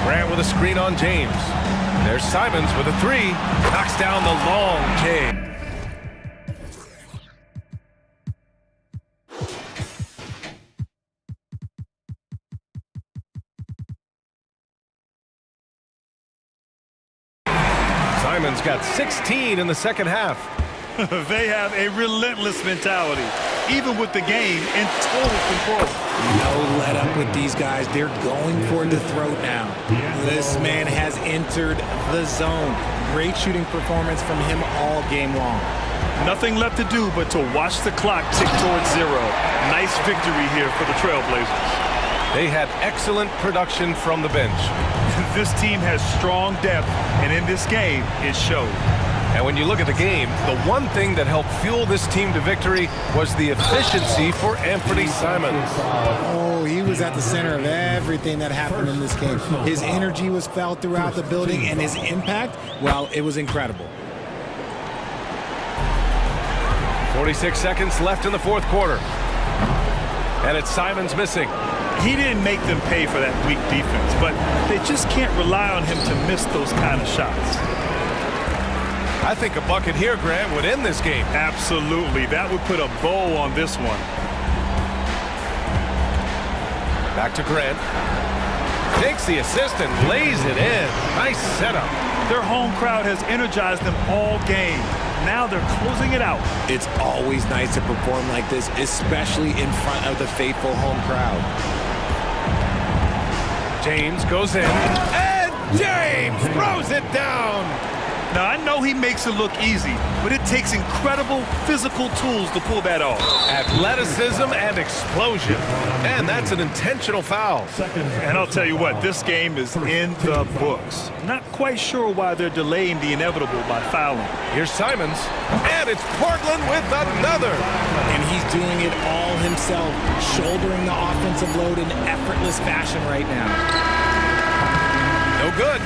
Grant with a screen on James. There's Simons with a three. Knocks down the long J. Simons got 16 in the second half. They have a relentless mentality, even with the game in total control. No let up with these guys. They're going for the throat now. This man has entered the zone. Great shooting performance from him all game long. Nothing left to do but to watch the clock tick towards zero. Nice victory here for the Trailblazers. They had excellent production from the bench. This team has strong depth, and in this game, it showed. And when you look at the game, the one thing that helped fuel this team to victory was the efficiency for Anthony Simons. Oh, he was at the center of everything that happened in this game. His energy was felt throughout the building, and his impact, well, it was incredible. 46 seconds left in the fourth quarter. And it's Simons missing. He didn't make them pay for that weak defense, but they just can't rely on him to miss those kind of shots. I think a bucket here, Grant, would end this game. Absolutely. That would put a bow on this one. Back to Grant. Takes the assist and lays it in. Nice setup. Their home crowd has energized them all game. Now they're closing it out. It's always nice to perform like this, especially in front of the faithful home crowd. James goes in. And James throws it down. Now, I know he makes it look easy, but it takes incredible physical tools to pull that off. Athleticism and explosion. And that's an intentional foul. And I'll tell you what, this game is in the books. Not quite sure why they're delaying the inevitable by fouling. Here's Simons. And it's Portland with another. And he's doing it all himself, shouldering the offensive load in effortless fashion right now. No good.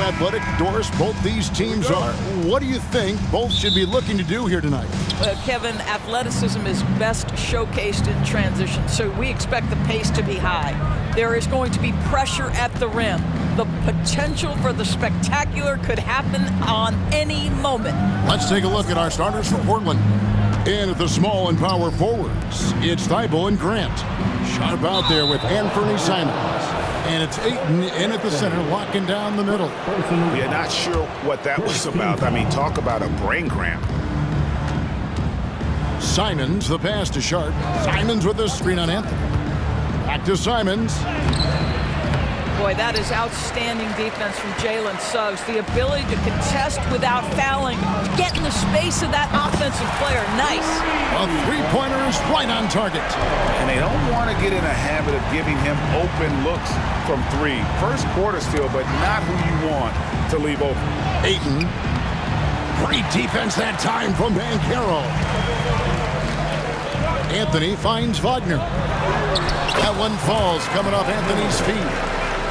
athletic, Doris, both these teams are. What do you think both should be looking to do here tonight? Kevin, athleticism is best showcased in transition, so we expect the pace to be high. There is going to be pressure at the rim. The potential for the spectacular could happen on any moment. Let's take a look at our starters for Portland. In at the small and power forwards, it's Thibault and Grant. Sharp out there with Anthony Simons. And it's Ayton in at the center, locking down the middle. Yeah, not sure what that was about. I mean, talk about a brain cramp. Simons, the pass to Sharp. Simons with the screen on Anthony. Back to Simons. Boy, that is outstanding defense from Jalen Suggs. The ability to contest without fouling, get in the space of that offensive player. Nice. A three-pointer is right on target. And they don't want to get in a habit of giving him open looks from three. First quarter still, but not who you want to leave open. Ayton. Great defense that time from Banchero. Anthony finds Wagner. That one falls coming off Anthony's feet.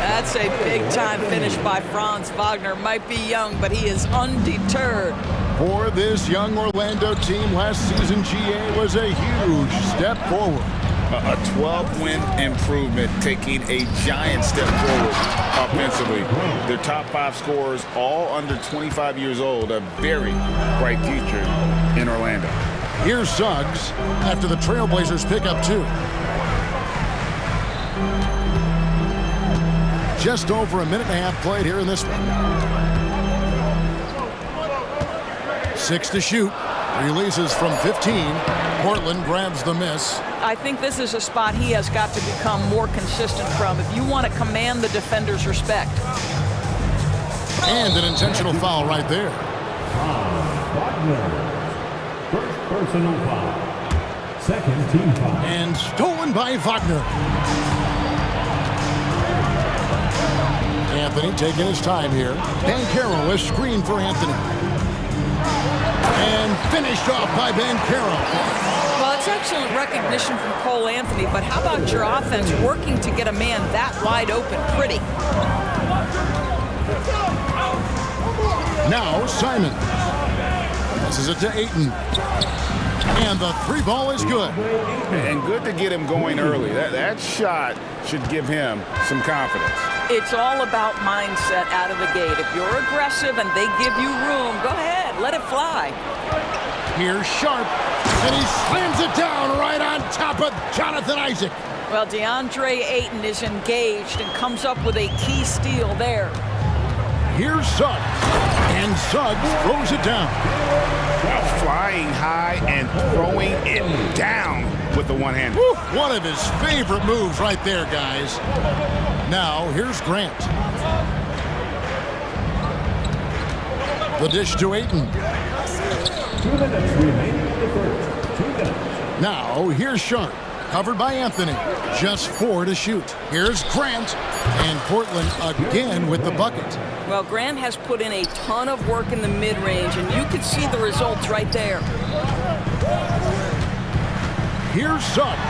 That's a big-time finish by Franz Wagner. Might be young, but he is undeterred. For this young Orlando team, last season GA was a huge step forward. A 12-win improvement, taking a giant step forward offensively. Their top 5 scorers, all under 25 years old, a very bright future in Orlando. Here's Suggs after the Trailblazers pick up 2. Just over a minute and a half played here in this one. 6 to shoot. Releases from 15. Portland grabs the miss. I think this is a spot he has got to become more consistent from if you want to command the defender's respect. And an intentional foul right there. First personal foul. Second team foul. And stolen by Wagner. Anthony taking his time here. Banchero is screened for Anthony. And finished off by Banchero. Well, it's excellent recognition from Cole Anthony, but how about your offense working to get a man that wide open? Pretty. Now Simon. Passes it to Ayton. And the 3 ball is good. And good to get him going early. That shot should give him some confidence. It's all about mindset out of the gate. If you're aggressive and they give you room, go ahead, let it fly. Here's Sharp, and he slams it down right on top of Jonathan Isaac. Well, DeAndre Ayton is engaged and comes up with a key steal there. Here's Suggs, and Suggs throws it down. Flying high and throwing it down with the one-hand. One of his favorite moves right there, guys. Now, here's Grant. The dish to Ayton. 2 minutes remaining in the first. 2 minutes. Now, here's Sharp. Covered by Anthony. Just 4 to shoot. Here's Grant. And Portland again with the bucket. Well, Grant has put in a ton of work in the mid-range, and you can see the results right there. Here's Suggs.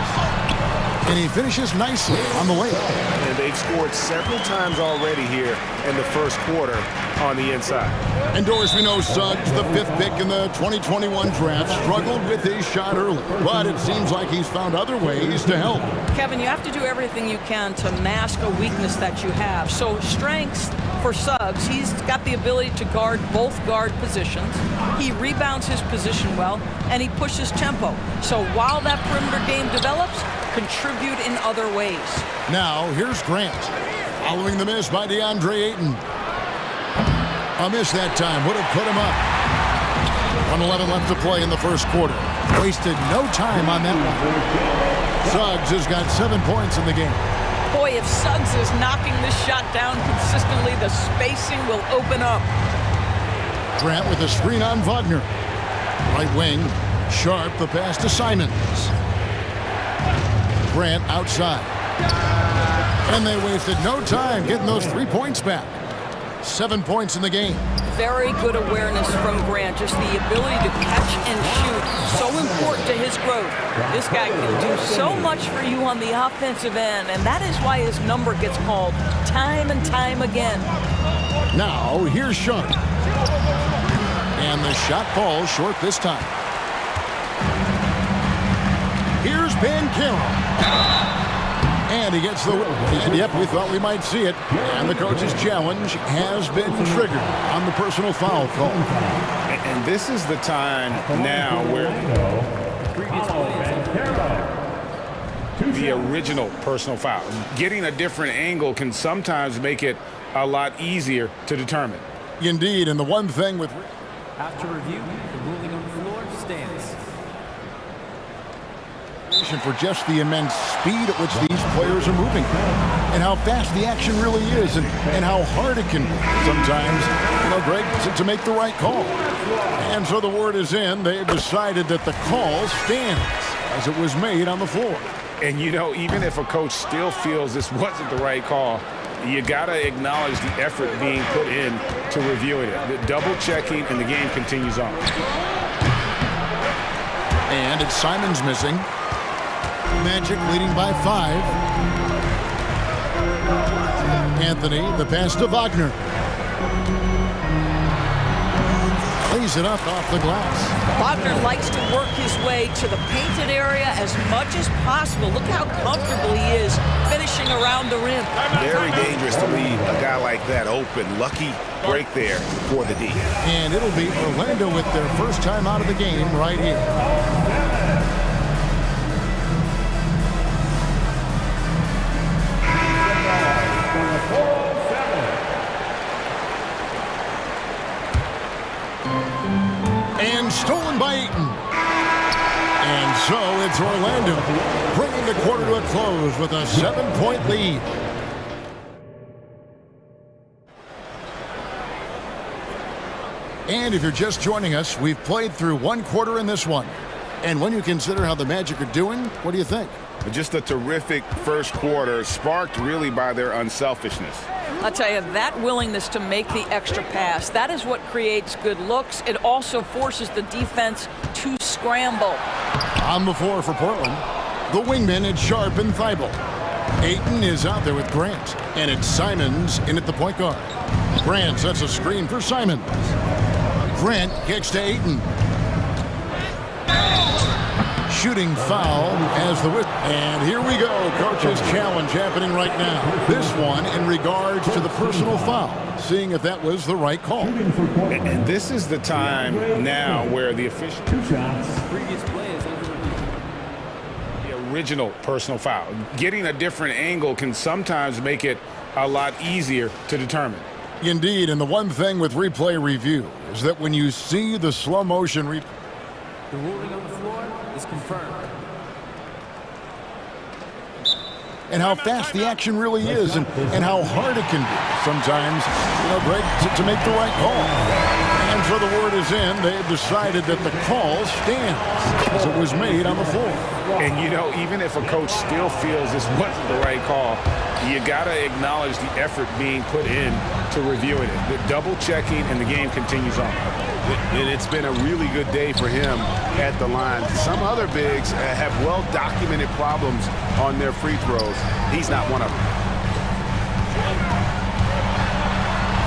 And he finishes nicely on the layup. And they've scored several times already here in the first quarter on the inside. And Doris, we know Suggs, the 5th pick in the 2021 draft, struggled with his shot early. But it seems like he's found other ways to help. Kevin, you have to do everything you can to mask a weakness that you have. So strengths for Suggs, he's got the ability to guard both guard positions. He rebounds his position well, and he pushes tempo. So while that perimeter game develops, contribute in other ways. Now, here's Grant. Following the miss by DeAndre Ayton. A miss that time would have put him up. 1:11 left to play in the first quarter. Wasted no time on that one. Suggs has got 7 points in the game. Boy, if Suggs is knocking this shot down consistently, the spacing will open up. Grant with a screen on Wagner. Right wing, Sharp, the pass to Simons. Grant outside. And they wasted no time getting those 3 points back. 7 points in the game. Very good awareness from Grant. Just the ability to catch and shoot. So important to his growth. This guy can do so much for you on the offensive end, and that is why his number gets called time and time again. Now, here's Sharp. And the shot falls short this time. Here's Bancaro. And he gets the win. And yep, we thought we might see it. And the coach's challenge has been triggered on the personal foul call. And this is the time now where the original personal foul. Getting a different angle can sometimes make it a lot easier to determine. Indeed, and the one thing with... After review, the ruling on the floor stands. For just the immense speed at which these players are moving and how fast the action really is and how hard it can be sometimes, Greg, to make the right call. And so the word is in. They've decided that the call stands as it was made on the floor. And, even if a coach still feels this wasn't the right call, you got to acknowledge the effort being put in to reviewing it. The double checking, and the game continues on. And it's Simons missing. Magic leading by 5. Anthony, the pass to Wagner. Lays it up off the glass. Wagner likes to work his way to the painted area as much as possible. Look how comfortable he is finishing around the rim. Very dangerous to leave a guy like that open. Lucky break there for the D. And it'll be Orlando with their first time out of the game right here. And stolen by Eaton. And so it's Orlando bringing the quarter to a close with a 7-point lead. And if you're just joining us, we've played through one quarter in this one. And when you consider how the Magic are doing, what do you think? Just a terrific first quarter, sparked really by their unselfishness. I'll tell you, that willingness to make the extra pass, that is what creates good looks. It also forces the defense to scramble. On the floor for Portland, the wingmen, it's Sharp and Thibault. Ayton is out there with Grant, and it's Simons in at the point guard. Grant sets a screen for Simons. Grant kicks to Ayton. Shooting foul as the whip. And here we go. Coach's challenge happening right now. This one in regards to the personal foul. Seeing if that was the right call. And this is the time now where the official... 2 shots. Previous play is over. The original personal foul. Getting a different angle can sometimes make it a lot easier to determine. Indeed, and the one thing with replay review is that when you see the slow motion replay, the ruling on the floor is confirmed. And how fast the action really is and how hard it can be sometimes, Greg, to make the right call. And so the word is in. They have decided that the call stands as it was made on the floor. And, even if a coach still feels this wasn't the right call, you got to acknowledge the effort being put in to reviewing it. The double checking, and the game continues on. And it's been a really good day for him at the line. Some other bigs have well-documented problems on their free throws. He's not one of them.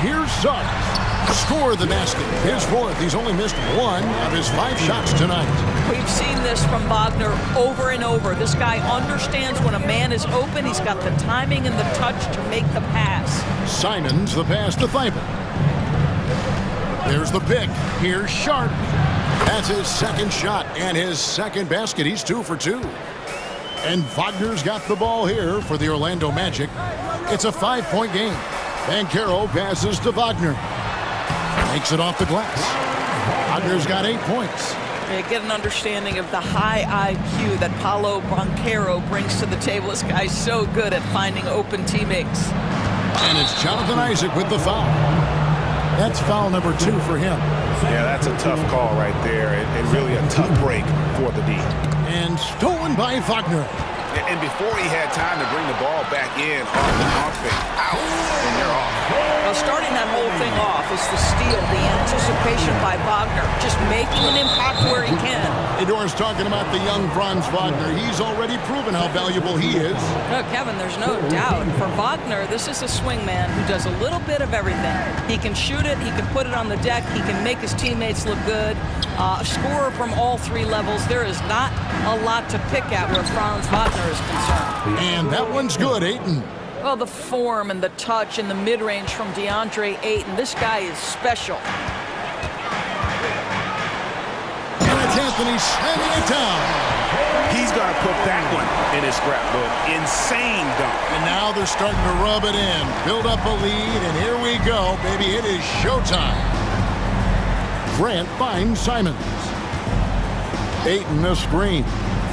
Here's Suggs. Score the basket. His 4th. He's only missed 1 of his 5 shots tonight. We've seen this from Wagner over and over. This guy understands when a man is open. He's got the timing and the touch to make the pass. Simons, the pass to Thibault. There's the pick. Here's Sharp. That's his 2nd shot and his 2nd basket. He's 2 for 2. And Wagner's got the ball here for the Orlando Magic. It's a 5-point game. Bancaro passes to Wagner. Makes it off the glass. Wagner's got 8 points. You get an understanding of the high IQ that Paolo Bancaro brings to the table. This guy's so good at finding open teammates. And it's Jonathan Isaac with the foul. That's foul number 2 for him. Yeah, that's a tough call right there, and really a tough break for the D. And stolen by Wagner. And before he had time to bring the ball back in off the pump fake, out, and you're off. Well, starting that whole thing off is the steal, the anticipation by Wagner, just making an impact where he can. Edora's talking about the young Franz Wagner. He's already proven how valuable he is. No, Kevin, there's no doubt. For Wagner, this is a swingman who does a little bit of everything. He can shoot it, he can put it on the deck, he can make his teammates look good. A scorer from all three levels. There is not a lot to pick at where Franz Wagner is concerned. And that one's good, Ayton. Well, the form and the touch and the mid-range from DeAndre Ayton. This guy is special. And it's Anthony slamming it down. He's going to put that one in his scrapbook. Insane dunk. And now they're starting to rub it in. Build up a lead, and here we go, baby. It is showtime. Grant finds Simons. Ayton a screen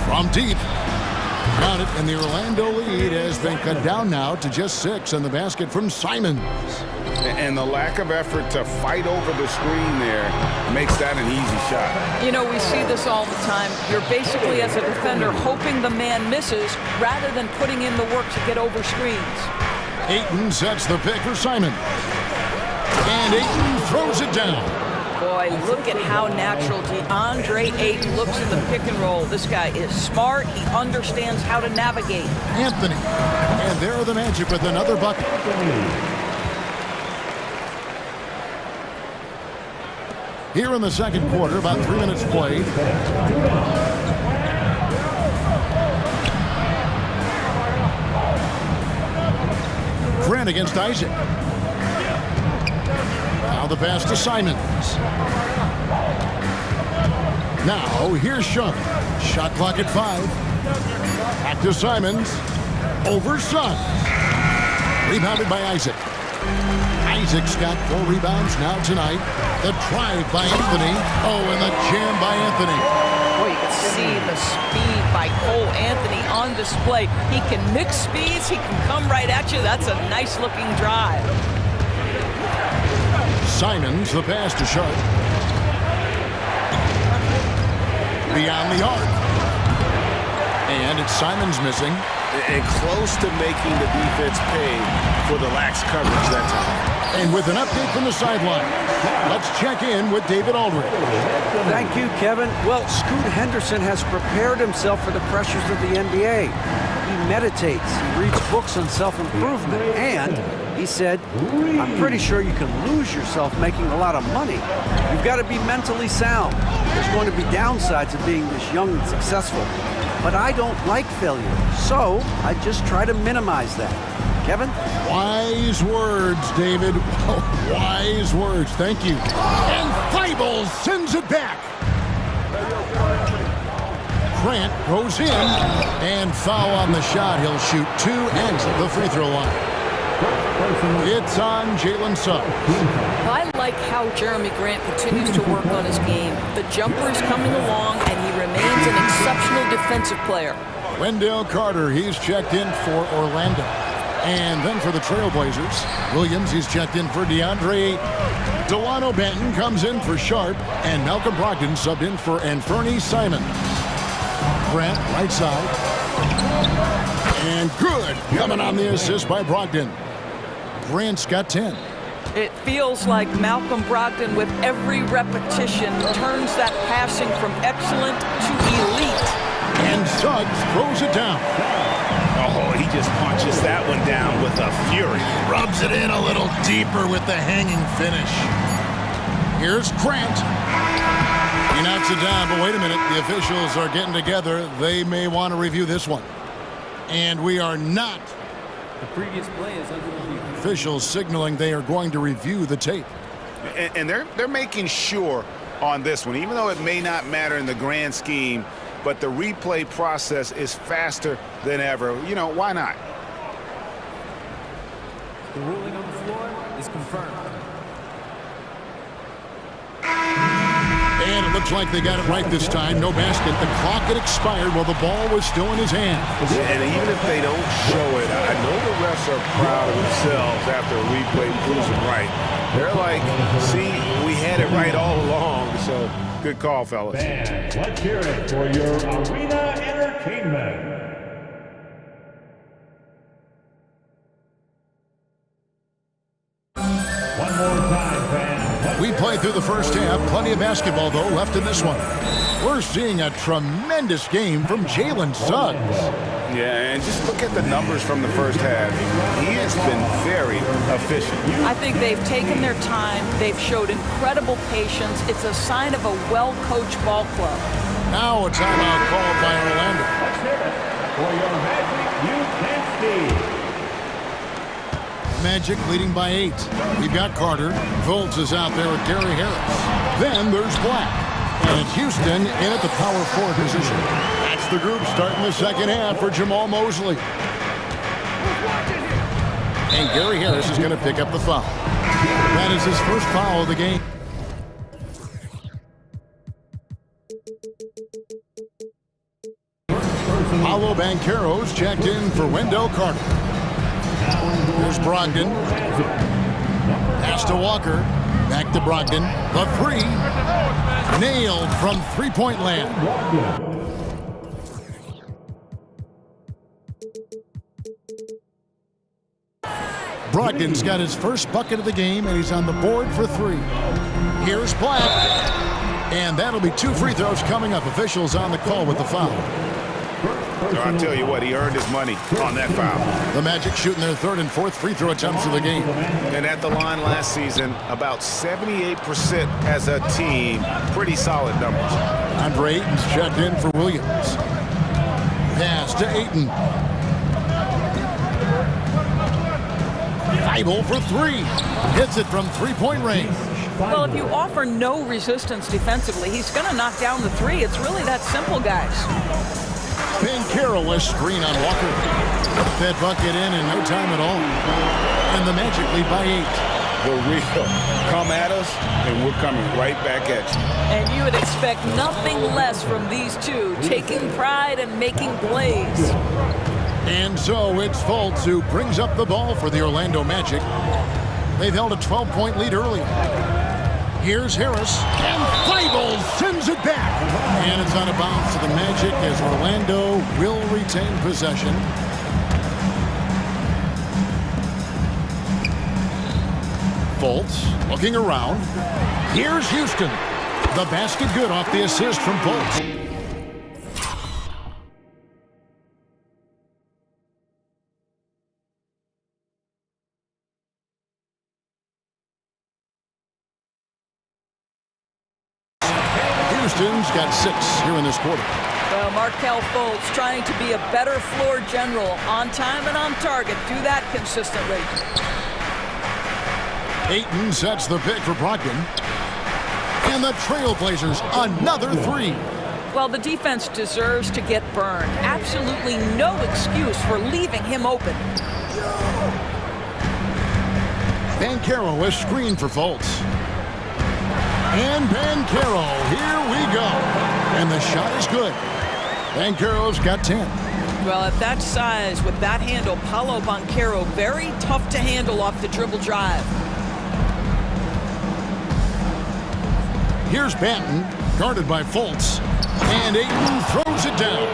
from deep. Got it, and the Orlando lead has been cut down now to just 6 on the basket from Simons. And the lack of effort to fight over the screen there makes that an easy shot. You know, we see this all the time. You're basically, as a defender, hoping the man misses rather than putting in the work to get over screens. Ayton sets the pick for Simons. And Ayton throws it down. Boy, look at how natural DeAndre Ayton looks in the pick and roll. This guy is smart. He understands how to navigate. Anthony. And there are the Magic with another bucket. Here in the second quarter, about 3 minutes played. Grant against Isaac. Now the pass to Simons. Now here's Shun. Shot clock at 5. Back to Simons. Over Sun. Rebounded by Isaac. Isaac's got 4 rebounds now tonight. The drive by Anthony. Oh, and the jam by Anthony. Boy, you can see the speed by Cole Anthony on display. He can mix speeds. He can come right at you. That's a nice-looking drive. Simons, the pass to Sharp. Beyond the arc. And it's Simons missing. And close to making the defense pay for the lax coverage that time. And with an update from the sideline, let's check in with David Aldridge. Thank you, Kevin. Well, Scoot Henderson has prepared himself for the pressures of the NBA. He meditates, he reads books on self-improvement, and he said, I'm pretty sure you can lose yourself making a lot of money. You've got to be mentally sound. There's going to be downsides of being this young and successful. But I don't like failure, so I just try to minimize that. Kevin? Wise words, David. Wise words. Thank you. And Thibault sends it back. Grant goes in, and foul on the shot. He'll shoot 2 and the free throw line. It's on Jalen Suggs. I like how Jeremy Grant continues to work on his game. The jumper is coming along, and he remains an exceptional defensive player. Wendell Carter, he's checked in for Orlando. And then for the Trailblazers, Williams, he's checked in for DeAndre Ayton. Delano Banton comes in for Sharp, and Malcolm Brogdon subbed in for Anthony Simons. Grant, right side. And good, coming on the assist by Brogdon. Grant's got 10. It feels like Malcolm Brogdon, with every repetition, turns that passing from excellent to elite. And Suggs throws it down. Oh, he just punches that one down with a fury. Rubs it in a little deeper with the hanging finish. Here's Grant. He knocks it down, but wait a minute. The officials are getting together. They may want to review this one. And we are not. The previous play is under review. Officials signaling they are going to review the tape. And they're making sure on this one, even though it may not matter in the grand scheme, but the replay process is faster than ever. You know, why not? The ruling on the floor is confirmed. And it looks like they got it right this time. No basket. The clock had expired while the ball was still in his hand. And even if they don't show it, I know the refs are proud of themselves after a replay proves it right. They're like, see, we had it right all along. So good call, fellas. Fans, let's hear it for your arena entertainment. We played through the first half. Plenty of basketball, though, left in this one. We're seeing a tremendous game from Jalen Suggs. Yeah, and just look at the numbers from the first half. He has been very efficient. I think they've taken their time. They've showed incredible patience. It's a sign of a well-coached ball club. Now a timeout called by Orlando. For your Magic UNC. Magic leading by 8. We've got Carter. Volts is out there with Gary Harris. Then there's Black. And Houston in at the power forward position. That's the group starting the second half for Jamal Mosley. And Gary Harris is going to pick up the foul. That is his first foul of the game. Paolo Banchero's checked in for Wendell Carter. Here's Brogdon. Pass to Walker. Back to Brogdon. The three. Nailed from three-point land. Brogdon's got his first bucket of the game, and he's on the board for 3. Here's Black. And that'll be 2 free throws coming up. Officials on the call with the foul. So I'll tell you what, he earned his money on that foul. The Magic shooting their 3rd and 4th free throw attempts of the game. And at the line last season, about 78% as a team. Pretty solid numbers. Andre Ayton's checked in for Williams. Pass to Ayton. Thibault for 3. Hits it from three-point range. Well, if you offer no resistance defensively, he's going to knock down the 3. It's really that simple, guys. Banchero a screen on Walker. That bucket in no time at all. And the Magic lead by 8. The real come at us, and we're coming right back at you. And you would expect nothing less from these two, taking pride and making plays. And so it's Fultz who brings up the ball for the Orlando Magic. They've held a 12-point lead early. Here's Harris, and Thibault sends it back. And it's out of bounds to the Magic as Orlando will retain possession. Fultz looking around. Here's Houston. The basket good off the assist from Fultz. Houston's got 6 here in this quarter. Well, Markelle Fultz trying to be a better floor general, on time and on target. Do that consistently. Ayton sets the pick for Brogdon. And the Trailblazers another 3. Well, the defense deserves to get burned. Absolutely no excuse for leaving him open. Banchero is screened for Fultz. And Banchero, here we go. And the shot is good. Banchero's got 10. Well, at that size, with that handle, Paolo Banchero, very tough to handle off the dribble drive. Here's Banton, guarded by Fultz. And Ayton throws it down.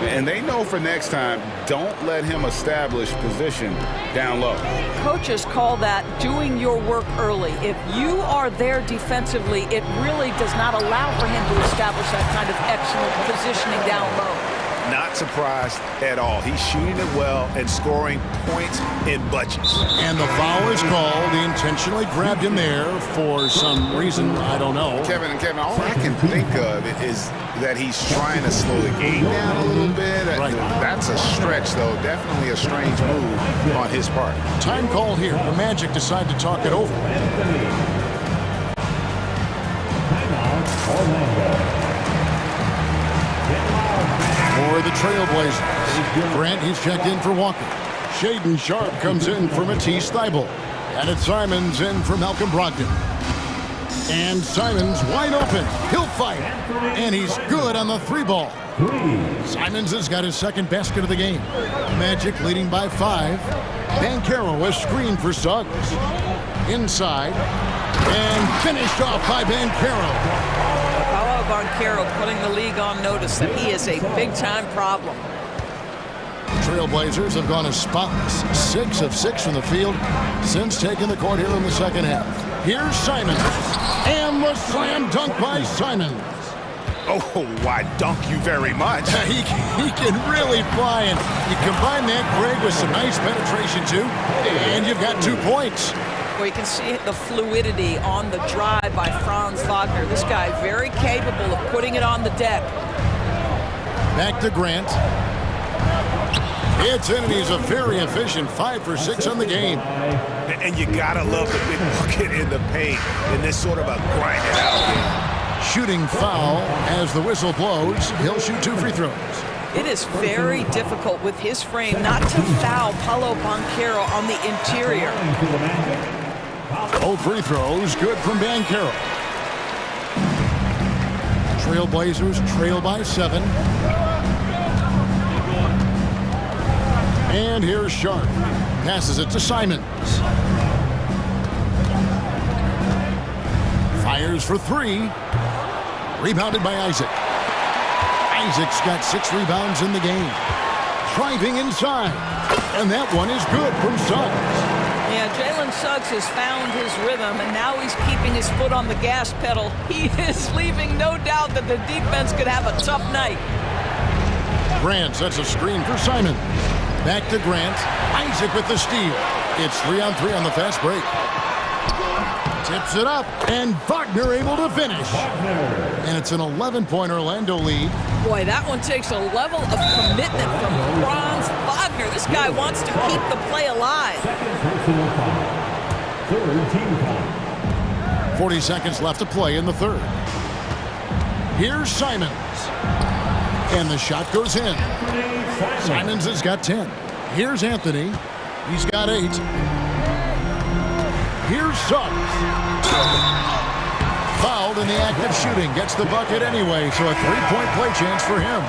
And they know for next time, don't let him establish position down low. Coaches call that doing your work early. If you are there defensively, it really does not allow for him to establish that kind of excellent positioning down low. Not surprised at all. He's shooting it well and scoring points in bunches. And the foul is called. He intentionally grabbed him there for some reason. I don't know. Kevin, all I can think of is that he's trying to slow the game down a little bit. Right. That's a stretch, though. Definitely a strange move on his part. Time called here. The Magic decide to talk it over. For the Trailblazers. Grant, he's checked in for Walker. Shaden Sharp comes in for Matisse Thybulle. And it's Simons in for Malcolm Brogdon. And Simons wide open. He'll fight. And he's good on the 3 ball. Simons has got his 2nd basket of the game. Magic leading by 5. Banchero is screened for Suggs. Inside. And finished off by Banchero. Banchero putting the league on notice that he is a big-time problem. Trailblazers have gone as spotless, 6 of 6 from the field since taking the court here in the second half. Here's Simons, and the slam dunk by Simons. Oh, why dunk you very much. He can really fly, and you combine that, Greg, with some nice penetration too, and you've got 2 points. Well, you can see the fluidity on the drive by Franz Wagner. This guy very capable of putting it on the deck. Back to Grant. It's in, and he's a very efficient 5 for 6 on the game. And you gotta love the big bucket in the paint in this sort of a grind it out game. Shooting foul as the whistle blows. He'll shoot 2 free throws. It is very difficult with his frame not to foul Paolo Banchero on the interior. Both free throws good from Banchero. Trailblazers trail by 7. And here's Sharp. Passes it to Simons. Fires for 3. Rebounded by Isaac. Isaac's got 6 rebounds in the game. Driving inside. And that one is good from Suggs. Yeah, Jalen Suggs has found his rhythm, and now he's keeping his foot on the gas pedal. He is leaving no doubt that the defense could have a tough night. Grant sets a screen for Simon. Back to Grant. Isaac with the steal. It's 3-on-3 on the fast break. Tips it up, and Wagner able to finish. And it's an 11-point Orlando lead. Boy, that one takes a level of commitment from Franz Wagner. This guy wants to keep the play alive. 40 seconds left to play in the third. Here's Simons. And the shot goes in. Simons has got 10. Here's Anthony. He's got 8. Here's Suggs. Fouled in the act of shooting. Gets the bucket anyway, so a 3-point play chance for him.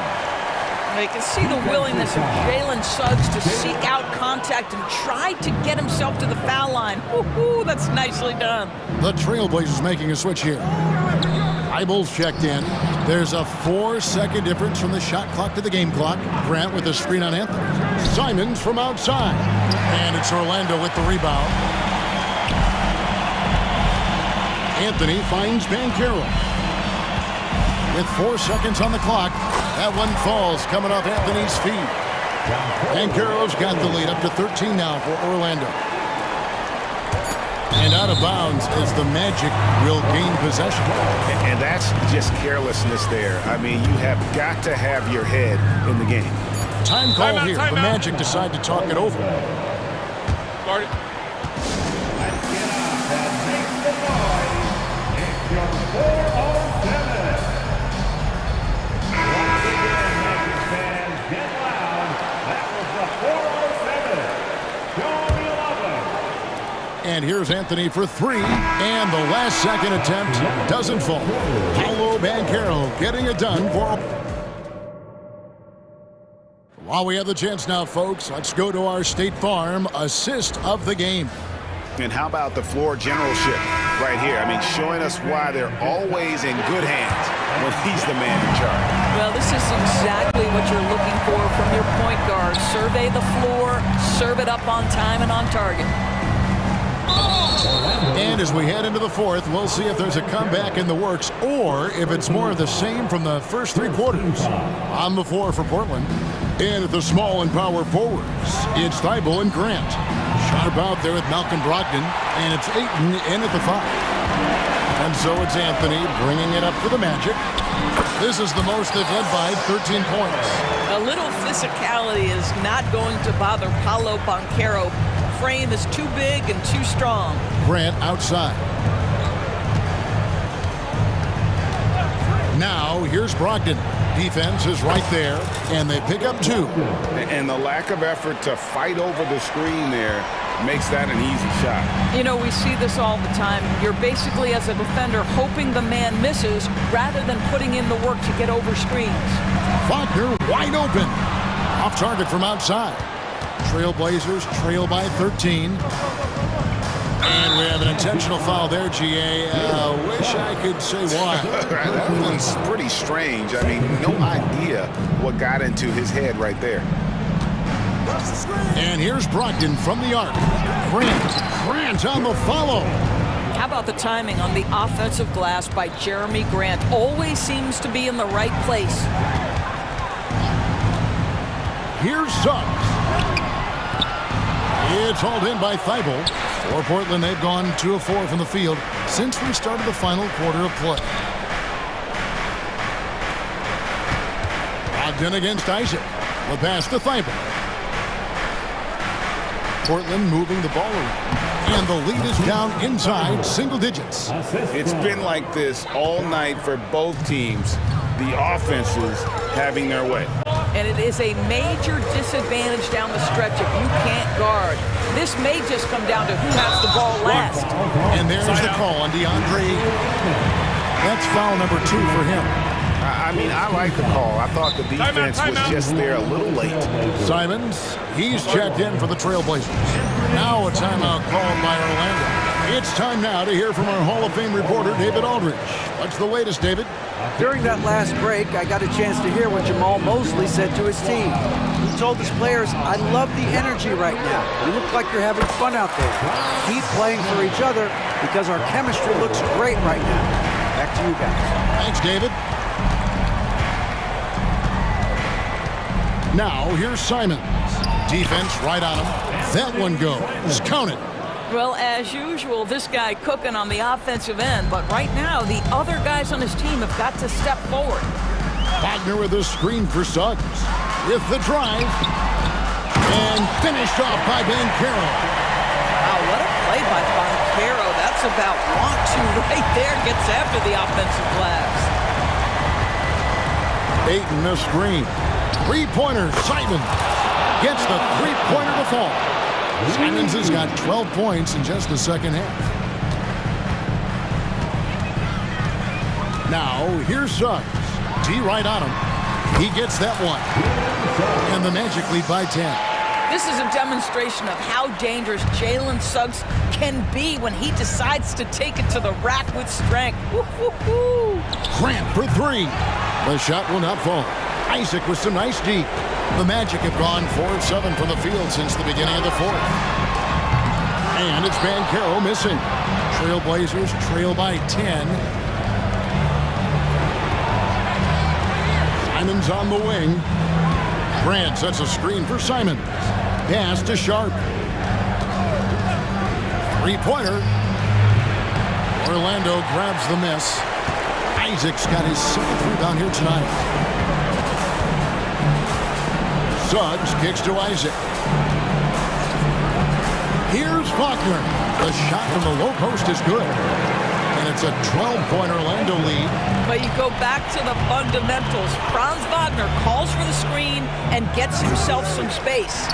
You can see the willingness of Jalen Suggs to seek out contact and try to get himself to the foul line. Ooh, that's nicely done. The Trailblazers making a switch here. Eyeballs checked in. There's a 4-second difference from the shot clock to the game clock. Grant with a screen on Anthony. Simons from outside. And it's Orlando with the rebound. Anthony finds Banchero. With 4 seconds on the clock, that one falls coming off Anthony's feet. Banchero's got the lead up to 13 now for Orlando. And out of bounds as the Magic will gain possession. And that's just carelessness there. I mean, you have got to have your head in the game. Time call here. The Magic decide to talk it over. Start it. Let's get up and make the noise. It's your 407. Once again, Magic fans, get loud. That was the 407. Show me 11. And here's Anthony for 3. And the last second attempt doesn't fall. Paolo Banchero getting it done for... While we have the chance now, folks, let's go to our State Farm assist of the game. And how about the floor generalship right here? I mean, showing us why they're always in good hands when he's the man in charge. Well, this is exactly what you're looking for from your point guard. Survey the floor, serve it up on time and on target. And as we head into the fourth, we'll see if there's a comeback in the works or if it's more of the same from the first 3 quarters. On the floor for Portland. And at the small and power forwards, it's Thibault and Grant. Sharp out there with Malcolm Brogdon, and it's Ayton in at the 5. And so it's Anthony bringing it up for the Magic. This is the most they've led by 13 points. A little physicality is not going to bother Paolo Banchero. Frame is too big and too strong. Grant outside. Now, here's Brogdon. Defense is right there, and they pick up 2. And the lack of effort to fight over the screen there makes that an easy shot. You know, we see this all the time. You're basically, as a defender, hoping the man misses rather than putting in the work to get over screens. Wagner wide open. Off target from outside. Trailblazers trail by 13. And we have an intentional foul there, GA. Wish I could say why. That one's pretty strange. I mean, no idea what got into his head right there. And here's Brogdon from the arc. Grant on the follow. How about the timing on the offensive glass by Jeremy Grant? Always seems to be in the right place. Here's Suggs. It's hauled in by Thibault. For Portland, they've gone 2 of 4 from the field since we started the final quarter of play. Brogdon against Isaac. The pass to Thibault. Portland moving the ball around. And the lead is down inside single digits. It's been like this all night for both teams. The offenses having their way. And it is a major disadvantage down the stretch if you can't guard. This may just come down to who has the ball last. And there's the call on DeAndre. That's foul number 2 for him. I mean, I like the call. I thought the defense was just there a little late. Simons, he's checked in for the Trailblazers. Now a timeout called by Orlando. It's time now to hear from our Hall of Fame reporter, David Aldridge. What's the latest, David? During that last break, I got a chance to hear what Jamal Mosley said to his team. He told his players, I love the energy right now. You look like you're having fun out there. Keep playing for each other because our chemistry looks great right now. Back to you guys. Thanks, David. Now, here's Simons. Defense right on him. That one goes. Count it. Well, as usual, this guy cooking on the offensive end, but right now, the other guys on his team have got to step forward. Wagner with a screen for Suggs. With the drive. And finished off by Banchero. Wow, what a play by Banchero. That's about want to right there. Gets after the offensive glass. Ayton a screen. Three-pointer, Simons gets the three-pointer to fall. Simons has got 12 points in just the second half. Now, here's Suggs. D right on him. He gets that one. And the Magic lead by 10. This is a demonstration of how dangerous Jalen Suggs can be when he decides to take it to the rack with strength. Woo-hoo-hoo. Grant for 3. The shot will not fall. Isaac with some nice deep. The Magic have gone 4 of 7 from the field since the beginning of the fourth. And it's Banchero missing. Trailblazers trail by 10. Simons on the wing. Grant sets a screen for Simons. Pass to Sharp. Three-pointer. Orlando grabs the miss. Isaac's got his 7th rebound here tonight. Suggs kicks to Isaac. Here's Faulkner. The shot from the low post is good. And it's a 12-point Orlando lead. But you go back to the fundamentals. Franz Wagner calls for the screen and gets himself some space.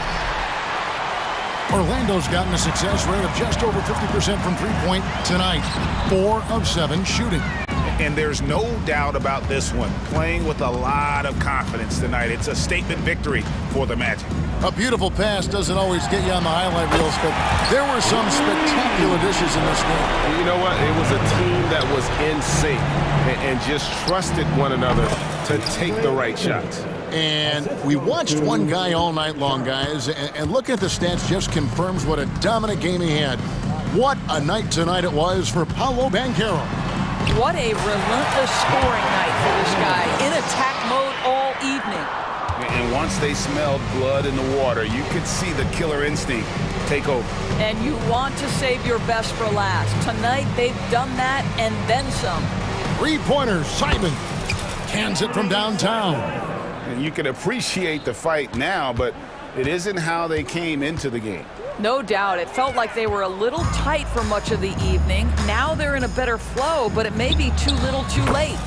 Orlando's gotten a success rate of just over 50% from three-point tonight. 4 of 7 shooting. And there's no doubt about this one. Playing with a lot of confidence tonight. It's a statement victory for the Magic. A beautiful pass doesn't always get you on the highlight reels, but there were some spectacular dishes in this game. You know what? It was a team that was in sync and just trusted one another to take the right shots. And we watched one guy all night long, guys, and looking at the stats just confirms what a dominant game he had. What a night tonight it was for Paolo Banchero. What a relentless scoring night for this guy. In attack mode all evening. And once they smelled blood in the water, you could see the killer instinct take over. And you want to save your best for last. Tonight, they've done that and then some. Three-pointer, Simon cans it from downtown. And you can appreciate the fight now, but it isn't how they came into the game. No doubt. It felt like they were a little tight for much of the evening. Now they're in a better flow, but it may be too little too late.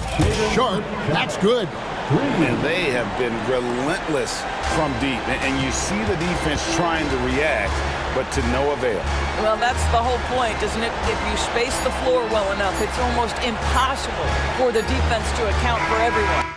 Sharp, that's good. And they have been relentless from deep. And you see the defense trying to react, but to no avail. Well, that's the whole point, isn't it? If you space the floor well enough, it's almost impossible for the defense to account for everyone.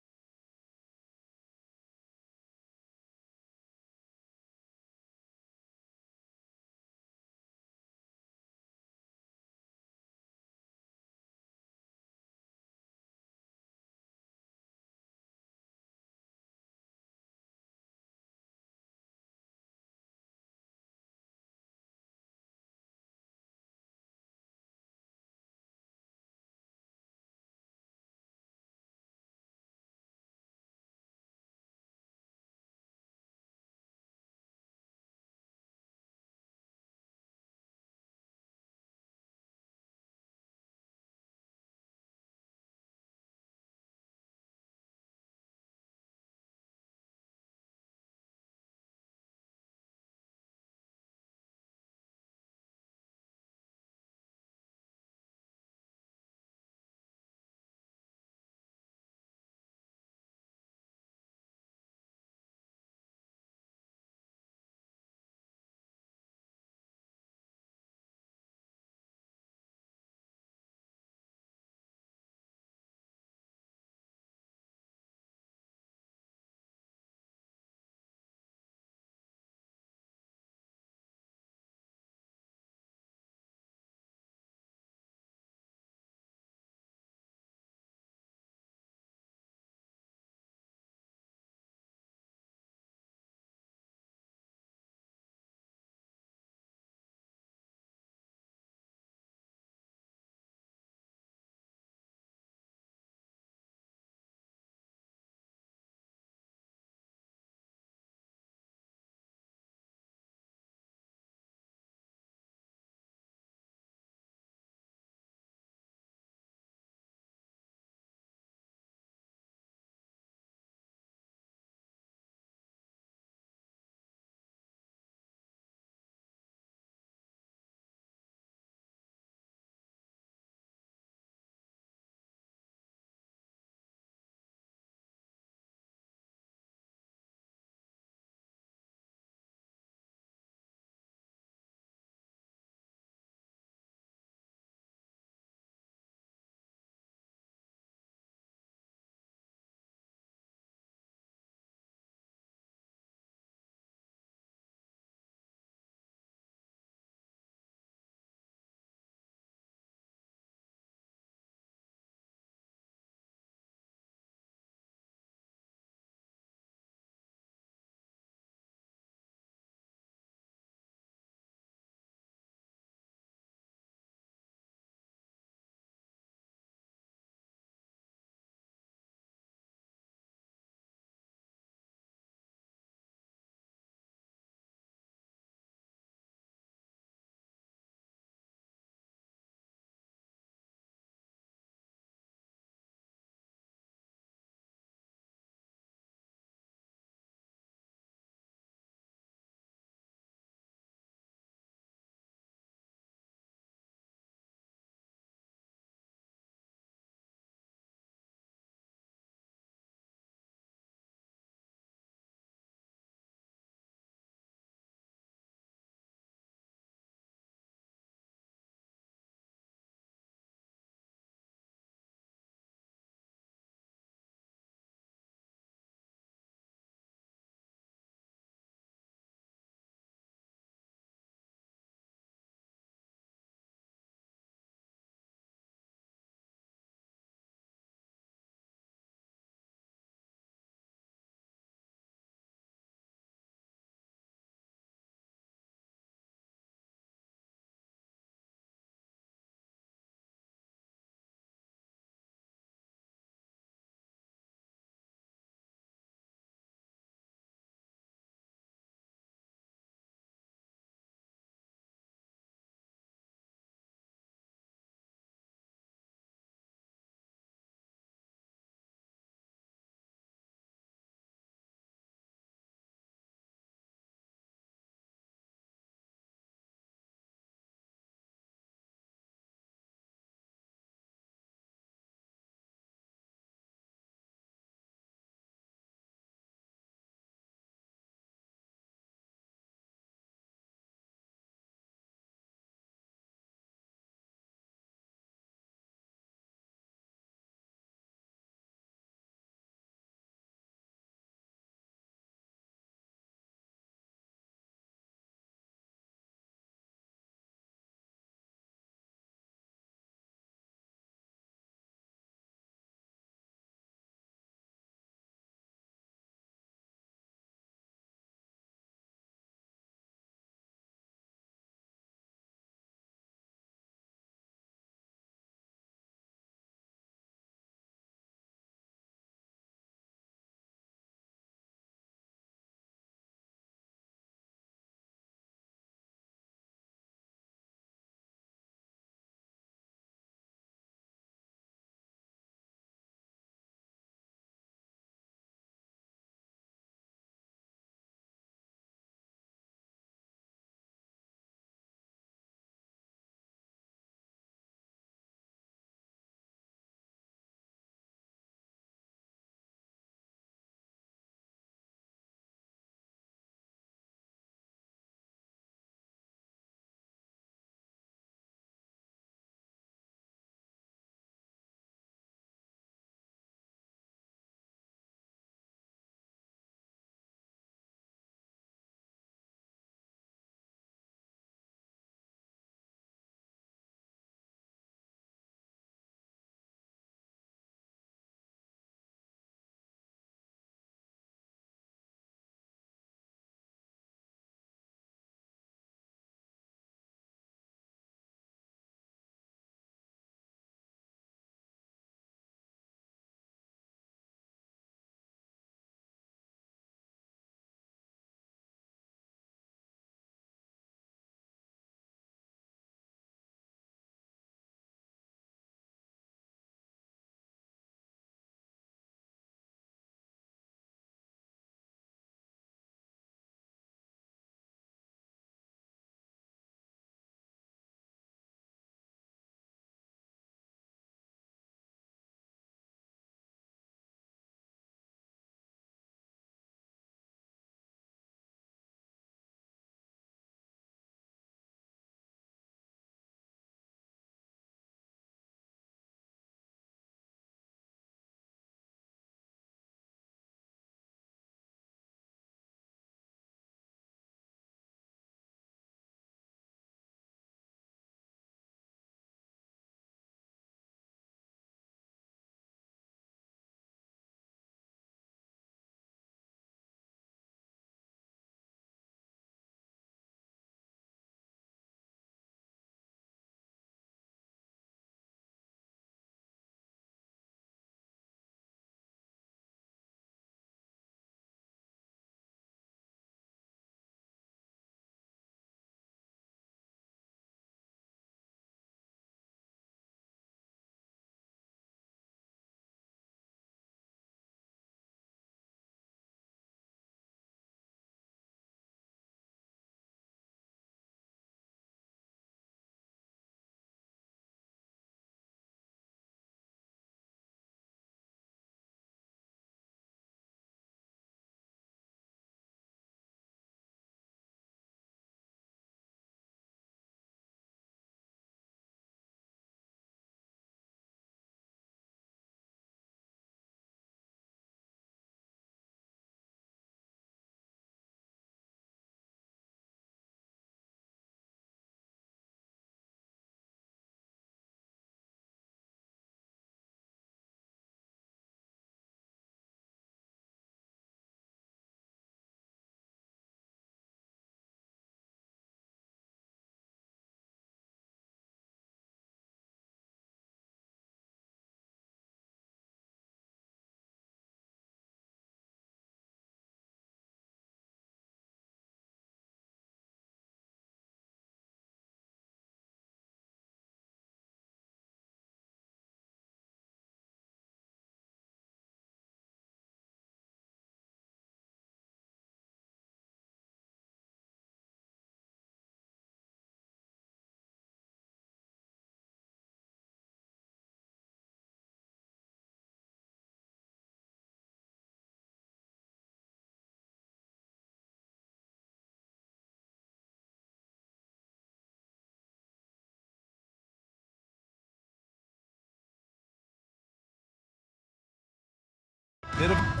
Bit of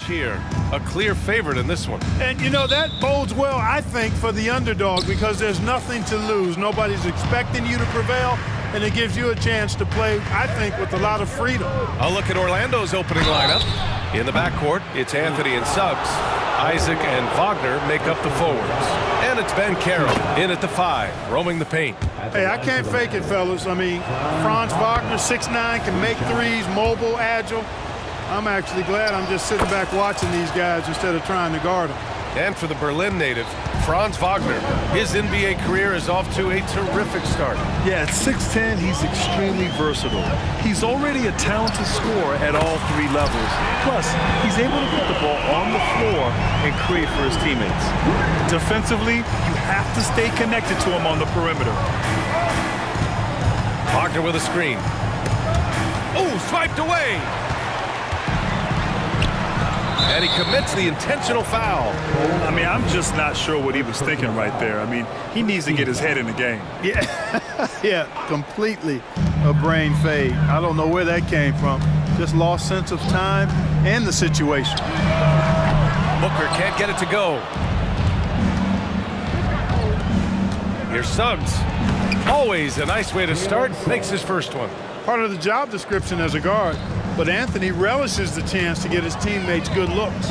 cheer. A clear favorite in this one. And, you know, that bodes well, I think, for the underdog because there's nothing to lose. Nobody's expecting you to prevail, and it gives you a chance to play, I think, with a lot of freedom. A look at Orlando's opening lineup. In the backcourt, it's Anthony and Suggs. Isaac and Wagner make up the forwards. And it's Ben Carroll in at the 5, roaming the paint. Hey, I can't fake it, fellas. I mean, Franz Wagner, 6'9", can make threes, mobile, agile. I'm actually glad I'm just sitting back watching these guys instead of trying to guard them. And for the Berlin native, Franz Wagner, his NBA career is off to a terrific start. Yeah, at 6'10", he's extremely versatile. He's already a talented scorer at all 3 levels. Plus, he's able to put the ball on the floor and create for his teammates. Defensively, you have to stay connected to him on the perimeter. Wagner with a screen. Oh, swiped away! And he commits the intentional foul. I mean, I'm just not sure what he was thinking right there. I mean, he needs to get his head in the game. Yeah, yeah, completely a brain fade. I don't know where that came from. Just lost sense of time and the situation. Booker can't get it to go. Here's Suggs. Always a nice way to start. Makes his first one. Part of the job description as a guard. But Anthony relishes the chance to get his teammates good looks.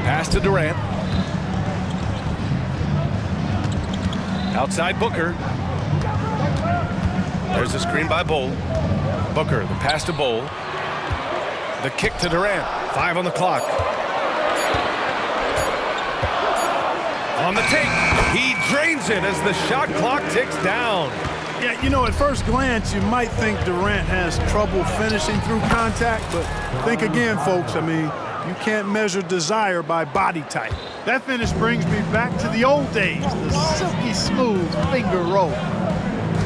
Pass to Durant. Outside Booker. There's a screen by Bowl. Booker, the pass to Bowl. The kick to Durant. 5 on the clock. On the take. He drains it as the shot clock ticks down. Yeah, you know, at first glance, you might think Durant has trouble finishing through contact, but think again, folks. I mean, you can't measure desire by body type. That finish brings me back to the old days, the silky smooth finger roll.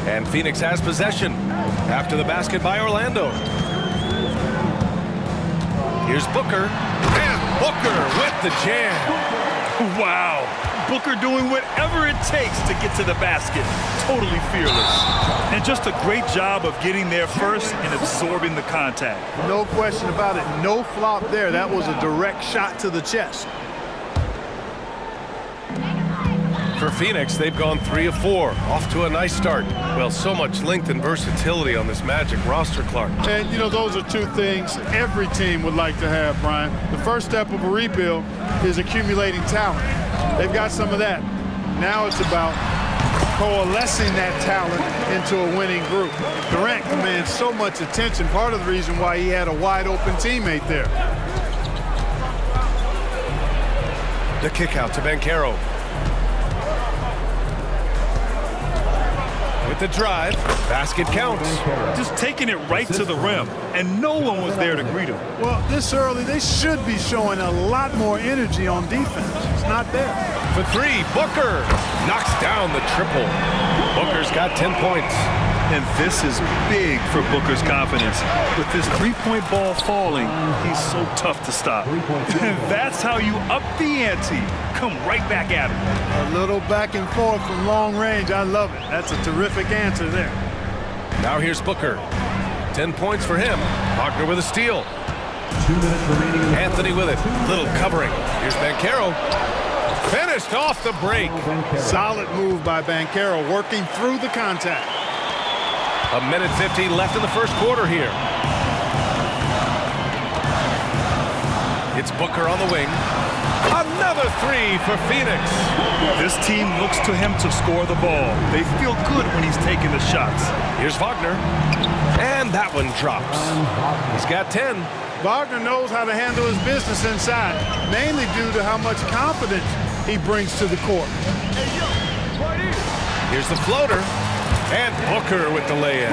And Phoenix has possession after the basket by Orlando. Here's Booker. And Booker with the jam. Wow. Booker doing whatever it takes to get to the basket. Totally fearless. And just a great job of getting there first and absorbing the contact. No question about it. No flop there. That was a direct shot to the chest. For Phoenix, they've gone 3 of 4. Off to a nice start. Well, so much length and versatility on this Magic roster, Clark. And, you know, those are 2 things every team would like to have, Brian. The first step of a rebuild is accumulating talent. They've got some of that. Now it's about coalescing that talent into a winning group. Durant commands so much attention, part of the reason why he had a wide-open teammate there. The kick out to Banchero. With the drive, basket counts. Just taking it right to the rim, and no one was there to greet him. Well, this early, they should be showing a lot more energy on defense. It's not there. For 3, Booker knocks down the triple. Booker's got 10 points. And this is big for Booker's confidence. With this 3-point ball falling, he's so tough to stop. And that's how you up the ante. Come right back at him. A little back and forth from long range. I love it. That's a terrific answer there. Now here's Booker. 10 points for him. Wagner with a steal. 2 minutes remaining. Anthony with it. Little covering. Here's Banchero. Finished off the break. Solid move by Banchero, working through the contact. 1:50 left in the first quarter here. It's Booker on the wing. Another 3 for Phoenix. This team looks to him to score the ball. They feel good when he's taking the shots. Here's Wagner. And that one drops. He's got 10. Wagner knows how to handle his business inside, mainly due to how much confidence he brings to the court. Here's the floater. And Booker with the lay-in.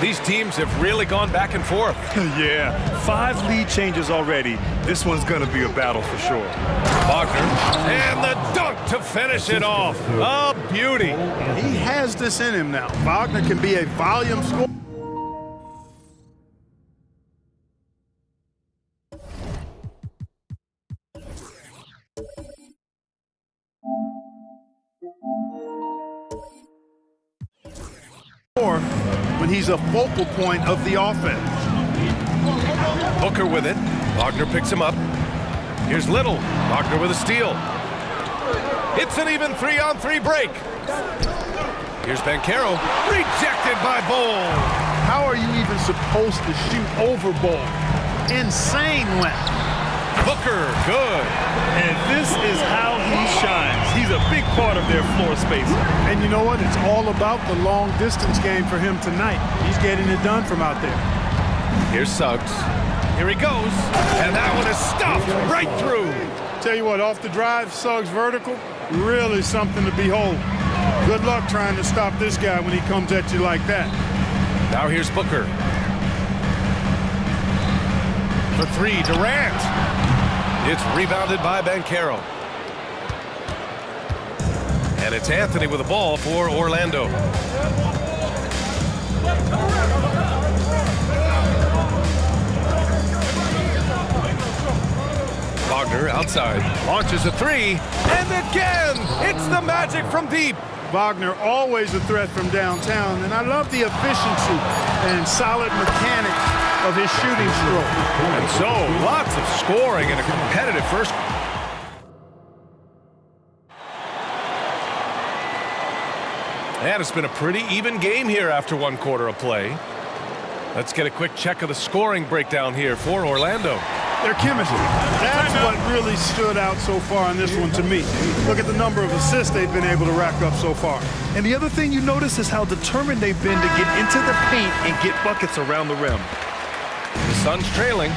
These teams have really gone back and forth. Yeah, 5 lead changes already. This one's going to be a battle for sure. Wagner, and the dunk to finish it off. A beauty. He has this in him now. Wagner can be a volume scorer. When he's a focal point of the offense. Booker with it. Wagner picks him up. Here's Little. Wagner with a steal. It's an even 3-on-3 break. Here's Banchero. Rejected by Bull. How are you even supposed to shoot over Bull? Insane length. Booker, good. And this is how he shines. He's a big part of their floor spacing. And you know what? It's all about the long distance game for him tonight. He's getting it done from out there. Here's Suggs. Here he goes. And that one is stuffed right through. Tell you what, off the drive, Suggs vertical, really something to behold. Good luck trying to stop this guy when he comes at you like that. Now here's Booker. For 3, Durant. It's rebounded by Banchero. And it's Anthony with the ball for Orlando. Wagner outside, launches a 3, and again, it's the Magic from deep. Wagner always a threat from downtown, and I love the efficiency and solid mechanics of his shooting stroke. And so, lots of scoring in a competitive first. And it's been a pretty even game here after 1 quarter of play. Let's get a quick check of the scoring breakdown here for Orlando. Their chemistry. That's what really stood out so far in this one to me. Look at the number of assists they've been able to rack up so far. And the other thing you notice is how determined they've been to get into the paint and get buckets around the rim. The Suns trailing.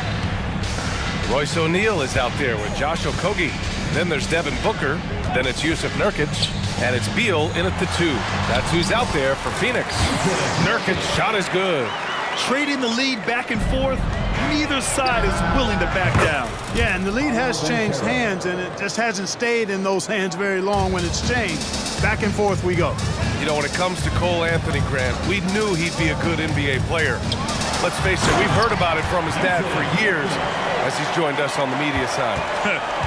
Royce O'Neal is out there with Josh Okogie. Then there's Devin Booker. Then it's Yusuf Nurkic. And it's Beal in at the 2. That's who's out there for Phoenix. Nurkic shot is good. Trading the lead back and forth, neither side is willing to back down. Yeah, and the lead has changed hands, and it just hasn't stayed in those hands very long when it's changed. Back and forth we go. You know, when it comes to Cole Anthony, Grant, we knew he'd be a good NBA player. Let's face it, we've heard about it from his dad for years as he's joined us on the media side.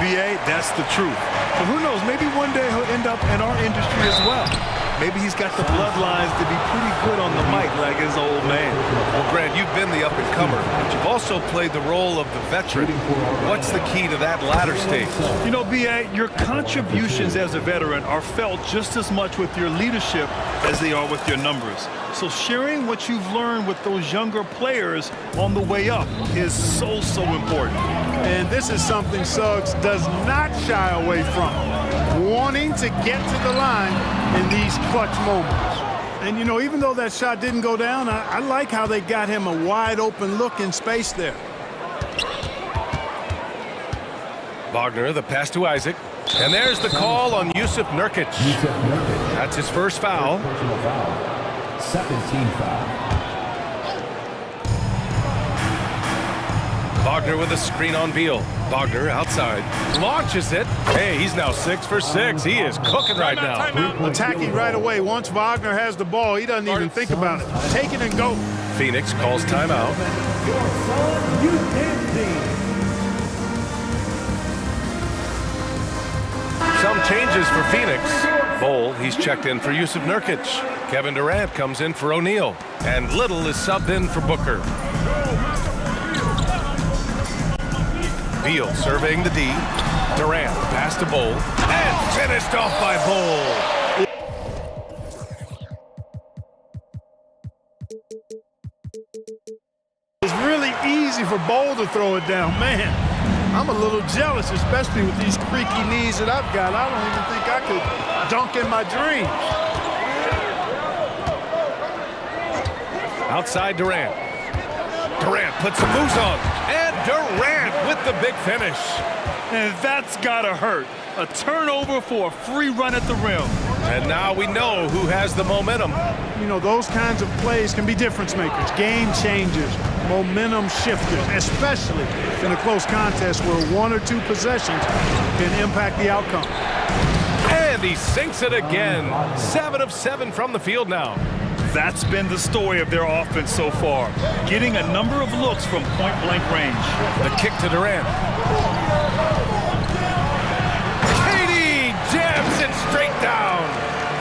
B.A., that's the truth. But who knows, maybe one day he'll end up in our industry as well. Maybe he's got the bloodlines to be pretty good on the mic like his old man. Well, Grant, you've been the up-and-comer, but you've also played the role of the veteran. What's the key to that latter stage? You know, B.A., your contributions as a veteran are felt just as much with your leadership as they are with your numbers. So sharing what you've learned with those younger players on the way up is so important. And this is something Suggs does not shy away from. Wanting to get to the line in these clutch moments. And, you know, even though that shot didn't go down, I like how they got him a wide-open look in space there. Wagner, the pass to Isaac. And there's the call on Yusuf Nurkic. That's his first foul. 17 foul. Wagner with a screen on Beal. Wagner outside. Launches it. Hey, he's now 6 for 6. He is cooking right now. Attacking right away. Once Wagner has the ball, he doesn't even think about it. Take it and go. Phoenix calls timeout. Some changes for Phoenix. Bowl, he's checked in for Yusuf Nurkic. Kevin Durant comes in for O'Neal. And Little is subbed in for Booker. Beal surveying the D. Durant pass to Bowl. And finished off by Bowl. It's really easy for Bowl to throw it down. Man, I'm a little jealous, especially with these creaky knees that I've got. I don't even think I could dunk in my dreams. Outside Durant. Durant puts some moves on. And Durant with the big finish. And that's gotta hurt. A turnover for a free run at the rim. And now we know who has the momentum. You know, those kinds of plays can be difference makers, game changers, momentum shifters, especially in a close contest where 1 or 2 possessions can impact the outcome. And he sinks it again. 7 of 7 from the field now. That's been the story of their offense so far, getting a number of looks from point-blank range. The kick to Durant. KD jams it straight down.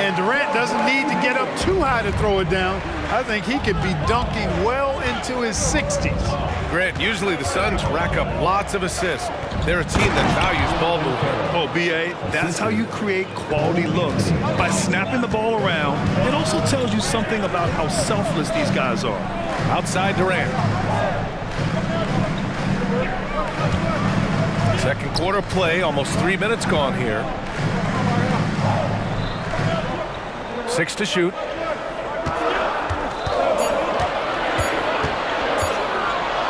And Durant doesn't need to get up too high to throw it down. I think he could be dunking well into his 60s. Grant, usually the Suns rack up lots of assists. They're a team that values ball movement. Oh, B.A., that's how you create quality looks. By snapping the ball around, it also tells you something about how selfless these guys are. Outside Durant. Second quarter play, almost 3 minutes gone here. 6 to shoot.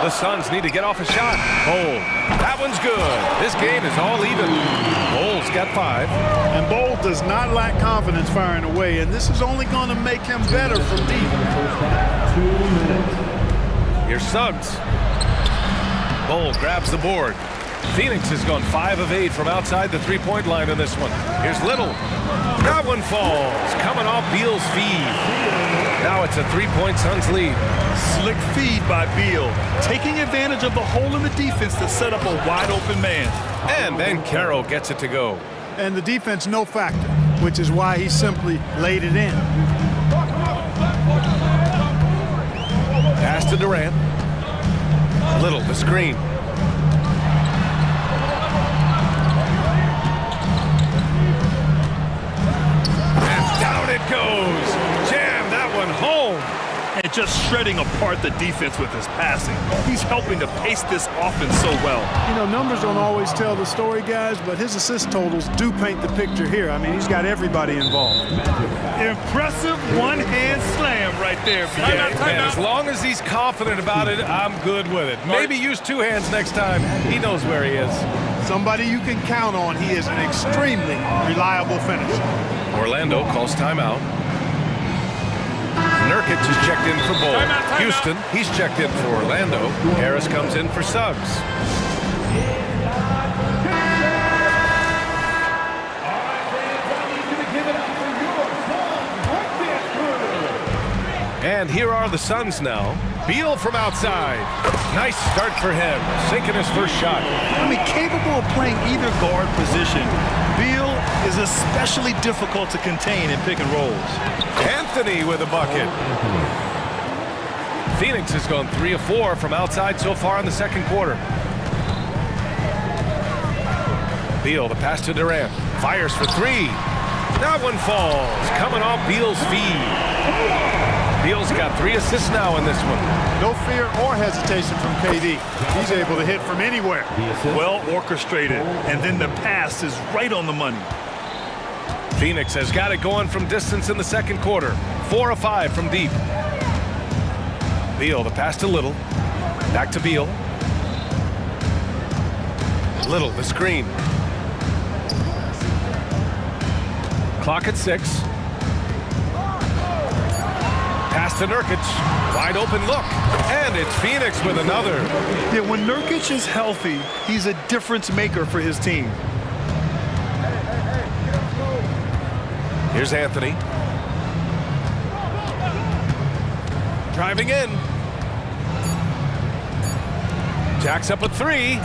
The Suns need to get off a shot. Bol. That one's good. This game is all even. Bol's got 5. And Bol does not lack confidence firing away, and this is only going to make him better from deep. Here's Suggs. Bol grabs the board. Phoenix has gone 5 of 8 from outside the three-point line in this one. Here's Little. That one falls. Coming off Beal's feed. Now it's a 3-point Suns lead. Slick feed by Beal, taking advantage of the hole in the defense to set up a wide-open man. And then Carroll gets it to go. And the defense no factor, which is why he simply laid it in. Pass to Durant. Little, the screen. And down it goes. Jam that one home. And just shredding apart the defense with his passing. He's helping to pace this offense so well. You know, numbers don't always tell the story, guys, but his assist totals do paint the picture here. I mean, he's got everybody involved. Impressive one-hand slam right there, BA. And as long as he's confident about it, I'm good with it. Maybe use 2 hands next time. He knows where he is. Somebody you can count on. He is an extremely reliable finisher. Orlando calls timeout. Nurkic is checked in for Bol. Houston, he's checked in for Orlando. Harris comes in for Suggs. And here are the Suns now. Beal from outside. Nice start for him, sinking his first shot. I mean, capable of playing either guard position, Beal is especially difficult to contain in pick and rolls. Anthony with a bucket. Phoenix has gone 3 of 4 from outside so far in the second quarter. Beal, the pass to Durant. Fires for 3. That one falls. Coming off Beal's feed. Beal's got 3 assists now in this one. No fear or hesitation from KD. He's able to hit from anywhere. Well orchestrated, and then the pass is right on the money. Phoenix has got it going from distance in the second quarter. 4 of 5 from deep. Beal, the pass to Little. Back to Beal. Little, the screen. Clock at 6. Pass to Nurkic. Wide open look. And it's Phoenix with another. Yeah, when Nurkic is healthy, he's a difference maker for his team. Here's Anthony. Driving in. Jacks up a 3.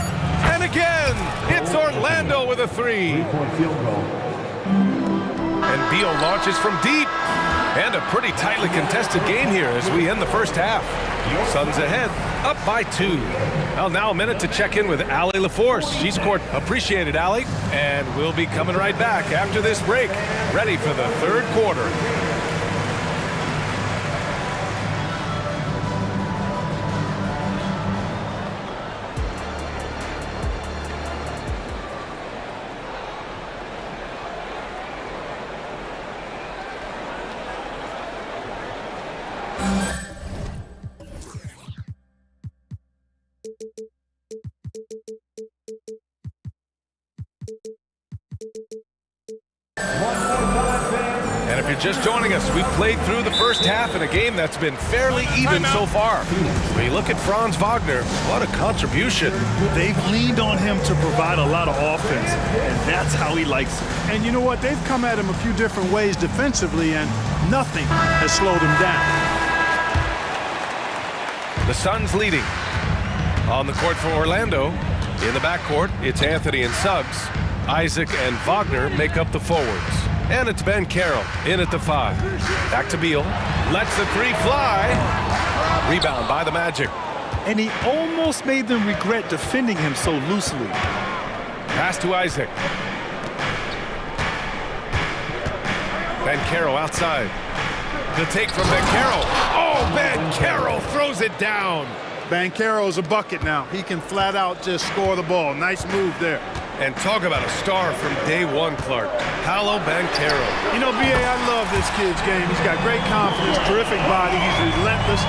And again, it's Orlando with a 3. And Beal launches from deep. And a pretty tightly contested game here as we end the first half. Suns ahead, up by 2. Well, now a minute to check in with Allie LaForce. She's court appreciated, Allie. And we'll be coming right back after this break, ready for the third quarter. One more time, fans. you're just joining us, we've played through the first half in a game that's been fairly even so far. When you look at Franz Wagner, what a contribution. They've leaned on him to provide a lot of offense, and that's how he likes it. And you know what? They've come at him a few different ways defensively, and nothing has slowed him down. The Suns leading. On the court for Orlando. In the backcourt, it's Anthony and Suggs. Isaac and Wagner make up the forwards. And it's Ben Carroll in at the 5. Back to Beal. Lets the 3 fly. Rebound by the Magic. And he almost made them regret defending him so loosely. Pass to Isaac. Ben Carroll outside. The take from Ben Carroll. Oh, Ben Carroll throws it down. Banchero is a bucket now. He can flat out just score the ball. Nice move there. And talk about a star from day one, Clark. Paolo Banchero. You know, B.A., I love this kid's game. He's got great confidence, terrific body. He's relentless,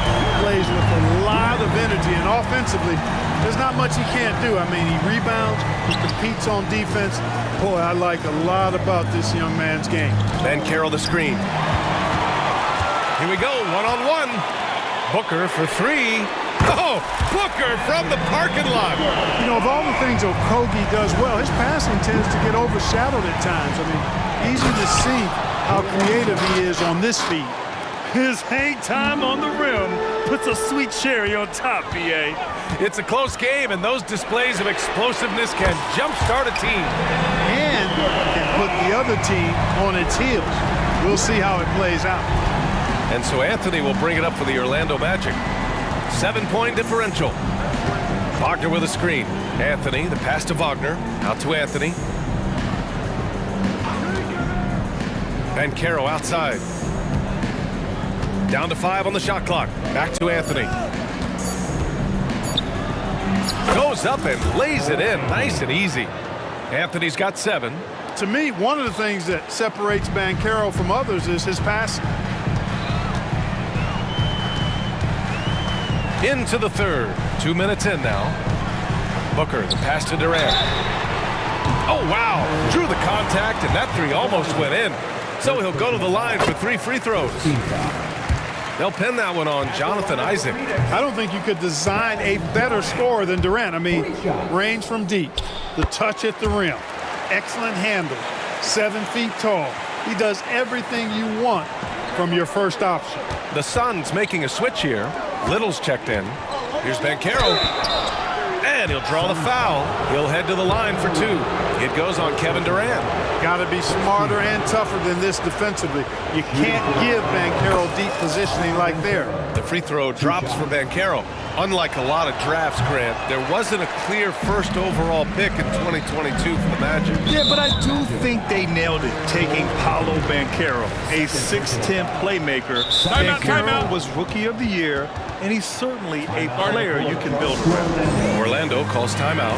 plays with a lot of energy. And offensively, there's not much he can't do. I mean, he rebounds, he competes on defense. Boy, I like a lot about this young man's game. Banchero the screen. Here we go, one-on-one. Booker for 3. Oh, Booker from the parking lot. You know, of all the things Okogie does well, his passing tends to get overshadowed at times. I mean, easy to see how creative he is on this feed. His hang time on the rim puts a sweet cherry on top, B.A. It's a close game, and those displays of explosiveness can jumpstart a team. And can put the other team on its heels. We'll see how it plays out. And so Anthony will bring it up for the Orlando Magic. 7-point differential. Wagner with a screen. Anthony, the pass to Wagner. Out to Anthony. Banchero outside. Down to 5 on the shot clock. Back to Anthony. Goes up and lays it in. Nice and easy. Anthony's got 7. To me, one of the things that separates Banchero from others is his passing. Into the third. 2 minutes in now. Booker, the pass to Durant. Oh, wow. Drew the contact, and that 3 almost went in. So he'll go to the line for 3 free throws. They'll pin that one on Jonathan Isaac. I don't think you could design a better scorer than Durant. I mean, range from deep, the touch at the rim, excellent handle, 7 feet tall. He does everything you want from your first option. The Suns making a switch here. Little's checked in. Here's Banchero. And he'll draw the foul. He'll head to the line for 2. It goes on Kevin Durant. Got to be smarter and tougher than this defensively. You can't give Banchero deep positioning like there. The free throw drops for Banchero. Unlike a lot of drafts, Grant, there wasn't a clear first overall pick in 2022 for the Magic. Yeah, but I do think they nailed it, taking Paolo Banchero, a 6'10 playmaker. Banchero was Rookie of the Year, and he's certainly a player you can build around. Orlando calls timeout.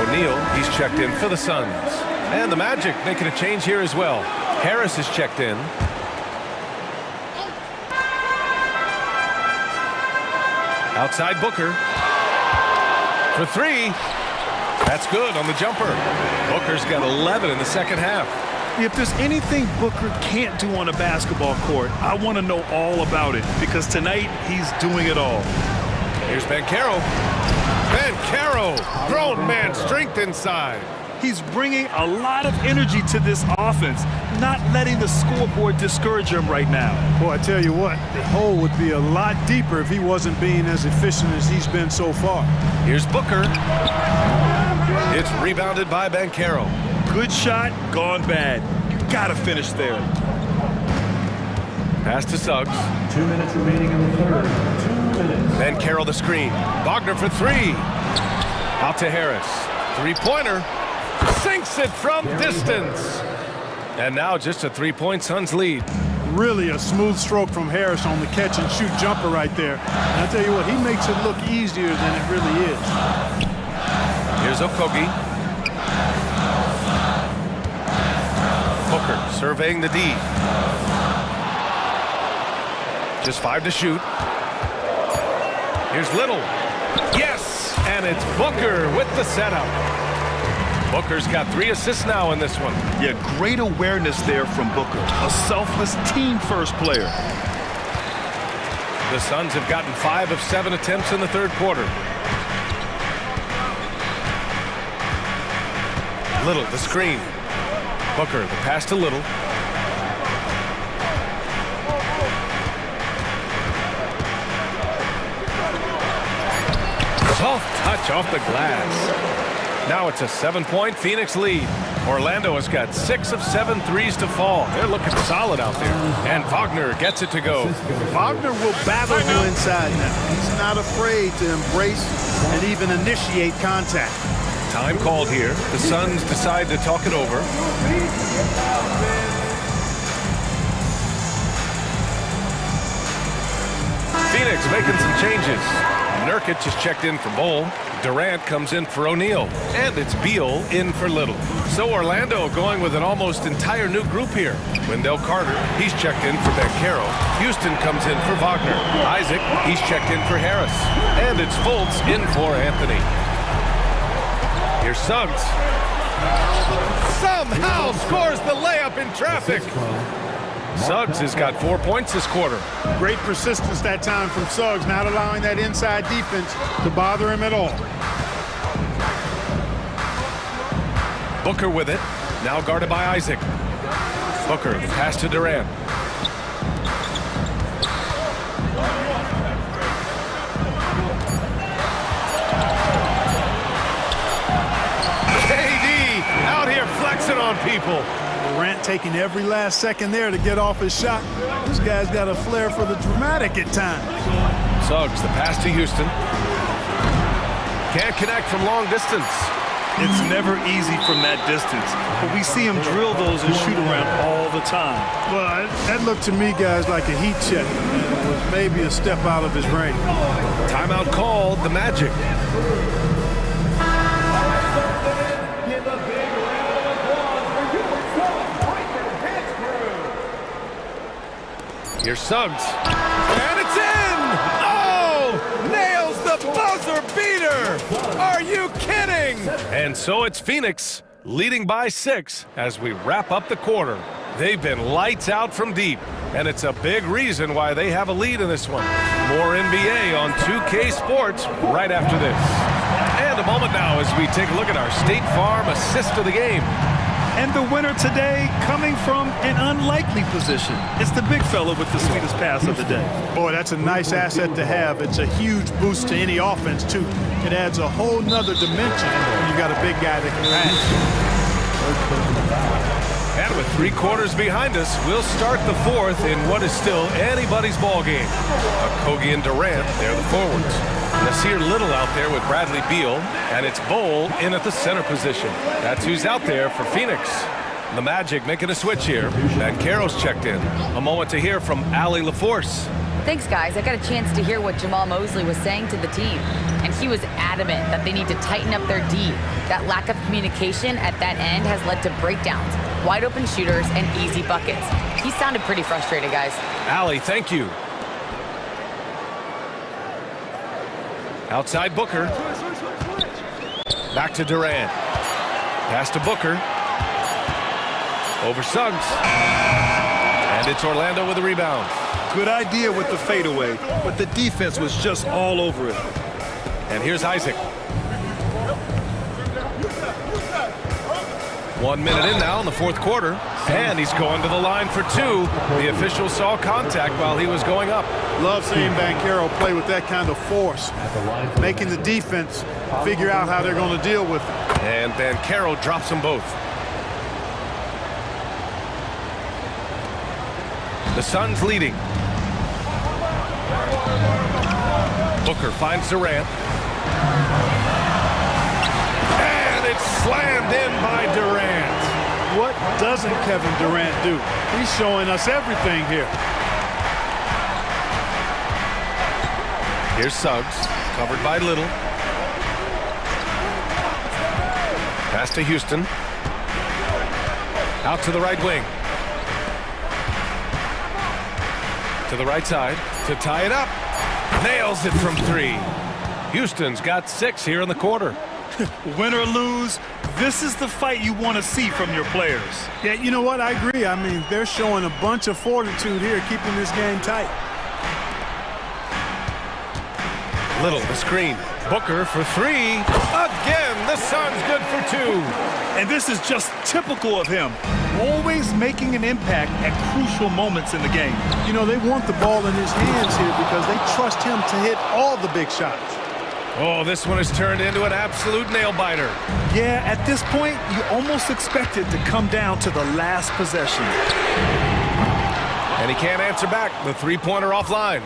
O'Neal, he's checked in for the Suns. And the Magic making a change here as well. Harris is checked in. Outside Booker. For 3. That's good on the jumper. Booker's got 11 in the second half. If there's anything Booker can't do on a basketball court, I want to know all about it, because tonight he's doing it all. Here's Banchero. Banchero, grown man strength inside. He's bringing a lot of energy to this offense, not letting the scoreboard discourage him right now. Boy, I tell you what, the hole would be a lot deeper if he wasn't being as efficient as he's been so far. Here's Booker. It's rebounded by Banchero. Good shot, gone bad. You gotta finish there. Pass to Suggs. 2 minutes remaining in the third. 2 minutes. Banchero the screen. Wagner for 3. Out to Harris. 3-pointer. Sinks it from distance. And now just a 3-point Suns lead. Really a smooth stroke from Harris on the catch and shoot jumper right there. And I tell you what, he makes it look easier than it really is. Here's Okogie. Booker surveying the D. Just 5 to shoot. Here's Little. Yes! And it's Booker with the setup. Booker's got 3 assists now in this one. Yeah, great awareness there from Booker. A selfless team-first player. The Suns have gotten 5 of 7 attempts in the third quarter. Little, the screen. Booker, the pass to Little. Soft touch off the glass. Now it's a 7-point Phoenix lead. Orlando has got 6 of 7 threes to fall. They're looking solid out there. And Wagner gets it to go. Wagner will battle you inside now. He's not afraid to embrace and even initiate contact. Time called here. The Suns decide to talk it over. Phoenix making some changes. Nurkic is checked in for Bol. Durant comes in for O'Neal. And it's Beal in for Little. So Orlando going with an almost entire new group here. Wendell Carter, he's checked in for Banchero. Houston comes in for Wagner. Isaac, he's checked in for Harris. And it's Fultz in for Anthony. Here's Suggs. Somehow scores the layup in traffic. Suggs has got 4 points this quarter. Great persistence that time from Suggs, not allowing that inside defense to bother him at all. Booker with it, now guarded by Isaac. Booker, pass to Durant. KD out here flexing on people. Durant taking every last second there to get off his shot. This guy's got a flair for the dramatic at times. Suggs, the pass to Houston. Can't connect from long distance. It's never easy from that distance, but we see him drill those and shoot around all the time. Well, that looked to me, guys, like a heat check. It was maybe a step out of his range. Timeout called, the Magic. Here's Suggs. And it's in! Oh! Nails the buzzer beater! Are you kidding? And so it's Phoenix leading by 6 as we wrap up the quarter. They've been lights out from deep, and it's a big reason why they have a lead in this one. More NBA on 2K Sports right after this. And a moment now as we take a look at our State Farm assist of the game. And the winner today coming from an unlikely position. It's the big fella with the sweetest pass of the day. Boy, that's a nice asset to have. It's a huge boost to any offense, too. It adds a whole nother dimension when you got a big guy that can pass. And with 3 quarters behind us, we'll start the 4th in what is still anybody's ball game. Okogie and Durant, they're the forwards. Nasir Little out there with Bradley Beal, and it's Bol in at the center position. That's who's out there for Phoenix. The Magic making a switch here. Banchero's checked in. A moment to hear from Allie LaForce. Thanks, guys. I got a chance to hear what Jamal Mosley was saying to the team, and he was adamant that they need to tighten up their D. That lack of communication at that end has led to breakdowns, wide open shooters, and easy buckets. He sounded pretty frustrated, guys. Allie, thank you. Outside Booker. Back to Durant. Pass to Booker. Over Suggs. And it's Orlando with a rebound. Good idea with the fadeaway, but the defense was just all over it. And here's Isaac. 1 minute in now in the 4th quarter. And he's going to the line for 2. The official saw contact while he was going up. Love seeing Banchero play with that kind of force, making the defense figure out how they're going to deal with it. And Banchero drops them both. The Suns leading. Booker finds Durant. And it's slammed in by Durant. What doesn't Kevin Durant do? He's showing us everything here. Here's Suggs, covered by Little. Pass to Houston. Out to the right wing. To the right side to tie it up. Nails it from 3. Houston's got 6 here in the quarter. Win or lose, this is the fight you want to see from your players. Yeah, you know what? I agree. I mean, they're showing a bunch of fortitude here, keeping this game tight. Little, the screen. Booker for 3. Again, the Suns good for 2. And this is just typical of him. Always making an impact at crucial moments in the game. You know, they want the ball in his hands here because they trust him to hit all the big shots. Oh, this one has turned into an absolute nail-biter. Yeah, at this point, you almost expect it to come down to the last possession. And he can't answer back. The three-pointer offline.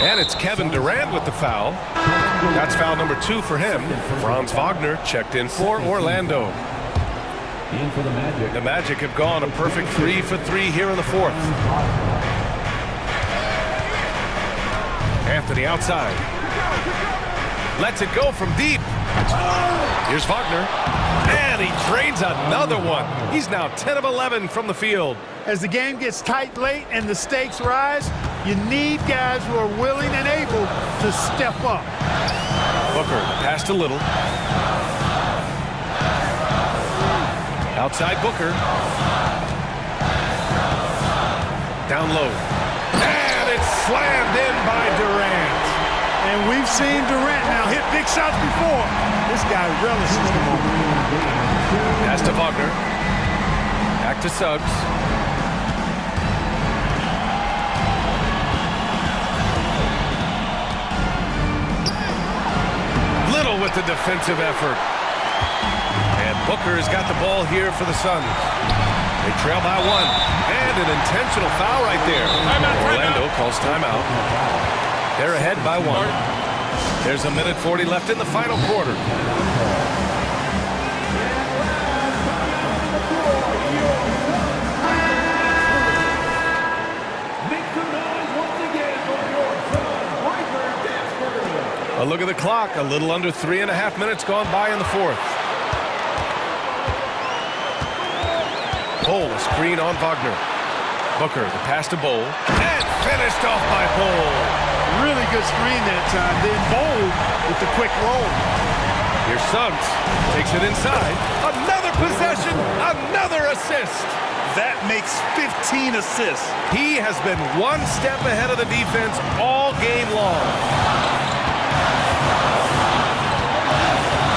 And it's Kevin Durant with the foul. That's foul number 2 for him. Franz Wagner checked in for Orlando. The Magic have gone a perfect 3 for 3 here in the 4th. Anthony outside. Lets it go from deep. Here's Wagner. And he trades another one. He's now 10 of 11 from the field. As the game gets tight late and the stakes rise, you need guys who are willing and able to step up. Booker passed a little. Outside Booker. Down low. And it's slammed in by Durant. And we've seen Durant now hit big shots before. This guy relishes the moment. Pass to Wagner. Back to Suggs. Little with the defensive effort. And Booker's got the ball here for the Suns. They trail by 1. And an intentional foul right there. Orlando calls timeout. They're ahead by 1. There's a minute 40 left in the final quarter. A look at the clock. A little under 3.5 minutes gone by in the 4th. Bowl, a screen on Wagner. Booker, the pass to Bowl. And finished off by Bowl. Really good screen that time. Then Bowl with the quick roll. Here's Suggs. Takes it inside. Another possession. Another assist. That makes 15 assists. He has been one step ahead of the defense all game long.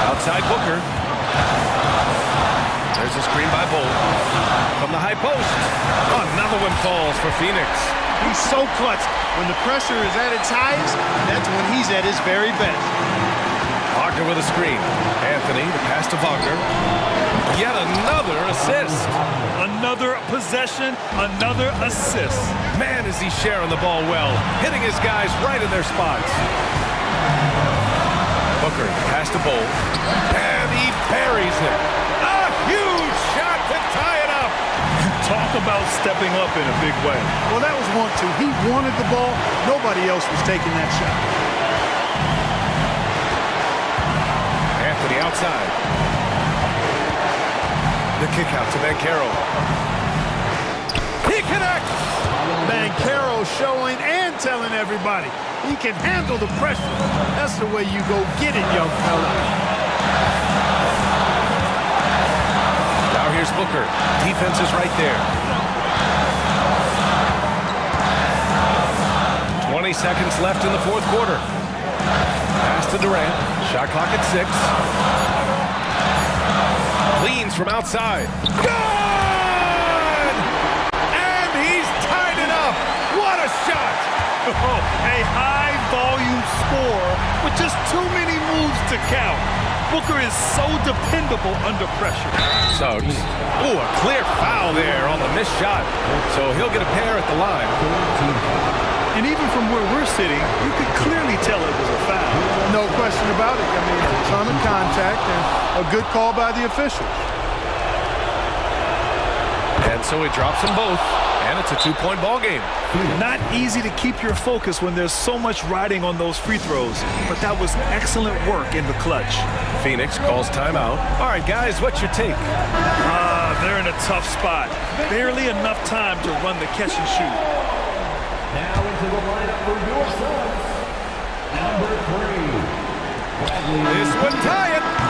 Outside Booker. There's a screen by Bowl. From the high post. Another one falls for Phoenix. He's so clutch. When the pressure is at its highest, that's when he's at his very best. Wagner with a screen. Anthony, the pass to Wagner. Yet another assist. Another possession, another assist. Man, is he sharing the ball well. Hitting his guys right in their spots. Booker, pass to Bowl. And he parries it. A huge shot to tie it up. Talk about stepping up in a big way. Well, that was 1-2. He wanted the ball. Nobody else was taking that shot. Anthony outside. The kick out to Banchero. He connects. Banchero showing and telling everybody he can handle the pressure. That's the way you go get it, young fella. Now here's Booker. Defense is right there. 20 seconds left in the 4th quarter. Pass to Durant. Shot clock at 6. Leans from outside. Good! And he's tied it up. What a shot! Oh, a high-volume score with just too many moves to count. Booker is so dependable under pressure. Suggs. Ooh, a clear foul there on the missed shot. So he'll get a pair at the line. And even from where we're sitting, you could clearly tell it was a foul. No question about it. I mean, a ton of contact and a good call by the officials. And so he drops them both. And it's a 2-point ball game. Not easy to keep your focus when there's so much riding on those free throws, but that was excellent work in the clutch. Phoenix calls timeout. All right, guys, what's your take? They're in a tough spot. Barely enough time to run the catch and shoot. Now into the lineup for your Suns, number 3, This would tie it.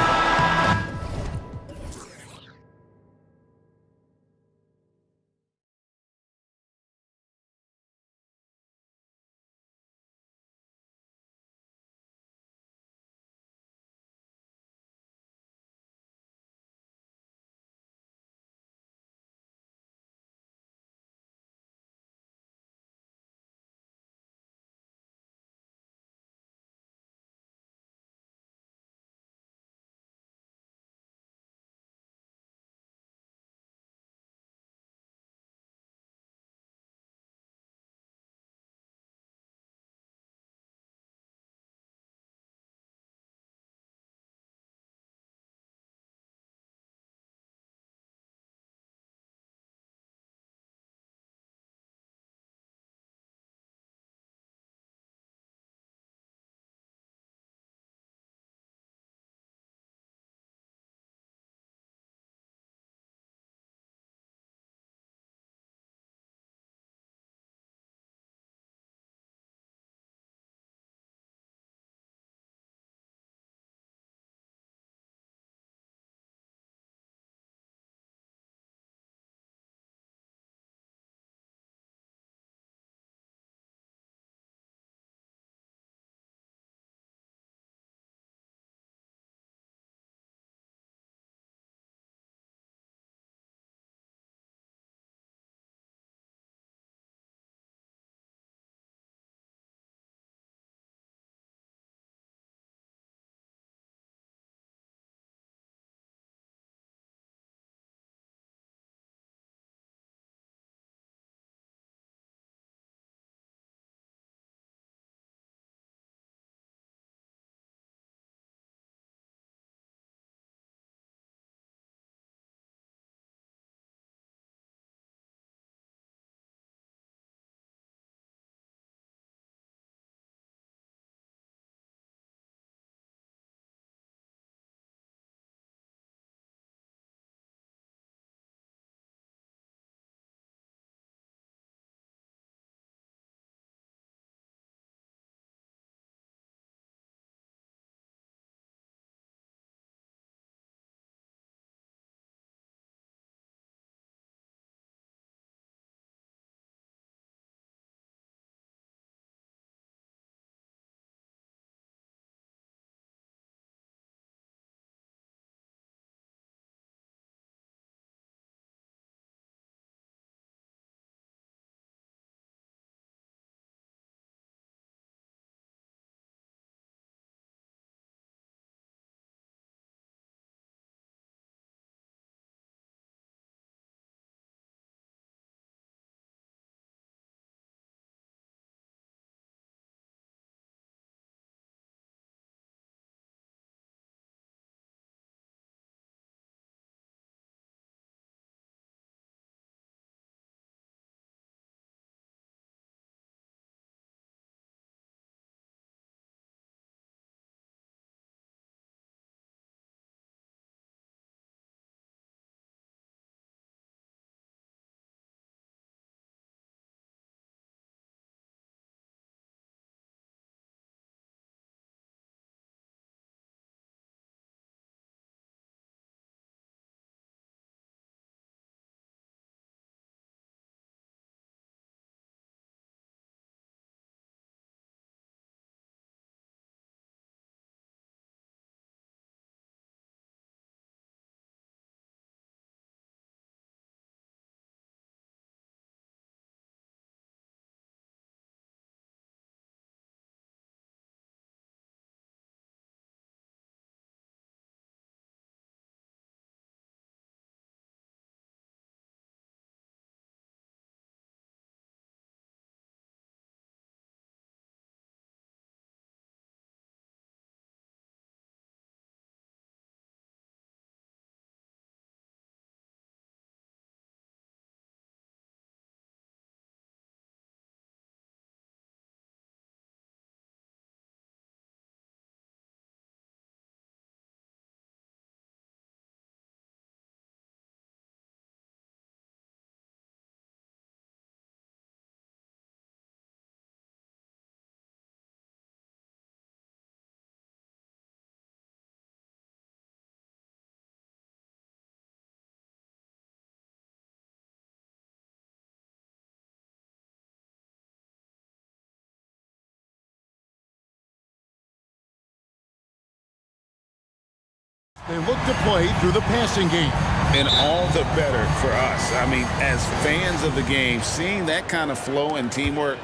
They look to play through the passing game. And all the better for us. I mean, as fans of the game, seeing that kind of flow and teamwork,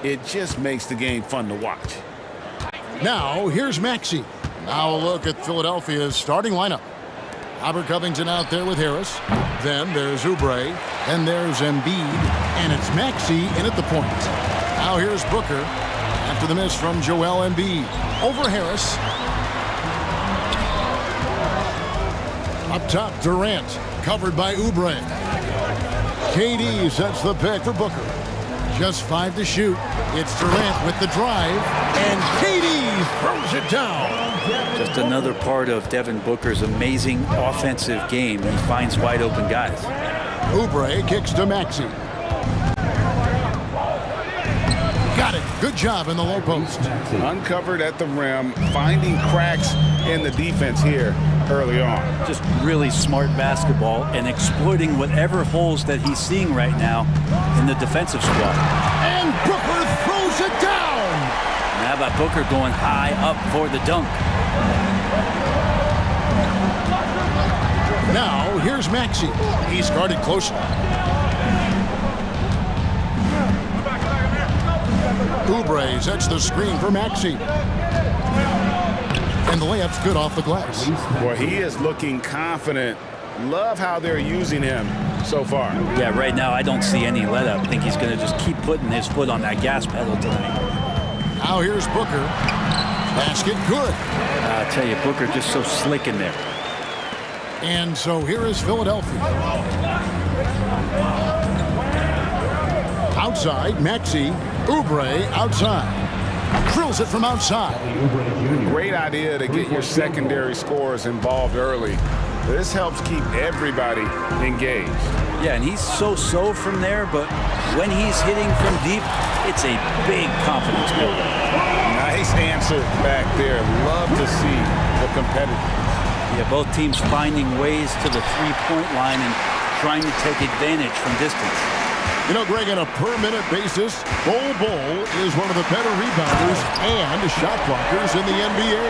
it just makes the game fun to watch. Now, here's Maxey. Now a look at Philadelphia's starting lineup. Robert Covington out there with Harris. Then there's Oubre. Then there's Embiid. And it's Maxey in at the point. Now here's Booker after the miss from Joel Embiid. Over Harris. Up top, Durant, covered by Oubre. KD sets the pick for Booker. Just 5 to shoot. It's Durant with the drive, and KD throws it down. Just another part of Devin Booker's amazing offensive game. He finds wide open guys. Oubre kicks to Maxey. Got it. Good job in the low post. Uncovered at the rim, finding cracks in the defense here early on. Just really smart basketball and exploiting whatever holes that he's seeing right now in the defensive squad. And Booker throws it down. And how about Booker going high up for the dunk? Now here's Maxey. He's guarded closely. Oubre sets the screen for Maxey. And the layup's good off the glass. Well, he is looking confident. Love how they're using him so far. Yeah, right now I don't see any let up. I think he's going to just keep putting his foot on that gas pedal tonight. Now here's Booker. Basket good. I tell you, Booker just so slick in there. And so here is Philadelphia. Outside, Maxey. Oubre outside. Drills it from outside. Great idea to get your secondary scorers involved early. This helps keep everybody engaged. Yeah, and he's so from there, but when he's hitting from deep, it's a big confidence builder. Nice answer back there. Love to see the competitors. Yeah, both teams finding ways to the three-point line and trying to take advantage from distance. You know, Greg, on a per-minute basis, Bol is one of the better rebounders and shot blockers in the NBA.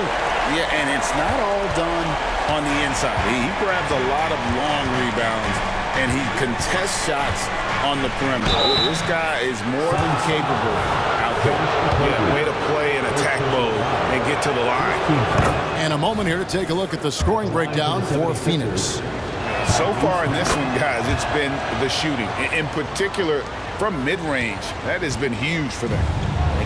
Yeah, and it's not all done on the inside. He grabs a lot of long rebounds, and he contests shots on the perimeter. This guy is more than capable out there. Yeah, way to play in attack mode and get to the line. And a moment here to take a look at the scoring breakdown for Phoenix. So far in this one, guys, it's been the shooting. In particular, from mid-range. That has been huge for them.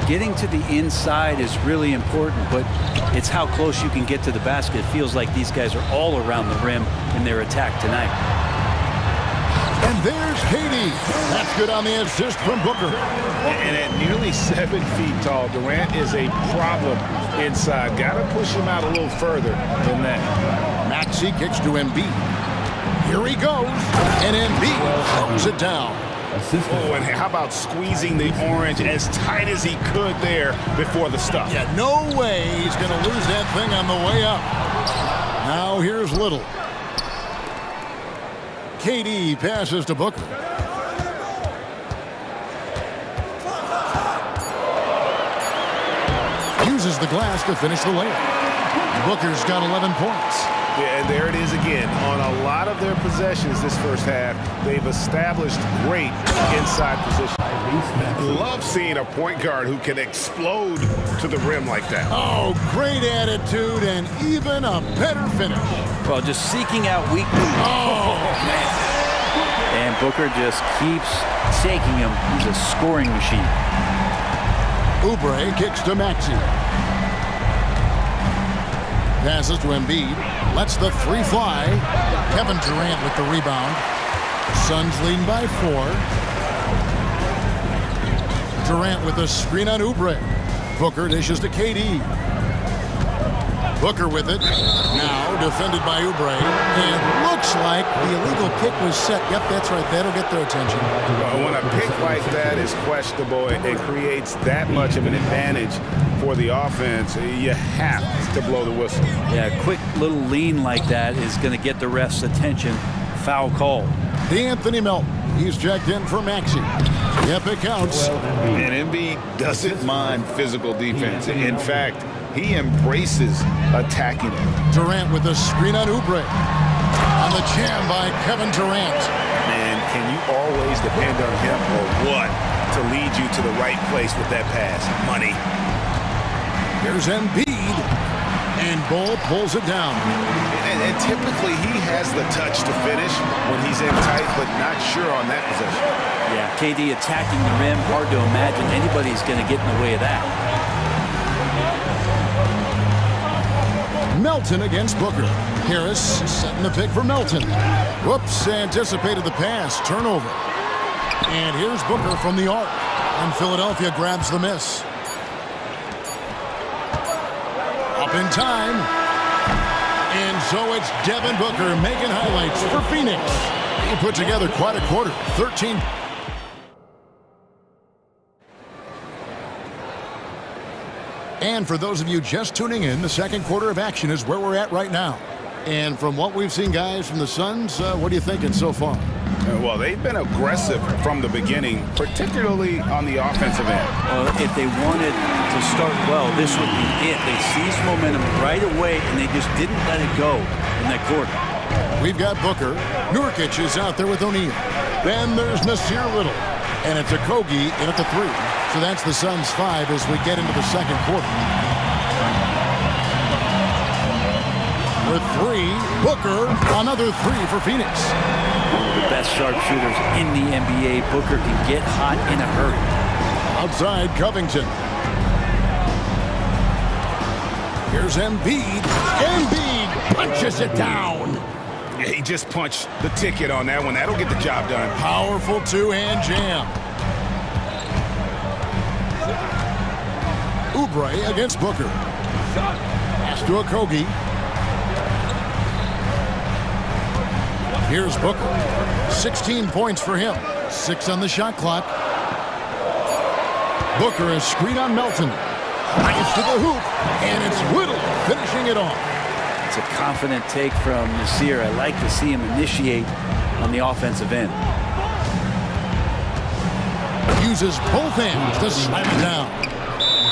Getting to the inside is really important, but it's how close you can get to the basket. It feels like these guys are all around the rim in their attack tonight. And there's KD. That's good on the assist from Booker. And at nearly 7 feet tall, Durant is a problem inside. Got to push him out a little further than that. Maxey kicks to Embiid. Here he goes, and Embiid throws it down. Oh, and how about squeezing the orange as tight as he could there before the stuff? Yeah, no way he's going to lose that thing on the way up. Now here's Little. KD passes to Booker. Uses the glass to finish the layup. Booker's got 11 points. Yeah, and there it is again. On a lot of their possessions this first half, they've established great inside position. Love seeing a point guard who can explode to the rim like that. Oh, great attitude and even a better finish. Well, just seeking out weak points. Oh, man. And Booker just keeps taking him. He's a scoring machine. Oubre kicks to Maxey. Passes to Embiid. Lets the three fly. Kevin Durant with the rebound. Suns leading by 4. Durant with a screen on Oubre. Booker dishes to KD. Booker with it. Now defended by Oubre. And looks like the illegal kick was set. Yep, that's right. That'll get their attention. Well, when a pick like that is questionable, it creates that much of an advantage for the offense. You have to blow the whistle. Yeah, a quick little lean like that is going to get the ref's attention. Foul call. Anthony Melton. He's checked in for Maxey. Yep, it counts. And Embiid doesn't mind physical defense. In fact, He embraces attacking it. Durant with a screen on Oubre. On the jam by Kevin Durant. Man, can you always depend on him or what to lead you to the right place with that pass? Money. Here's Embiid. And Bull pulls it down. And typically he has the touch to finish when he's in tight, but not sure on that possession. Yeah, KD attacking the rim. Hard to imagine anybody's going to get in the way of that. Melton against Booker. Harris setting the pick for Melton. Whoops, anticipated the pass. Turnover. And here's Booker from the arc. And Philadelphia grabs the miss. Up in time. And so it's Devin Booker making highlights for Phoenix. He put together quite a quarter. 13. And for those of you just tuning in, the second quarter of action is where we're at right now. And from what we've seen, guys, from the Suns, what are you thinking so far? Well, they've been aggressive from the beginning, particularly on the offensive end. Well, if they wanted to start well, this would be it. They seized momentum right away, and they just didn't let it go in that quarter. We've got Booker. Nurkic is out there with O'Neal. Then there's Nasir Little. And it's Okogie in at the 3. So that's the Suns' 5 as we get into the second quarter. With 3, Booker, another 3 for Phoenix. One of the best sharpshooters in the NBA. Booker can get hot in a hurry. Outside Covington. Here's Embiid. Embiid punches it down. Yeah, he just punched the ticket on that one. That'll get the job done. Powerful two-hand jam. Oubre against Booker. Pass to Okogie. Here's Booker. 16 points for him. 6 on the shot clock. Booker is screen on Melton. Gets to the hoop, and it's Little finishing it off. It's a confident take from Nasir. I like to see him initiate on the offensive end. Uses both hands to slam it down.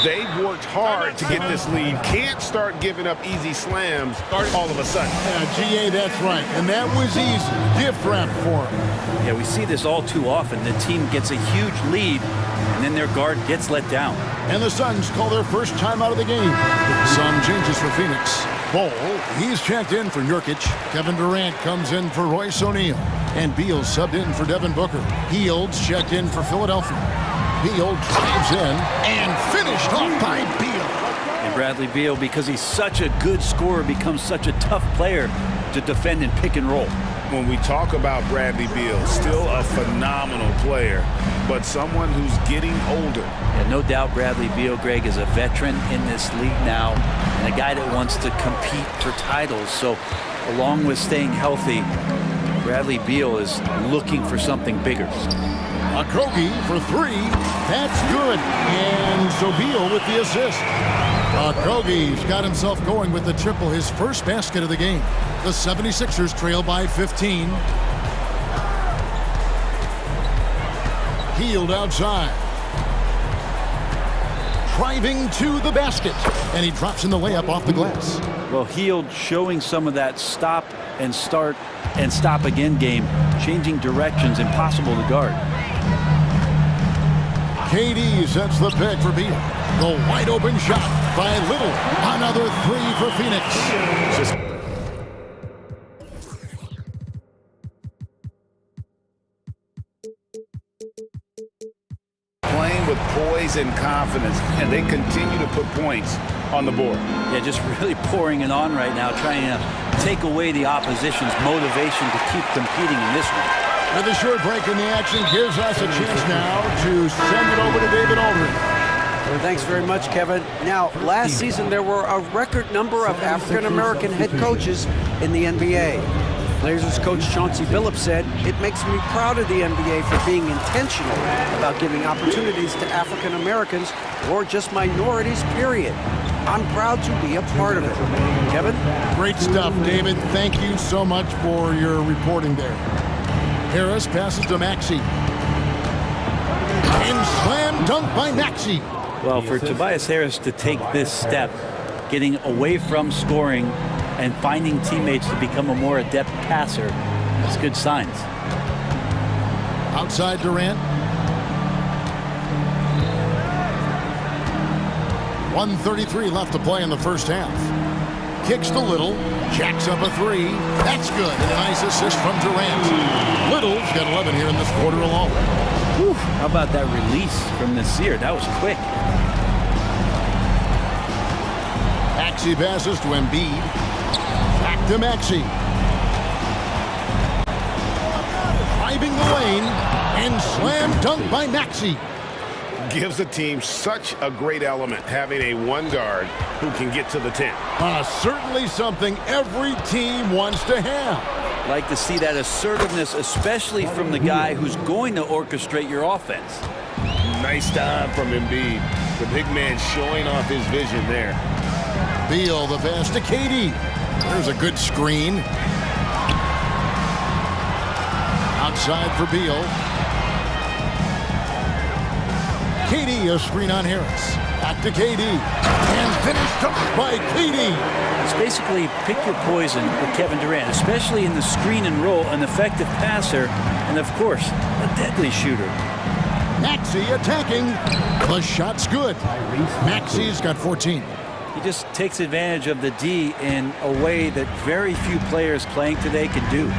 They've worked hard to get this lead. Can't start giving up easy slams all of a sudden. Yeah, GA, that's right. And that was easy. Gift wrap for him. Yeah, we see this all too often. The team gets a huge lead, and then their guard gets let down. And the Suns call their first time out of the game. Some changes for Phoenix. Ball, he's checked in for Nurkic. Kevin Durant comes in for Royce O'Neal. And Beal subbed in for Devin Booker. Fields checked in for Philadelphia. Beal drives in and finished off by Beal. And Bradley Beal, because he's such a good scorer, becomes such a tough player to defend and pick and roll. When we talk about Bradley Beal, still a phenomenal player, but someone who's getting older. And no doubt Bradley Beal, Greg, is a veteran in this league now and a guy that wants to compete for titles. So along with staying healthy, Bradley Beal is looking for something bigger. Okogie for 3. That's good. And so Beal with the assist. Okogie's got himself going with the triple, his first basket of the game. The 76ers trail by 15. Hield outside. Driving to the basket. And he drops in the layup off the glass. Well, Hield showing some of that stop and start and stop again game, changing directions, impossible to guard. KD sets the pick for Beal. The wide open shot by Little. Another 3 for Phoenix. Playing with poise and confidence, and they continue to put points on the board. Yeah, just really pouring it on right now, trying to take away the opposition's motivation to keep competing in this one. With a short break in the action gives us a chance now to send it over to David Aldridge. Well, thanks very much, Kevin. Now, last season there were a record number of African-American head coaches in the NBA. Blazers coach Chauncey Billups said, "It makes me proud of the NBA for being intentional about giving opportunities to African Americans or just minorities, period. I'm proud to be a part of it." Kevin? Great stuff, David. Thank you so much for your reporting there. Harris passes to Maxey. And slam dunk by Maxey. Well, for Tobias Harris to take this step getting away from scoring and finding teammates to become a more adept passer. That's good signs. Outside Durant. 1:33 left to play in the first half. Kicks to Little, jacks up a three. That's good, and a nice assist from Durant. Little's got 11 here in this quarter alone. Whew, how about that release from Nasir? That was quick. Maxey passes to Embiid. Back to Maxey. Driving the lane, and slam dunk by Maxey. Gives a team such a great element, having a one guard who can get to the 10. Certainly something every team wants to have. Like to see that assertiveness, especially from the guy who's going to orchestrate your offense. Nice time from Embiid. The big man showing off his vision there. Beal, the pass to KD. There's a good screen. Outside for Beal. KD, a screen on Harris. Back to KD. And finished up by KD. It's basically pick your poison with Kevin Durant, especially in the screen and roll, an effective passer, and of course, a deadly shooter. Maxey attacking. The shot's good. Maxey's got 14. He just takes advantage of the D in a way that very few players playing today can do.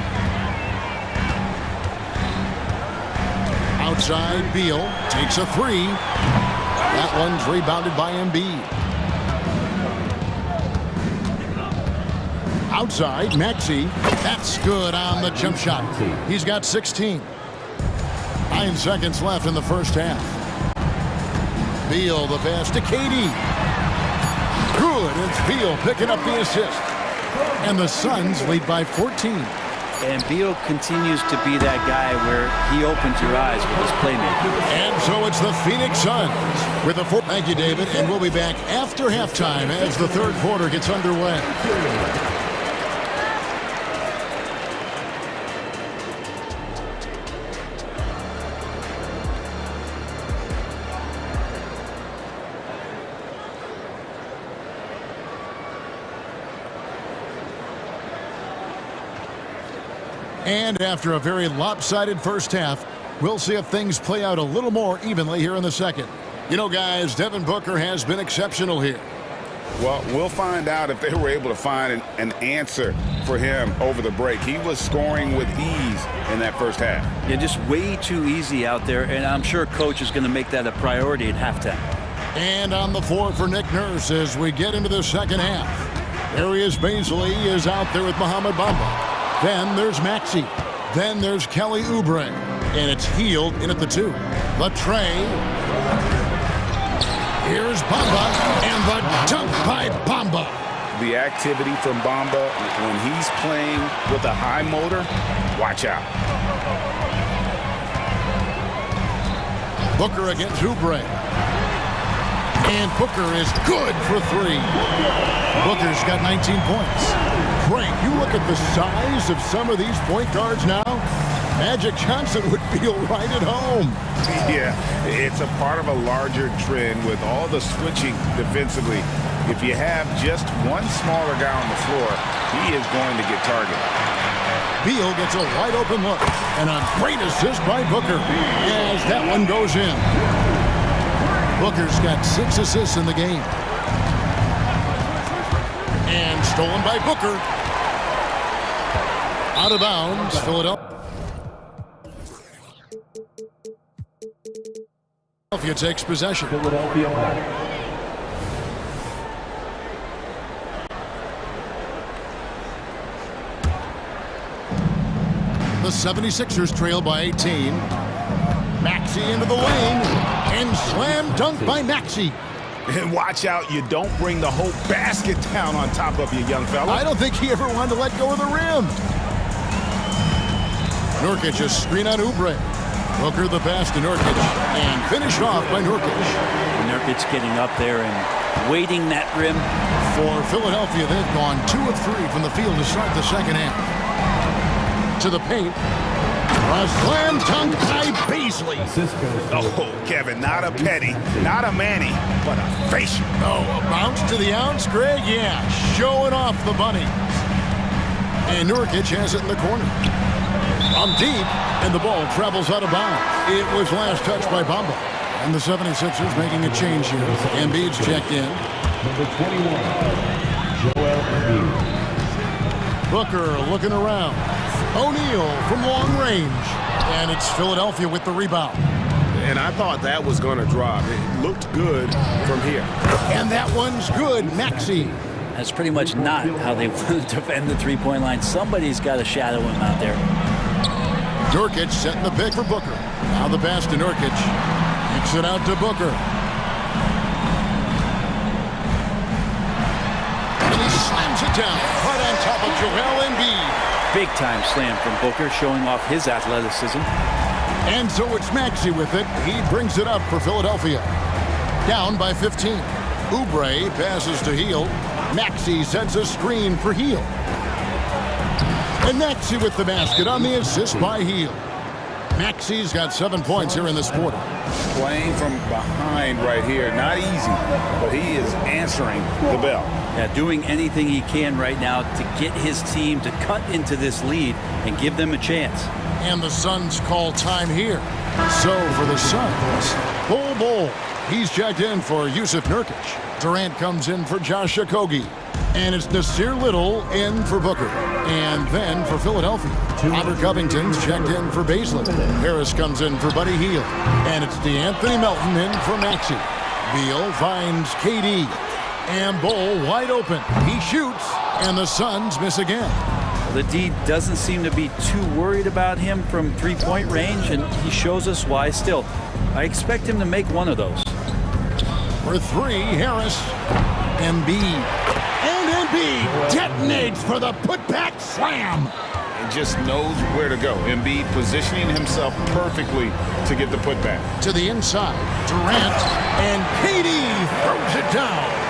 Outside, Beal takes a three. That one's rebounded by Embiid. Outside, Maxey. That's good on the jump shot. He's got 16. 9 seconds left in the first half. Beal, the pass to KD. Good. It's Beal picking up the assist. And the Suns lead by 14. And Beal continues to be that guy where he opens your eyes with his playmaking. And so it's the Phoenix Suns with a 4. Thank you, David. And we'll be back after halftime as the third quarter gets underway. And after a very lopsided first half, we'll see if things play out a little more evenly here in the second. You know, guys, Devin Booker has been exceptional here. Well, we'll find out if they were able to find an answer for him over the break. He was scoring with ease in that first half. Yeah, just way too easy out there, and I'm sure Coach is going to make that a priority at halftime. And on the floor for Nick Nurse as we get into the second half. Darius Baisley is out there with Mohamed Bamba. Then there's Maxey. Then there's Kelly Oubre. And it's Hield in at the 2. The tray. Here's Bamba. And the dunk by Bamba. The activity from Bamba when he's playing with a high motor, watch out. Booker against Oubre. And Booker is good for 3. Booker's got 19 points. Frank, you look at the size of some of these point guards now, Magic Johnson would feel right at home. Yeah, it's a part of a larger trend with all the switching defensively. If you have just one smaller guy on the floor, he is going to get targeted. Beal gets a wide open look, and a great assist by Booker as that one goes in. Booker's got 6 assists in the game. And stolen by Booker. Out of bounds, Philadelphia takes possession. The 76ers trail by 18. Maxey into the lane. And slam dunk by Maxey. And watch out, you don't bring the whole basket down on top of you, young fella. I don't think he ever wanted to let go of the rim. Nurkic, a screen on Oubre. Booker the pass to Nurkic. And finished off by Nurkic. Nurkic getting up there and waiting that rim. For Philadelphia, they've gone 2 of 3 from the field to start the second half. To the paint. A slam dunk by Beasley. Oh, Kevin, not a Petty, not a Manny, but a facial. Oh, a bounce to the ounce, Greg? Yeah, showing off the bunny. And Nurkic has it in the corner. From deep, and the ball travels out of bounds. It was last touched by Bamba. And the 76ers making a change here. Embiid's checked in. Number 21, Joel Embiid. Booker looking around. O'Neal from long range. And it's Philadelphia with the rebound. And I thought that was going to drop. It looked good from here. And that one's good, Maxey. That's pretty much not how they want to defend the three-point line. Somebody's got to shadow him out there. Nurkic setting the pick for Booker. Now the pass to Nurkic. Kicks it out to Booker. And he slams it down right on top of Joel Embiid. Big-time slam from Booker, showing off his athleticism. And so it's Maxey with it. He brings it up for Philadelphia. Down by 15. Oubre passes to Heel. Maxey sends a screen for Heel. And Maxey with the basket on the assist by Heel. Maxey's got 7 points here in this quarter. Playing from behind right here, not easy, but he is answering the bell. Yeah, doing anything he can right now to get his team to cut into this lead and give them a chance. And the Suns call time here. So for the Suns, Bol. He's checked in for Yusuf Nurkic. Durant comes in for Josh Okogie. And it's Nasir Little in for Booker. And then for Philadelphia, Robert Covington's checked in for Beasley. Harris comes in for Buddy Hield. And it's DeAnthony Melton in for Maxey. Beal finds KD. And Bol wide open. He shoots, and the Suns miss again. The D doesn't seem to be too worried about him from three-point range, and he shows us why. Still, I expect him to make one of those. For three, Harris. Embiid. And Embiid detonates for the putback slam. And just knows where to go. Embiid positioning himself perfectly to get the putback. To the inside, Durant, and KD throws it down.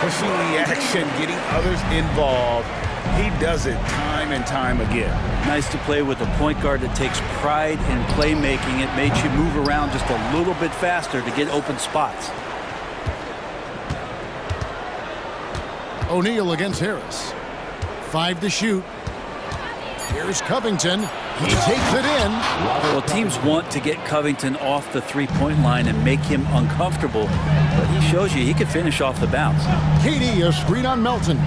Pushing the action, getting others involved. He does it time and time again. Nice to play with a point guard that takes pride in playmaking. It makes you move around just a little bit faster to get open spots. O'Neal against Harris. 5 to shoot. Here's Covington. He takes it in. Well, teams want to get Covington off the three-point line and make him uncomfortable, but he shows you he can finish off the bounce. KD, a screen on Melton.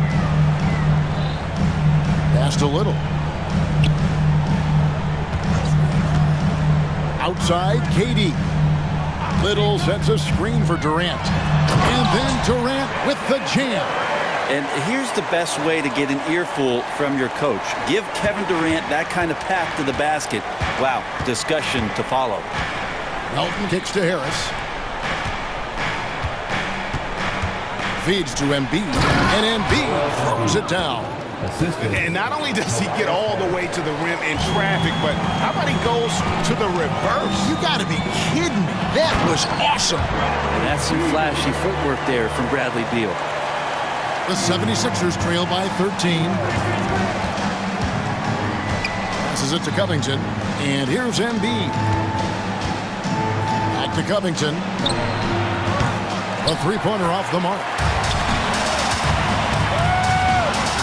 Pass to Little. Outside, KD. Little sets a screen for Durant. And then Durant with the jam. And here's the best way to get an earful from your coach. Give Kevin Durant that kind of path to the basket. Wow, discussion to follow. Melton kicks to Harris. Feeds to Embiid. And Embiid throws it down. And not only does he get all the way to the rim in traffic, but how about he goes to the reverse? You got to be kidding me. That was awesome. And that's some flashy footwork there from Bradley Beal. The 76ers trail by 13. Passes it to Covington. And here's Embiid. Back to Covington. A three-pointer off the mark.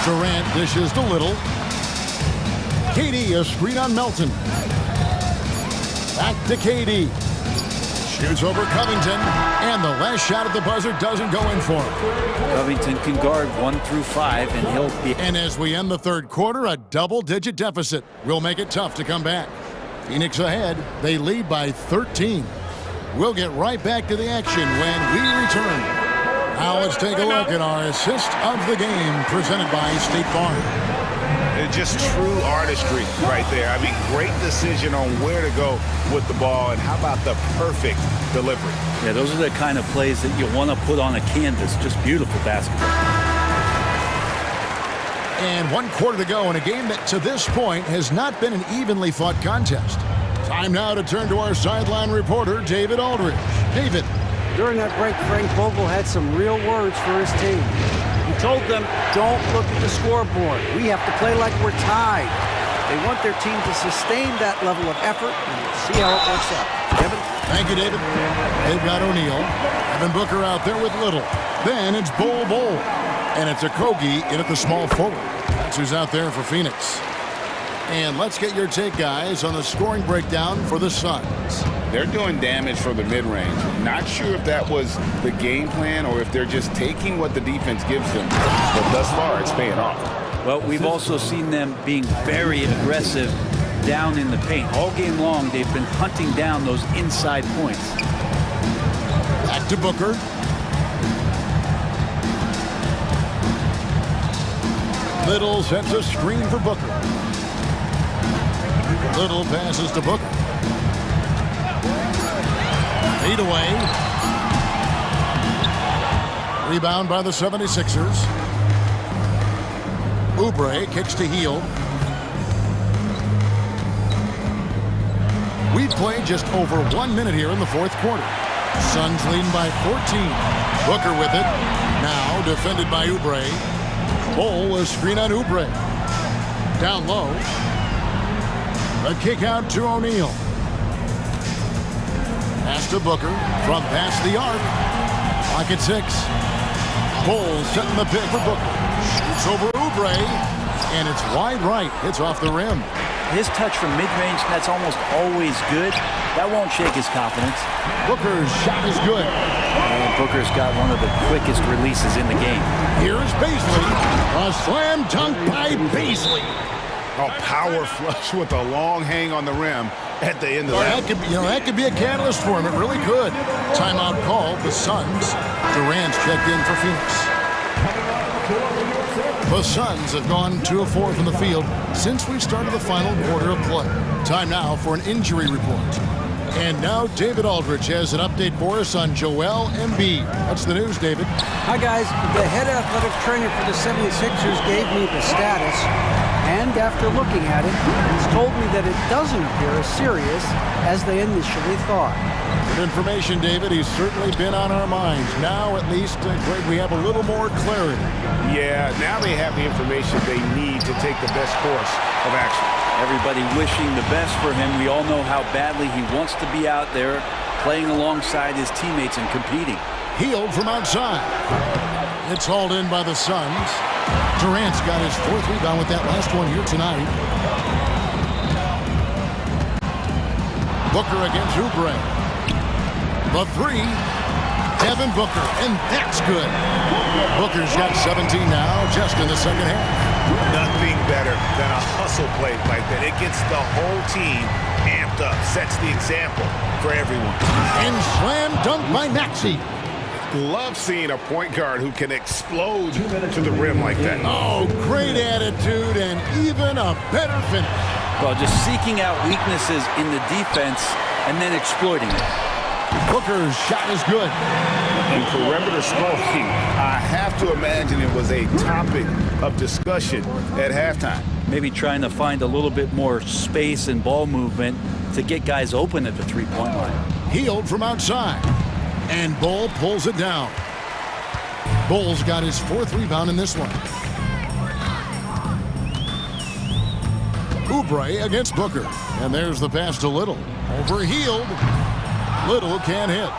Durant dishes to Little. KD, a screen on Melton. Back to KD. Shoots over Covington. And the last shot at the buzzer doesn't go in for him. Covington can guard 1 through 5, and he'll be... And as we end the third quarter, a double-digit deficit will make it tough to come back. Phoenix ahead. They lead by 13. We'll get right back to the action when we return. Now let's take a look at our assist of the game presented by State Farm. Just true artistry right there. I mean, great decision on where to go with the ball, and how about the perfect delivery? Yeah, those are the kind of plays that you want to put on a canvas. Just beautiful basketball. And 1 quarter to go in a game that to this point has not been an evenly fought contest. Time now to turn to our sideline reporter, David Aldridge. David. During that break, Frank Vogel had some real words for his team. He told them, don't look at the scoreboard. We have to play like we're tied. They want their team to sustain that level of effort, and we'll see how it works out. Kevin? Thank you, David. They've got O'Neal. Evan Booker out there with Little. Then it's Bull. And it's Okogie in at the small forward. That's who's out there for Phoenix. And let's get your take, guys, on the scoring breakdown for the Suns. They're doing damage for the mid-range. Not sure if that was the game plan or if they're just taking what the defense gives them. But thus far, it's paying off. Well, we've also seen them being very aggressive down in the paint. All game long, they've been hunting down those inside points. Back to Booker. Little sets a screen for Booker. Little passes to Booker. Feed away. Rebound by the 76ers. Oubre kicks to Hield. We've played just over 1 minute here in the fourth quarter. Suns leading by 14. Booker with it. Now defended by Oubre. Bull, a screen on Oubre. Down low. A kick out to O'Neal. Pass to Booker from past the arc. Clock at 6. Bull setting the pick for Booker. Shoots over Oubre, and it's wide right. It's off the rim. His touch from mid-range, that's almost always good. That won't shake his confidence. Booker's shot is good. And Booker's got one of the quickest releases in the game. Here's Beasley. A slam dunk by Beasley. A power flush with a long hang on the rim at the end of that. That could be a catalyst for him. It really could. Timeout called. The Suns. Durant's checked in for Phoenix. The Suns have gone 2 of 4 from the field since we started the final quarter of play. Time now for an injury report. And now David Aldridge has an update for us on Joel Embiid. What's the news, David? Hi, guys. The head athletic trainer for the 76ers gave me the status, and after looking at it, he's told me that it doesn't appear as serious as they initially thought. Good information, David. He's certainly been on our minds. Now, at least, Greg, we have a little more clarity. Yeah, now they have the information they need to take the best course of action. Everybody wishing the best for him. We all know how badly he wants to be out there playing alongside his teammates and competing. Hield from outside. It's hauled in by the Suns. Durant's got his 4th rebound with that last one here tonight. Booker against Oubre. The 3. Devin Booker, and that's good. Booker's got 17 now, just in the second half. Nothing better than a hustle play like that. It gets the whole team amped up, sets the example for everyone. And slam dunk by Maxey. Love seeing a point guard who can explode to the rim like that. Oh, great attitude and even a better finish. Well, just seeking out weaknesses in the defense and then exploiting it. Booker's shot is good. And perimeter scoring, I have to imagine it was a topic of discussion at halftime. Maybe trying to find a little bit more space and ball movement to get guys open at the three-point line. Hield from outside. And Bull pulls it down. Bull's got his 4th rebound in this one. Oubre against Booker. And there's the pass to Little. Over Hield. Little can't hit.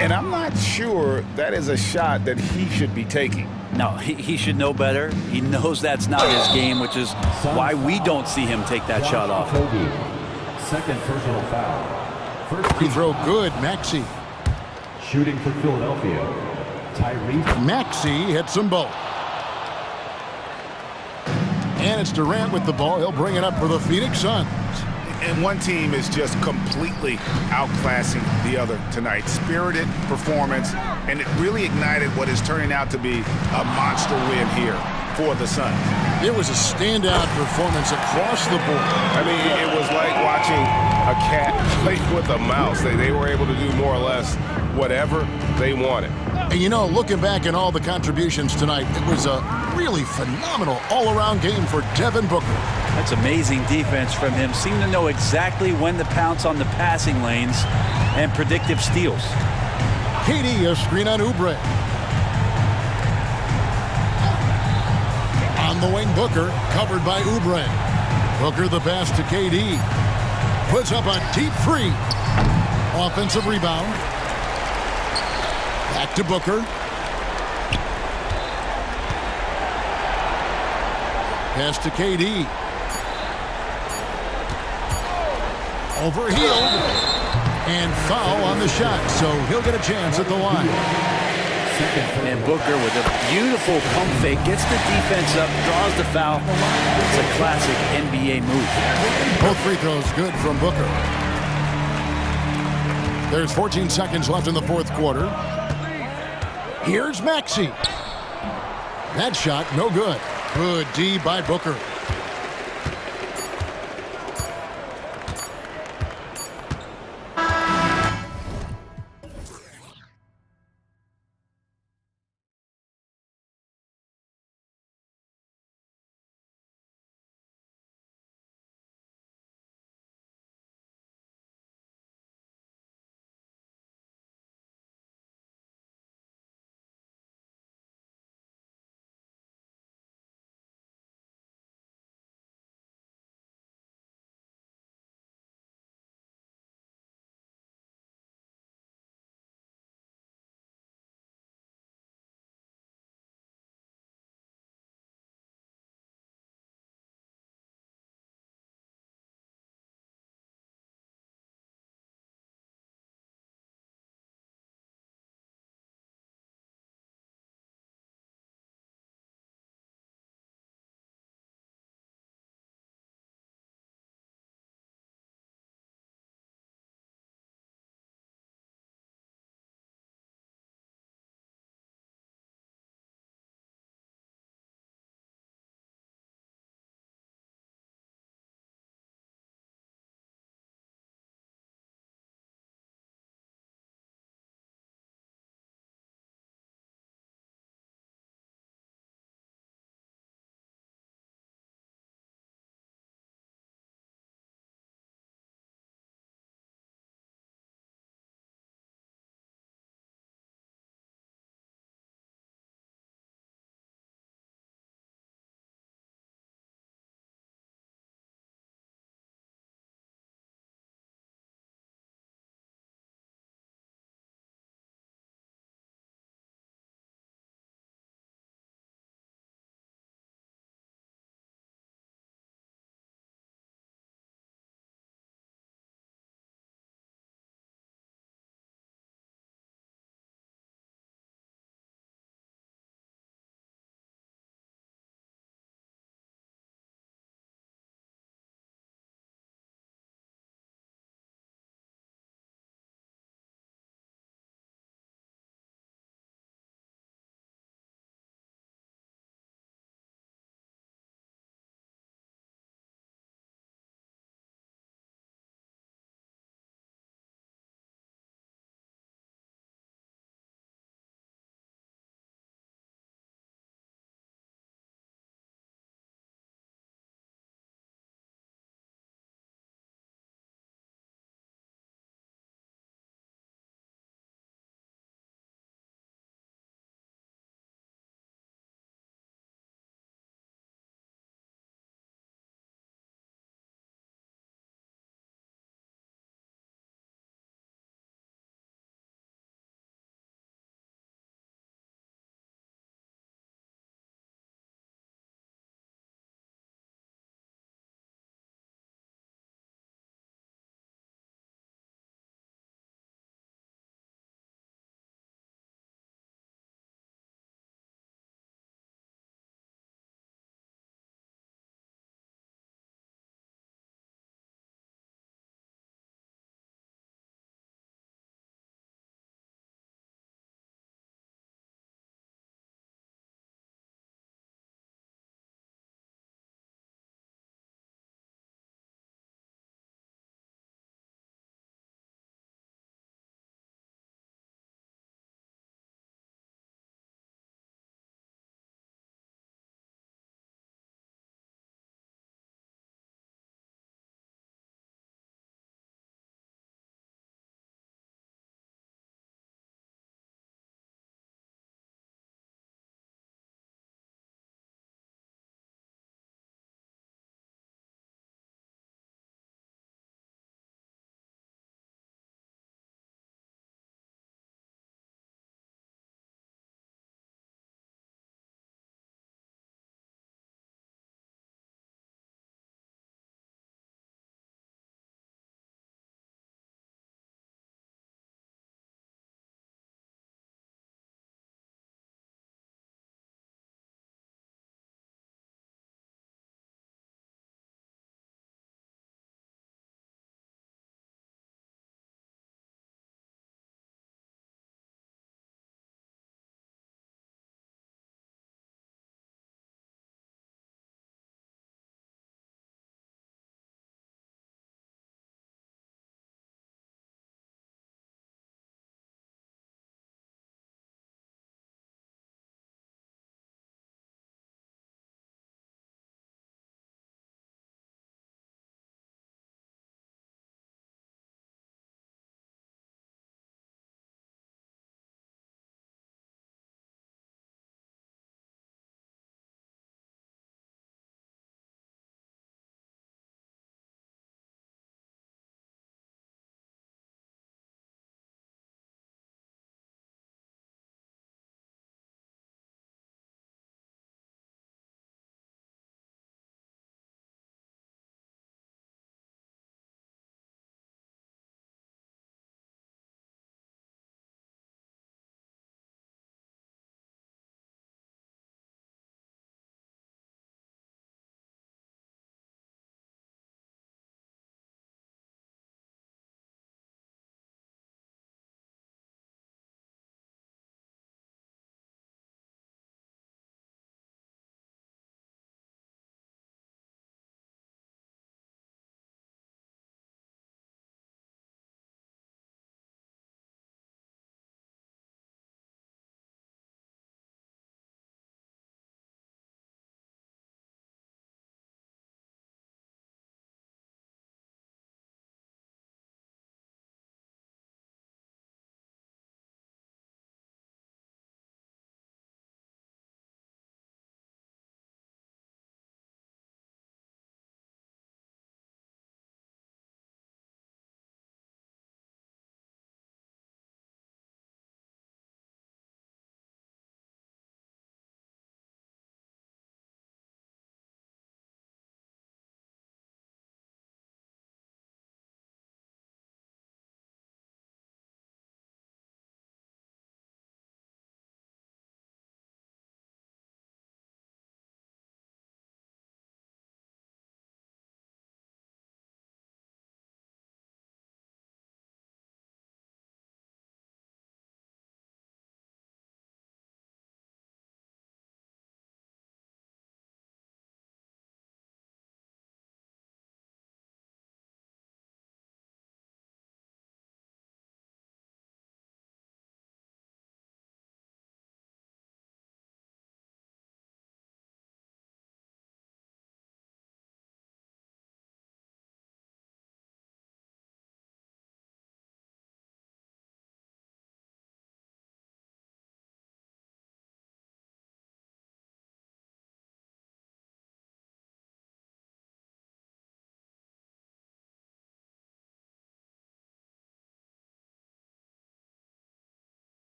And I'm not sure that is a shot that he should be taking. No, he should know better. He knows that's not his game, which is why we don't see him take that shot off. Second personal foul. Free throw good, Maxey. Shooting for Philadelphia, Tyrese. Maxey hits them both. And it's Durant with the ball. He'll bring it up for the Phoenix Suns. And one team is just completely outclassing the other tonight. Spirited performance, and it really ignited what is turning out to be a monster win here for the Suns. It was a standout performance across the board. I mean, it was like watching a cat play with a mouse. They were able to do more or less whatever they wanted. And you know, looking back at all the contributions tonight, it was a really phenomenal all-around game for Devin Booker. That's amazing defense from him. Seemed to know exactly when to pounce on the passing lanes and predictive steals. KD, a screen on Oubre. On the wing, Booker, covered by Oubre. Booker the pass to KD. Puts up a deep three. Offensive rebound. Back to Booker. Pass to KD. Overhealed. And foul on the shot, so he'll get a chance at the line. And Booker with a beautiful pump fake, gets the defense up, draws the foul. It's a classic NBA move. Both free throws good from Booker. There's 14 seconds left in the fourth quarter. Here's Maxey. That shot, no good. Good D by Booker.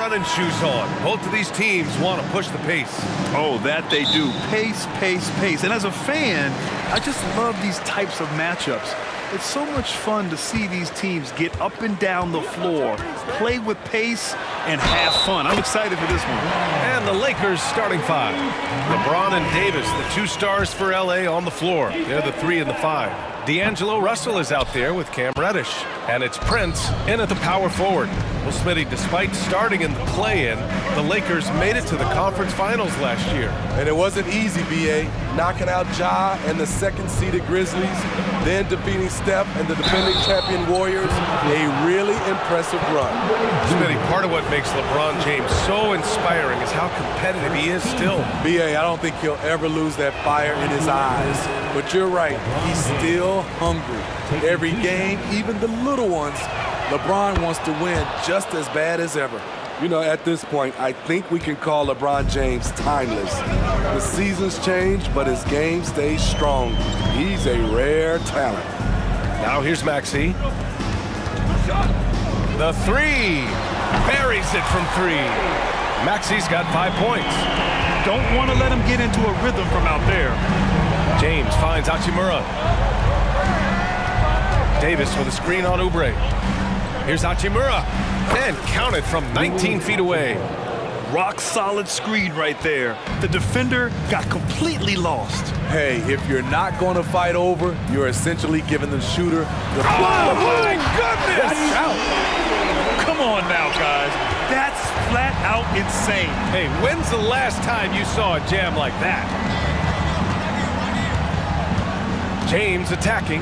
Running shoes on. Both of these teams want to push the pace. Oh, that they do. Pace, pace, pace. And as a fan, I just love these types of matchups. It's so much fun to see these teams get up and down the floor, play with pace, and have fun. I'm excited for this one. And the Lakers starting five. LeBron and Davis, the two stars for LA on the floor. They're the 3 and the 5. D'Angelo Russell is out there with Cam Reddish. And it's Prince in at the power forward. Well, Smitty, despite starting in the play-in, the Lakers made it to the conference finals last year. And it wasn't easy, B.A. Knocking out Ja and the second-seeded Grizzlies, then defeating Steph and the defending champion Warriors. A really impressive run. Smitty, part of what makes LeBron James so inspiring is how competitive he is still. B.A., I don't think he'll ever lose that fire in his eyes. But you're right, he's still hungry. Every game, even the little ones, LeBron wants to win just as bad as ever. You know, at this point, I think we can call LeBron James timeless. The seasons change, but his game stays strong. He's a rare talent. Now here's Maxey. The 3. Buries it from 3. Maxey's got 5 points. Don't want to let him get into a rhythm from out there. James finds Hachimura. Davis with a screen on Oubre. Here's Hachimura. And counted from 19 feet away. Rock solid screen right there. The defender got completely lost. Hey, if you're not going to fight over, you're essentially giving the shooter the Oh, my goodness! Come on now, guys. That's flat out insane. Hey, when's the last time you saw a jam like that? James attacking.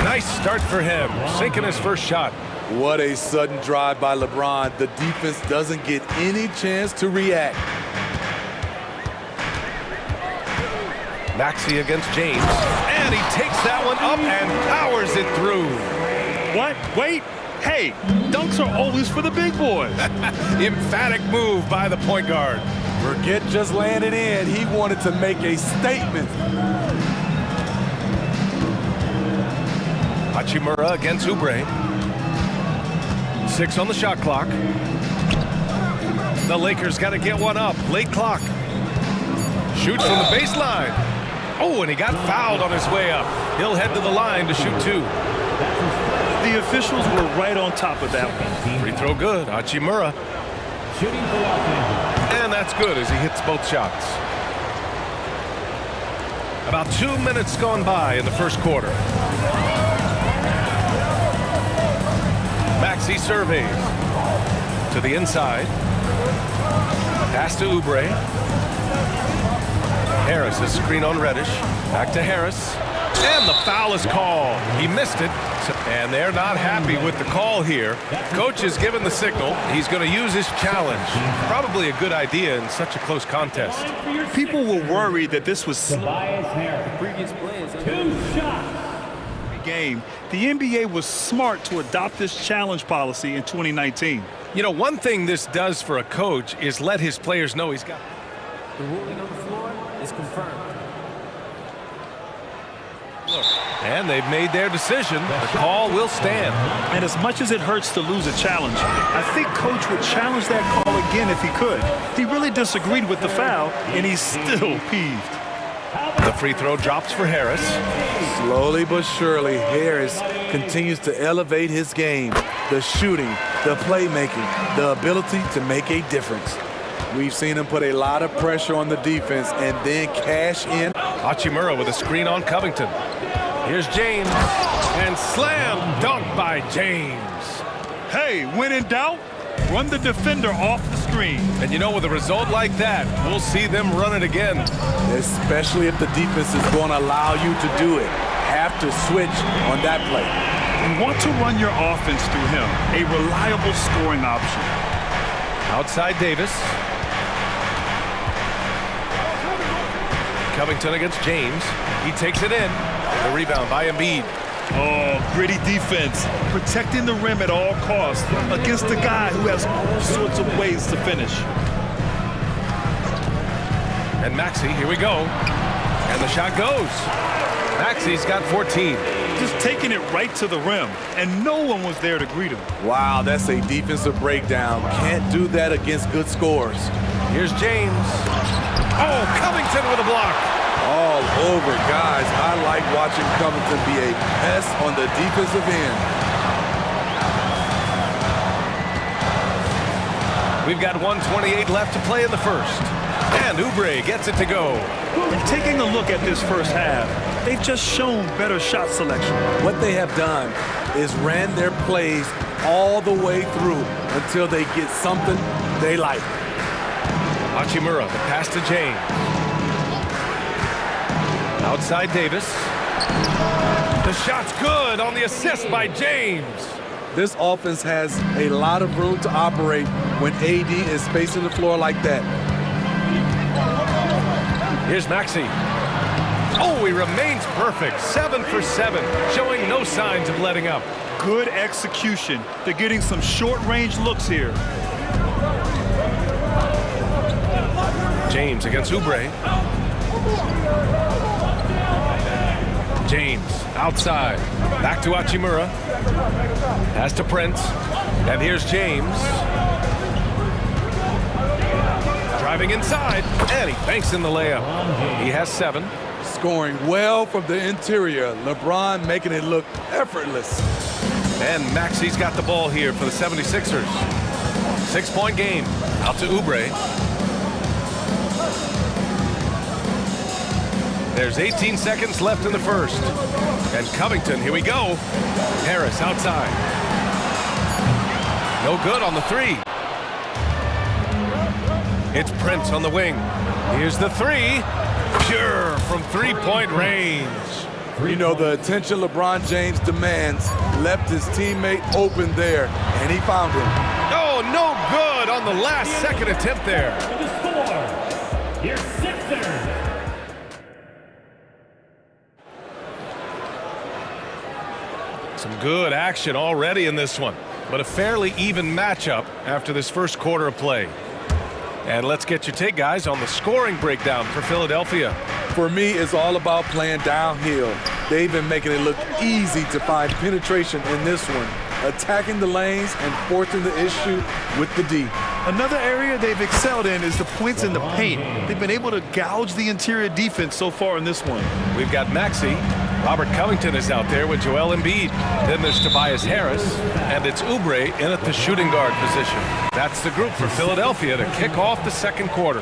Nice start for him, sinking his first shot. What a sudden drive by LeBron. The defense doesn't get any chance to react. Maxey against James, and he takes that one up and powers it through. What? Wait. Hey, dunks are always for the big boys. Emphatic move by the point guard. Forget just laying it in. He wanted to make a statement. Hachimura against Oubre. 6 on the shot clock. The Lakers got to get one up. Late clock. Shoots from the baseline. Oh, and he got fouled on his way up. He'll head to the line to shoot 2. The officials were right on top of that one. Free throw good. Hachimura. And that's good as he hits both shots. About 2 minutes gone by in the first quarter. Maxey surveys to the inside. Pass to Oubre. Harris is screen on Reddish. Back to Harris. And the foul is called. He missed it. And they're not happy with the call here. Coach has given the signal. He's going to use his challenge. Probably a good idea in such a close contest. People were worried that this was The previous play is 2 shots. Game. The NBA was smart to adopt this challenge policy in 2019. You know, one thing this does for a coach is let his players know he's got. The ruling on the floor is confirmed. And they've made their decision. The call will stand. And as much as it hurts to lose a challenge, I think Coach would challenge that call again if he could. He really disagreed with the foul, and he's still peeved. The free throw drops for Harris. Slowly but surely, Harris continues to elevate his game. The shooting, the playmaking, the ability to make a difference. We've seen him put a lot of pressure on the defense and then cash in. Hachimura with a screen on Covington. Here's James. And slam dunk by James. Hey, when in doubt, run the defender off the screen. And you know, with a result like that, we'll see them run it again. Especially if the defense is going to allow you to do it. Have to switch on that play. You want to run your offense through him, a reliable scoring option. Outside Davis. Covington against James. He takes it in. The rebound by Embiid. Oh, gritty defense. Protecting the rim at all costs against a guy who has all sorts of ways to finish. And Maxey, here we go. And the shot goes. Maxey's got 14. just taking it right to the rim, and no one was there to greet him. Wow, that's a defensive breakdown. Can't do that against good scores. Here's James. Oh, Covington with a block. All over, guys. I like watching Covington be a pest on the defensive end. We've got 1:28 left to play in the first. And Oubre gets it to go. And taking a look at this first half, they've just shown better shot selection. What they have done is ran their plays all the way through until they get something they like. Hachimura, the pass to James. Outside Davis. The shot's good on the assist by James. This offense has a lot of room to operate when AD is spacing the floor like that. Here's Maxey. Oh, he remains perfect. 7 for 7, showing no signs of letting up. Good execution. They're getting some short-range looks here. James against Oubre. James outside. Back to Hachimura. Pass to Prince. And here's James. Driving inside, and he banks in the layup. He has 7. Scoring well from the interior. LeBron making it look effortless. And Maxey's got the ball here for the 76ers. 6-point game. Out to Oubre. There's 18 seconds left in the first. And Covington, here we go. Harris outside. No good on the 3. It's Prince on the wing. Here's the 3. Pure from 3-point range. You know, the attention LeBron James demands left his teammate open there, and he found him. Oh, no good on the last second attempt there. Your Sixers. Some good action already in this one, but a fairly even matchup after this first quarter of play. And let's get your take, guys, on the scoring breakdown for Philadelphia. For me, it's all about playing downhill. They've been making it look easy to find penetration in this one, attacking the lanes and forcing the issue with the D. Another area they've excelled in is the points in the paint. They've been able to gouge the interior defense so far in this one. We've got Maxey. Robert Covington is out there with Joel Embiid. Then there's Tobias Harris, and it's Oubre in at the shooting guard position. That's the group for Philadelphia to kick off the second quarter.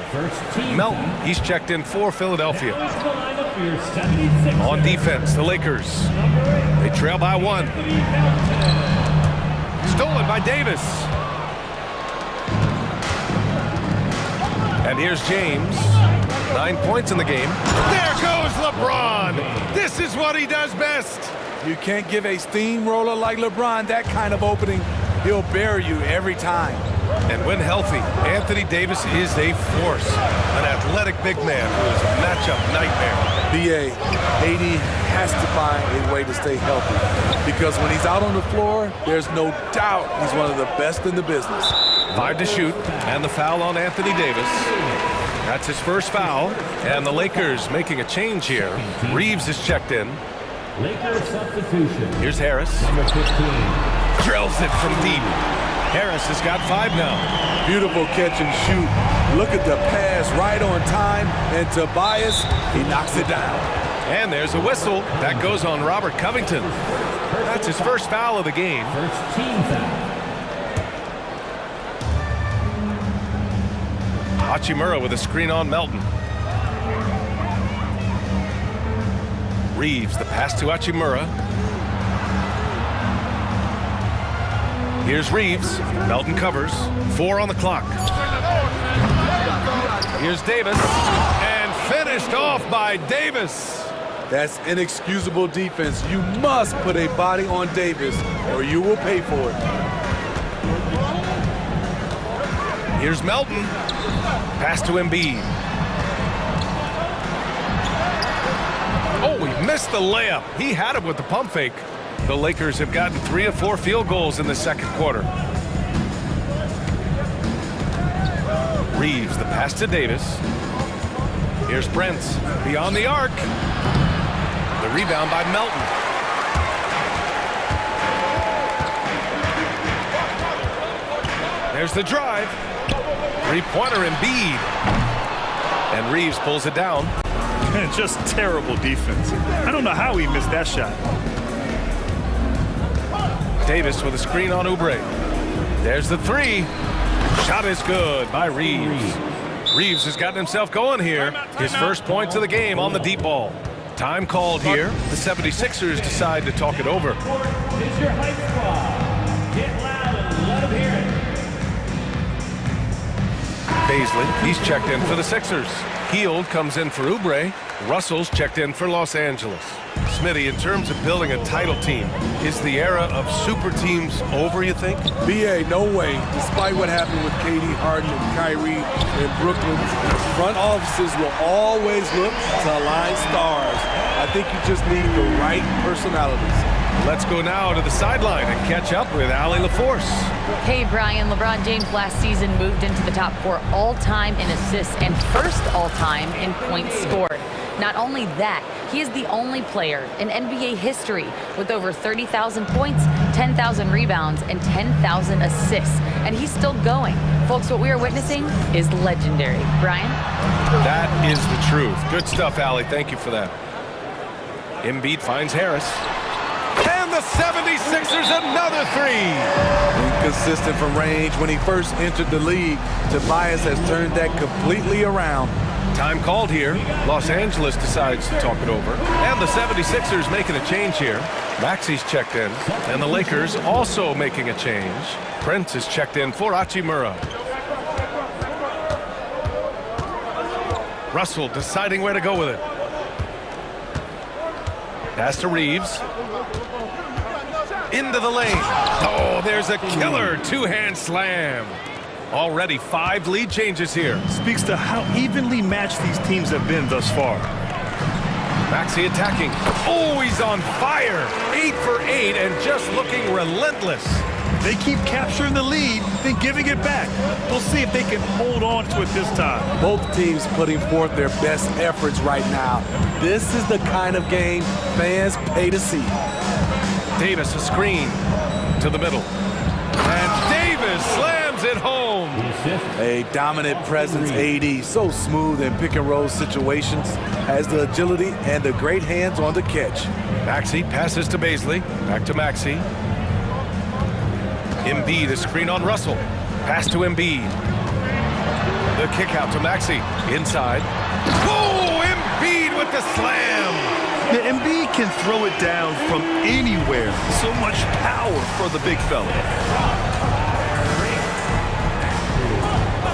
Melton, he's checked in for Philadelphia. On defense, the Lakers. They trail by 1. Stolen by Davis. And here's James. 9 points in the game. There goes LeBron. This is what he does best. You can't give a steamroller like LeBron that kind of opening. He'll bury you every time. And when healthy, Anthony Davis is a force. An athletic big man who is a matchup nightmare. BA, AD has to find a way to stay healthy. Because when he's out on the floor, there's no doubt he's one of the best in the business. 5 to shoot, and the foul on Anthony Davis. That's his first foul, and the Lakers making a change here. Reeves is checked in. Lakers substitution. Here's Harris. Number 15. Drills it from deep. Harris has got 5 now. Beautiful catch and shoot. Look at the pass right on time, and Tobias, he knocks it down. And there's a whistle. That goes on Robert Covington. That's his first foul of the game. First team foul. Hachimura with a screen on Melton. Reeves, the pass to Hachimura. Here's Reeves. Melton covers. 4 on the clock. Here's Davis. And finished off by Davis. That's inexcusable defense. You must put a body on Davis, or you will pay for it. Here's Melton. Pass to Embiid. Oh, he missed the layup. He had it with the pump fake. The Lakers have gotten 3 of 4 field goals in the second quarter. Reeves, the pass to Davis. Here's Prince, beyond the arc. The rebound by Melton. There's the drive. Three-pointer Embiid. And Reeves pulls it down. Just terrible defense. I don't know how he missed that shot. Davis with a screen on Oubre. There's the three. Shot is good by Reeves. Reeves has gotten himself going here. His first points of the game on the deep ball. Time called here. The 76ers decide to talk it over. It's your hype squad. Get loud and let them hear it. Baisley, he's checked in for the Sixers. Hield comes in for Oubre. Russell's checked in for Los Angeles. Smitty, in terms of building a title team, is the era of super teams over, you think? BA, no way. Despite what happened with KD, Harden, and Kyrie in Brooklyn, front offices will always look to align stars. I think you just need the right personalities. Let's go now to the sideline and catch up with Allie LaForce. Hey, Brian. LeBron James last season moved into the top 4 all-time in assists and first all-time in points scored. Not only that, he is the only player in NBA history with over 30,000 points, 10,000 rebounds, and 10,000 assists. And he's still going. Folks, what we are witnessing is legendary. Brian? That is the truth. Good stuff, Allie. Thank you for that. Embiid finds Harris. And the 76ers another three. Inconsistent from range when he first entered the league. Tobias has turned that completely around. Time called here. Los Angeles decides to talk it over. And the 76ers making a change here. Maxi's checked in. And the Lakers also making a change. Prince is checked in for Hachimura. Russell deciding where to go with it. Pass to Reeves. Into the lane. Oh, there's a killer two-hand slam. Already 5 lead changes here. Speaks to how evenly matched these teams have been thus far. Maxey attacking. Oh, he's on fire. 8 for 8 and just looking relentless. They keep capturing the lead, then giving it back. We'll see if they can hold on to it this time. Both teams putting forth their best efforts right now. This is the kind of game fans pay to see. Davis a screen to the middle. And Davis slams it home. A dominant presence, AD, so smooth in pick and roll situations, has the agility and the great hands on the catch. Maxey passes to Baisley, back to Maxey. Embiid a screen on Russell. Pass to Embiid. The kick out to Maxey, inside. Oh, Embiid with the slam. The Embiid can throw it down from anywhere. So much power for the big fella.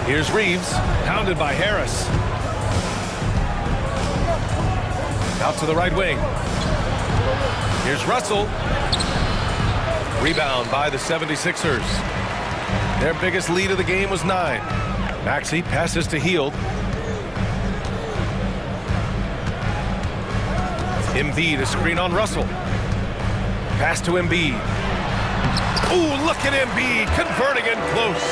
Here's Reeves, pounded by Harris. Out to the right wing. Here's Russell. Rebound by the 76ers. Their biggest lead of the game was 9. Maxey passes to Hield. Embiid a screen on Russell. Pass to Embiid. Ooh, look at Embiid converting in close.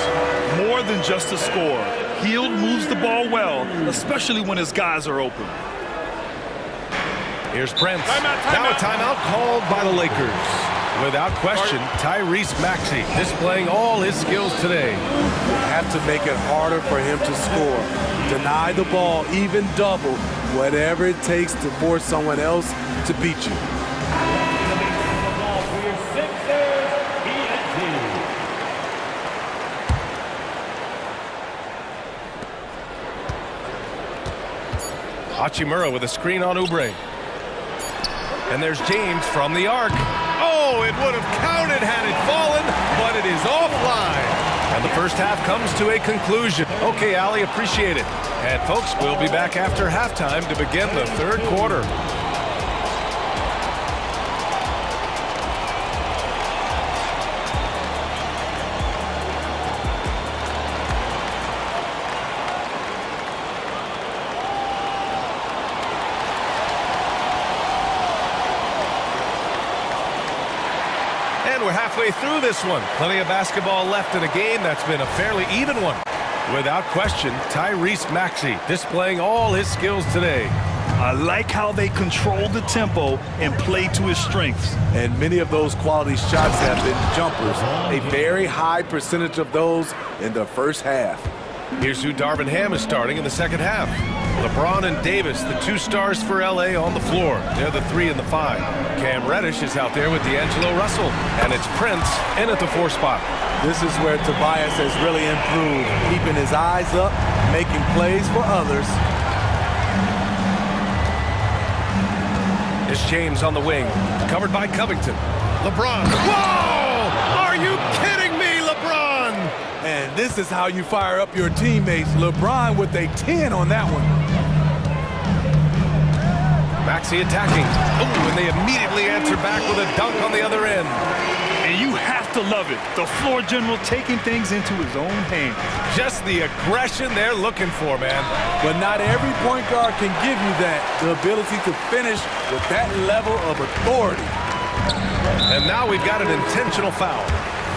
More than just a score. Hield moves the ball well, especially when his guys are open. Here's Prince. Now a timeout called by the Lakers. Without question, Tyrese Maxey displaying all his skills today. You have to make it harder for him to score. Deny the ball, even double, whatever it takes to force someone else to beat you. Hachimura with a screen on Oubre. And there's James from the arc. Oh, it would have counted had it fallen, but it is offline. And the first half comes to a conclusion. Okay, Allie, appreciate it. And folks, we'll be back after halftime to begin the third quarter. We're halfway through this one. Plenty of basketball left in a game that's been a fairly even one. Without question, Tyrese Maxey displaying all his skills today. I like how they control the tempo and play to his strengths. And many of those quality shots have been jumpers. A very high percentage of those in the first half. Here's who Darvin Ham is starting in the second half. LeBron and Davis, the two stars for LA on the floor. They're the 3 and the 5. Cam Reddish is out there with D'Angelo Russell. And it's Prince in at the 4 spot. This is where Tobias has really improved, keeping his eyes up, making plays for others. It's James on the wing, covered by Covington. LeBron. Whoa! Are you kidding me, LeBron? And this is how you fire up your teammates. LeBron with a 10 on that one. Maxey attacking. Ooh, and they immediately answer back with a dunk on the other end. And you have to love it. The floor general taking things into his own hands. Just the aggression they're looking for, man. But not every point guard can give you that. The ability to finish with that level of authority. And now we've got an intentional foul.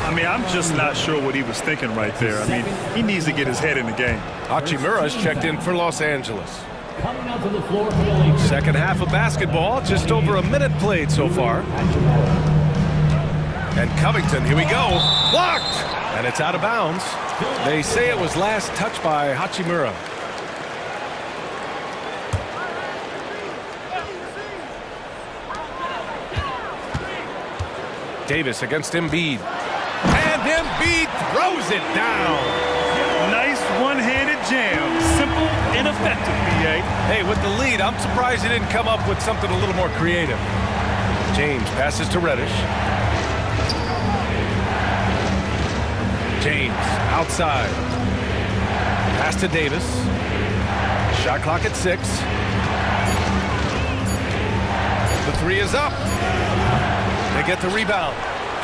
I mean, I'm just not sure what he was thinking right there. I mean, he needs to get his head in the game. Hachimura's checked in for Los Angeles. Coming out to the floor for the Lakers. Second half of basketball, just over a minute played so far. And Covington, here we go, blocked! And it's out of bounds. They say it was last touched by Hachimura. Davis against Embiid. And Embiid throws it down. Nice one-handed jam. Simple and effective, BA. Hey, with the lead, I'm surprised he didn't come up with something a little more creative. James passes to Reddish. James outside. Pass to Davis. Shot clock at 6. The 3 is up. They get the rebound.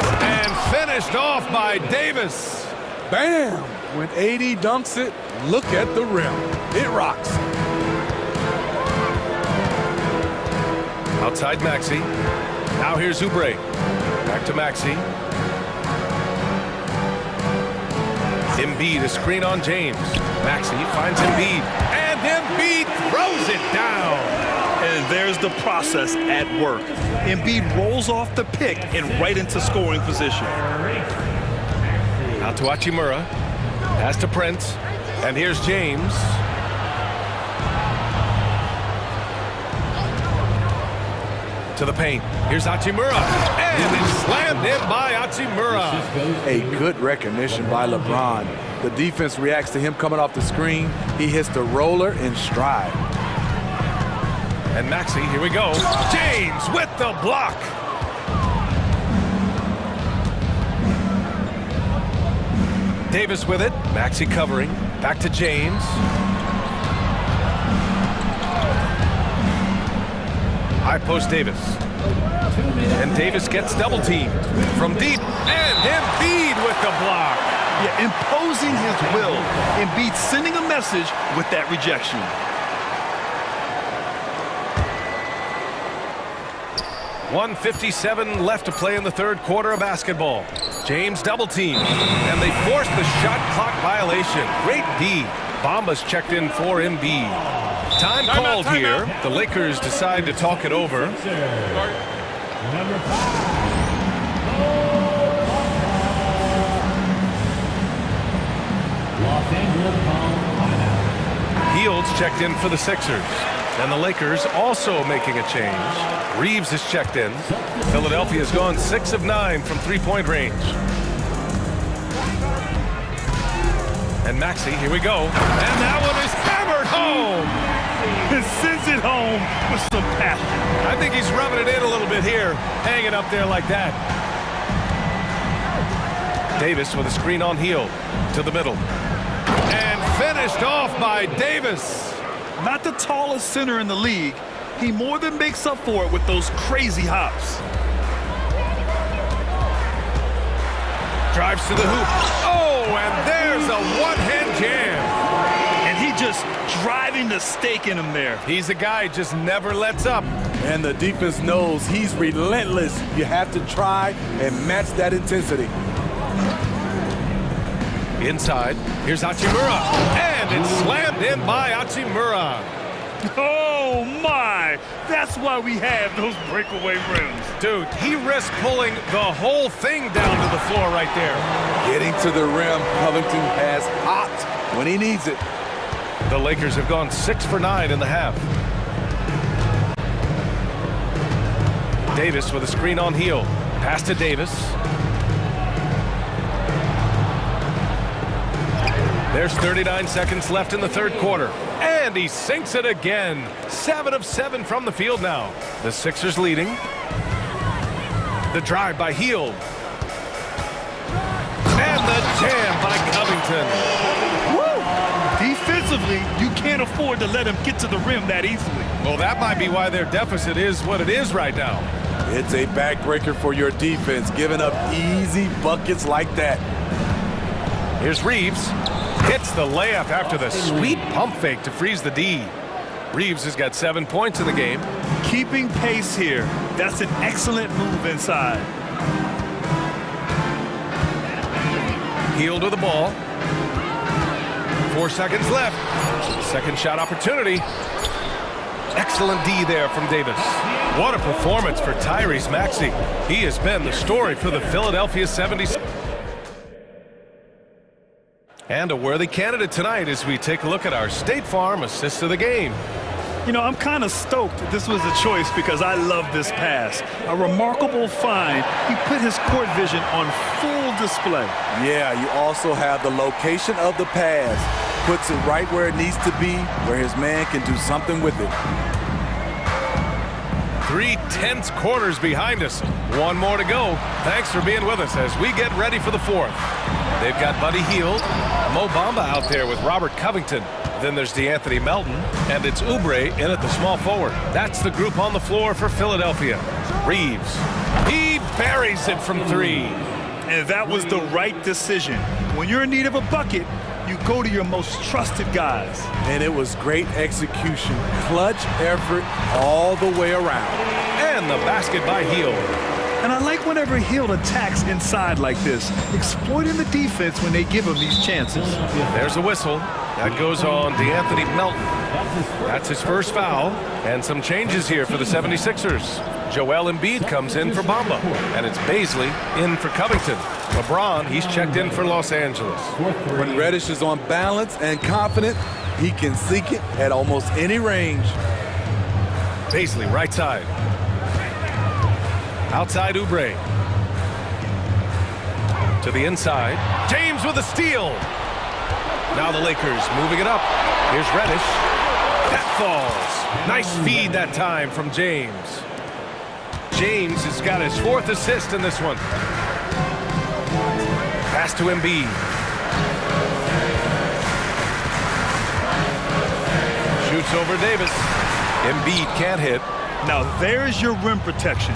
And finished off by Davis. Bam! When AD dunks it, look at the rim. It rocks. Outside Maxey. Now here's Oubre. Back to Maxey. Embiid, a screen on James. Maxey finds Embiid. And Embiid throws it down. And there's the process at work. Embiid rolls off the pick and right into scoring position. Out to Hachimura. Pass to Prince. And here's James. To the paint. Here's Hachimura. And it's slammed in by Hachimura. A good recognition by LeBron. The defense reacts to him coming off the screen. He hits the roller in stride. And Maxey, here we go. James with the block. Davis with it. Maxey covering. Back to James. High post Davis. And Davis gets double teamed from deep. And Embiid with the block. Yeah, imposing his will. Embiid sending a message with that rejection. .157 left to play in the third quarter of basketball. James double team. And they force the shot clock violation. Great D. Bamba's checked in for Embiid. Time called here. The Lakers decide to talk it over. Number 5. Los Angeles call timeout. Fields checked in for the Sixers. And the Lakers also making a change. Reeves is checked in. Philadelphia's gone 6 of 9 from three-point range. And Maxey, here we go. And that one is hammered home. And sends it home with some passion. I think he's rubbing it in a little bit here, hanging up there like that. Davis with a screen on Hield to the middle. And finished off by Davis. Not the tallest center in the league. He more than makes up for it with those crazy hops. Drives to the hoop. Oh, and there's a one-hand jam. And he just driving the stake in him there. He's a guy who just never lets up. And the defense knows he's relentless. You have to try and match that intensity. Inside, here's Hachimura. And it's slammed in by Hachimura. Oh, my! That's why we have those breakaway rims. Dude, he risked pulling the whole thing down to the floor right there. Getting to the rim, Covington has hopped when he needs it. The Lakers have gone 6 for 9 in the half. Davis with a screen on heel. Pass to Davis. There's 39 seconds left in the third quarter. And he sinks it again. 7 of 7 from the field now. The Sixers leading. The drive by Hield. And the jam by Covington. Woo! Defensively, you can't afford to let him get to the rim that easily. Well, that might be why their deficit is what it is right now. It's a backbreaker for your defense, giving up easy buckets like that. Here's Reeves. Hits the layup after the sweet pump fake to freeze the D. Reeves has got 7 points in the game. Keeping pace here. That's an excellent move inside. Hield with the ball. 4 seconds left. Second shot opportunity. Excellent D there from Davis. What a performance for Tyrese Maxey. He has been the story for the Philadelphia 76ers. And a worthy candidate tonight as we take a look at our State Farm assist of the game. You know, I'm kind of stoked this was a choice because I love this pass. A remarkable find. He put his court vision on full display. Yeah, you also have the location of the pass. Puts it right where it needs to be, where his man can do something with it. 3 tense quarters behind us. One more to go. Thanks for being with us as we get ready for the fourth. They've got Buddy Hield, Mo Bamba out there with Robert Covington. Then there's DeAnthony Melton, and it's Oubre in at the small forward. That's the group on the floor for Philadelphia. Reeves, he buries it from 3. And that was the right decision. When you're in need of a bucket, you go to your most trusted guys. And it was great execution. Clutch effort all the way around. And the basket by Hield. And I like whenever Hield attacks inside like this, exploiting the defense when they give him these chances. There's a whistle. That goes on DeAnthony Melton. That's his first foul. And some changes here for the 76ers. Joel Embiid comes in for Bamba. And it's Baisley in for Covington. LeBron, he's checked in for Los Angeles. When Reddish is on balance and confident, he can sink it at almost any range. Baisley, right side. Outside Oubre. To the inside. James with a steal. Now the Lakers moving it up. Here's Reddish. That falls. Nice feed that time from James. James has got his 4th assist in this one. Pass to Embiid. Shoots over Davis. Embiid can't hit. Now there's your rim protection.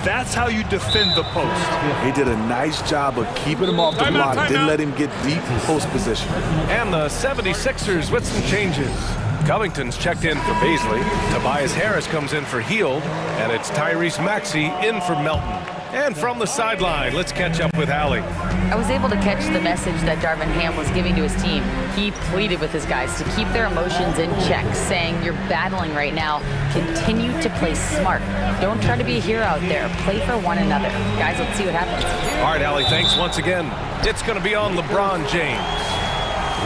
That's how you defend the post. He did a nice job of keeping him off the block. Didn't let him get deep post position. And the 76ers with some changes. Covington's checked in for Baisley. Tobias Harris comes in for Hield. And it's Tyrese Maxey in for Melton. And from the sideline, let's catch up with Allie. I was able to catch the message that Darvin Ham was giving to his team. He pleaded with his guys to keep their emotions in check, saying, you're battling right now. Continue to play smart. Don't try to be a hero out there. Play for one another. Guys, let's see what happens. All right, Allie, thanks once again. It's going to be on LeBron James.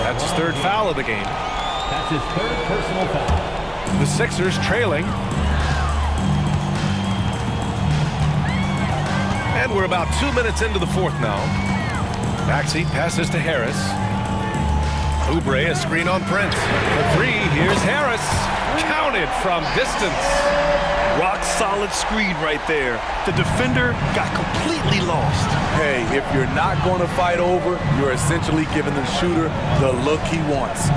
That's his 3rd foul of the game. That's his 3rd personal foul. The Sixers trailing. And we're about 2 minutes into the 4th now. Maxey passes to Harris. Oubre, a screen on Prince. For 3, here's Harris. Counted from distance. Rock solid screen right there. The defender got completely lost. Hey, if you're not going to fight over, you're essentially giving the shooter the look he wants.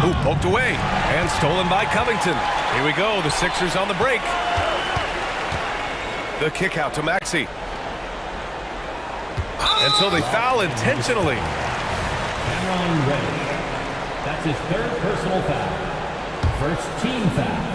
Ooh, poked away and stolen by Covington. Here we go, the Sixers on the break. The kick out to Maxey. And so they foul intentionally. Cameron Reddish. That's his 3rd personal foul. First team foul.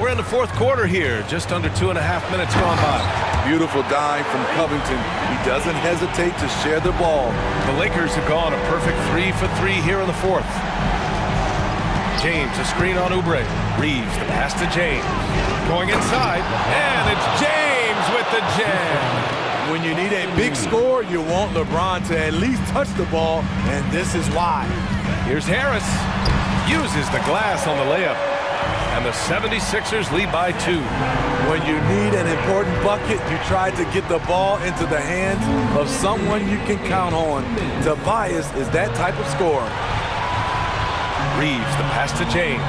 We're in the 4th quarter here. Just under 2.5 minutes gone by. Beautiful dive from Covington. He doesn't hesitate to share the ball. The Lakers have gone a perfect 3 for 3 here in the fourth. James, a screen on Oubre. Reeves, the pass to James. Going inside, and it's James with the jam. When you need a big score, you want LeBron to at least touch the ball, and this is why. Here's Harris. Uses the glass on the layup. And the 76ers lead by 2. When you need an important bucket, you try to get the ball into the hands of someone you can count on. Tobias is that type of scorer. Reeves, the pass to James.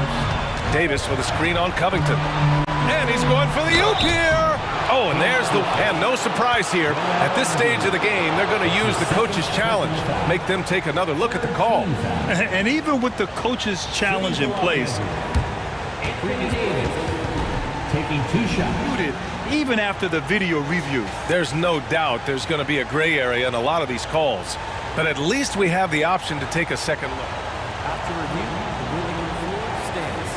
Davis with a screen on Covington. And he's going for the uke here. Oh, and there's the... And no surprise here. At this stage of the game, they're going to use the coach's challenge. Make them take another look at the call. And even with the coach's challenge in place, taking 2 shots. Even after the video review. There's no doubt there's going to be a gray area in a lot of these calls. But at least we have the option to take a second look. After review, the ruling on the floor stands.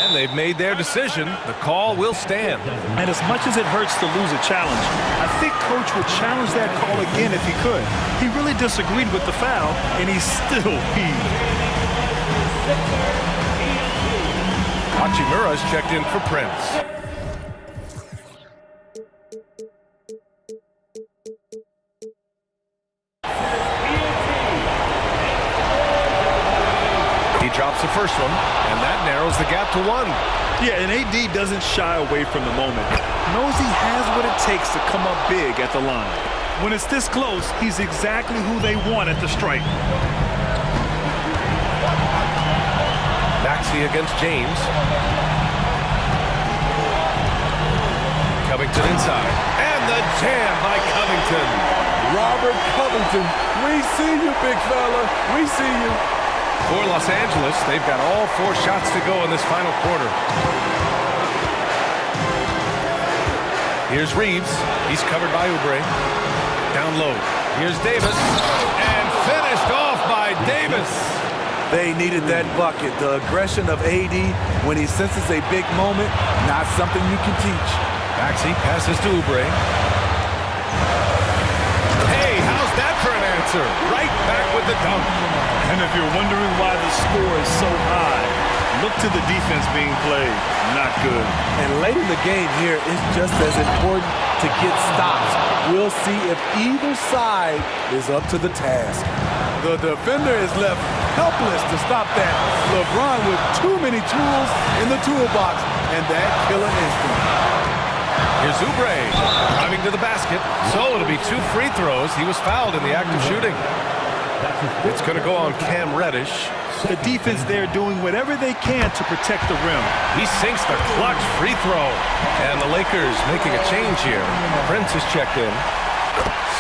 And they've made their decision. The call will stand. And as much as it hurts to lose a challenge, I think Coach would challenge that call again if he could. He really disagreed with the foul, and he's still peeved. Hachimura's checked in for Prince. He drops the first one, and that narrows the gap to 1. Yeah, and AD doesn't shy away from the moment. Knows he has what it takes to come up big at the line. When it's this close, he's exactly who they want at the strike. Maxey against James. Covington inside. And the jam by Covington. Robert Covington, we see you, big fella. We see you. For Los Angeles, they've got all 4 shots to go in this final quarter. Here's Reeves. He's covered by Oubre. Down low. Here's Davis. And finished off by Davis. They needed that bucket. The aggression of AD when he senses a big moment, not something you can teach. Maxey passes to Oubre. Hey, how's that for an answer? Right back with the dunk. And if you're wondering why the score is so high, look to the defense being played. Not good. And late in the game here, it's just as important to get stops. We'll see if either side is up to the task. The defender is left helpless to stop that. LeBron with too many tools in the toolbox and that killer instinct. Here's Oubre driving to the basket. So it'll be 2 free throws. He was fouled in the act of shooting. It's going to go on Cam Reddish. The defense there doing whatever they can to protect the rim. He sinks the clutch free throw. And the Lakers making a change here. Prince is checked in.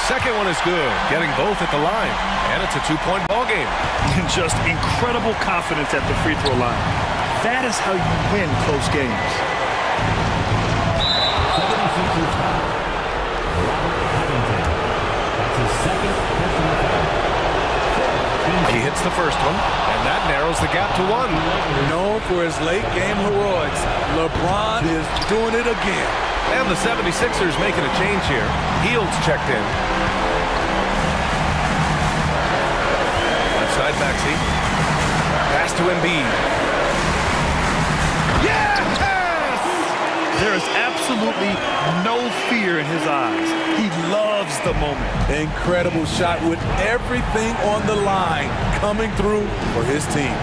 Second one is good, getting both at the line. And it's a 2-point ball game. And just incredible confidence at the free throw line. That is how you win close games. He hits the first one, and that narrows the gap to 1. Known for his late game heroics, LeBron is doing it again. And the 76ers making a change here. Hield's checked in. Left side Maxey. Pass to Embiid. Yes! There is absolutely no fear in his eyes. He loves the moment. Incredible shot with everything on the line coming through for his team.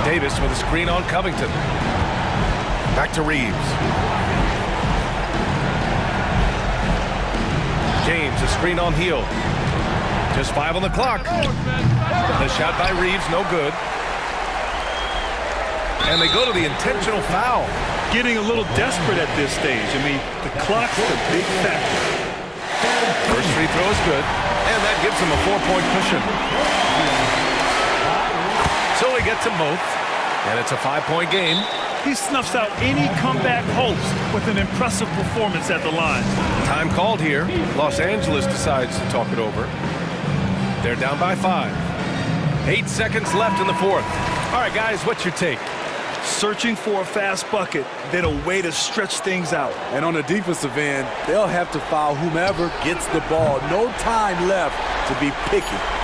Davis with a screen on Covington. Back to Reeves. James, a screen on Hield. Just 5 on the clock. The shot by Reeves, no good. And they go to the intentional foul. Getting a little desperate at this stage. I mean, the clock's a big factor. First free throw is good, and that gives him a 4-point cushion. So he gets them both, and it's a 5-point game. He snuffs out any comeback hopes with an impressive performance at the line. Time called here. Los Angeles decides to talk it over. They're down by 5. 8 seconds left in the fourth. All right, guys, what's your take? searching for a fast bucket, then a way to stretch things out. And on the defensive end, they'll have to foul whomever gets the ball. No time left to be picky.